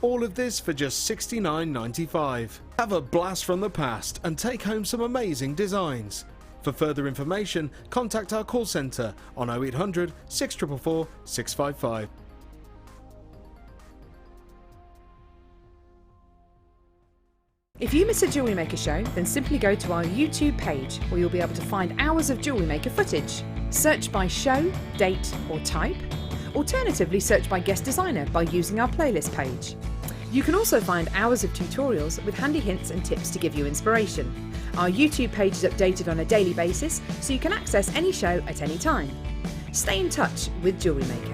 All of this for just $69.95. Have a blast from the past and take home some amazing designs. For further information, contact our call centre on 0800 644 655. If you miss a Jewellery Maker show, then simply go to our YouTube page where you'll be able to find hours of Jewellery Maker footage. Search by show, date or type. Alternatively, search by guest designer by using our playlist page. You can also find hours of tutorials with handy hints and tips to give you inspiration. Our YouTube page is updated on a daily basis, so you can access any show at any time. Stay in touch with Jewellery Maker.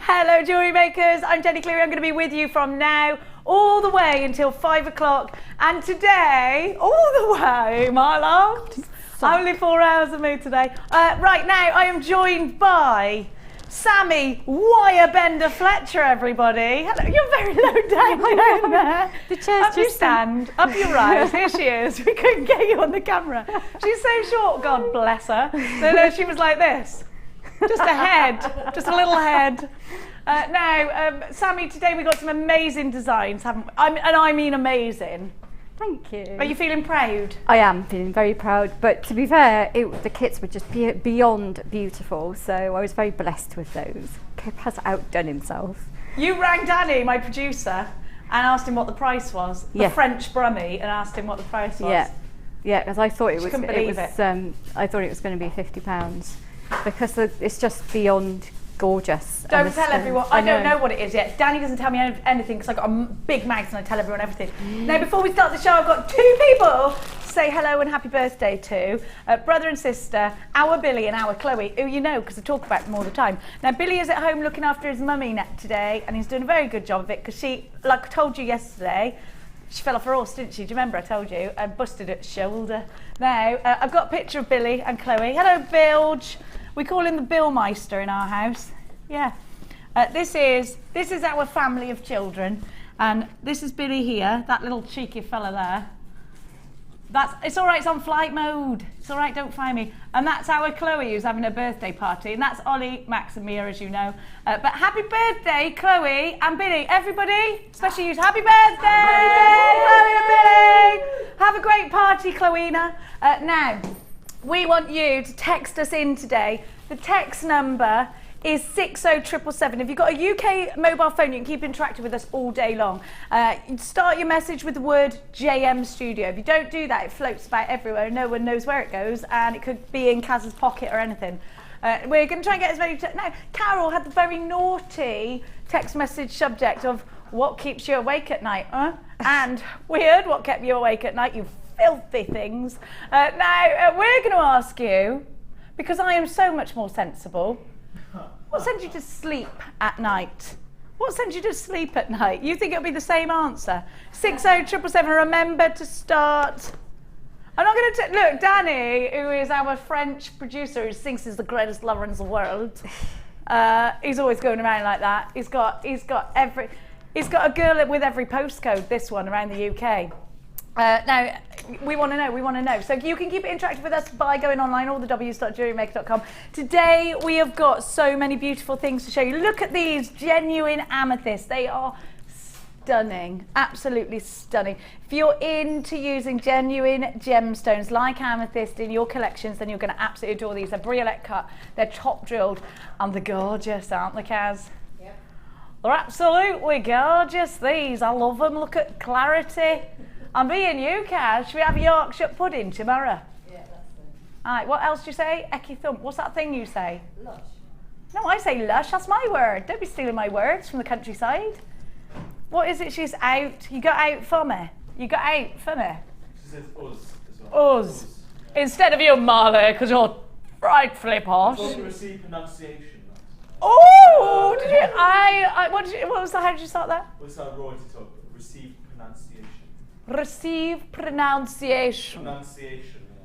Hello Jewellery Makers, I'm Jenny Cleary. I'm going to be with you from now all the way until 5 o'clock, and today, all the way, my love, only 4 hours of me today. Right now I am joined by Sammy Wirebender Fletcher, everybody. Hello, you're very low down there. The chair's up you stand, up you rise, here she is. We couldn't get you on the camera. She's so short, God bless her. No, she was like this. Just a head, just a little head. Now, Sammy, today we got some amazing designs, haven't we? And I mean amazing. Thank you. Are you feeling proud? I am feeling very proud, but to be fair, the kits were just beyond beautiful, so I was very blessed with those. Pip has outdone himself. You rang Danny, my producer, and asked him what the price was. The French Brummie, and asked him what the price was. Yeah, because I thought it was. I thought it was going to be £50 because it's just beyond gorgeous. Don't tell everyone. I don't know what it is yet. Danny doesn't tell me anything because I've got a big mouth and I tell everyone everything. Now, before we start the show, I've got 2 people to say hello and happy birthday to. Brother and sister, our Billy and our Chloe, who you know because I talk about them all the time. Now, Billy is at home looking after his mummy today, and he's doing a very good job of it because she, like I told you yesterday, she fell off her horse, didn't she? Do you remember I told you? And busted her shoulder. Now, I've got a picture of Billy and Chloe. Hello, Bilge. We call him the Billmeister in our house. Yeah. This is our family of children, and this is Billy here, that little cheeky fella there. It's all right, it's on flight mode. It's all right, don't find me. And that's our Chloe, who's having a birthday party, and that's Ollie, Max and Mia, as you know. But happy birthday, Chloe and Billy. Everybody, especially you, happy birthday, Chloe and Billy. Have a great party, Chloina. Now, we want you to text us in today. The text number is 60777. If you've got a UK mobile phone, you can keep interactive with us all day long. Start your message with the word JM Studio. If you don't do that, it floats about everywhere. No one knows where it goes, and it could be in Kaz's pocket or anything. We're going to try and get as many... Now, Carol had the very naughty text message subject of what keeps you awake at night, huh? And we heard what kept you awake at night, you filthy things. Now, we're going to ask you, because I am so much more sensible, what sends you to sleep at night? What sends you to sleep at night? You think it'll be the same answer? 60777, remember to start. I'm not going to look, Danny, who is our French producer who thinks he's the greatest lover in the world. He's always going around like that. He's got a girl with every postcode, this one, around the UK. Now, we want to know. So you can keep it interactive with us by going online, all the w's.jewellerymaker.com. Today, we have got so many beautiful things to show you. Look at these genuine amethysts. They are stunning, absolutely stunning. If you're into using genuine gemstones like amethyst in your collections, then you're going to absolutely adore these. They're briolette cut, they're top drilled, and they're gorgeous, aren't they, Kaz? Yeah. They're absolutely gorgeous, these. I love them. Look at clarity. I'm being you, Kaz. Should we have Yorkshire pudding tomorrow? Yeah, that's it. All right, what else do you say? Ecky thump. What's that thing you say? Lush. No, I say lush. That's my word. Don't be stealing my words from the countryside. What is it she's out? You got out for me. You got out for me. She says us as well. Us. Instead of you, Marley, because you're frightfully posh. It's also received pronunciation. Oh, did you? What was that? How did you start that? What's that royalty talk? Received pronunciation. Receive pronunciation. Pronunciation, yeah.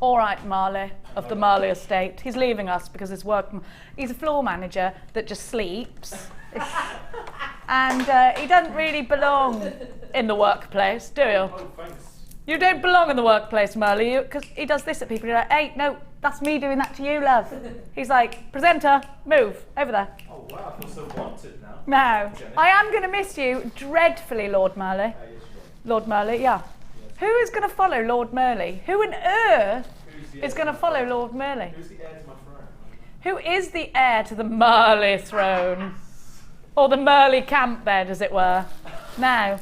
All right, Marley of the Marley estate. He's leaving us because his work. He's a floor manager that just sleeps, and he doesn't really belong in the workplace, do you? Oh, thanks. You don't belong in the workplace, Marley, because he does this at people. You're like, hey, no, that's me doing that to you, love. He's like, presenter, move over there. Oh wow, I feel so wanted now. No, I am going to miss you dreadfully, Lord Marley. Lord Merley, yeah. Yes. Who is going to follow Lord Merley? Who on earth is going to follow Lord Merley? Who's the heir to my throne? Who is the heir to the Merle throne? Or the Merle camp bed, as it were. Now,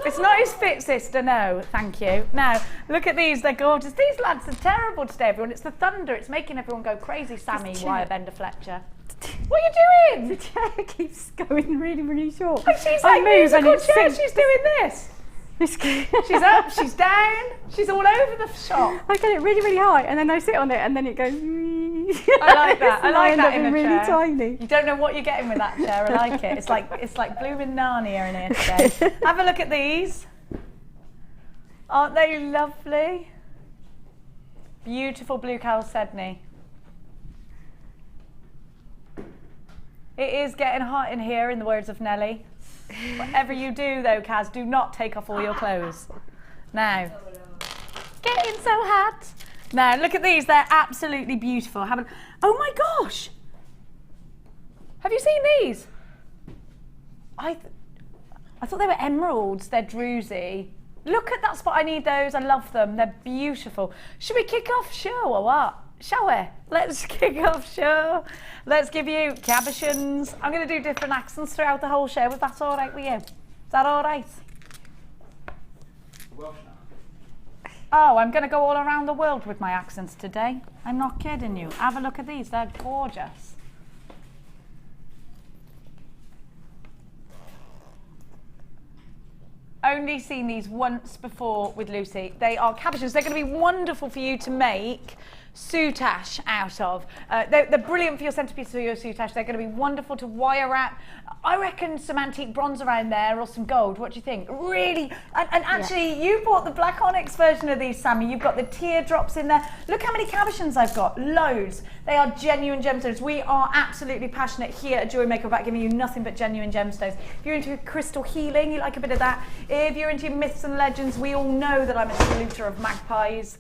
it's not his fit sister, no, thank you. Now, look at these, they're gorgeous. These lads are terrible today, everyone. It's the thunder, it's making everyone go crazy. Sammy, Wirebender Fletcher. What are you doing? The chair keeps going really, really short. And she's like musical chair, she's doing this. She's up, she's down, she's all over the shop. I get it really, really high, and then I sit on it, and then it goes. I like that. I like that in a really chair. Tiny. You don't know what you're getting with that chair. I like it. It's like blooming Narnia in here today. Have a look at these. Aren't they lovely? Beautiful blue chalcedony. It is getting hot in here, in the words of Nelly. Whatever you do, though, Kaz, do not take off all your clothes. Now, getting so hot. Now, look at these. They're absolutely beautiful. Oh my gosh! Have you seen these? I thought they were emeralds. They're Druzy. Look at that spot. I need those. I love them. They're beautiful. Should we kick off show or what? Shall we? Let's kick off show. Let's give you cabochons. I'm going to do different accents throughout the whole show, if that's all right with you. Is that all right? Oh, I'm going to go all around the world with my accents today. I'm not kidding you. Have a look at these. They're gorgeous. Only seen these once before with Lucy. They are cabochons. They're going to be wonderful for you to make soutache out of. They're brilliant for your centrepiece for your soutache. They're going to be wonderful to wire wrap. I reckon some antique bronze around there or some gold. What do you think? Really? And actually, you bought the black onyx version of these, Sammy. You've got the teardrops in there. Look how many cabochons I've got. Loads. They are genuine gemstones. We are absolutely passionate here at JewelleryMaker about giving you nothing but genuine gemstones. If you're into crystal healing, you like a bit of that. If you're into myths and legends, we all know that I'm a saluter of magpies.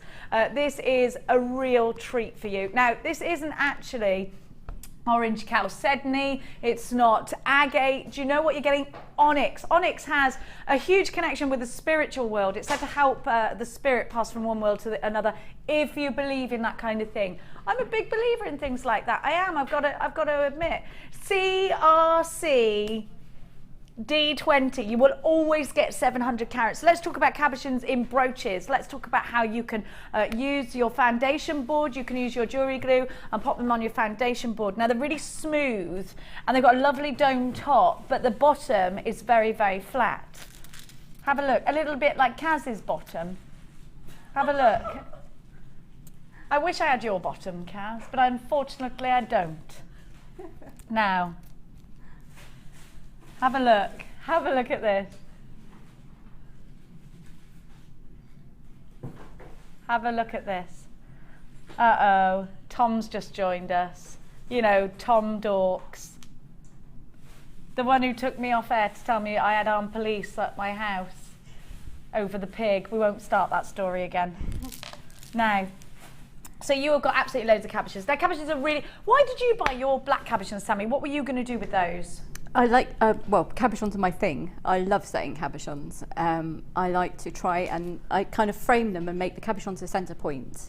This is a real treat for you. Now, this isn't actually orange chalcedony, it's not agate. Do you know what you're getting? Onyx. Onyx has a huge connection with the spiritual world. It's said to help the spirit pass from one world to another, if you believe in that kind of thing. I'm a big believer in things like that. I am, I've got to admit. CRC D20, you will always get 700 carats. Let's talk about cabochons in brooches. Let's talk about how you can use your foundation board. You can use your jewellery glue and pop them on your foundation board. Now, they're really smooth and they've got a lovely dome top, but the bottom is very, very flat. Have a look, a little bit like Kaz's bottom. Have a look. I wish I had your bottom, Kaz, but unfortunately I don't. Now, have a look. Have a look at this. Have a look at this. Uh-oh, Tom's just joined us. You know, Tom Dorks. The one who took me off air to tell me I had armed police at my house over the pig. We won't start that story again. Now, so you have got absolutely loads of cabochons. Their cabochons are really... Why did you buy your black cabochons, Sammy? What were you going to do with those? I like, well, cabochons are my thing. I love setting cabochons. I like to try and I kind of frame them and make the cabochons the centre point.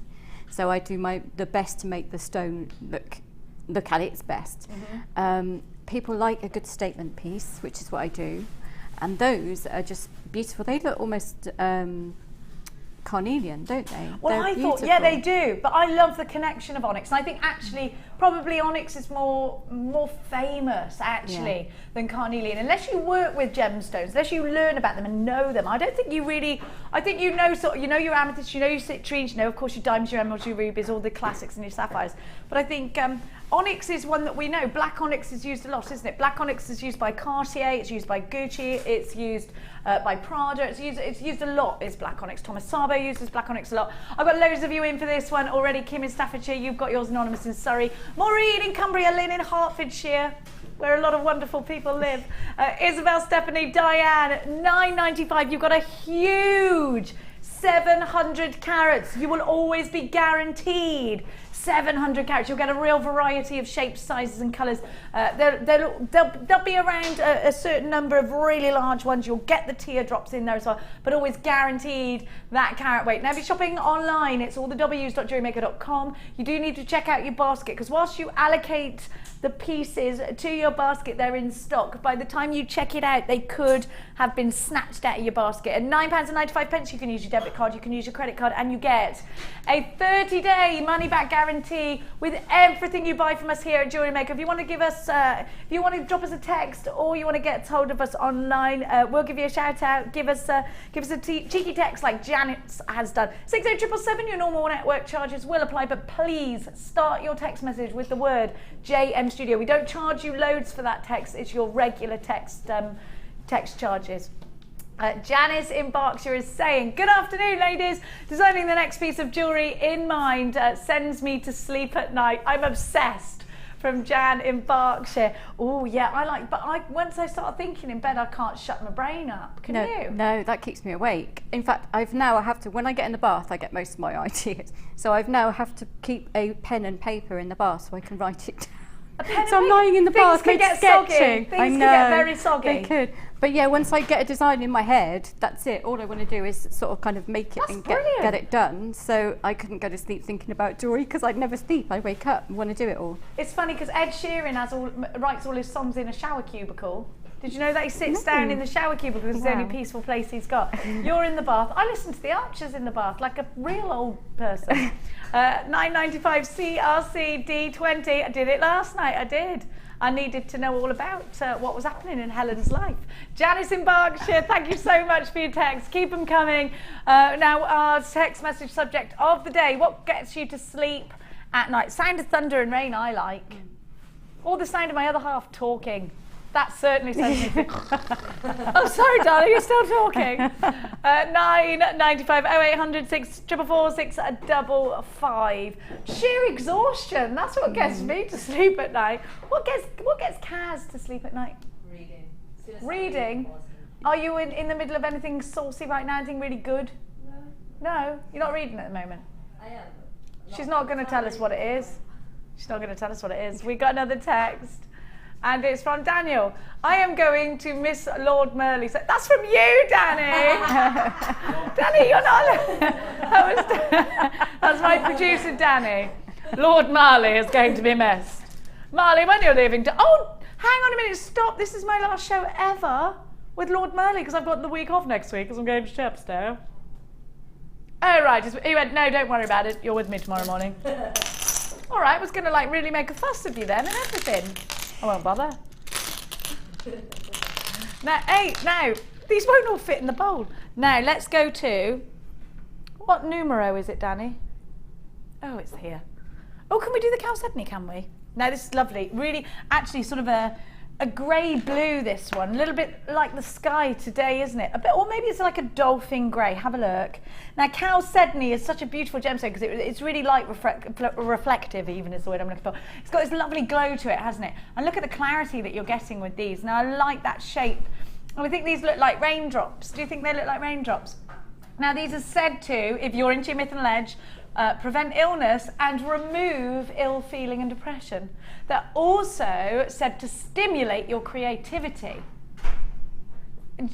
So I do the best to make the stone look at its best. Mm-hmm. People like a good statement piece, which is what I do. And those are just beautiful. They look almost carnelian, don't they? Well, I thought, yeah, they do, but I love the connection of onyx. And I think actually, probably onyx is more famous actually than carnelian. Unless you work with gemstones, unless you learn about them and know them, I don't think you really. I think you know you know your amethyst, you know your citrines, you know of course your diamonds, your emeralds, your rubies, all the classics, and your sapphires. But I think onyx is one that we know. Black onyx is used a lot, isn't it? Black onyx is used by Cartier, it's used by Gucci, it's used by Prada, it's used a lot, is black onyx. Thomas Sabo uses black onyx a lot. I've got loads of you in for this one already. Kim in Staffordshire, you've got yours anonymous in Surrey. Maureen in Cumbria, Lynn in Hertfordshire, where a lot of wonderful people live. Isabel, Stephanie, Diane, $9.95. You've got a huge 700 carats. You will always be guaranteed 700 carats. You'll get a real variety of shapes, sizes and colours. They'll be around a certain number of really large ones. You'll get the teardrops in there as well, but always guaranteed that carat weight. Now, if you're shopping online, it's all the w's.jewellerymaker.com. You do need to check out your basket, because whilst you allocate the pieces to your basket, they're in stock. By the time you check it out, they could have been snatched out of your basket. At £9.95, you can use your debit card, you can use your credit card, and you get a 30-day money-back guarantee with everything you buy from us here at Jewellery Maker. If you want to give us, if you want to drop us a text, or you want to get hold of us online, we'll give you a shout out. Give us a cheeky text like Janet has done. 60777, your normal network charges will apply, but please start your text message with the word JM Studio. We don't charge you loads for that text. It's your regular text charges. Janice in Berkshire is saying, good afternoon, ladies. Designing the next piece of jewellery in mind sends me to sleep at night. I'm obsessed. From Jan in Berkshire. Oh yeah, but once I start thinking in bed, I can't shut my brain up. Can you? No, that keeps me awake. In fact, I have to, when I get in the bath, I get most of my ideas. So I now have to keep a pen and paper in the bath so I can write it down. So I'm lying in the bath, sketching. Things can get very soggy. They could. But yeah, once I get a design in my head, that's it. All I want to do is sort of kind of make it and get it done. So I couldn't go to sleep thinking about jewellery, because I'd never sleep. I wake up and want to do it all. It's funny because Ed Sheeran writes all his songs in a shower cubicle. Did you know that he sits down in the shower cubicle because it's the only peaceful place he's got? You're in the bath. I listen to the Archers in the bath like a real old person. 995 CRC D20. I did it last night. I did. I needed to know all about what was happening in Helen's life. Janice in Berkshire, thank you so much for your text. Keep them coming. Now, our text message subject of the day: what gets you to sleep at night? Sound of thunder and rain, I like. Or the sound of my other half talking. That certainly sends me. Oh, sorry, darling, you're still talking. 995 0800 644 655. Sheer exhaustion. That's what gets me to sleep at night. What gets Kaz to sleep at night? Reading. Reading. Are you in the middle of anything saucy right now? Anything really good? No. You're not reading at the moment. I am. She's not going to tell us what it is. She's not going to tell us what it is. We got another text. And it's from Daniel. I am going to miss Lord Merley. So that's from you, Danny. Danny, you're not. That's my producer, Danny. Lord Marley is going to be missed. Marley, when you're leaving. Oh, hang on a minute. Stop. This is my last show ever with Lord Merley, because I've got the week off next week because I'm going to Chepstow. Oh, right. He went, no, don't worry about it. You're with me tomorrow morning. All right. I was going to really make a fuss of you then and everything. I won't bother. Now, these won't all fit in the bowl. Now, let's go to, what numero is it, Danny? Oh, it's here. Oh, can we do the chalcedony, can we? Now, this is lovely. Really, actually, sort of a grey blue, this one. A little bit like the sky today, isn't it? Or maybe it's like a dolphin grey. Have a look. Now, chalcedony is such a beautiful gemstone because it's really light reflective, even is the word I'm looking for. It's got this lovely glow to it, hasn't it? And look at the clarity that you're getting with these. Now, I like that shape. And we think these look like raindrops. Do you think they look like raindrops? Now, these are said to, if you're into your myth and ledge, prevent illness and remove ill feeling and depression. They're also said to stimulate your creativity.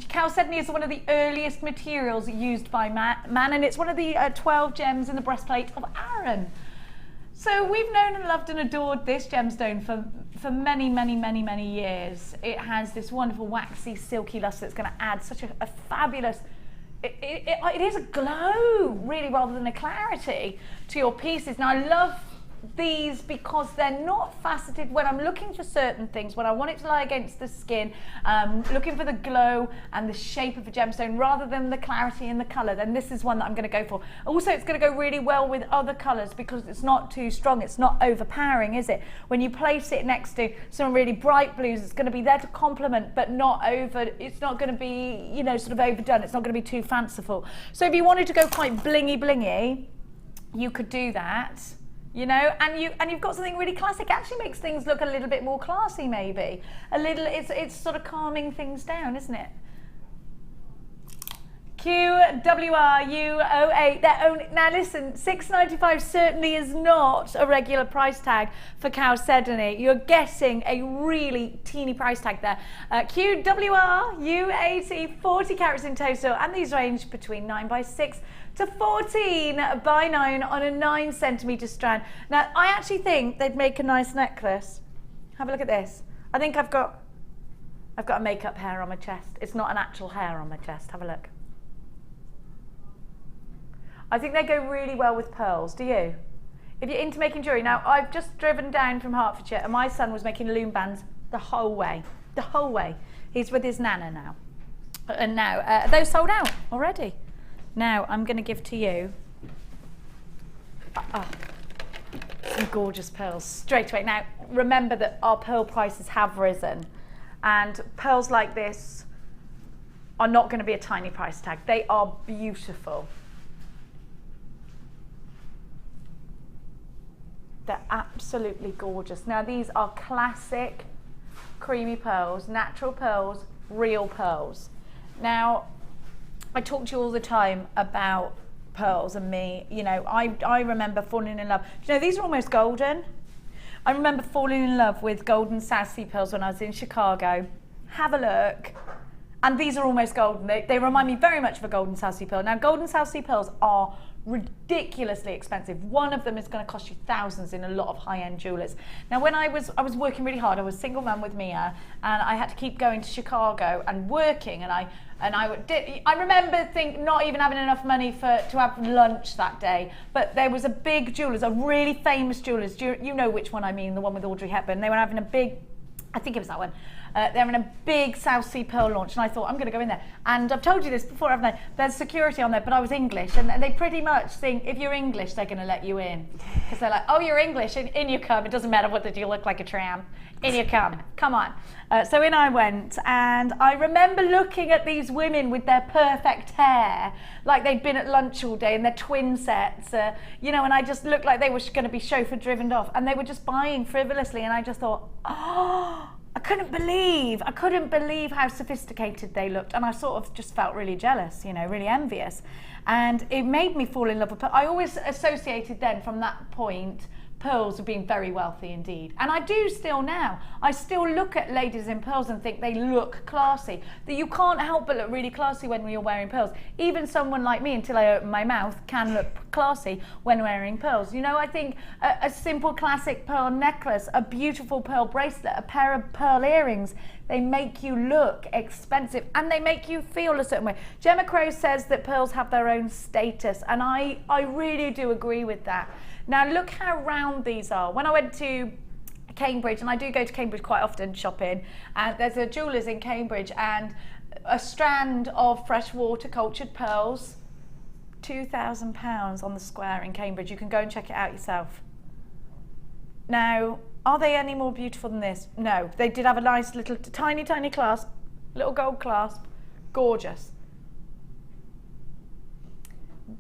Chalcedony is one of the earliest materials used by man, and it's one of the 12 gems in the breastplate of Aaron. So we've known and loved and adored this gemstone for many, many, many, many years. It has this wonderful waxy, silky luster that's going to add such a fabulous. It is a glow, really, rather than a clarity to your pieces. Now, I love these because they're not faceted. When I'm looking for certain things, when I want it to lie against the skin, looking for the glow and the shape of a gemstone rather than the clarity and the colour, then this is one that I'm going to go for. Also, it's going to go really well with other colours because it's not too strong, it's not overpowering, is it? When you place it next to some really bright blues, it's going to be there to complement but not over, it's not going to be, sort of overdone, it's not going to be too fanciful. So if you wanted to go quite blingy, you could do that. And you've got something really classic. Actually makes things look a little bit more classy, maybe. It's sort of calming things down, isn't it? QWRU08, their own. Now listen, $6.95 certainly is not a regular price tag for chalcedony. You're getting a really teeny price tag there. QWRU80, 40 carats in total, and these range between 9x6 to 14x9 on a 9cm strand. Now I actually think they'd make a nice necklace. Have a look at this. I think I've got a makeup hair on my chest. It's not an actual hair on my chest. Have a look. I think they go really well with pearls, do you? If you're into making jewellery. Now, I've just driven down from Hertfordshire and my son was making loom bands the whole way. The whole way. He's with his nana now. And now, those sold out already. Now, I'm going to give to you some gorgeous pearls straight away. Now, remember that our pearl prices have risen. And pearls like this are not going to be a tiny price tag. They are beautiful. They're absolutely gorgeous. Now these are classic creamy pearls, natural pearls, real pearls. Now, I talk to you all the time about pearls and me. You know, I remember falling in love. You know, these are almost golden. I remember falling in love with golden South Sea pearls when I was in Chicago. Have a look. And these are almost golden. They remind me very much of a golden South Sea pearl. Now, golden South Sea pearls are ridiculously expensive. One of them is going to cost you thousands in a lot of high-end jewelers. Now, when I was working really hard, I was a single mum with Mia, and I had to keep going to Chicago and working, and I remember not even having enough money to have lunch that day. But there was a big jewelers, a really famous jewelers. You know which one I mean, the one with Audrey Hepburn. They were having a big, I think it was that one. They're having a big South Sea pearl launch, and I thought, I'm going to go in there. And I've told you this before, haven't I? There's security on there, but I was English, and they pretty much think if you're English, they're going to let you in. Because they're like, oh, you're English, in you come. It doesn't matter whether you look like a tramp. In you come. Come on. So in I went, and I remember looking at these women with their perfect hair, like they'd been at lunch all day, and their twin sets, you know, and I just looked like they were going to be chauffeur driven off, and they were just buying frivolously, and I just thought, oh, I couldn't believe how sophisticated they looked, and I sort of just felt really jealous, you know, really envious, and it made me fall in love with pearls. I always associated then from that point pearls with being very wealthy indeed, and I do still now. I still look at ladies in pearls and think they look classy. That you can't help but look really classy when you're wearing pearls. Even someone like me, until I open my mouth, can look classy when wearing pearls. You know, I think a simple classic pearl necklace, a beautiful pearl bracelet, a pair of pearl earrings, they make you look expensive and they make you feel a certain way. Gemma Crow says that pearls have their own status, and I really do agree with that. Now look how round these are. When I went to Cambridge, and I do go to Cambridge quite often shopping, and there's a jeweller's in Cambridge, and a strand of freshwater cultured pearls, £2,000 on the square in Cambridge. You can go and check it out yourself. Now, are they any more beautiful than this? No, they did have a nice little tiny clasp, little gold clasp, gorgeous.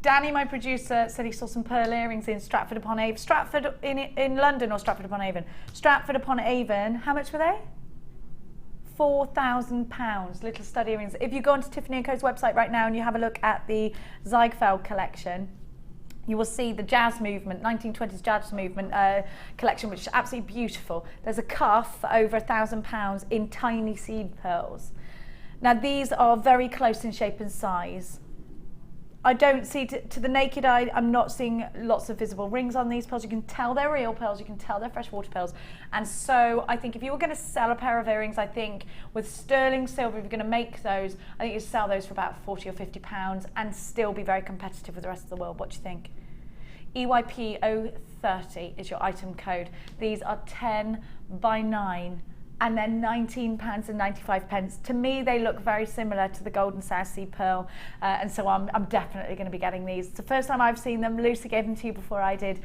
Danny, my producer, said he saw some pearl earrings in Stratford upon Avon. Stratford in London or Stratford upon Avon? Stratford upon Avon. How much were they? £4,000, little stud earrings. If you go onto Tiffany & Co.'s website right now and you have a look at the Ziegfeld collection, you will see the jazz movement, 1920s jazz movement collection, which is absolutely beautiful. There's a cuff for over £1,000 in tiny seed pearls. Now these are very close in shape and size. I don't see, to the naked eye, I'm not seeing lots of visible rings on these pearls. You can tell they're real pearls, you can tell they're freshwater pearls. And so I think if you were going to sell a pair of earrings, I think with sterling silver, if you're going to make those, I think you sell those for about £40 or £50 and still be very competitive with the rest of the world. What do you think? EYP030 is your item code. These are 10 by 9. And then £19.95. To me, they look very similar to the Golden South Sea Pearl, and so I'm definitely going to be getting these. It's the first time I've seen them. Lucy gave them to you before I did.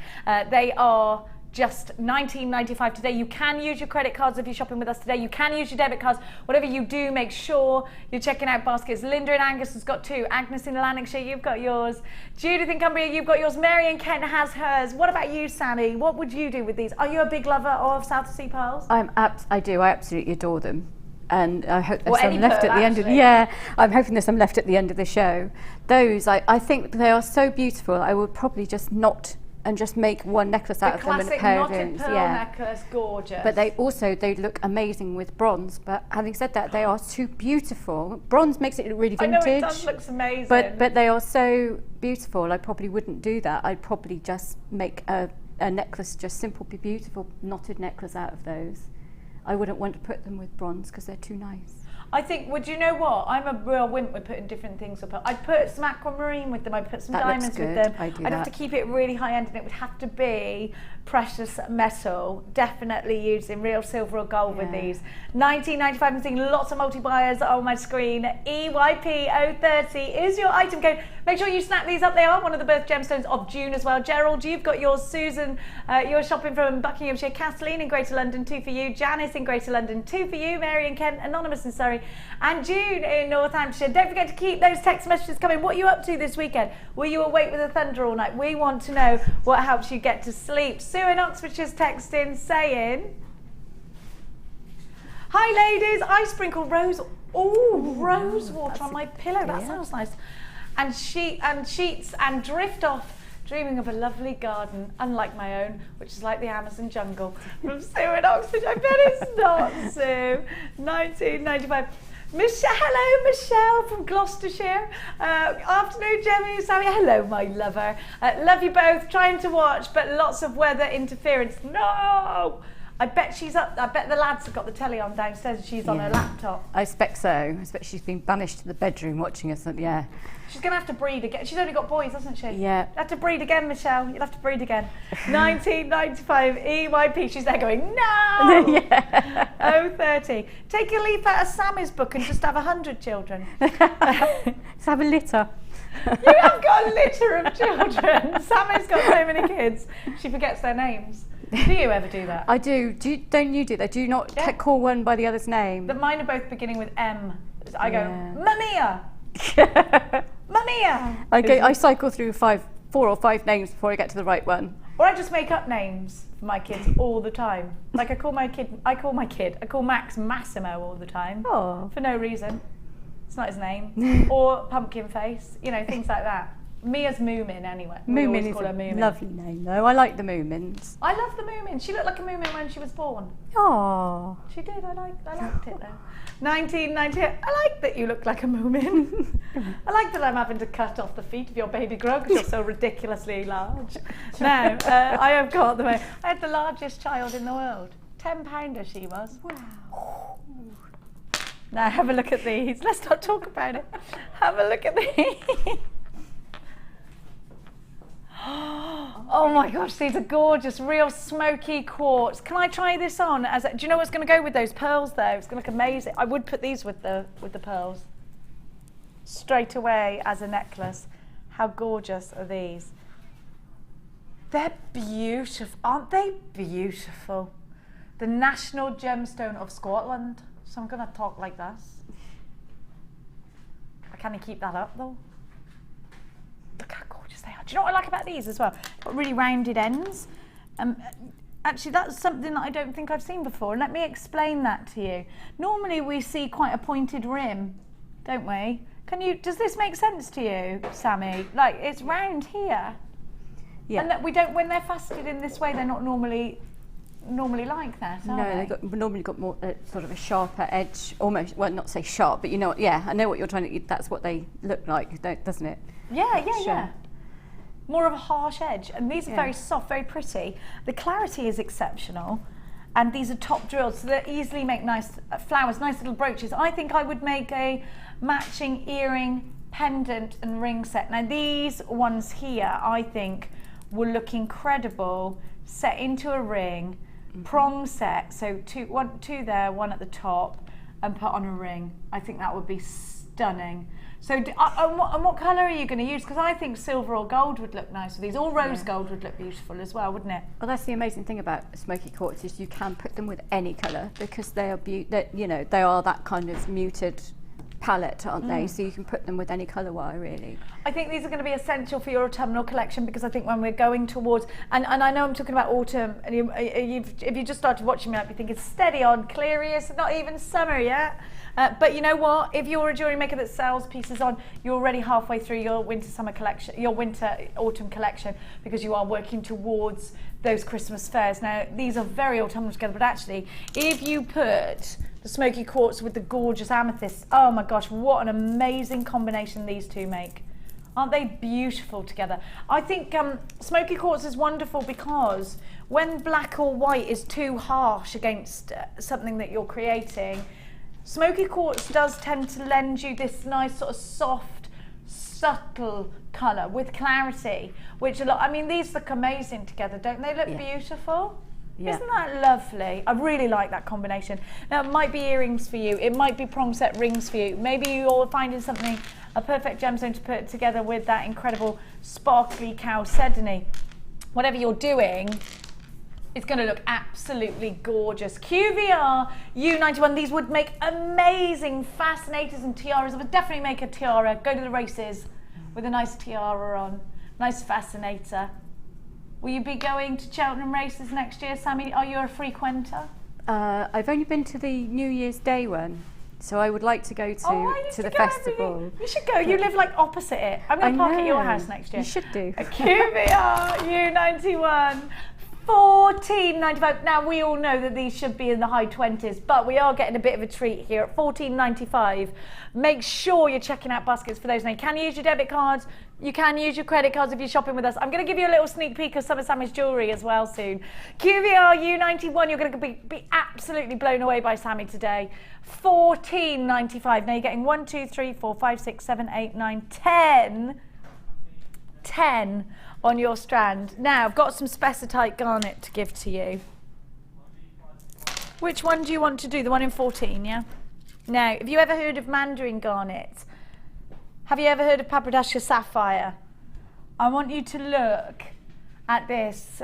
They are just £19.95 today. You can use your credit cards if you're shopping with us today. You can use your debit cards. Whatever you do, make sure you're checking out baskets. Linda in Angus has got 2. Agnes in Lanarkshire, you've got yours. Judith in Cumbria, you've got yours. Mary in Kent has hers. What about you, Sally? What would you do with these? Are you a big lover of South Sea pearls? I do. I absolutely adore them. and I hope there's some left at the end of I'm hoping there's some left at the end of the show. Those, I think they are so beautiful. I would probably just knot and just make one necklace out of them and a pair of earrings. Pearl necklace, gorgeous. But they look amazing with bronze. But having said that, they are too beautiful. Bronze makes it look really vintage. I know, it does look amazing. But they are so beautiful. I probably wouldn't do that. I'd probably just make a necklace, just simple, beautiful knotted necklace out of those. I wouldn't want to put them with bronze because they're too nice. I think, well, do you know what? I'm a real wimp with putting different things up. I'd put some aquamarine with them, I'd put some diamonds with them. I'd have to keep it really high end, and it would have to be precious metal, definitely using real silver or gold with these. $19.95, I'm seeing lots of multi-buyers on my screen. EYP030 is your item code. Make sure you snap these up. They are one of the birth gemstones of June as well. Gerald, you've got yours. Susan, you're shopping from Buckinghamshire. Kathleen in Greater London, 2 for you. Janice in Greater London, 2 for you. Mary in Kent, Anonymous in Surrey, and June in Northamptonshire. Don't forget to keep those text messages coming. What are you up to this weekend? Were you awake with a thunder all night? We want to know what helps you get to sleep. Sue in Oxfordshire's texting saying, hi ladies, I sprinkle rose water on my pillow. That sounds nice. And sheets and drift off, dreaming of a lovely garden, unlike my own, which is like the Amazon jungle. From Sue in Oxford. I bet it's not, Sue. 1995. Hello, Michelle from Gloucestershire. Afternoon, Gemmy and Sammy. Hello, my lover. Love you both. Trying to watch, but lots of weather interference. No! I bet she's up. I bet the lads have got the telly on downstairs and she's on her laptop. I expect so. I expect she's been banished to the bedroom watching us. Yeah. She's going to have to breed again. She's only got boys, hasn't she? Yeah. You'll have to breed again, Michelle. You'll have to breed again. 1995 EYP. She's there going, no! Yeah. 030. Take a leaf out of Sammy's book and just have 100 children. Let's have a litter. You have got a litter of children. Sammy's got so many kids. She forgets their names. Do you ever do that? I do. Don't you do that? Do you not call one by the other's name? Mine are both beginning with M. I go, Mamia! Mamia! I cycle through 4 or 5 names before I get to the right one. Or I just make up names for my kids all the time. Like I call Max Massimo all the time. Oh. For no reason. It's not his name. Or Pumpkin Face. You know, things like that. Mia's Moomin anyway. Moomin is a lovely name though. I like the Moomins. I love the Moomin. She looked like a Moomin when she was born. Oh. She did. I liked it though. 1998. I like that you look like a Moomin. I like that I'm having to cut off the feet of your baby girl because you're so ridiculously large. Now, I have got I had the largest child in the world. 10-pounder she was. Wow. Now have a look at these. Let's not talk about it. Have a look at these. Oh my gosh, these are gorgeous, real smoky quartz. Can I try this on? Do you know what's going to go with those pearls though? It's going to look amazing. I would put these with the pearls straight away as a necklace. How gorgeous are these? They're beautiful, aren't they beautiful? The national gemstone of Scotland. So I'm going to talk like this. Can you keep that up though? Look how gorgeous they are. Do you know what I like about these as well? Got really rounded ends. Actually, that's something that I don't think I've seen before. Let me explain that to you. Normally we see quite a pointed rim, don't we? Does this make sense to you, Sammy? Like it's round here. Yeah. And that we don't, when they're faceted in this way, they're not normally like that, are they? They've normally got more sort of a sharper edge, almost, well, not say sharp, but you know, I know what you're trying to, that's what they look like, doesn't it? Yeah. More of a harsh edge, and these are very soft, very pretty. The clarity is exceptional, and these are top drilled, so they easily make nice flowers, nice little brooches. I think I would make a matching earring, pendant, and ring set. Now these ones here, I think, will look incredible set into a ring, prong set, so two there, one at the top, and put on a ring. I think that would be stunning. So, and what colour are you going to use? Because I think silver or gold would look nice with these. Or rose gold would look beautiful as well, wouldn't it? Well, that's the amazing thing about smoky quartz is you can put them with any colour because they are, they are that kind of muted palette, aren't they? So you can put them with any colour wire, really. I think these are going to be essential for your autumnal collection, because I think when we're going towards, and I know I'm talking about autumn, and if you just started watching me, I'd be thinking steady on, Clearius, not even summer yet. But you know what? If you're a jewellery maker that sells pieces on, you're already halfway through your winter-summer collection, your winter-autumn collection, because you are working towards those Christmas fairs. Now, these are very autumnal together, but actually, if you put the smoky quartz with the gorgeous amethyst, oh my gosh, what an amazing combination these two make. Aren't they beautiful together? I think smoky quartz is wonderful because when black or white is too harsh against something that you're creating, smoky quartz does tend to lend you this nice sort of soft, subtle colour with clarity, which I mean, these look amazing together, don't they? Look beautiful. Yeah. Isn't that lovely? I really like that combination. Now, it might be earrings for you. It might be prong set rings for you. Maybe you're finding something, a perfect gemstone to put together with that incredible sparkly chalcedony. Whatever you're doing, it's going to look absolutely gorgeous. QVR U91. These would make amazing fascinators and tiaras. I would definitely make a tiara. Go to the races with a nice tiara on. Nice fascinator. Will you be going to Cheltenham races next year, Sammy? Are you a frequenter? I've only been to the New Year's Day one, so I would like to go to the festival. You should go. You live like opposite it. I'm going to park at your house next year. You should do. A QVR U91. $14.95. Now, we all know that these should be in the high 20s, but we are getting a bit of a treat here at $14.95. Make sure you're checking out baskets for those. Now, you can use your debit cards, you can use your credit cards if you're shopping with us. I'm going to give you a little sneak peek of some of Sammy's jewellery as well soon. QVR U91, you're going to be absolutely blown away by Sammy today. $14.95. Now, you're getting 1, 2, 3, 4, 5, 6, 7, 8, 9, 10 on your strand. Now, I've got some Apatite garnet to give to you. Which one do you want to do? The one in 14, yeah? Now, have you ever heard of Mandarin garnet? Have you ever heard of Papradasha sapphire? I want you to look at this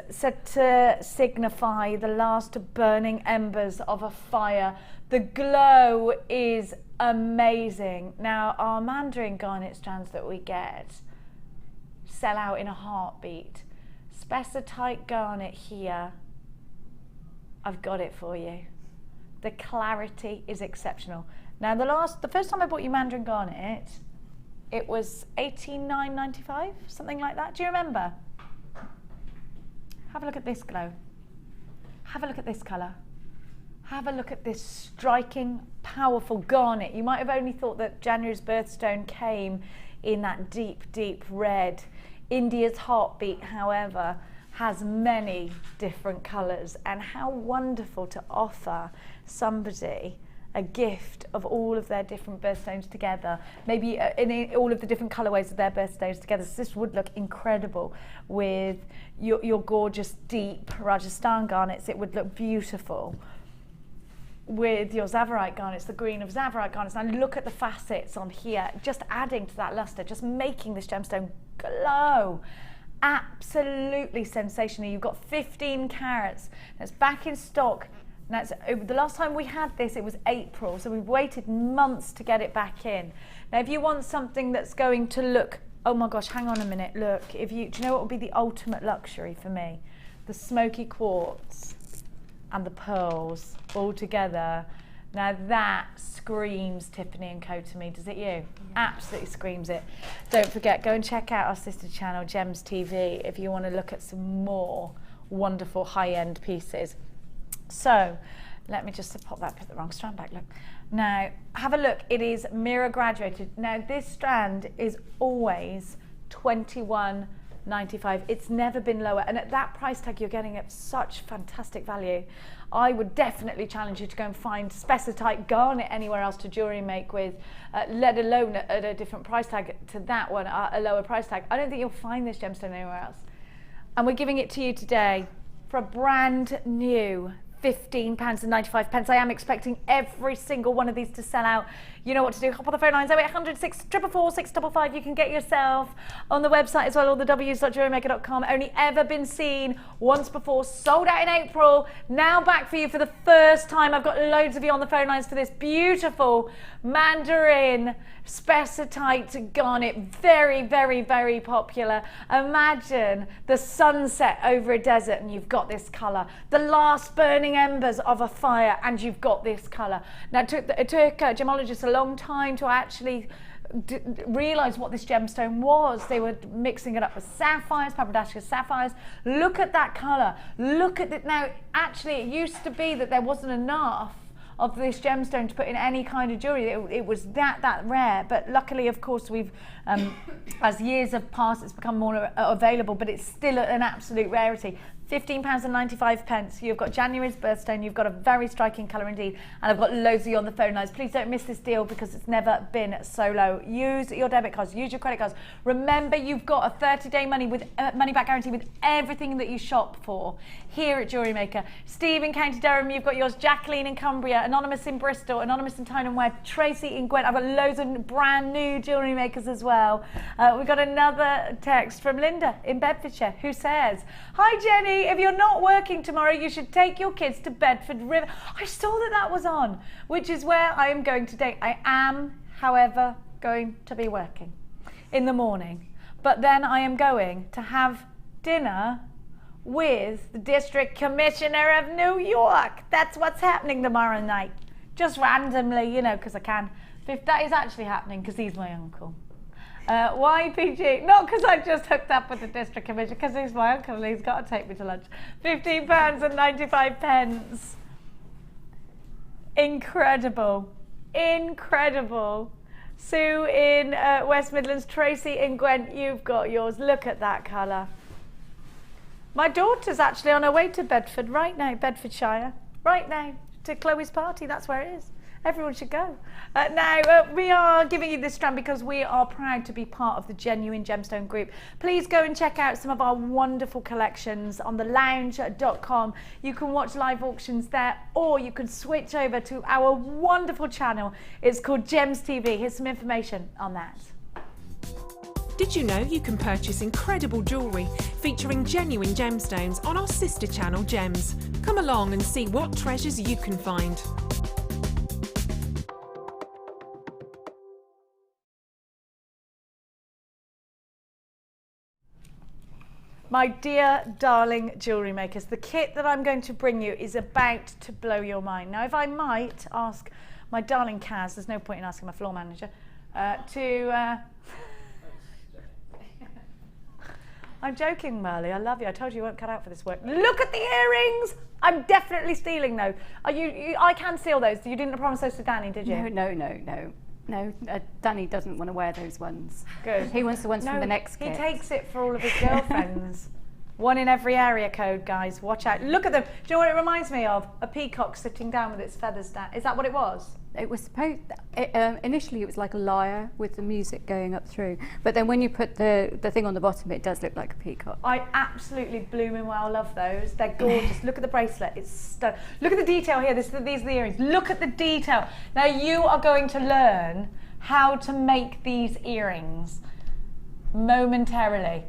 to signify the last burning embers of a fire. The glow is amazing. Now, our Mandarin garnet strands that we get sell out in a heartbeat. Apatite garnet here, I've got it for you. The clarity is exceptional. Now, the first time I bought you Mandarin garnet, it was $89.95, something like that. Do you remember? Have a look at this glow. Have a look at this colour. Have a look at this striking, powerful garnet. You might have only thought that January's birthstone came in that deep, deep red. India's heartbeat, however, has many different colours, and how wonderful to offer somebody a gift of all of their different birthstones together, maybe in all of the different colourways of their birthstones together. So this would look incredible with your gorgeous deep Rajasthan garnets. It would look beautiful with your Zavarite garnets, the green of Zavarite garnets. Now look at the facets on here, just adding to that lustre, just making this gemstone glow. Absolutely sensational. You've got 15 carats. That's back in stock. Now, the last time we had this, it was April, so we've waited months to get it back in. Now, if you want something that's going to look, oh my gosh, hang on a minute, look, do you know what would be the ultimate luxury for me? The smoky quartz and the pearls all together. Now that screams Tiffany & Co to me, does it you? Yeah. Absolutely screams it. Don't forget, go and check out our sister channel, Gems TV, if you want to look at some more wonderful high-end pieces. So, let me just put the wrong strand back, look. Now, have a look, it is mirror graduated. Now, this strand is always $21.95. It's never been lower, and at that price tag, you're getting at such fantastic value. I would definitely challenge you to go and find Apatite garnet anywhere else to jewellery make with, let alone at a different price tag to that one, a lower price tag. I don't think you'll find this gemstone anywhere else. And we're giving it to you today for a brand new £15.95. I am expecting every single one of these to sell out. You know what to do. Hop on the phone lines 0800 644 655. You can get yourself on the website as well, all the w's.jewellerymaker.com. Only ever been seen once before, sold out in April. Now back for you for the first time. I've got loads of you on the phone lines for this beautiful mandarin spessartite garnet. Very, very, very popular. Imagine the sunset over a desert and you've got this colour. The last burning embers of a fire and you've got this colour. Now it took gemologists a long time to actually realise what this gemstone was. They were mixing it up with sapphires, Papradashka sapphires. Look at that colour. Look at it now. Actually, it used to be that there wasn't enough of this gemstone to put in any kind of jewellery. It was that rare, but luckily, of course, we've as years have passed, it's become more available, but it's still an absolute rarity. £15.95. You've got January's birthstone. You've got a very striking colour indeed, and I've got loads of you on the phone lines. Please don't miss this deal because it's never been so low. Use your debit cards, use your credit cards. Remember, you've got a 30-day money back guarantee with everything that you shop for here at Jewellery Maker. Steve in County Durham, you've got yours. Jacqueline in Cumbria, Anonymous in Bristol, Anonymous in Tyne and Webb, Tracy in Gwent. I've got loads of brand new jewellery makers as well. We've got another text from Linda in Bedfordshire who says, "Hi Jenny, if you're not working tomorrow, you should take your kids to Bedford River." I saw that was on, which is where I am going today. I am, however, going to be working in the morning, but then I am going to have dinner with the District Commissioner of New York. That's what's happening tomorrow night. Just randomly, you know, because I can. That is actually happening because he's my uncle. YPG, not because I just hooked up with the District Commissioner, because he's my uncle and he's got to take me to lunch. £15.95. Incredible. Incredible. Sue in West Midlands, Tracy in Gwent, you've got yours. Look at that colour. My daughter's actually on her way to Bedford right now, Bedfordshire, right now, to Chloe's party. That's where it is. Everyone should go. Now, we are giving you this strand because we are proud to be part of the Genuine Gemstone Group. Please go and check out some of our wonderful collections on thelounge.com. You can watch live auctions there, or you can switch over to our wonderful channel. It's called Gems TV. Here's some information on that. Did you know you can purchase incredible jewellery featuring genuine gemstones on our sister channel Gems? Come along and see what treasures you can find. My dear, darling jewellery makers, the kit that I'm going to bring you is about to blow your mind. Now, if I might ask my darling Kaz, there's no point in asking my floor manager, I'm joking, Merle. I love you. I told you you weren't cut out for this work. Look at the earrings! I'm definitely stealing those. I can steal those. You didn't promise those to Danny, did you? No, Danny doesn't want to wear those ones. Good. He wants the ones from the next kit. He takes it for all of his girlfriends. One in every area code, guys. Watch out. Look at them. Do you know what it reminds me of? A peacock sitting down with its feathers down. Is that what it was? It was supposed. Initially, it was like a lyre with the music going up through. But then when you put the thing on the bottom, it does look like a peacock. I absolutely blooming well love those. They're gorgeous. Look at the bracelet. It's stunning. Look at the detail here. These are the earrings. Look at the detail. Now you are going to learn how to make these earrings momentarily.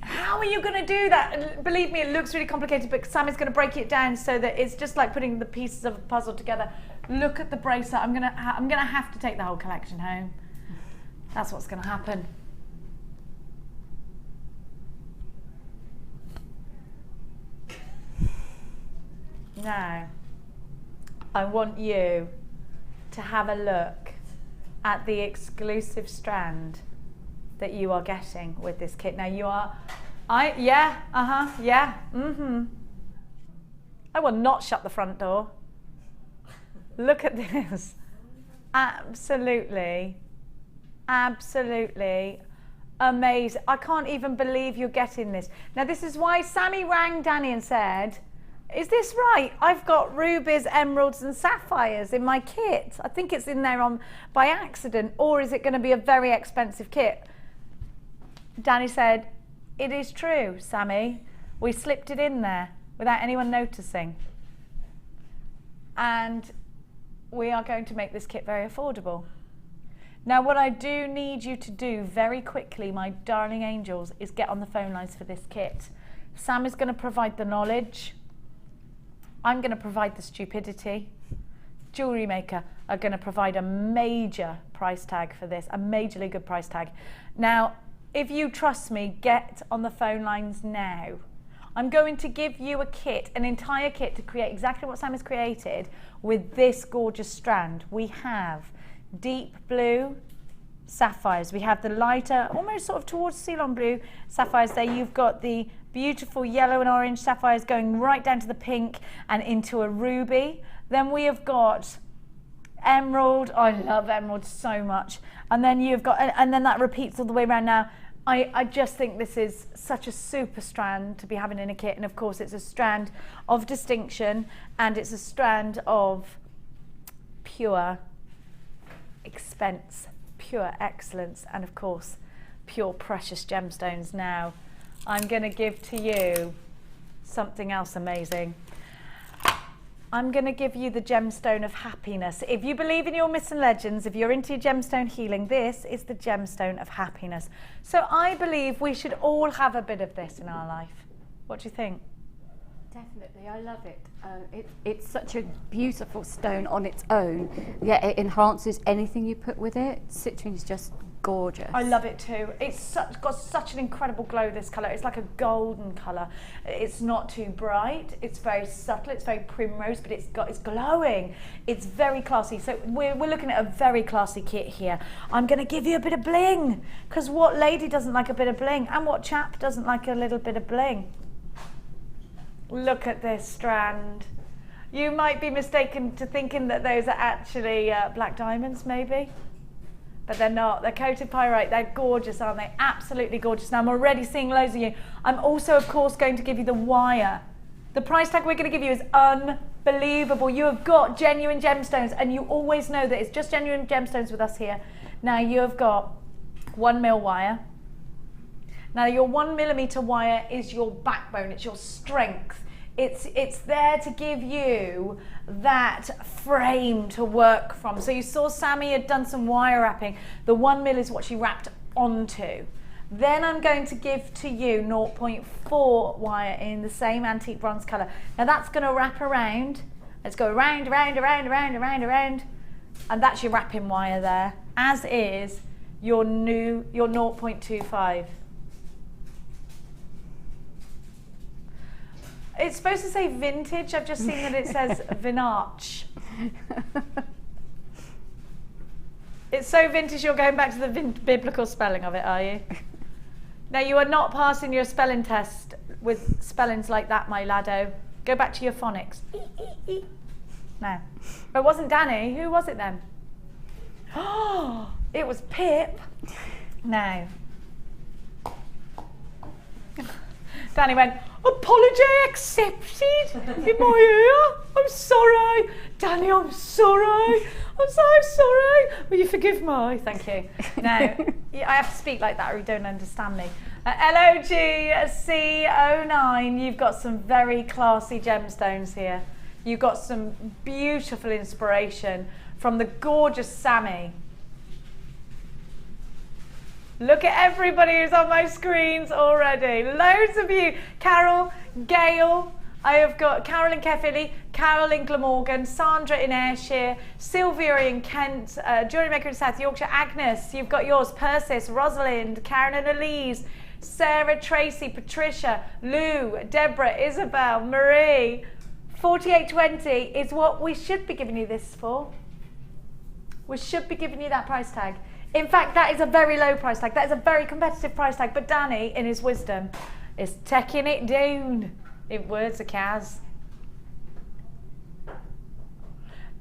How are you going to do that? And believe me, it looks really complicated, but Sam is going to break it down so that it's just like putting the pieces of a puzzle together. Look at the bracelet. I'm gonna have to take the whole collection home. That's what's going to happen. Now, I want you to have a look at the exclusive strand that you are getting with this kit. Now you are, I will not shut the front door. Look at this. Absolutely amazing. I can't even believe you're getting this. Now this is why Sammy rang Danny and said, "Is this right? I've got rubies, emeralds and sapphires in my kit. I think it's in there by accident, or is it going to be a very expensive kit?" Danny said, "It is true, Sammy. We slipped it in there. without anyone noticing. And we are going to make this kit very affordable. Now, what I do need you to do very quickly, my darling angels, is get on the phone lines for this kit. Sam is going to provide the knowledge. I'm going to provide the stupidity. Jewellery Maker are going to provide a major price tag for this, a majorly good price tag. Now, if you trust me, get on the phone lines now. I'm going to give you a kit, an entire kit to create exactly what Sam has created with this gorgeous strand. We have deep blue sapphires. We have the lighter, almost sort of towards Ceylon blue sapphires there. You've got the beautiful yellow and orange sapphires going right down to the pink and into a ruby. Then we have got emerald. I love emerald so much. And then you've got, and then that repeats all the way around. Now, I just think this is such a super strand to be having in a kit. And of course, it's a strand of distinction and it's a strand of pure expense, pure excellence, and of course, pure precious gemstones. Now, I'm going to give to you something else amazing. I'm going to give you the gemstone of happiness. If you believe in your myths and legends, if you're into gemstone healing, this is the gemstone of happiness. So I believe we should all have a bit of this in our life. What do you think? Definitely, I love it. It's such a beautiful stone on its own. Yeah, it enhances anything you put with it. Citrine is just gorgeous. I love it too. It's got such an incredible glow, this colour. It's like a golden colour. It's not too bright. It's very subtle. It's very primrose, but it's glowing. It's very classy. So we're looking at a very classy kit here. I'm going to give you a bit of bling, because what lady doesn't like a bit of bling? And what chap doesn't like a little bit of bling? Look at this strand. You might be mistaken to thinking that those are actually black diamonds, maybe. But they're not. They're coated pyrite. They're gorgeous, aren't they? Absolutely gorgeous. Now, I'm already seeing loads of you. I'm also, of course, going to give you the wire. The price tag we're going to give you is unbelievable. You have got genuine gemstones, and you always know that it's just genuine gemstones with us here. Now, you have got 1 mil wire. Now, your 1 millimeter wire is your backbone. It's your strength. It's there to give you that frame to work from. So you saw Sammy had done some wire wrapping. The 1 mil is what she wrapped onto. Then I'm going to give to you 0.4 wire in the same antique bronze colour. Now that's going to wrap around. Let's go around, around, around, around, around, around. And that's your wrapping wire there, as is your 0.25. It's supposed to say vintage. I've just seen that it says vintage. It's so vintage you're going back to the biblical spelling of it, are you? Now, you are not passing your spelling test with spellings like that, my laddo. Go back to your phonics. No. But it wasn't Danny. Who was it then? Oh, it was Pip. No. Danny went, apology accepted in my ear. I'm sorry. Danny, I'm sorry. I'm so sorry. Will you forgive me? Thank you. Now, I have to speak like that or you don't understand me. LOGC09, you've got some very classy gemstones here. You've got some beautiful inspiration from the gorgeous Sammy. Look at everybody who's on my screens already. Loads of you. Carol, Gail, I have got Carol in Caerphilly, Carol in Glamorgan, Sandra in Ayrshire, Sylvia in Kent, JewelleryMaker in South Yorkshire, Agnes, you've got yours, Persis, Rosalind, Karen and Elise, Sarah, Tracy, Patricia, Lou, Deborah, Isabel, Marie. 4820 is what we should be giving you this for. We should be giving you that price tag. In fact, that is a very low price tag. That is a very competitive price tag. But Danny, in his wisdom, is taking it down, in words of Kaz.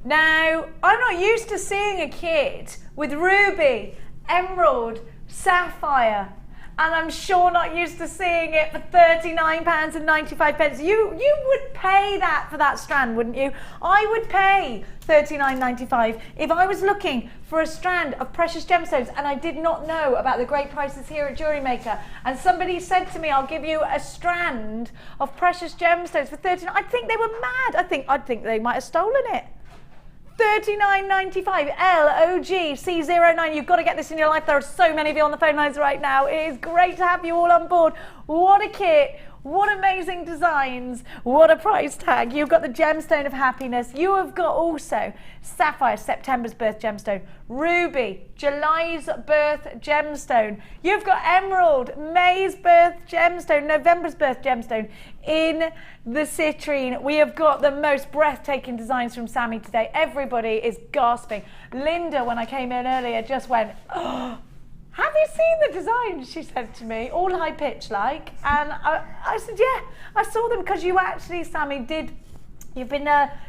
Now, I'm not used to seeing a kit with ruby, emerald, sapphire, and I'm sure not used to seeing it for £39.95. You would pay that for that strand, wouldn't you? I would pay £39.95 if I was looking for a strand of precious gemstones and I did not know about the great prices here at Jewellery Maker, and somebody said to me, I'll give you a strand of precious gemstones for £39. I'd think they were mad. I'd think they might have stolen it. £39.95 LOGC09. You've got to get this in your life. There are so many of you on the phone lines right now. It is great to have you all on board. What a kit. What amazing designs. What a price tag. You've got the gemstone of happiness. You have got also sapphire, September's birth gemstone, ruby, July's birth gemstone. You've got emerald, May's birth gemstone, November's birth gemstone in the citrine. We have got the most breathtaking designs from Sammy today. Everybody is gasping. Linda, when I came in earlier, just went, oh, have you seen the designs? She said to me, all high pitch like. And I said, yeah, I saw them because you actually, Sammy, did. You've been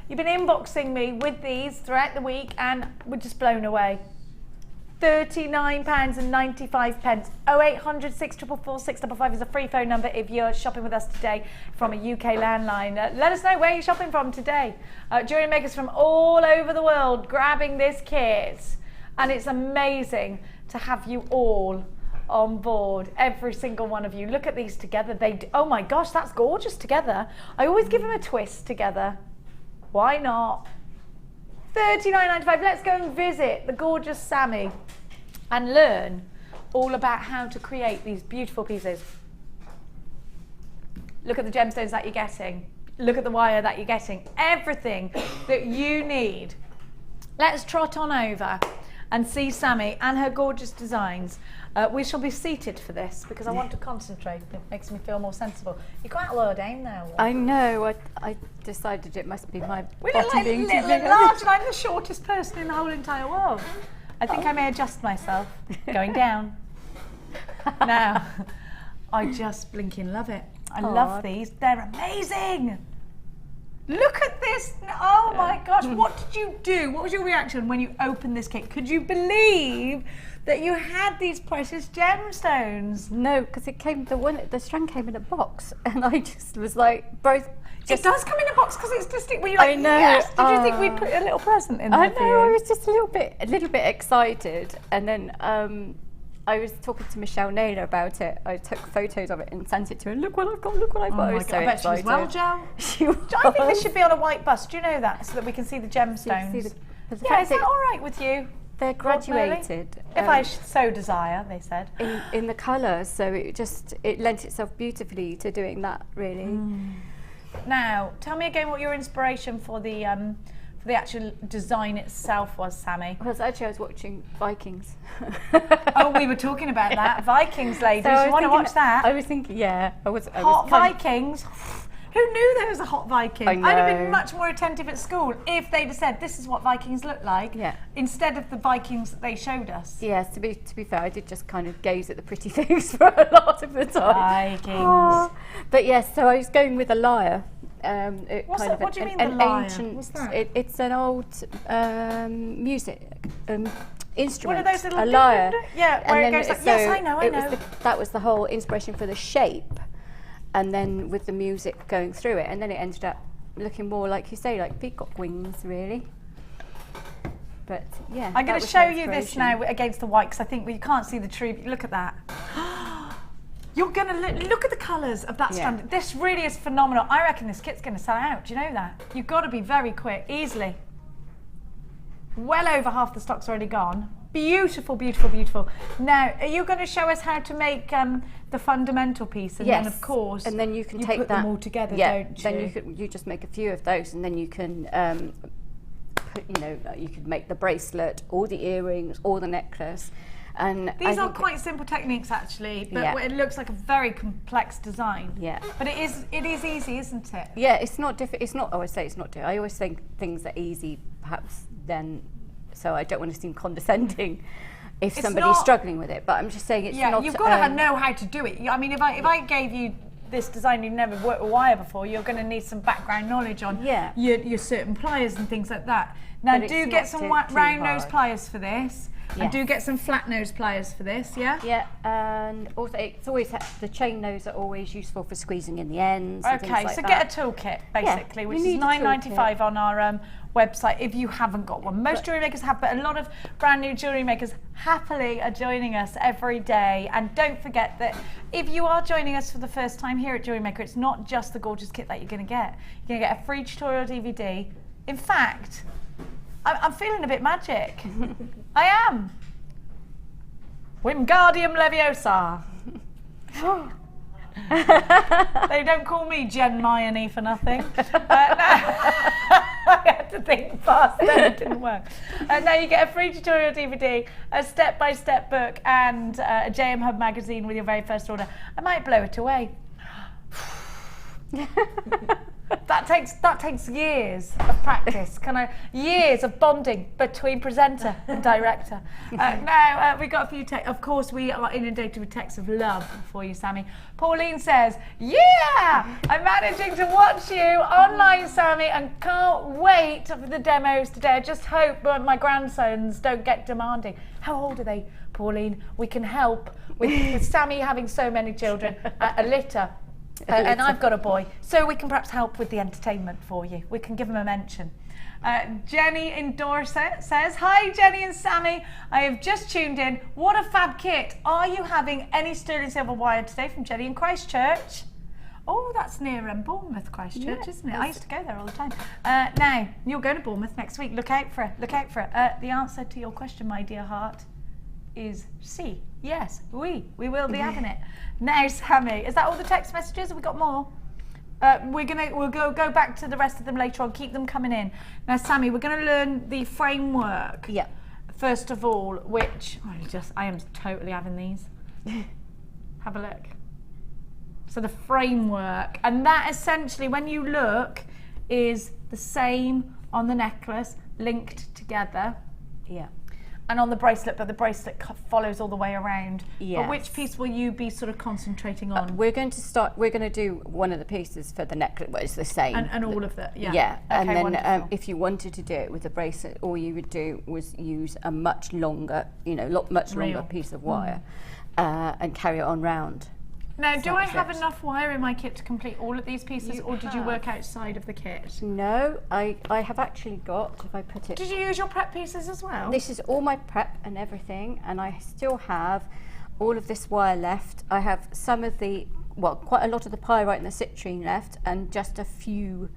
inboxing me with these throughout the week, and we're just blown away. £39.95. 0800 644 655 is a free phone number if you're shopping with us today from a UK landline. Let us know where you're shopping from today. Jewellery makers from all over the world grabbing this kit, and it's amazing to have you all on board, every single one of you. Look at these together. Oh my gosh, that's gorgeous together. I always give them a twist together. Why not? £39.95. Let's go and visit the gorgeous Sammy and learn all about how to create these beautiful pieces. Look at the gemstones that you're getting. Look at the wire that you're getting. Everything that you need. Let's trot on over and see Sammy and her gorgeous designs. We shall be seated for this because I want to concentrate. It makes me feel more sensible. You're quite low down now. I know. I decided it must be my we bottom look like being little too big. and large, and I'm the shortest person in the whole entire world. I think I may adjust myself. Going down. Now, I just blinking love it. I love these. They're amazing. Look at this. Oh my gosh. What did you do? What was your reaction when you opened this kit? Could you believe that you had these precious gemstones? No, because it came, the strand came in a box, and I just was like, both. It does come in a box because it's just. Were you like, I know. Yes? Did you think we'd put a little present in there? I for know. you? I was just a little bit excited, and then I was talking to Michelle Naylor about it. I took photos of it and sent it to her. Look what I've got. Look what I've got. Oh my God, I bet she was well, Jo. She was. I think this should be on a white bus. Do you know that, so that we can see the gemstones? Yeah, is that all right with you? They're graduated. If I so desire, they said. In the colour, so it lent itself beautifully to doing that, really. Now, tell me again what your inspiration for the actual design itself was, Sammy. Because actually I was watching Vikings. Oh, we were talking about that. Vikings, ladies. So you want to watch that? I was thinking, yeah. Hot Vikings. Who knew there was a hot Viking? I know. I'd have been much more attentive at school if they'd have said, this is what Vikings look like, instead of the Vikings that they showed us. Yes, to be fair, I did just kind of gaze at the pretty things for a lot of the time. Vikings. Oh. But yes, so I was going with a lyre. What do you mean, the lyre? Ancient, What's that? It's an old music instrument. One of those little a lyre. Yeah, where it goes like, yes, I know. That was the whole inspiration for the shape. And then with the music going through it, and then it ended up looking more like you say, like peacock wings, really. But yeah, I'm going to show you this now against the white because I think you can't see the true. Look at that. You're going to look at the colours of that strand. This really is phenomenal. I reckon this kit's going to sell out. Do you know that? You've got to be very quick, easily. Well over half the stock's already gone. Beautiful, beautiful, beautiful. Now, are you going to show us how to make the fundamental piece? And then, of course, and then you can put them all together, don't you? Then you just make a few of those, and then you can, you could make the bracelet, or the earrings, or the necklace. And these are quite simple techniques, actually, but it looks like a very complex design. Yeah. But it is easy, isn't it? Yeah, it's not difficult. It's not. I always say it's not difficult. I always think things are easy, perhaps then. So I don't want to seem condescending if somebody's struggling with it, but I'm just saying it's not. Yeah, you've got to know how to do it. I mean, if I gave you this design, you've never worked with wire before, you're going to need some background knowledge on your certain pliers and things like that. Now, do get some round nose pliers for this. Yes. And do get some flat nose pliers for this, yeah? Yeah, and also it's always the chain nose are always useful for squeezing in the ends. And okay, so get a toolkit basically, which is $9.95 on our website if you haven't got one. Most jewellery makers have, but a lot of brand new jewellery makers happily are joining us every day. And don't forget that if you are joining us for the first time here at Jewellery Maker, it's not just the gorgeous kit that you're going to get. You're going to get a free tutorial DVD. In fact, I'm feeling a bit magic. I am. Wingardium Leviosa. They don't call me Jen Myony for nothing. I had to think fast, then it didn't work. Now you get a free tutorial DVD, a step-by-step book, and a JM Hub magazine with your very first order. I might blow it away. That takes years of practice. Years of bonding between presenter and director. Now we got a few texts. Of course, we are inundated with texts of love for you, Sammy. Pauline says, "Yeah, I'm managing to watch you online, Sammy, and can't wait for the demos today. I just hope my grandsons don't get demanding." How old are they, Pauline? We can help with Sammy having so many children. A litter. And I've got a boy, so we can perhaps help with the entertainment for you. We can give them a mention. Jenny in Dorset says, "Hi Jenny and Sammy, I have just tuned in. What a fab kit. Are you having any sterling silver wire today?" From Jenny in Christchurch. Oh, that's near Bournemouth, Christchurch, isn't it? I used to go there all the time. Now, you're going to Bournemouth next week. Look out for it. Look out for it. The answer to your question, my dear heart, is C. Yes, we will be having it. Now, Sammy, is that all the text messages? Have we got more? We'll go back to the rest of them later on. Keep them coming in. Now, Sammy, we're going to learn the framework. Yeah. First of all, which I am totally having these. Have a look. So the framework, and that essentially, when you look, is the same on the necklace, linked together. Yeah. And on the bracelet, but the bracelet follows all the way around. Yes. But which piece will you be sort of concentrating on? We're going to do one of the pieces for the necklace, but it's the same. And all of that, yeah. Yeah, okay, and then if you wanted to do it with the bracelet, all you would do was use a much longer, longer piece of wire and carry it on round. Now, do I have enough wire in my kit to complete all of these pieces, or did you work outside of the kit? No, I have actually got, if I put it... Did you use your prep pieces as well? This is all my prep and everything, and I still have all of this wire left. I have some of the, quite a lot of the pyrite and the citrine left, and just a few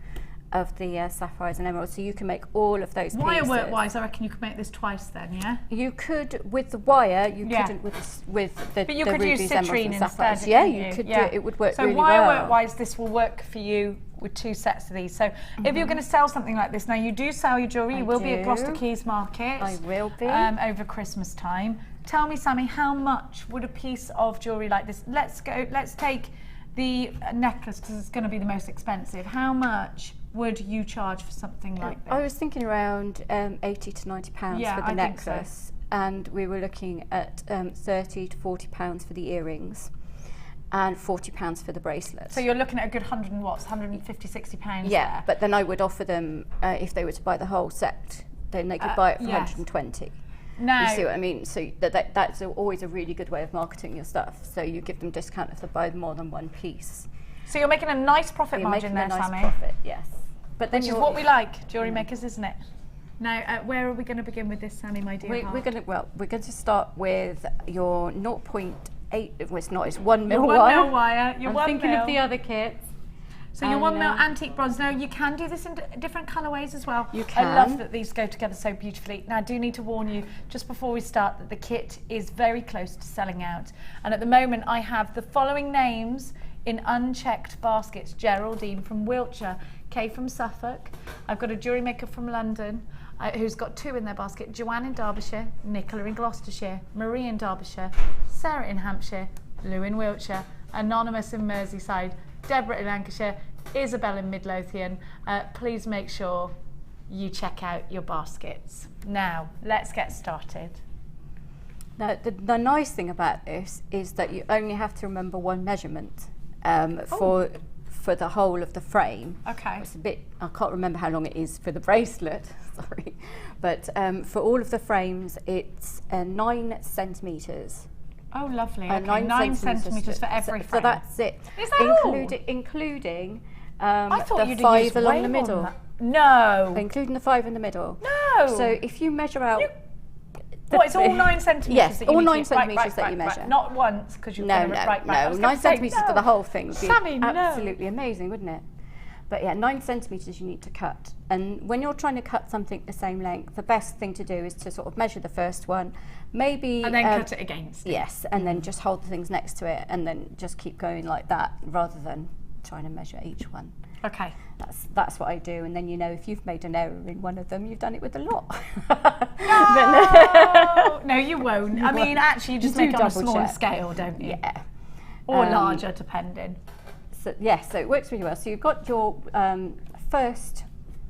of the sapphires and emeralds, so you can make all of those pieces. Wire work wise, I reckon you could make this twice then, yeah? You could with the wire, you couldn't with the but you could use citrine instead. Yeah, you could do it. It would work really well. So wire work wise, this will work for you with 2 sets of these. So if you're going to sell something like this, now you do sell your jewellery, you will be at Gloucester Quays Market. I will be. Over Christmas time. Tell me, Sammy, how much would a piece of jewellery like this, let's take the necklace because it's going to be the most expensive. How much would you charge for something like this? I was thinking around £80 to £90 for the necklace, and we were looking at £30 to £40 for the earrings and £40 for the bracelet. So you're looking at a good 150, 60 pounds. Yeah, there. but then I would offer them if they were to buy the whole set, then they could buy it for 120. No. You see what I mean? So that's always a really good way of marketing your stuff. So you give them discount if they buy more than one piece. So you're making a nice profit margin there, Sammy. Nice profit, yes. But then which is what we like, jewellery makers, isn't it? Now, where are we going to begin with this, Sammy, my dear heart? We're going to start with your 0.8. It's 1 mil wire. 1 mil wire. You're I'm thinking of the other kits. So your 1 mil antique bronze. Now you can do this in different colourways as well. You can. I love that these go together so beautifully. Now I do need to warn you just before we start that the kit is very close to selling out. And at the moment I have the following names in unchecked baskets. Geraldine from Wiltshire, Kay from Suffolk. I've got a jewellery maker from London who's got 2 in their basket. Joanne in Derbyshire, Nicola in Gloucestershire, Marie in Derbyshire, Sarah in Hampshire, Lou in Wiltshire, Anonymous in Merseyside, Deborah in Lancashire, Isabel in Midlothian. Please make sure you check out your baskets. Now, let's get started. Now, the nice thing about this is that you only have to remember one measurement, for the whole of the frame. Okay. It's a bit, I can't remember how long it is for the bracelet, sorry. But for all of the frames, it's 9 centimetres. Oh, lovely. Okay, 9 centimetres for every frame. So that's it. Is that all? Including I thought the you'd 5 used along way the more middle. than that. No. Including the 5 in the middle. No. So if you measure out... What, it's all 9 centimetres? Yes, that you all need 9 to- centimetres that you measure. Right. Not once, because you're No, going to no, right. no. 9 centimetres for the whole thing would be Sammy, absolutely amazing, wouldn't it? But yeah, 9 centimetres you need to cut. And when you're trying to cut something the same length, the best thing to do is to sort of measure the first one, maybe... And then cut it against it. Yes, and then just hold the things next to it and then just keep going like that rather than trying to measure each one. Okay. That's what I do, and then you know if you've made an error in one of them, you've done it with a lot. No, you won't. I mean, actually, you just make it on a smaller scale, don't you? Yeah. Or larger, depending. So yes, so it works really well. So you've got your first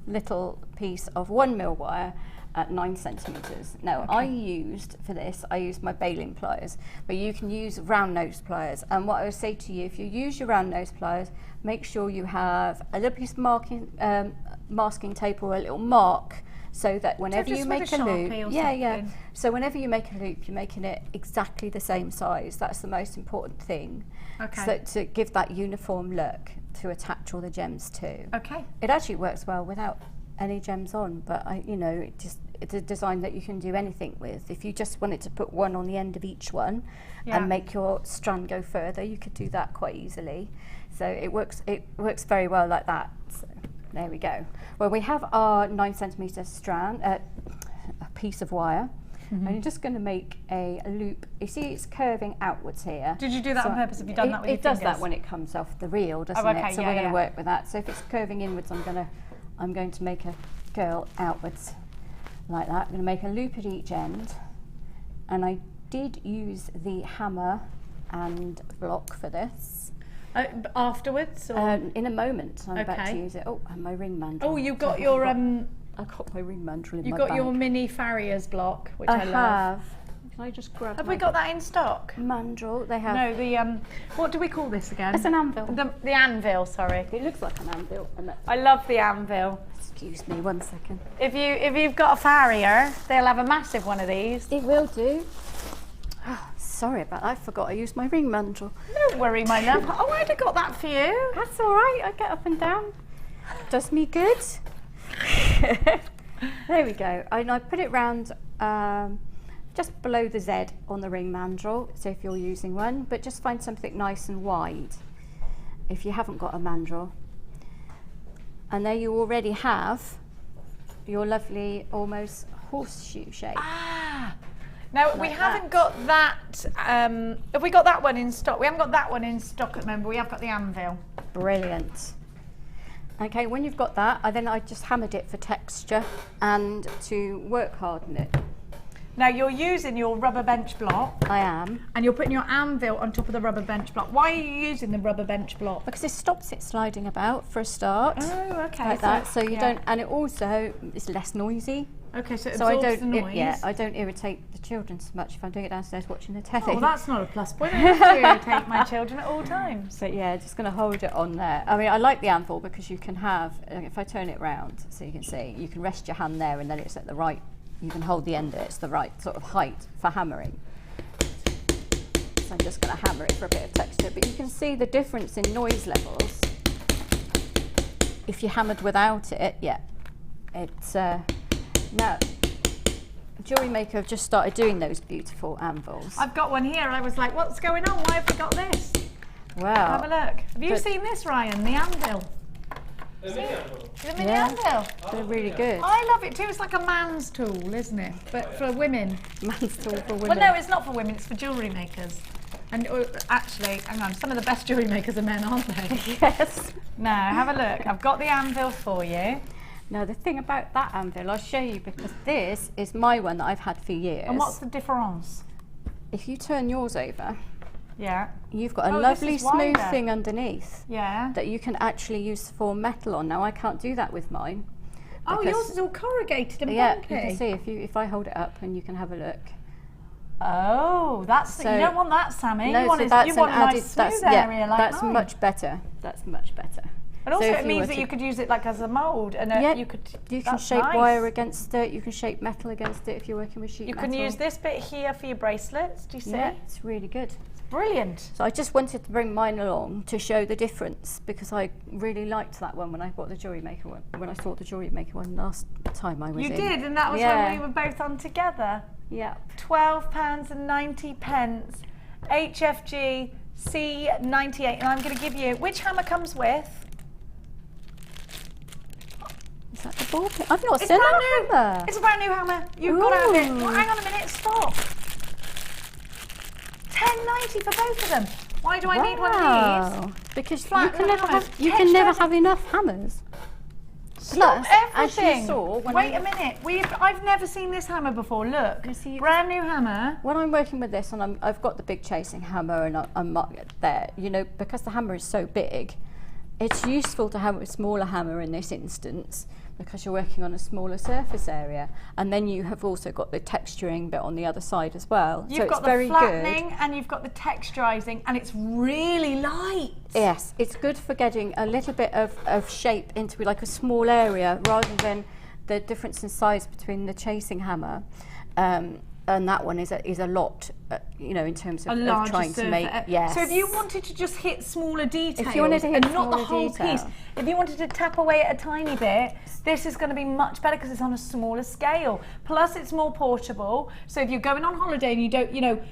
little piece of 1 mil wire at 9 centimetres. Now I used my baling pliers, but you can use round nose pliers. And what I would say to you, if you use your round nose pliers, make sure you have a little piece of masking tape or a little mark, so that whenever you make a loop, so whenever you make a loop, you're making it exactly the same size. That's the most important thing. Okay. So to give that uniform look to attach all the gems to. Okay. It actually works well without any gems on, but it's a design that you can do anything with. If you just wanted to put one on the end of each one and make your strand go further, you could do that quite easily. So it works very well like that. So there we go. Well, we have our 9 centimetre strand, a piece of wire. And you're just going to make a loop. You see it's curving outwards here. Did you do that on purpose? Have you done that with your fingers? It does that when it comes off the reel, doesn't it? So we're going to work with that. So if it's curving inwards, I'm going to make a curl outwards like that. I'm going to make a loop at each end. And I did use the hammer and block for this. Afterwards? Or? In a moment, I'm about to use it. Oh, and my ring mandrel. Oh, you've got your... I got my ring mandrel in my bag. You've got your mini farrier's block, which I love. Have. Can I just grab Have we got that in stock? Mandrel, they have. No, the, what do we call this again? It's an anvil. The anvil, sorry. It looks like an anvil. I love the anvil. Excuse me, 1 second. If you've got a farrier, they'll have a massive one of these. It will do. Oh, sorry about that. I forgot I used my ring mandrel. Don't worry, my love. Oh, I'd have got that for you. That's all right. I get up and down. Does me good. There we go. And I put it round just below the Z on the ring mandrel, so if you're using one, but just find something nice and wide if you haven't got a mandrel. And there you already have your lovely almost horseshoe shape. Ah! Now, we haven't got that, have we got that one in stock? We haven't got that one in stock at the moment, but we have got the anvil. Brilliant. Okay, when you've got that, I just hammered it for texture and to work harden it. Now you're using your rubber bench block. I am. And you're putting your anvil on top of the rubber bench block. Why are you using the rubber bench block? Because it stops it sliding about for a start. Oh, okay. Like that, so you don't, and it also is less noisy. Okay, so it absorbs the noise. I don't irritate the children so much if I'm doing it downstairs watching the telly. Oh, that's not a plus point. I have to irritate my children at all times. But yeah, just going to hold it on there. I mean, I like the anvil because you can have, if I turn it round, so you can see, you can rest your hand there and then it's at the right, you can hold the end of it, it's the right sort of height for hammering. So I'm just going to hammer it for a bit of texture, but you can see the difference in noise levels. If you hammered without it, yeah, it's, now, JewelleryMaker have just started doing those beautiful anvils. I've got one here. I was like, what's going on? Why have we got this? Wow. Have a look. Have you seen this, Ryan? The anvil. The mini anvil. The mini anvil. They're really good. I love it too. It's like a man's tool, isn't it? But for women. Man's tool for women. Well, no, it's not for women. It's for jewellery makers. And actually, hang on, some of the best jewellery makers are men, aren't they? Yes. Now, have a look. I've got the anvil for you. Now the thing about that anvil, I'll show you because this is my one that I've had for years. And what's the difference? If you turn yours over, yeah, you've got a lovely smooth thing underneath. Yeah. That you can actually use for metal on. Now I can't do that with mine. Oh, yours is all corrugated and yeah, bumpy. you can see if I hold it up and you can have a look. Oh, that's So- you don't want that, Sammy. No, you want, so that's you want an a added, nice smooth that's, area like that's mine. much better. That's much better. And also So it if you means were that to- you could use it like as a mould, and Yeah, you can shape nice. wire against it. You can shape metal against it if you're working with sheet You metal. can use this bit here for your bracelets. Do you see? Yeah, it's really good. It's brilliant. So I just wanted to bring mine along to show the difference because I really liked that one when I bought the JewelleryMaker one. When I saw the JewelleryMaker one last time I was You in. did, and that was when we were both on together. Yeah. £12.90. HFG C98, and I'm going to give you which hammer comes with. Is that the ball pin? I've not It's seen brand that new. hammer. It's a brand new hammer. You've got to have it. Ooh. Well, hang on a minute. Stop. £10.90 for both of them. Why do I need one of these? Because Flat you can never hammers. have you never £10. have enough hammers. Stop as everything. you saw, Wait a minute. I've never seen this hammer before. Look, brand new hammer. When I'm working with this, and I've got the big chasing hammer, and I'm there, you know, because the hammer is so big, it's useful to have a smaller hammer in this instance because you're working on a smaller surface area, and then you have also got the texturing bit on the other side as well. You've so it's got the very flattening good. and you've got the texturizing, and it's really light. Yes, it's good for getting a little bit of shape into like a small area rather than the difference in size between the chasing hammer and that one is a lot, you know, in terms of trying to make. Yes. So if you wanted to just hit smaller details, if you wanted to hit and not the smaller whole detail. piece, if you wanted to tap away at a tiny bit, this is going to be much better because it's on a smaller scale. Plus, it's more portable. So if you're going on holiday and you don't, you know.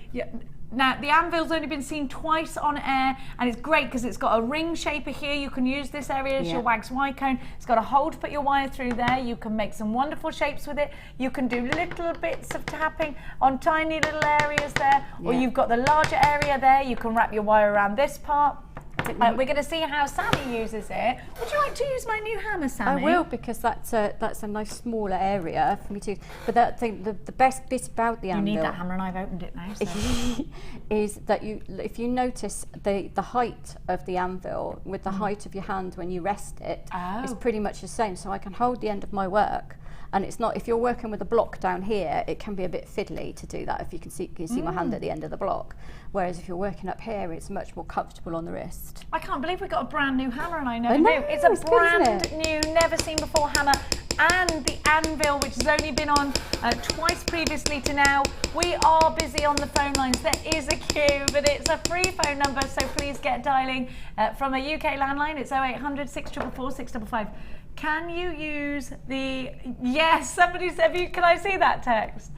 Now, the anvil's only been seen twice on air, and it's great because it's got a ring shaper here. You can use this area as your wax wire cone. It's got a hole to put your wire through there. You can make some wonderful shapes with it. You can do little bits of tapping on tiny little areas there, or you've got the larger area there. You can wrap your wire around this part. We're going to see how Sammy uses it. Would you like to use my new hammer, Sammy? I will, because that's a nice smaller area for me to use. But that thing, the best bit about the anvil. You need that hammer, and I've opened it now. So. is that if you notice the height of the anvil with the height of your hand when you rest it, it's pretty much the same. So I can hold the end of my work. And it's not, if you're working with a block down here, it can be a bit fiddly to do that if you can see my hand at the end of the block. Whereas if you're working up here, it's much more comfortable on the wrist. I can't believe we got a brand new hammer, and I never know, knew. It's a it's good, brand isn't new, never seen before hammer. And the anvil, which has only been on twice previously to now. We are busy on the phone lines. There is a queue, but it's a free phone number, so please get dialing from a UK landline. It's 0800 644 655. Can you use the... Yes, somebody said, can I see that text?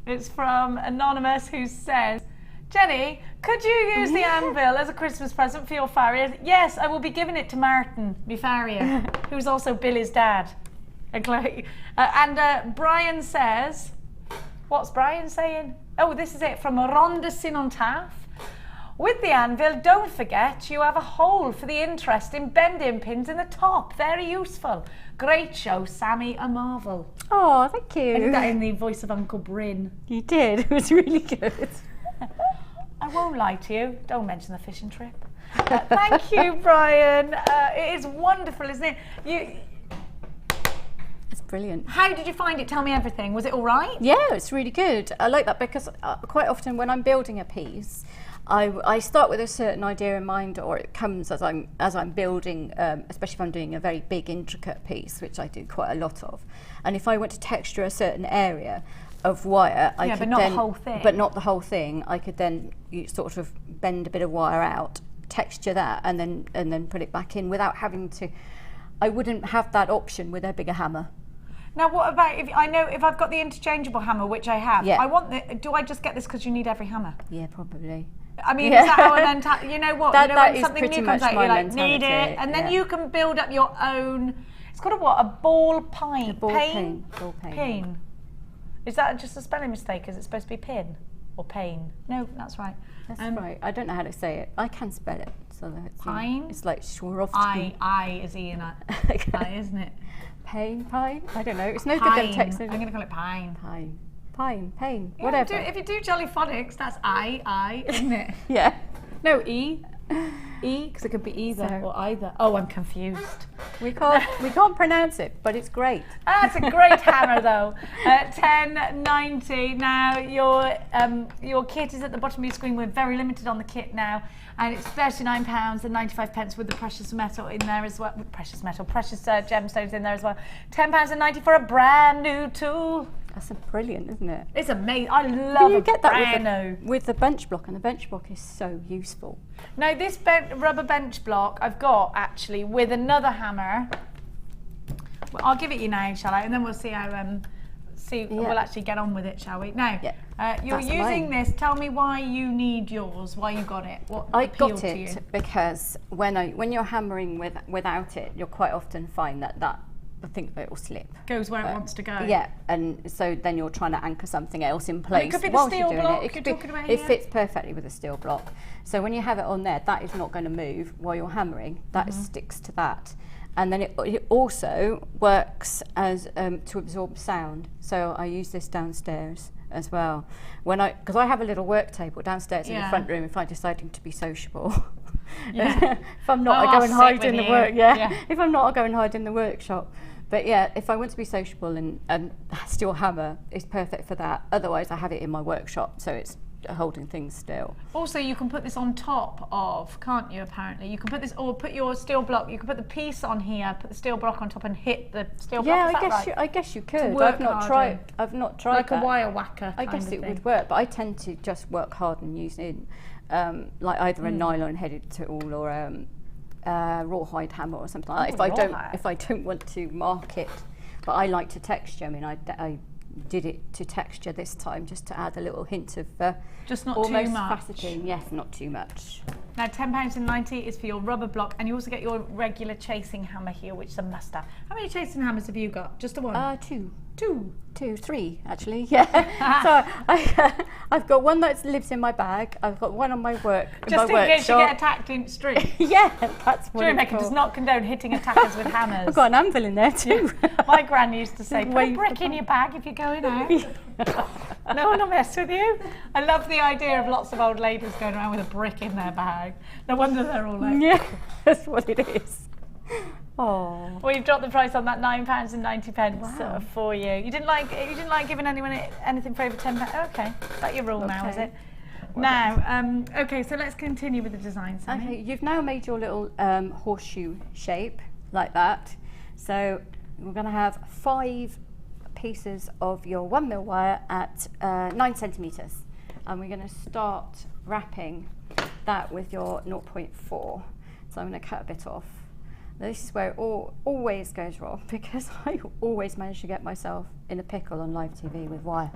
It's from Anonymous, who says, Jenny, could you use the anvil as a Christmas present for your farrier? Yes, I will be giving it to Martin, my farrier, who's also Billy's dad. And Brian says, what's Brian saying? Oh, this is it, from Rhonda Sinontaf. With the anvil, don't forget you have a hole for the interesting bending pins in the top. Very useful. Great show, Sammy, a marvel. Oh, thank you. I did that in the voice of Uncle Bryn. You did. It was really good. I won't lie to you. Don't mention the fishing trip. Thank you, Brian. It is wonderful, isn't it? It's brilliant. How did you find it? Tell me everything. Was it all right? Yeah, it's really good. I like that because quite often when I'm building a piece, I start with a certain idea in mind, or it comes as I'm building, especially if I'm doing a very big, intricate piece, which I do quite a lot of. And if I want to texture a certain area of wire, I could but not then, the whole thing. But not the whole thing. I could then sort of bend a bit of wire out, texture that, and then put it back in without having to. I wouldn't have that option with a bigger hammer. Now, what about if I've got the interchangeable hammer, which I have? Yeah. I want do I just get this because you need every hammer? Yeah, probably. I mean, is that how an you know what? That when is something pretty new comes much out, my you're like, mentality, need it, and then yeah. you can build up your own. It's got a ball pine. Ball Pain? Ball pain. Pain. Is that just a spelling mistake? Is it supposed to be pin or pain? No, that's right. That's right. I don't know how to say it. I can spell it. So that it's, Pine? It's like Swarovski. I is E and I, isn't it? Pine. I don't know. It's no good Pine. than text. I'm going to call it pine. Pain. Yeah, Whatever. if you do Jolly Phonics, that's I, isn't it? Yeah. No, E. E, because it could be either So- or either. Oh, I'm confused. We can't pronounce it, but it's great. That's a great hammer though. $10.90. Now your kit is at the bottom of your screen. We're very limited on the kit now, and it's £39.95 with the precious metal in there as well. Precious gemstones in there as well. £10.90 for a brand new tool. That's brilliant, isn't it? It's amazing. I love You a get brand that new. with the bench block, and the bench block is so useful. Now this rubber bench block I've got actually with another hammer. Well, I'll give it you now, shall I? And then we'll see how we'll actually get on with it, shall we? Now, you're That's using mine. this. Tell me why you need yours. Why you got it? What I appealed got to you? it because when you're hammering without it, you'll quite often find that I think it will slip. Goes where it wants to go. Yeah, and so then you're trying to anchor something else in place. it could be the whilst steel you're doing block it. you're talking about It here. fits perfectly with a steel block. So when you have it on there, that is not going to move while you're hammering. That sticks to that. And then it also works as to absorb sound. So I use this downstairs as well. Because I have a little work table downstairs in the front room if I'm deciding to be sociable. If I'm not, I go and hide in the work. If I'm not, I'll go and hide in the workshop. But yeah, if I want to be sociable and steel hammer is perfect for that. Otherwise, I have it in my workshop, so it's holding things still. Also, you can put this on top of, can't you, apparently? You can put this, or put your steel block, you can put the piece on here, put the steel block on top and hit the steel block. Yeah, Is that right? I guess you could. work I've not harder. tried Like that. a wire whacker I kind guess of it thing. would work, but I tend to just work hard and use like either a nylon headed tool or rawhide hammer or something like that. If I don't want to mark it, but I like to texture. I mean, I did it to texture this time just to add a little hint of just not almost too much. faceting. Yes, not too much. Now £10.90 is for your rubber block, and you also get your regular chasing hammer here, which is a must-have. How many chasing hammers have you got? Just the one? Three actually. Yeah. So I've got one that lives in my bag. I've got one on my work. Just in case you get attacked in the street. Yeah, that's what JewelleryMaker does not condone hitting attackers with hammers. I've got an anvil in there too. My gran used to say, put a brick in your bag if you're going out. No one will mess with you. I love the idea of lots of old ladies going around with a brick in their bag. No wonder they're all like... Yeah, that's what it is. Oh. Well, you've dropped the price on that £9.90 for you. You didn't like giving anyone anything for over £10. Okay, is that your rule now, is it? Now, okay, so let's continue with the design. Sammy. Okay, you've now made your little horseshoe shape like that. So we're going to have 5 pieces of your 1mm wire at 9 centimetres, and we're going to start wrapping that with your 0.4. So I'm going to cut a bit off. This is where it always goes wrong, because I always manage to get myself in a pickle on live TV with wire.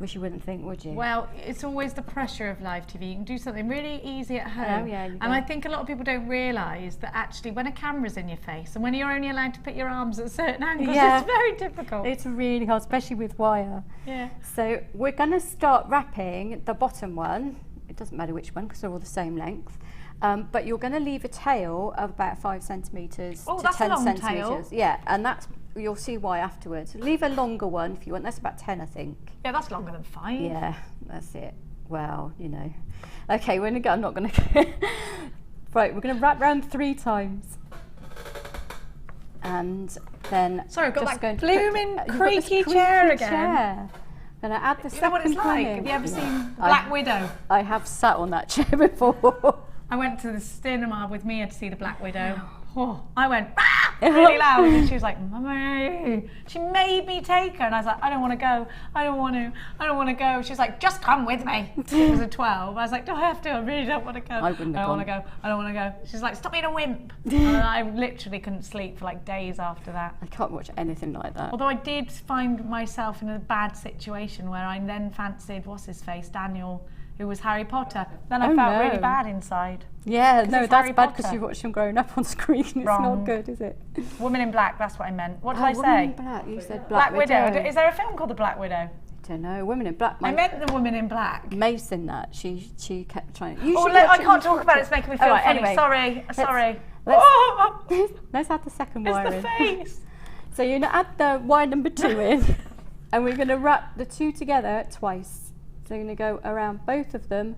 Wish you wouldn't think, would you? Well, it's always the pressure of live TV. You can do something really easy at home. Oh, yeah, you and can. I think a lot of people don't realise that actually when a camera's in your face and when you're only allowed to put your arms at certain angles, it's very difficult. It's really hard, especially with wire. Yeah. So we're going to start wrapping the bottom one. It doesn't matter which one because they're all the same length. But you're going to leave a tail of about 5 centimetres to 10 centimetres. Tail. Yeah, and that's, you'll see why afterwards. Leave a longer one if you want. That's about 10, I think. Yeah, that's longer than 5. Yeah, that's it. Well, you know. Okay, we're gonna go. I'm not going to. Right, we're going to wrap round 3 times. And then. Sorry, I've got just that going to blooming creaky chair again. Chair. I'm going to add the second what it's one like? in. Have you ever seen Black Widow? I have sat on that chair before. I went to the cinema with Mia to see the Black Widow. Oh, I went really loud, and she was like, "Mummy." She made me take her, and I was like, "I don't want to go. I don't want to go." She was like, "Just come with me." It was a 12. I was like, "Do I have to? I really don't want to go. I wouldn't have don't want to go. I don't want to go." She's like, "Stop being a wimp." And I literally couldn't sleep for like days after that. I can't watch anything like that. Although I did find myself in a bad situation where I then fancied what's his face, Daniel, who was Harry Potter. Then I felt really bad inside. Yeah, no, it's that's Harry bad because Potter. you watch him growing up on screen. It's Wrong. not good, is it? Woman in Black, that's what I meant. What did I Woman say? in Black. You said Black Black Widow. Is there a film called The Black Widow? I don't know. Women in Black. I meant The Woman in Black. Mace in that. She kept trying. I can't talk about it. It's making me feel funny. Anyway, sorry. Let's add the second wire It's the in. face. So you're going to add the wire number 2 in, and we're going to wrap the 2 together twice. So you're going to go around both of them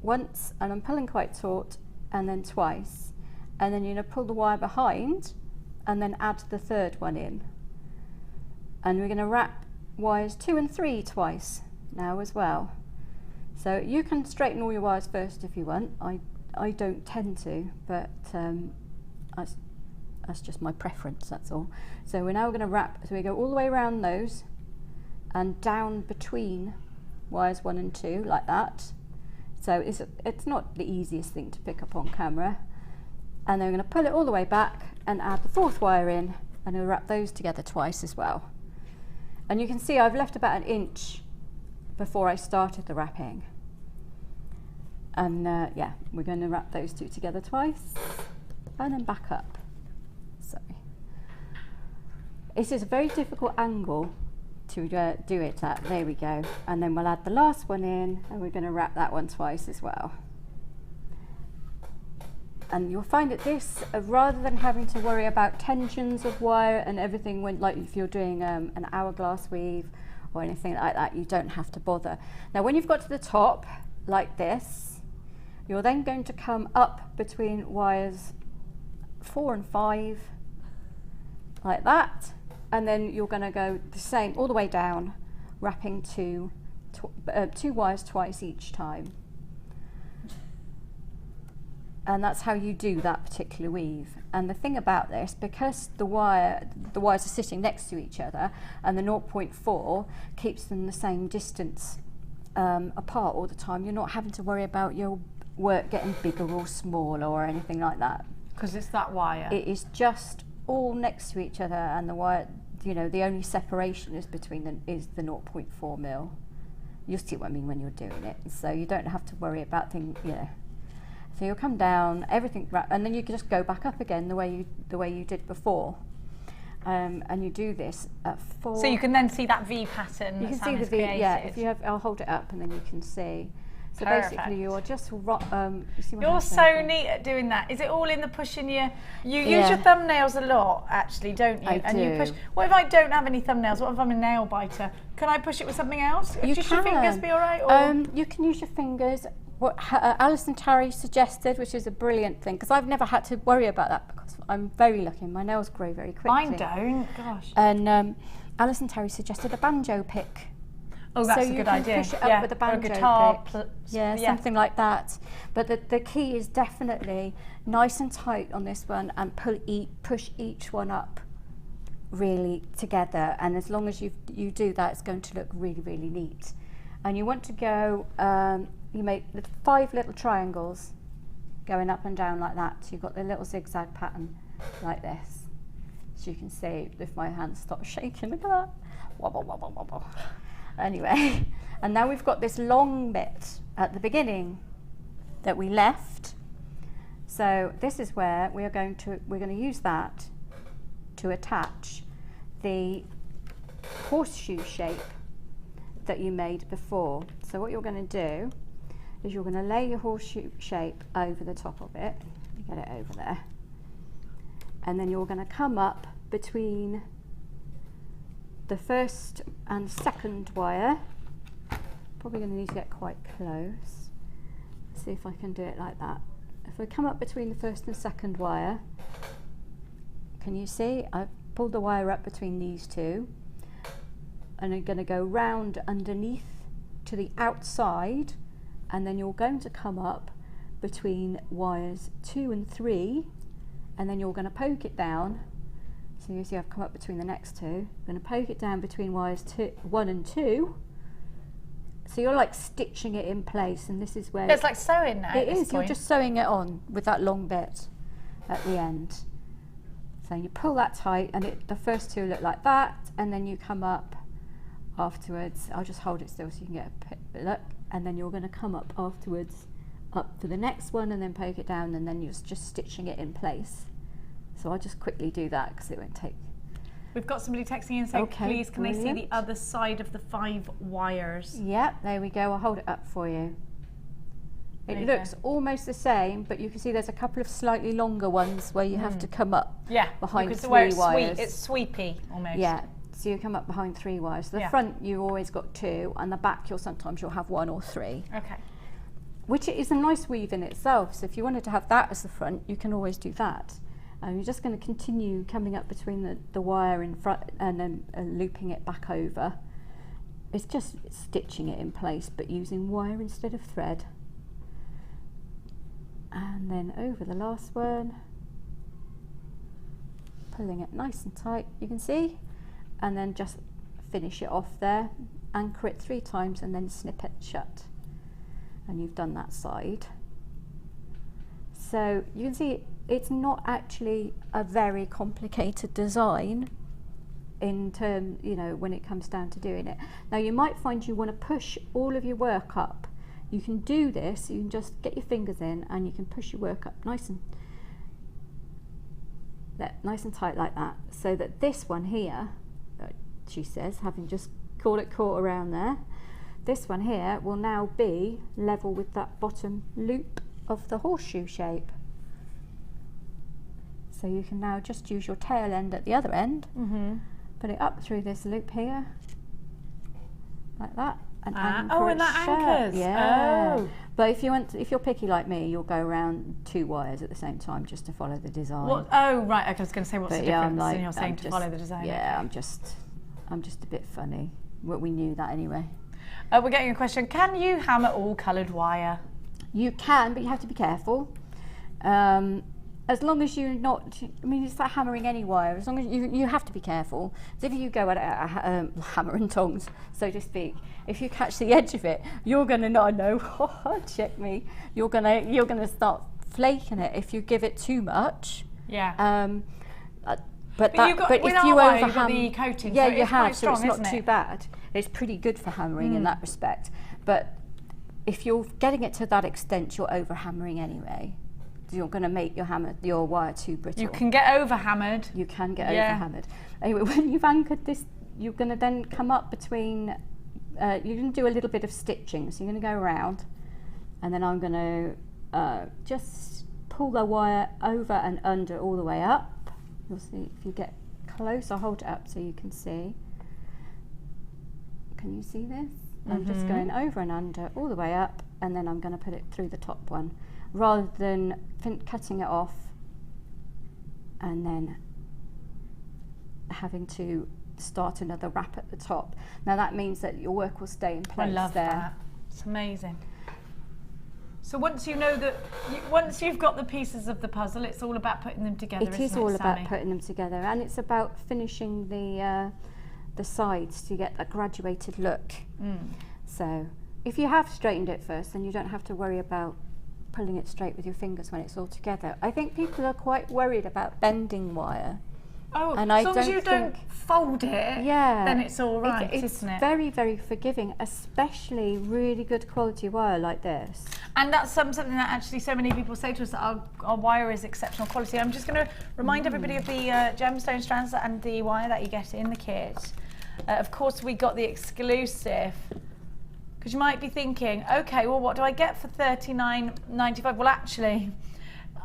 once, and I'm pulling quite taut, and then twice, and then you're going to pull the wire behind and then add the third one in. And we're going to wrap wires 2 and 3 twice now as well. So you can straighten all your wires first if you want. I don't tend to, but that's just my preference, that's all. So we're now going to wrap, so we go all the way around those and down between wires 1 and 2 like that. So it's not the easiest thing to pick up on camera. And then we're going to pull it all the way back and add the 4th wire in, and we'll wrap those together twice as well. And you can see I've left about 1 inch before I started the wrapping. And yeah, we're going to wrap those 2 together twice and then back up. So this is a very difficult angle to do it at. There we go. And then we'll add the last one in, and we're going to wrap that one twice as well. And you'll find that this, rather than having to worry about tensions of wire and everything, when, like if you're doing an hourglass weave or anything like that, you don't have to bother. Now when you've got to the top like this, you're then going to come up between wires 4 and 5 like that, and then you're going to go the same all the way down, wrapping two wires twice each time. And that's how you do that particular weave. And the thing about this, because the wires are sitting next to each other, and the 0.4 keeps them the same distance apart all the time, you're not having to worry about your work getting bigger or smaller or anything like that. Because it's that wire. It is just all next to each other, and the wire, you know, the only separation is between them is the 0.4 mil. You'll see what I mean when you're doing it. So you don't have to worry about things, you know. So you'll come down, everything, and then you can just go back up again the way you did before, and you do this at 4. So you can then see that V pattern. You can see the V. Created. Yeah, if you have, I'll hold it up, and then you can see. So Perfect. basically, you're just you're so neat at doing that. Is it all in the pushing you use your thumbnails a lot, actually, don't you? I do. You push. What if I don't have any thumbnails? What if I'm a nail biter? Can I push it with something else? You Just can. your fingers be all right? Or? You can use your fingers. What Alison Tarry suggested, which is a brilliant thing, because I've never had to worry about that because I'm very lucky. My nails grow very quickly. Mine don't. Gosh. And Alison Tarry suggested a banjo pick. Oh, that's so a good idea. Push it up with a banjo or a guitar pick. Something like that. But the key is definitely nice and tight on this one, and push each one up really together. And as long as you do that, it's going to look really, really neat. And you want to go. You make the 5 little triangles going up and down like that. So you've got the little zigzag pattern like this. So you can see if my hands stop shaking, look at that. Wobble, wobble, wobble. Anyway, and now we've got this long bit at the beginning that we left. So this is where we're going to use that to attach the horseshoe shape that you made before. So what you're going to do is you're going to lay your horseshoe shape over the top of it. You get it over there. And then you're going to come up between the first and second wire. Probably going to need to get quite close. Let's see if I can do it like that. If I come up between the first and second wire, can you see? I've pulled the wire up between these two, and I'm going to go round underneath to the outside, and then you're going to come up between wires 2 and 3, and then you're going to poke it down. So you see I've come up between the next two. I'm going to poke it down between wires 1 and 2. So you're like stitching it in place, and this is where it's like sewing now. It is. You're just sewing it on with that long bit at the end. So you pull that tight, and the first two look like that, and then you come up afterwards. I'll just hold it still so you can get a look, and then you're going to come up afterwards up to the next one, and then poke it down, and then you're just stitching it in place. So I'll just quickly do that because it won't take. We've got somebody texting in saying, please, can brilliant. they see the other side of the 5 wires? Yep, there we go. I'll hold it up for you. It looks almost the same, but you can see there's a couple of slightly longer ones where you have to come up behind 3 wires. It's sweepy almost. Yeah, so you come up behind 3 wires. The front you always got 2, and the back you'll have 1 or 3. Okay. which is a nice weave in itself. So if you wanted to have that as the front, you can always do that. You're just going to continue coming up between the wire in front and then looping it back over. It's just stitching it in place, but using wire instead of thread. And then over the last one, pulling it nice and tight, you can see, and then just finish it off there, anchor it 3 times and then snip it shut. And you've done that side. So you can see it's not actually a very complicated design in terms, you know, when it comes down to doing it. Now you might find you want to push all of your work up. You can do this, you can just get your fingers in and you can push your work up nice and tight like that, so that this one here, she says, having just caught around there, this one here will now be level with that bottom loop of the horseshoe shape. So you can now just use your tail end at the other end, put it up through this loop here, like that, and anchor it shut. Anchors. Yeah. Oh. But if you're picky like me, you'll go around 2 wires at the same time just to follow the design. Oh right, I was going to say what's the difference? Like, and you're saying to follow the design. Yeah, okay. I'm just a bit funny. Well, we knew that anyway. We're getting a question. Can you hammer all coloured wire? You can, but you have to be careful. As long as you're not, I mean, it's like hammering any wire. As long as you have to be careful. So if you go at hammer and tongs, so to speak, if you catch the edge of it, you're going to not know. Check me. You're gonna start flaking it if you give it too much. Yeah. But if you overham, the coating, yeah, so you have, strong, so it's not too bad. It's pretty good for hammering in that respect. But if you're getting it to that extent, you're over hammering anyway. You're going to make your wire too brittle. You can get over hammered. You can get over hammered. Anyway, when you've anchored this, you're going to then come up between. You're going to do a little bit of stitching. So you're going to go around, and then I'm going to just pull the wire over and under all the way up. You'll see if you get close. I'll hold it up so you can see. Can you see this? I'm just going over and under all the way up, and then I'm going to put it through the top one, rather than cutting it off and then having to start another wrap at the top. Now that means that your work will stay in place. I love that. It's amazing. So once you know that, once you've got the pieces of the puzzle, it's all about putting them together. It is all about putting them together, and it's about finishing the sides to get a graduated look. So if you have straightened it first, then you don't have to worry about pulling it straight with your fingers when it's all together. I think people are quite worried about bending wire. Oh, and as long as you don't fold it, then it's all right, isn't it? It's very, very forgiving, especially really good quality wire like this. And that's something that actually so many people say to us, that our wire is exceptional quality. I'm just going to remind everybody of the gemstone strands and the wire that you get in the kit. Of course, we got the exclusive, because you might be thinking, okay, well, what do I get for $39.95? Well, actually,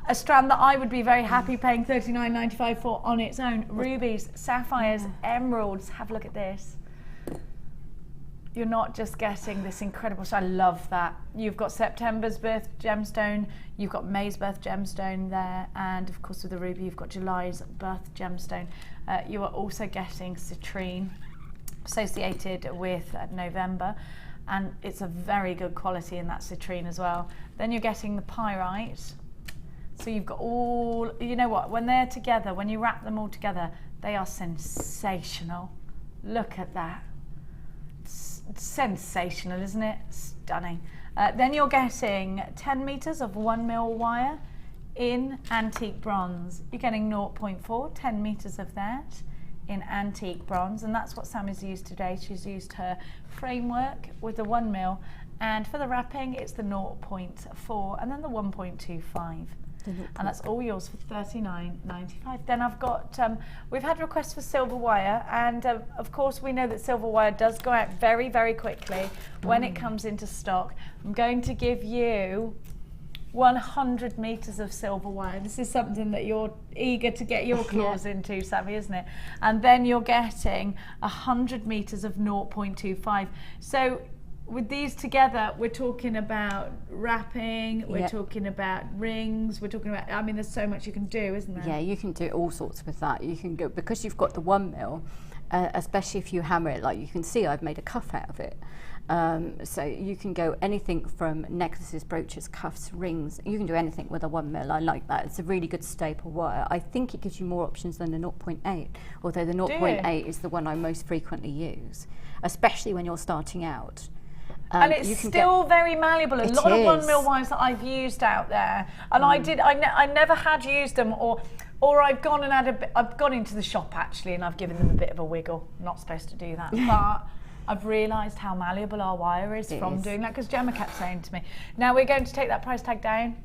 a strand that I would be very happy paying $39.95 for on its own. Rubies, sapphires, emeralds. Have a look at this. You're not just getting this incredible, so I love that. You've got September's birth gemstone, you've got May's birth gemstone there, and of course with the ruby, you've got July's birth gemstone. You are also getting citrine associated with November, and it's a very good quality in that citrine as well. Then you're getting the pyrite. So you've got all, you know what, when they're together, when you wrap them all together, they are sensational. Look at that. It's sensational, isn't it? Stunning. Then you're getting 10 meters of 1mm wire in antique bronze. You're getting 0.4, 10 meters of that in antique bronze, and that's what Sam has used today. She's used her framework with the 1mm, and for the wrapping, it's the 0.4 and then the 1.25. And that's all yours for $39.95. Then I've got, we've had requests for silver wire, and of course we know that silver wire does go out very, very quickly when it comes into stock. I'm going to give you 100 meters of silver wire. This is something that you're eager to get your claws into, Sammy, isn't it? And then you're getting 100 meters of 0.25. So with these together, we're talking about wrapping, we're talking about rings, we're talking about, I mean, there's so much you can do, isn't there? Yeah, you can do all sorts with that. You can go, because you've got the 1 mil, especially if you hammer it, like you can see I've made a cuff out of it. So you can go anything from necklaces, brooches, cuffs, rings. You can do anything with a 1 mil. I like that. It's a really good staple wire. I think it gives you more options than the 0.8, although the 0.8 is the one I most frequently use, especially when you're starting out. And it's still very malleable. A lot of 1 mil wires that I've used out there, and I never had used them, or I've gone and I've gone into the shop actually, and I've given them a bit of a wiggle. I'm not supposed to do that, but I've realised how malleable our wire is from doing that, because Gemma kept saying to me, now we're going to take that price tag down.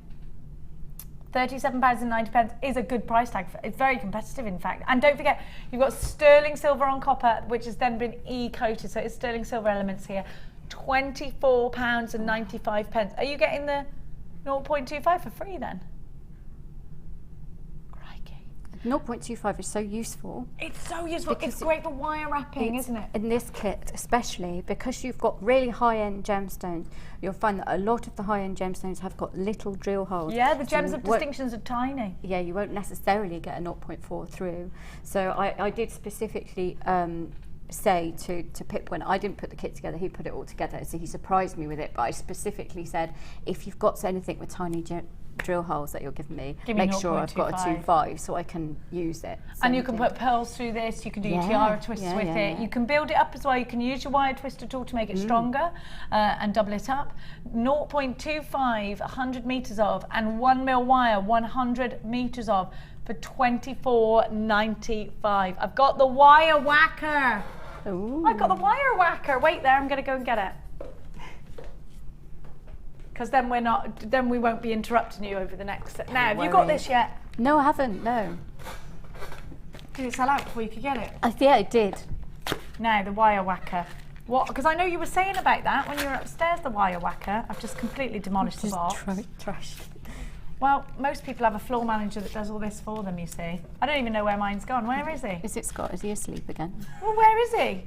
£37.90 is a good price tag. It's very competitive, in fact. And don't forget, you've got sterling silver on copper, which has then been e-coated, so it's sterling silver elements here. £24.95. Are you getting the 0.25 for free then? 0.25 is so useful. It's so useful. It's great for wire wrapping, isn't it? In this kit, especially because you've got really high-end gemstones, you'll find that a lot of the high-end gemstones have got little drill holes. Yeah, the gems of distinctions are tiny. Yeah, you won't necessarily get a 0.4 through. So I did specifically say to Pip, when I didn't put the kit together, he put it all together, so he surprised me with it, but I specifically said, if you've got anything with tiny drill holes that you're giving me, make sure I've got a 2.5 so I can use it. And you can put pearls through this, you can do your tiara twists with it. You can build it up as well. You can use your wire twister tool to make it stronger and double it up. 0.25, 100 metres of, and 1 mil wire, 100 metres of, for $24.95. I've got the wire whacker. Ooh. I've got the wire whacker. Wait there, I'm going to go and get it. Because then we won't be interrupting you over the next set. Now, have you got this yet? No, I haven't, no. Did it sell out before you could get it? Yeah, it did. Now, the wire whacker. What? Because I know you were saying about that when you were upstairs, the wire whacker. I've just completely demolished the box. Trashed. Well, most people have a floor manager that does all this for them, you see. I don't even know where mine's gone. Where is he? Is it Scott? Is he asleep again? Well, where is he?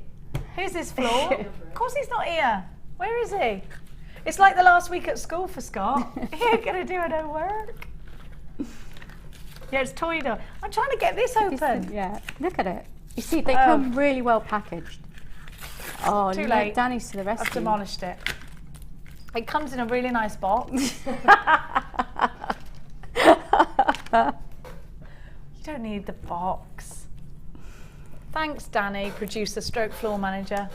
Here's his floor. Of course he's not here. Where is he? It's like the last week at school for Scott. He ain't going to do no work. Yeah, it's toy door. I'm trying to get this open. Yeah, look at it. You see, they come really well packaged. Oh, too late. Danny's to the rescue. I've demolished it. It comes in a really nice box. You don't need the box. Thanks, Danny, producer stroke floor manager.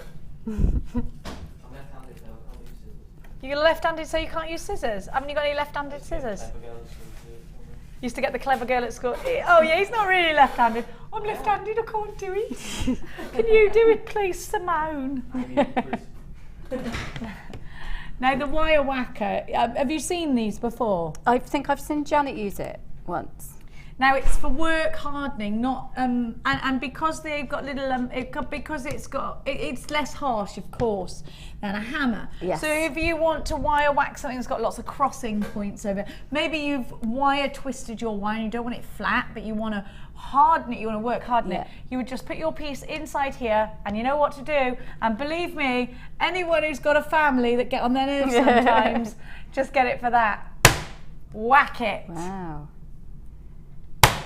You're left-handed, so you can't use scissors. Haven't you got any left-handed scissors? Used to get the clever girl at school. Oh yeah, he's not really left-handed. I'm left-handed, I can't do it. Can you do it, please, Simone? Now the wire whacker. Have you seen these before? I think I've seen Janet use it once. Now it's for work hardening, not and because they've got little because it's less harsh, of course, than a hammer. Yes. So if you want to wire whack something that's got lots of crossing points over, maybe you've wire twisted your wire and you don't want it flat, but you want to harden it, you want to work harden it. You would just put your piece inside here, and you know what to do. And believe me, anyone who's got a family that get on their nerves sometimes, just get it for that. Whack it. Wow.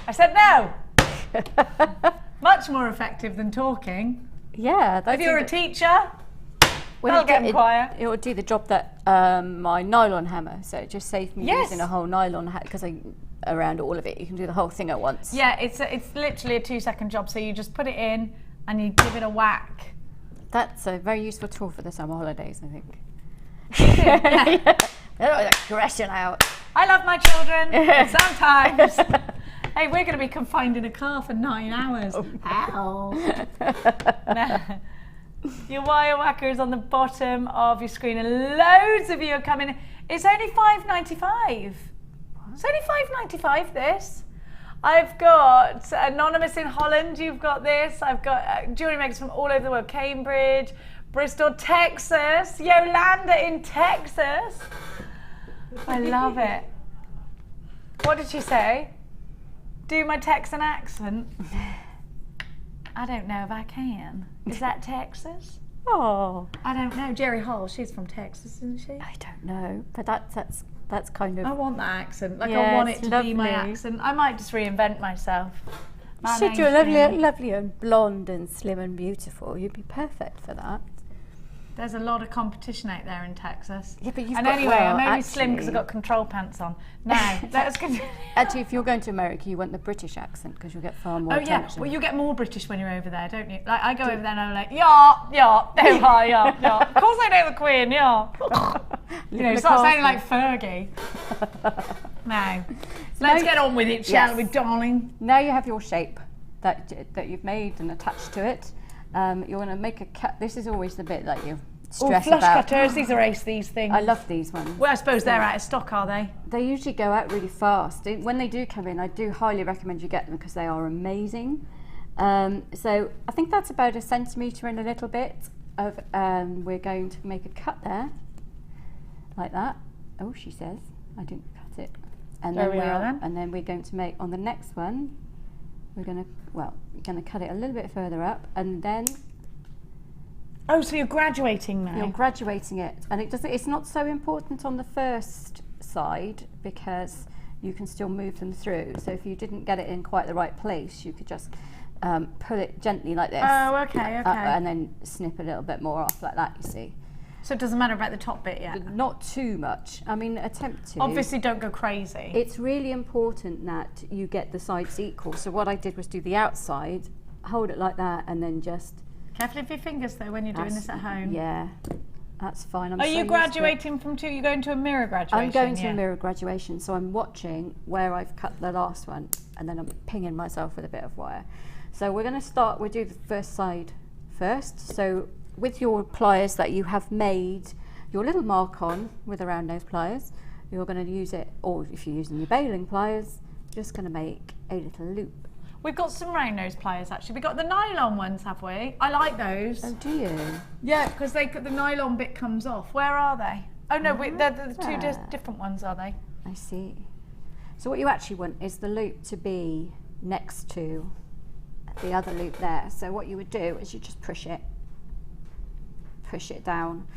I said no. Much more effective than talking. Yeah. If you're a teacher, that'll get them quiet. It will do the job that my nylon hammer. So it just saves me using a whole nylon hammer, because around all of it, you can do the whole thing at once. Yeah, it's literally a 2-second job. So you just put it in and you give it a whack. That's a very useful tool for the summer holidays, I think. Yeah. They're like crashing out. I love my children. Sometimes. Hey, we're going to be confined in a car for 9 hours. Ow. No. Your wire whacker is on the bottom of your screen, and loads of you are coming. It's only $5.95. It's only $5.95, this. I've got Anonymous in Holland, you've got this. I've got jewellery makers from all over the world. Cambridge, Bristol, Texas, Yolanda in Texas. I love it. What did she say? Do my Texan accent? I don't know if I can. Is that Texas? Oh, I don't know. Jerry Hall, she's from Texas, isn't she? I don't know, but that's kind of. I want that accent. Like, Yeah, I want it it's to be my lovely. accent. I might just reinvent myself. My Should you name's lovely and blonde and slim and beautiful? You'd be perfect for that. There's a lot of competition out there in Texas. Yeah, but you've and got, anyway, well, I'm only slim because I've actually- got control pants on. Now, let's continue. Actually, if you're going to America, you want the British accent because you'll get far more Oh yeah, attention. well you get more British when you're over there, don't you? Like I go over there and I'm like, yeah, there are, yeah. Of course I know the Queen, yeah. You know, start sounding like Fergie. Now, let's get on with it, shall we, darling? Now you have your shape that you've made and attached to it. You're going to make a cut. This is always the bit that you stress flush about. cutters, these are ace, these things. I love these ones. Well, I suppose they're out of stock, are they? They usually go out really fast. When they do come in, I do highly recommend you get them because they are amazing. So I think that's about 1 centimetre and a little bit of, we're going to make a cut there, like that. Oh, she says, I didn't cut it. And There then we are then. And then we're going to make, on the next one, we're going to cut it a little bit further up, and then Oh, so you're graduating now? you're graduating it, and it's not so important on the first side because you can still move them through. So if you didn't get it in quite the right place, you could just pull it gently like this. Oh, okay. And then snip a little bit more off like that, you see. So it doesn't matter about the top bit yet? Not too much. I mean, attempt to. Obviously don't go crazy. It's really important that you get the sides equal. So what I did was do the outside, hold it like that, and then just... Careful of your fingers though when you're doing this at home. Yeah, that's fine. Are you graduating from two? You're going to a mirror graduation? I'm going to a mirror graduation, so I'm watching where I've cut the last one, and then I'm pinging myself with a bit of wire. So we're going to start, we'll do the first side first. So with your pliers that you have made your little mark on with a round nose pliers, you're going to use it, or if you're using your baling pliers, just going to make a little loop. We've got some round nose pliers actually. We've got the nylon ones, have we? I like those. Oh, do you? Yeah, because the nylon bit comes off. Where are they? Oh no, they're the two different ones, are they? I see. So what you actually want is the loop to be next to the other loop there. So what you would do is you just push it down.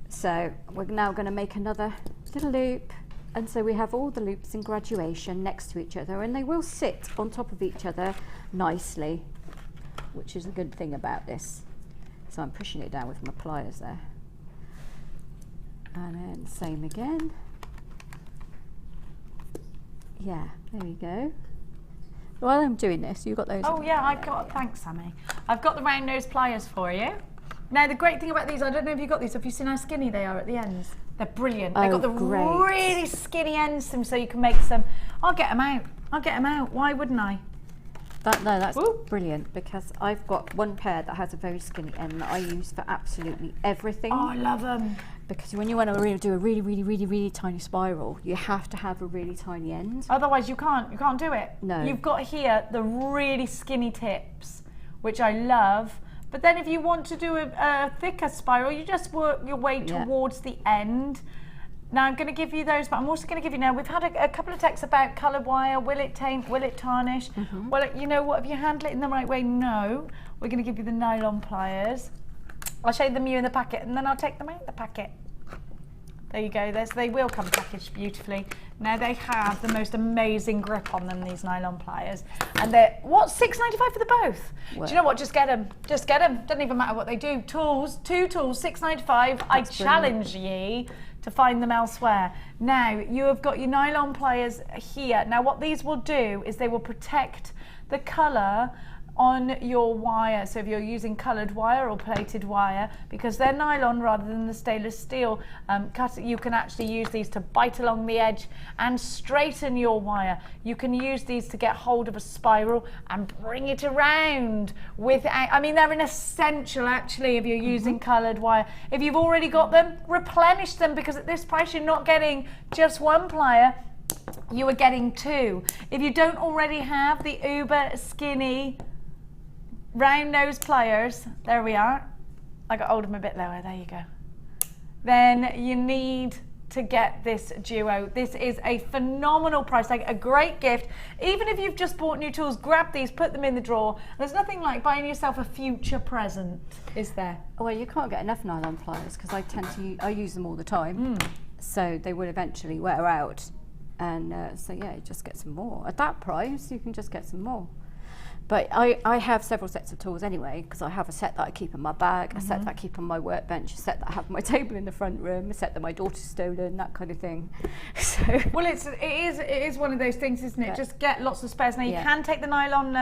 So we're now going to make another little loop, and so we have all the loops in graduation next to each other, and they will sit on top of each other nicely, which is a good thing about this. So I'm pushing it down with my pliers there, and then same again. Yeah, there we go. While I'm doing this, you've got those. Oh yeah, I've got, thanks Sammy. I've got the round nose pliers for you. Now the great thing about these, I don't know if you got these, have you seen how skinny they are at the ends? They're brilliant. They've got the really skinny ends so you can make some. I'll get them out. Why wouldn't I? That's brilliant, because I've got one pair that has a very skinny end that I use for absolutely everything. Oh, I love them. Because when you want to do a really tiny spiral, you have to have a really tiny end. Otherwise you can't do it. No. You've got here the really skinny tips, which I love. But then if you want to do a thicker spiral, you just work your way towards the end. Now I'm going to give you those, but I'm also going to give you now, we've had a couple of texts about coloured wire, will it taint, will it tarnish? Well, you know what, if you handle it in the right way, no. We're going to give you the nylon pliers. I'll show them you in the packet, and then I'll take them out of the packet. There you go, they will come packaged beautifully. Now they have the most amazing grip on them, these nylon pliers. And they're, what, $6.95 for the both? Well, do you know what, just get them. Doesn't even matter what they do. Tools, two tools, $6.95. I challenge ye to find them elsewhere. Now, you have got your nylon pliers here. Now what these will do is they will protect the colour on your wire. So if you're using coloured wire or plated wire, because they're nylon rather than the stainless steel, you can actually use these to bite along the edge and straighten your wire. You can use these to get hold of a spiral and bring it around without, I mean, they're an essential actually if you're using coloured wire. If you've already got them, replenish them, because at this price you're not getting just one plier, you are getting two. If you don't already have the uber skinny round nose pliers, there we are. I got hold of them a bit lower, there you go. Then you need to get this duo. This is a phenomenal price, like a great gift. Even if you've just bought new tools, grab these, put them in the drawer. There's nothing like buying yourself a future present, is there? Well, you can't get enough nylon pliers because I use them all the time, so they will eventually wear out. And so yeah, just get some more. At that price, you can just get some more. But I have several sets of tools anyway, because I have a set that I keep in my bag, a set that I keep on my workbench, a set that I have on my table in the front room, a set that my daughter's stolen, that kind of thing. So well, it is one of those things, isn't it? Yeah. Just get lots of spares. Now you can take the nylon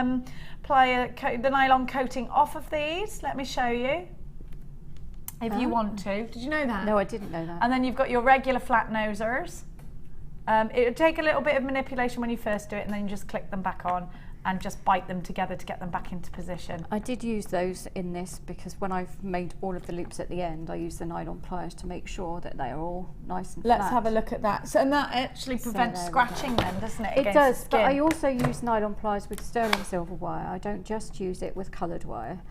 the nylon coating off of these. Let me show you. If you want to. Did you know that? No, I didn't know that. And then you've got your regular flat nosers. It'll take a little bit of manipulation when you first do it, and then you just click them back on and just bite them together to get them back into position. I did use those in this because when I've made all of the loops at the end, I use the nylon pliers to make sure that they are all nice and flat. Let's have a look at that. So, and that actually prevents scratching then, doesn't it? It does, but I also use nylon pliers with sterling silver wire. I don't just use it with coloured wire.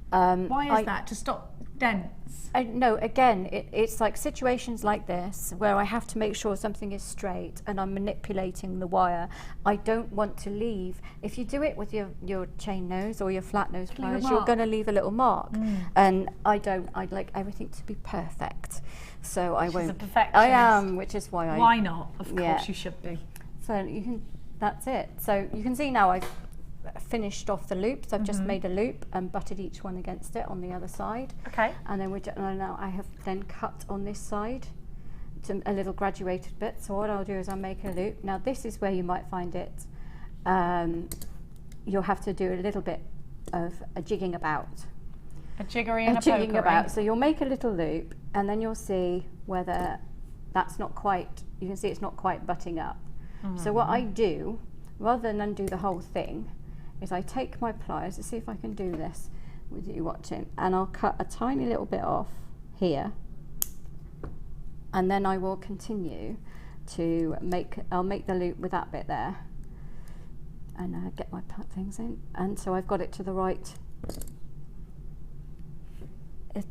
Why is that? To stop dents? No, again, it's like situations like this where I have to make sure something is straight and I'm manipulating the wire. I don't want to leave. If you do it with your chain nose or your flat nose pliers, you're going to leave a little mark. And I don't. I'd like everything to be perfect. So I won't. She's a perfectionist. I am, which is why Why not? Of course you should be. So you can. That's it. So you can see now I've finished off the loops. I've just made a loop and butted each one against it on the other side. Okay. And then now I have then cut on this side to a little graduated bit. So what I'll do is I'll make a loop. Now this is where you might find it. You'll have to do a little bit of a jigging about. A jiggery and a jigging pokery. about. So you'll make a little loop and then you'll see whether that's not quite, you can see it's not quite butting up. So what I do, rather than undo the whole thing, is I take my pliers, let's see if I can do this with you watching, and I'll cut a tiny little bit off here, and then I will continue to I'll make the loop with that bit there, and get my things in, and so I've got it to the right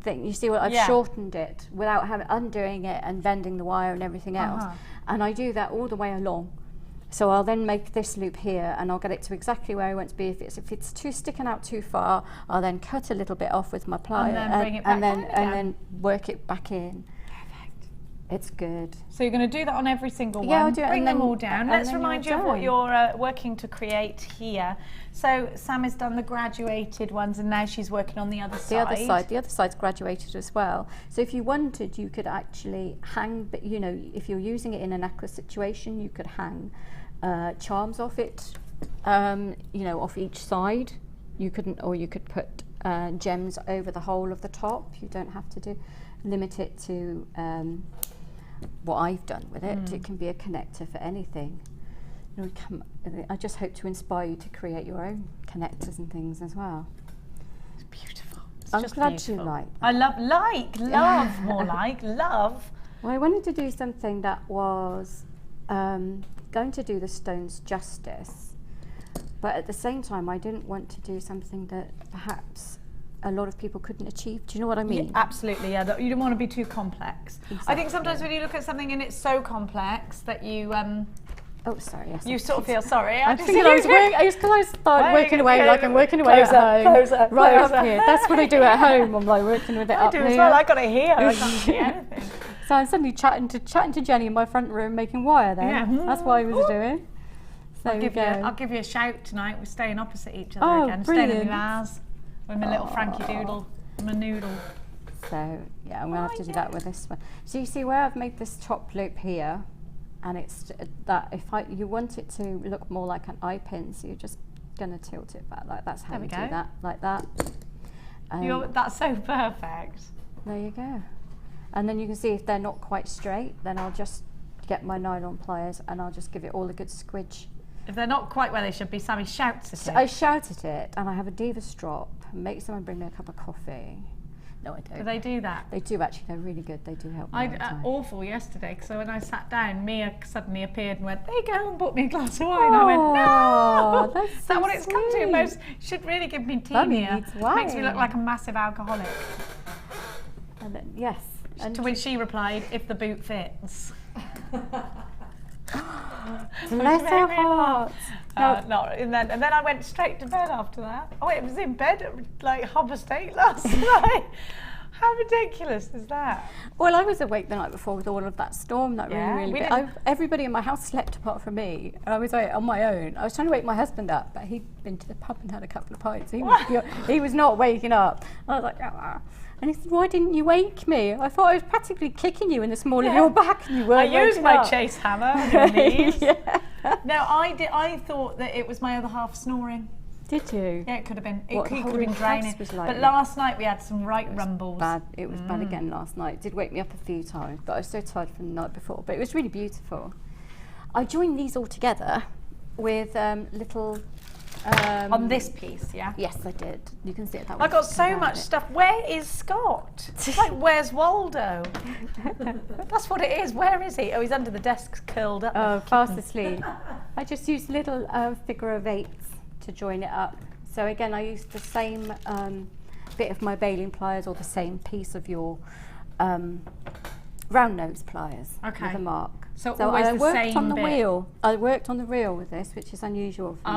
thing. You see what I've shortened it without undoing it and bending the wire and everything else, and I do that all the way along. So I'll then make this loop here and I'll get it to exactly where I want to be. If it's sticking out too far, I'll then cut a little bit off with my plier and then bring it back and then work it back in. Perfect. It's good. So you're going to do that on every single one. Yeah, I'll do it. Bring and them then, all down. Let's remind you of what you're working to create here. So Sam has done the graduated ones and now she's working on the other side. The other side's graduated as well. So if you wanted, you could actually hang, but you know, if you're using it in a necklace situation, you could hang charms off it, you know, off each side. You could put gems over the whole of the top. You don't have to limit it to what I've done with it. It can be a connector for anything. You know, I just hope to inspire you to create your own connectors and things as well. It's beautiful. I'm glad you like that. I love more like love. Well, I wanted to do something that was going to do the stones justice, but at the same time I didn't want to do something that perhaps a lot of people couldn't achieve. Do you know what I mean? Yeah, absolutely, yeah. You don't want to be too complex. Exactly. I think sometimes when you look at something and it's so complex that you oh, sorry. Yes, you sort of feel sorry. I think I started working away like I'm working away at home. Closer. Up here. That's what I do at home. I'm like working with it up here. I do as well. I got it here. I can't see anything. So I'm suddenly chatting to Jenny in my front room making wire then. Yeah. That's what I was doing. So I'll give you a shout tonight. We're staying opposite each other again. Brilliant. Staying in the house with my little Frankie Doodle, my noodle. So yeah, I'm going to have to do that with this one. So you see where I've made this top loop here, and it's that you want it to look more like an eye pin, so you're just going to tilt it back like that's how we do that, like that. That's so perfect. There you go. And then you can see if they're not quite straight, then I'll just get my nylon pliers and I'll just give it all a good squidge. If they're not quite where they should be, Sammy shouts at it. I shout at it, and I have a diva strop. Make someone bring me a cup of coffee. No, I don't. Do they do that? They do actually. They're really good. They do help me. Awful yesterday. So when I sat down, Mia suddenly appeared and went, "There you go," and bought me a glass of wine. I went, "No, that's is that what it's come to? Most should really give me tea, Mia. Makes me look like a massive alcoholic." And then, yes. To which she replied, "If the boot fits." Bless her heart. And then I went straight to bed after that. Oh, it was in bed at like Hobberstate last night. How ridiculous is that? Well, I was awake the night before with all of that storm. That really. Everybody in my house slept apart from me. And I was on my own. I was trying to wake my husband up, but he'd been to the pub and had a couple of pints. He was not waking up. I was like, ah. And he said, "Why didn't you wake me? I thought I was practically kicking you in the small of your back, and you weren't." I used my up. chase hammer on your knees. No, I thought that it was my other half snoring. Did you? Yeah, it could have been. It What, could the have whole been draining. house was like But that? last night we had some right rumbles. Bad. It was bad again last night. It did wake me up a few times, but I was so tired from the night before. But it was really beautiful. I joined these all together with little. On this piece, yeah? Yes, I did. You can see it that way. I got so much stuff. Where is Scott? It's like, where's Waldo? That's what it is. Where is he? Oh, he's under the desk, curled up. Oh, fast asleep. I just used little figure of eights to join it up. So again, I used the same bit of my baling pliers or the same piece of your round nose pliers with a mark. So always I the worked same on the bit. wheel. I worked on the reel with this, which is unusual for me.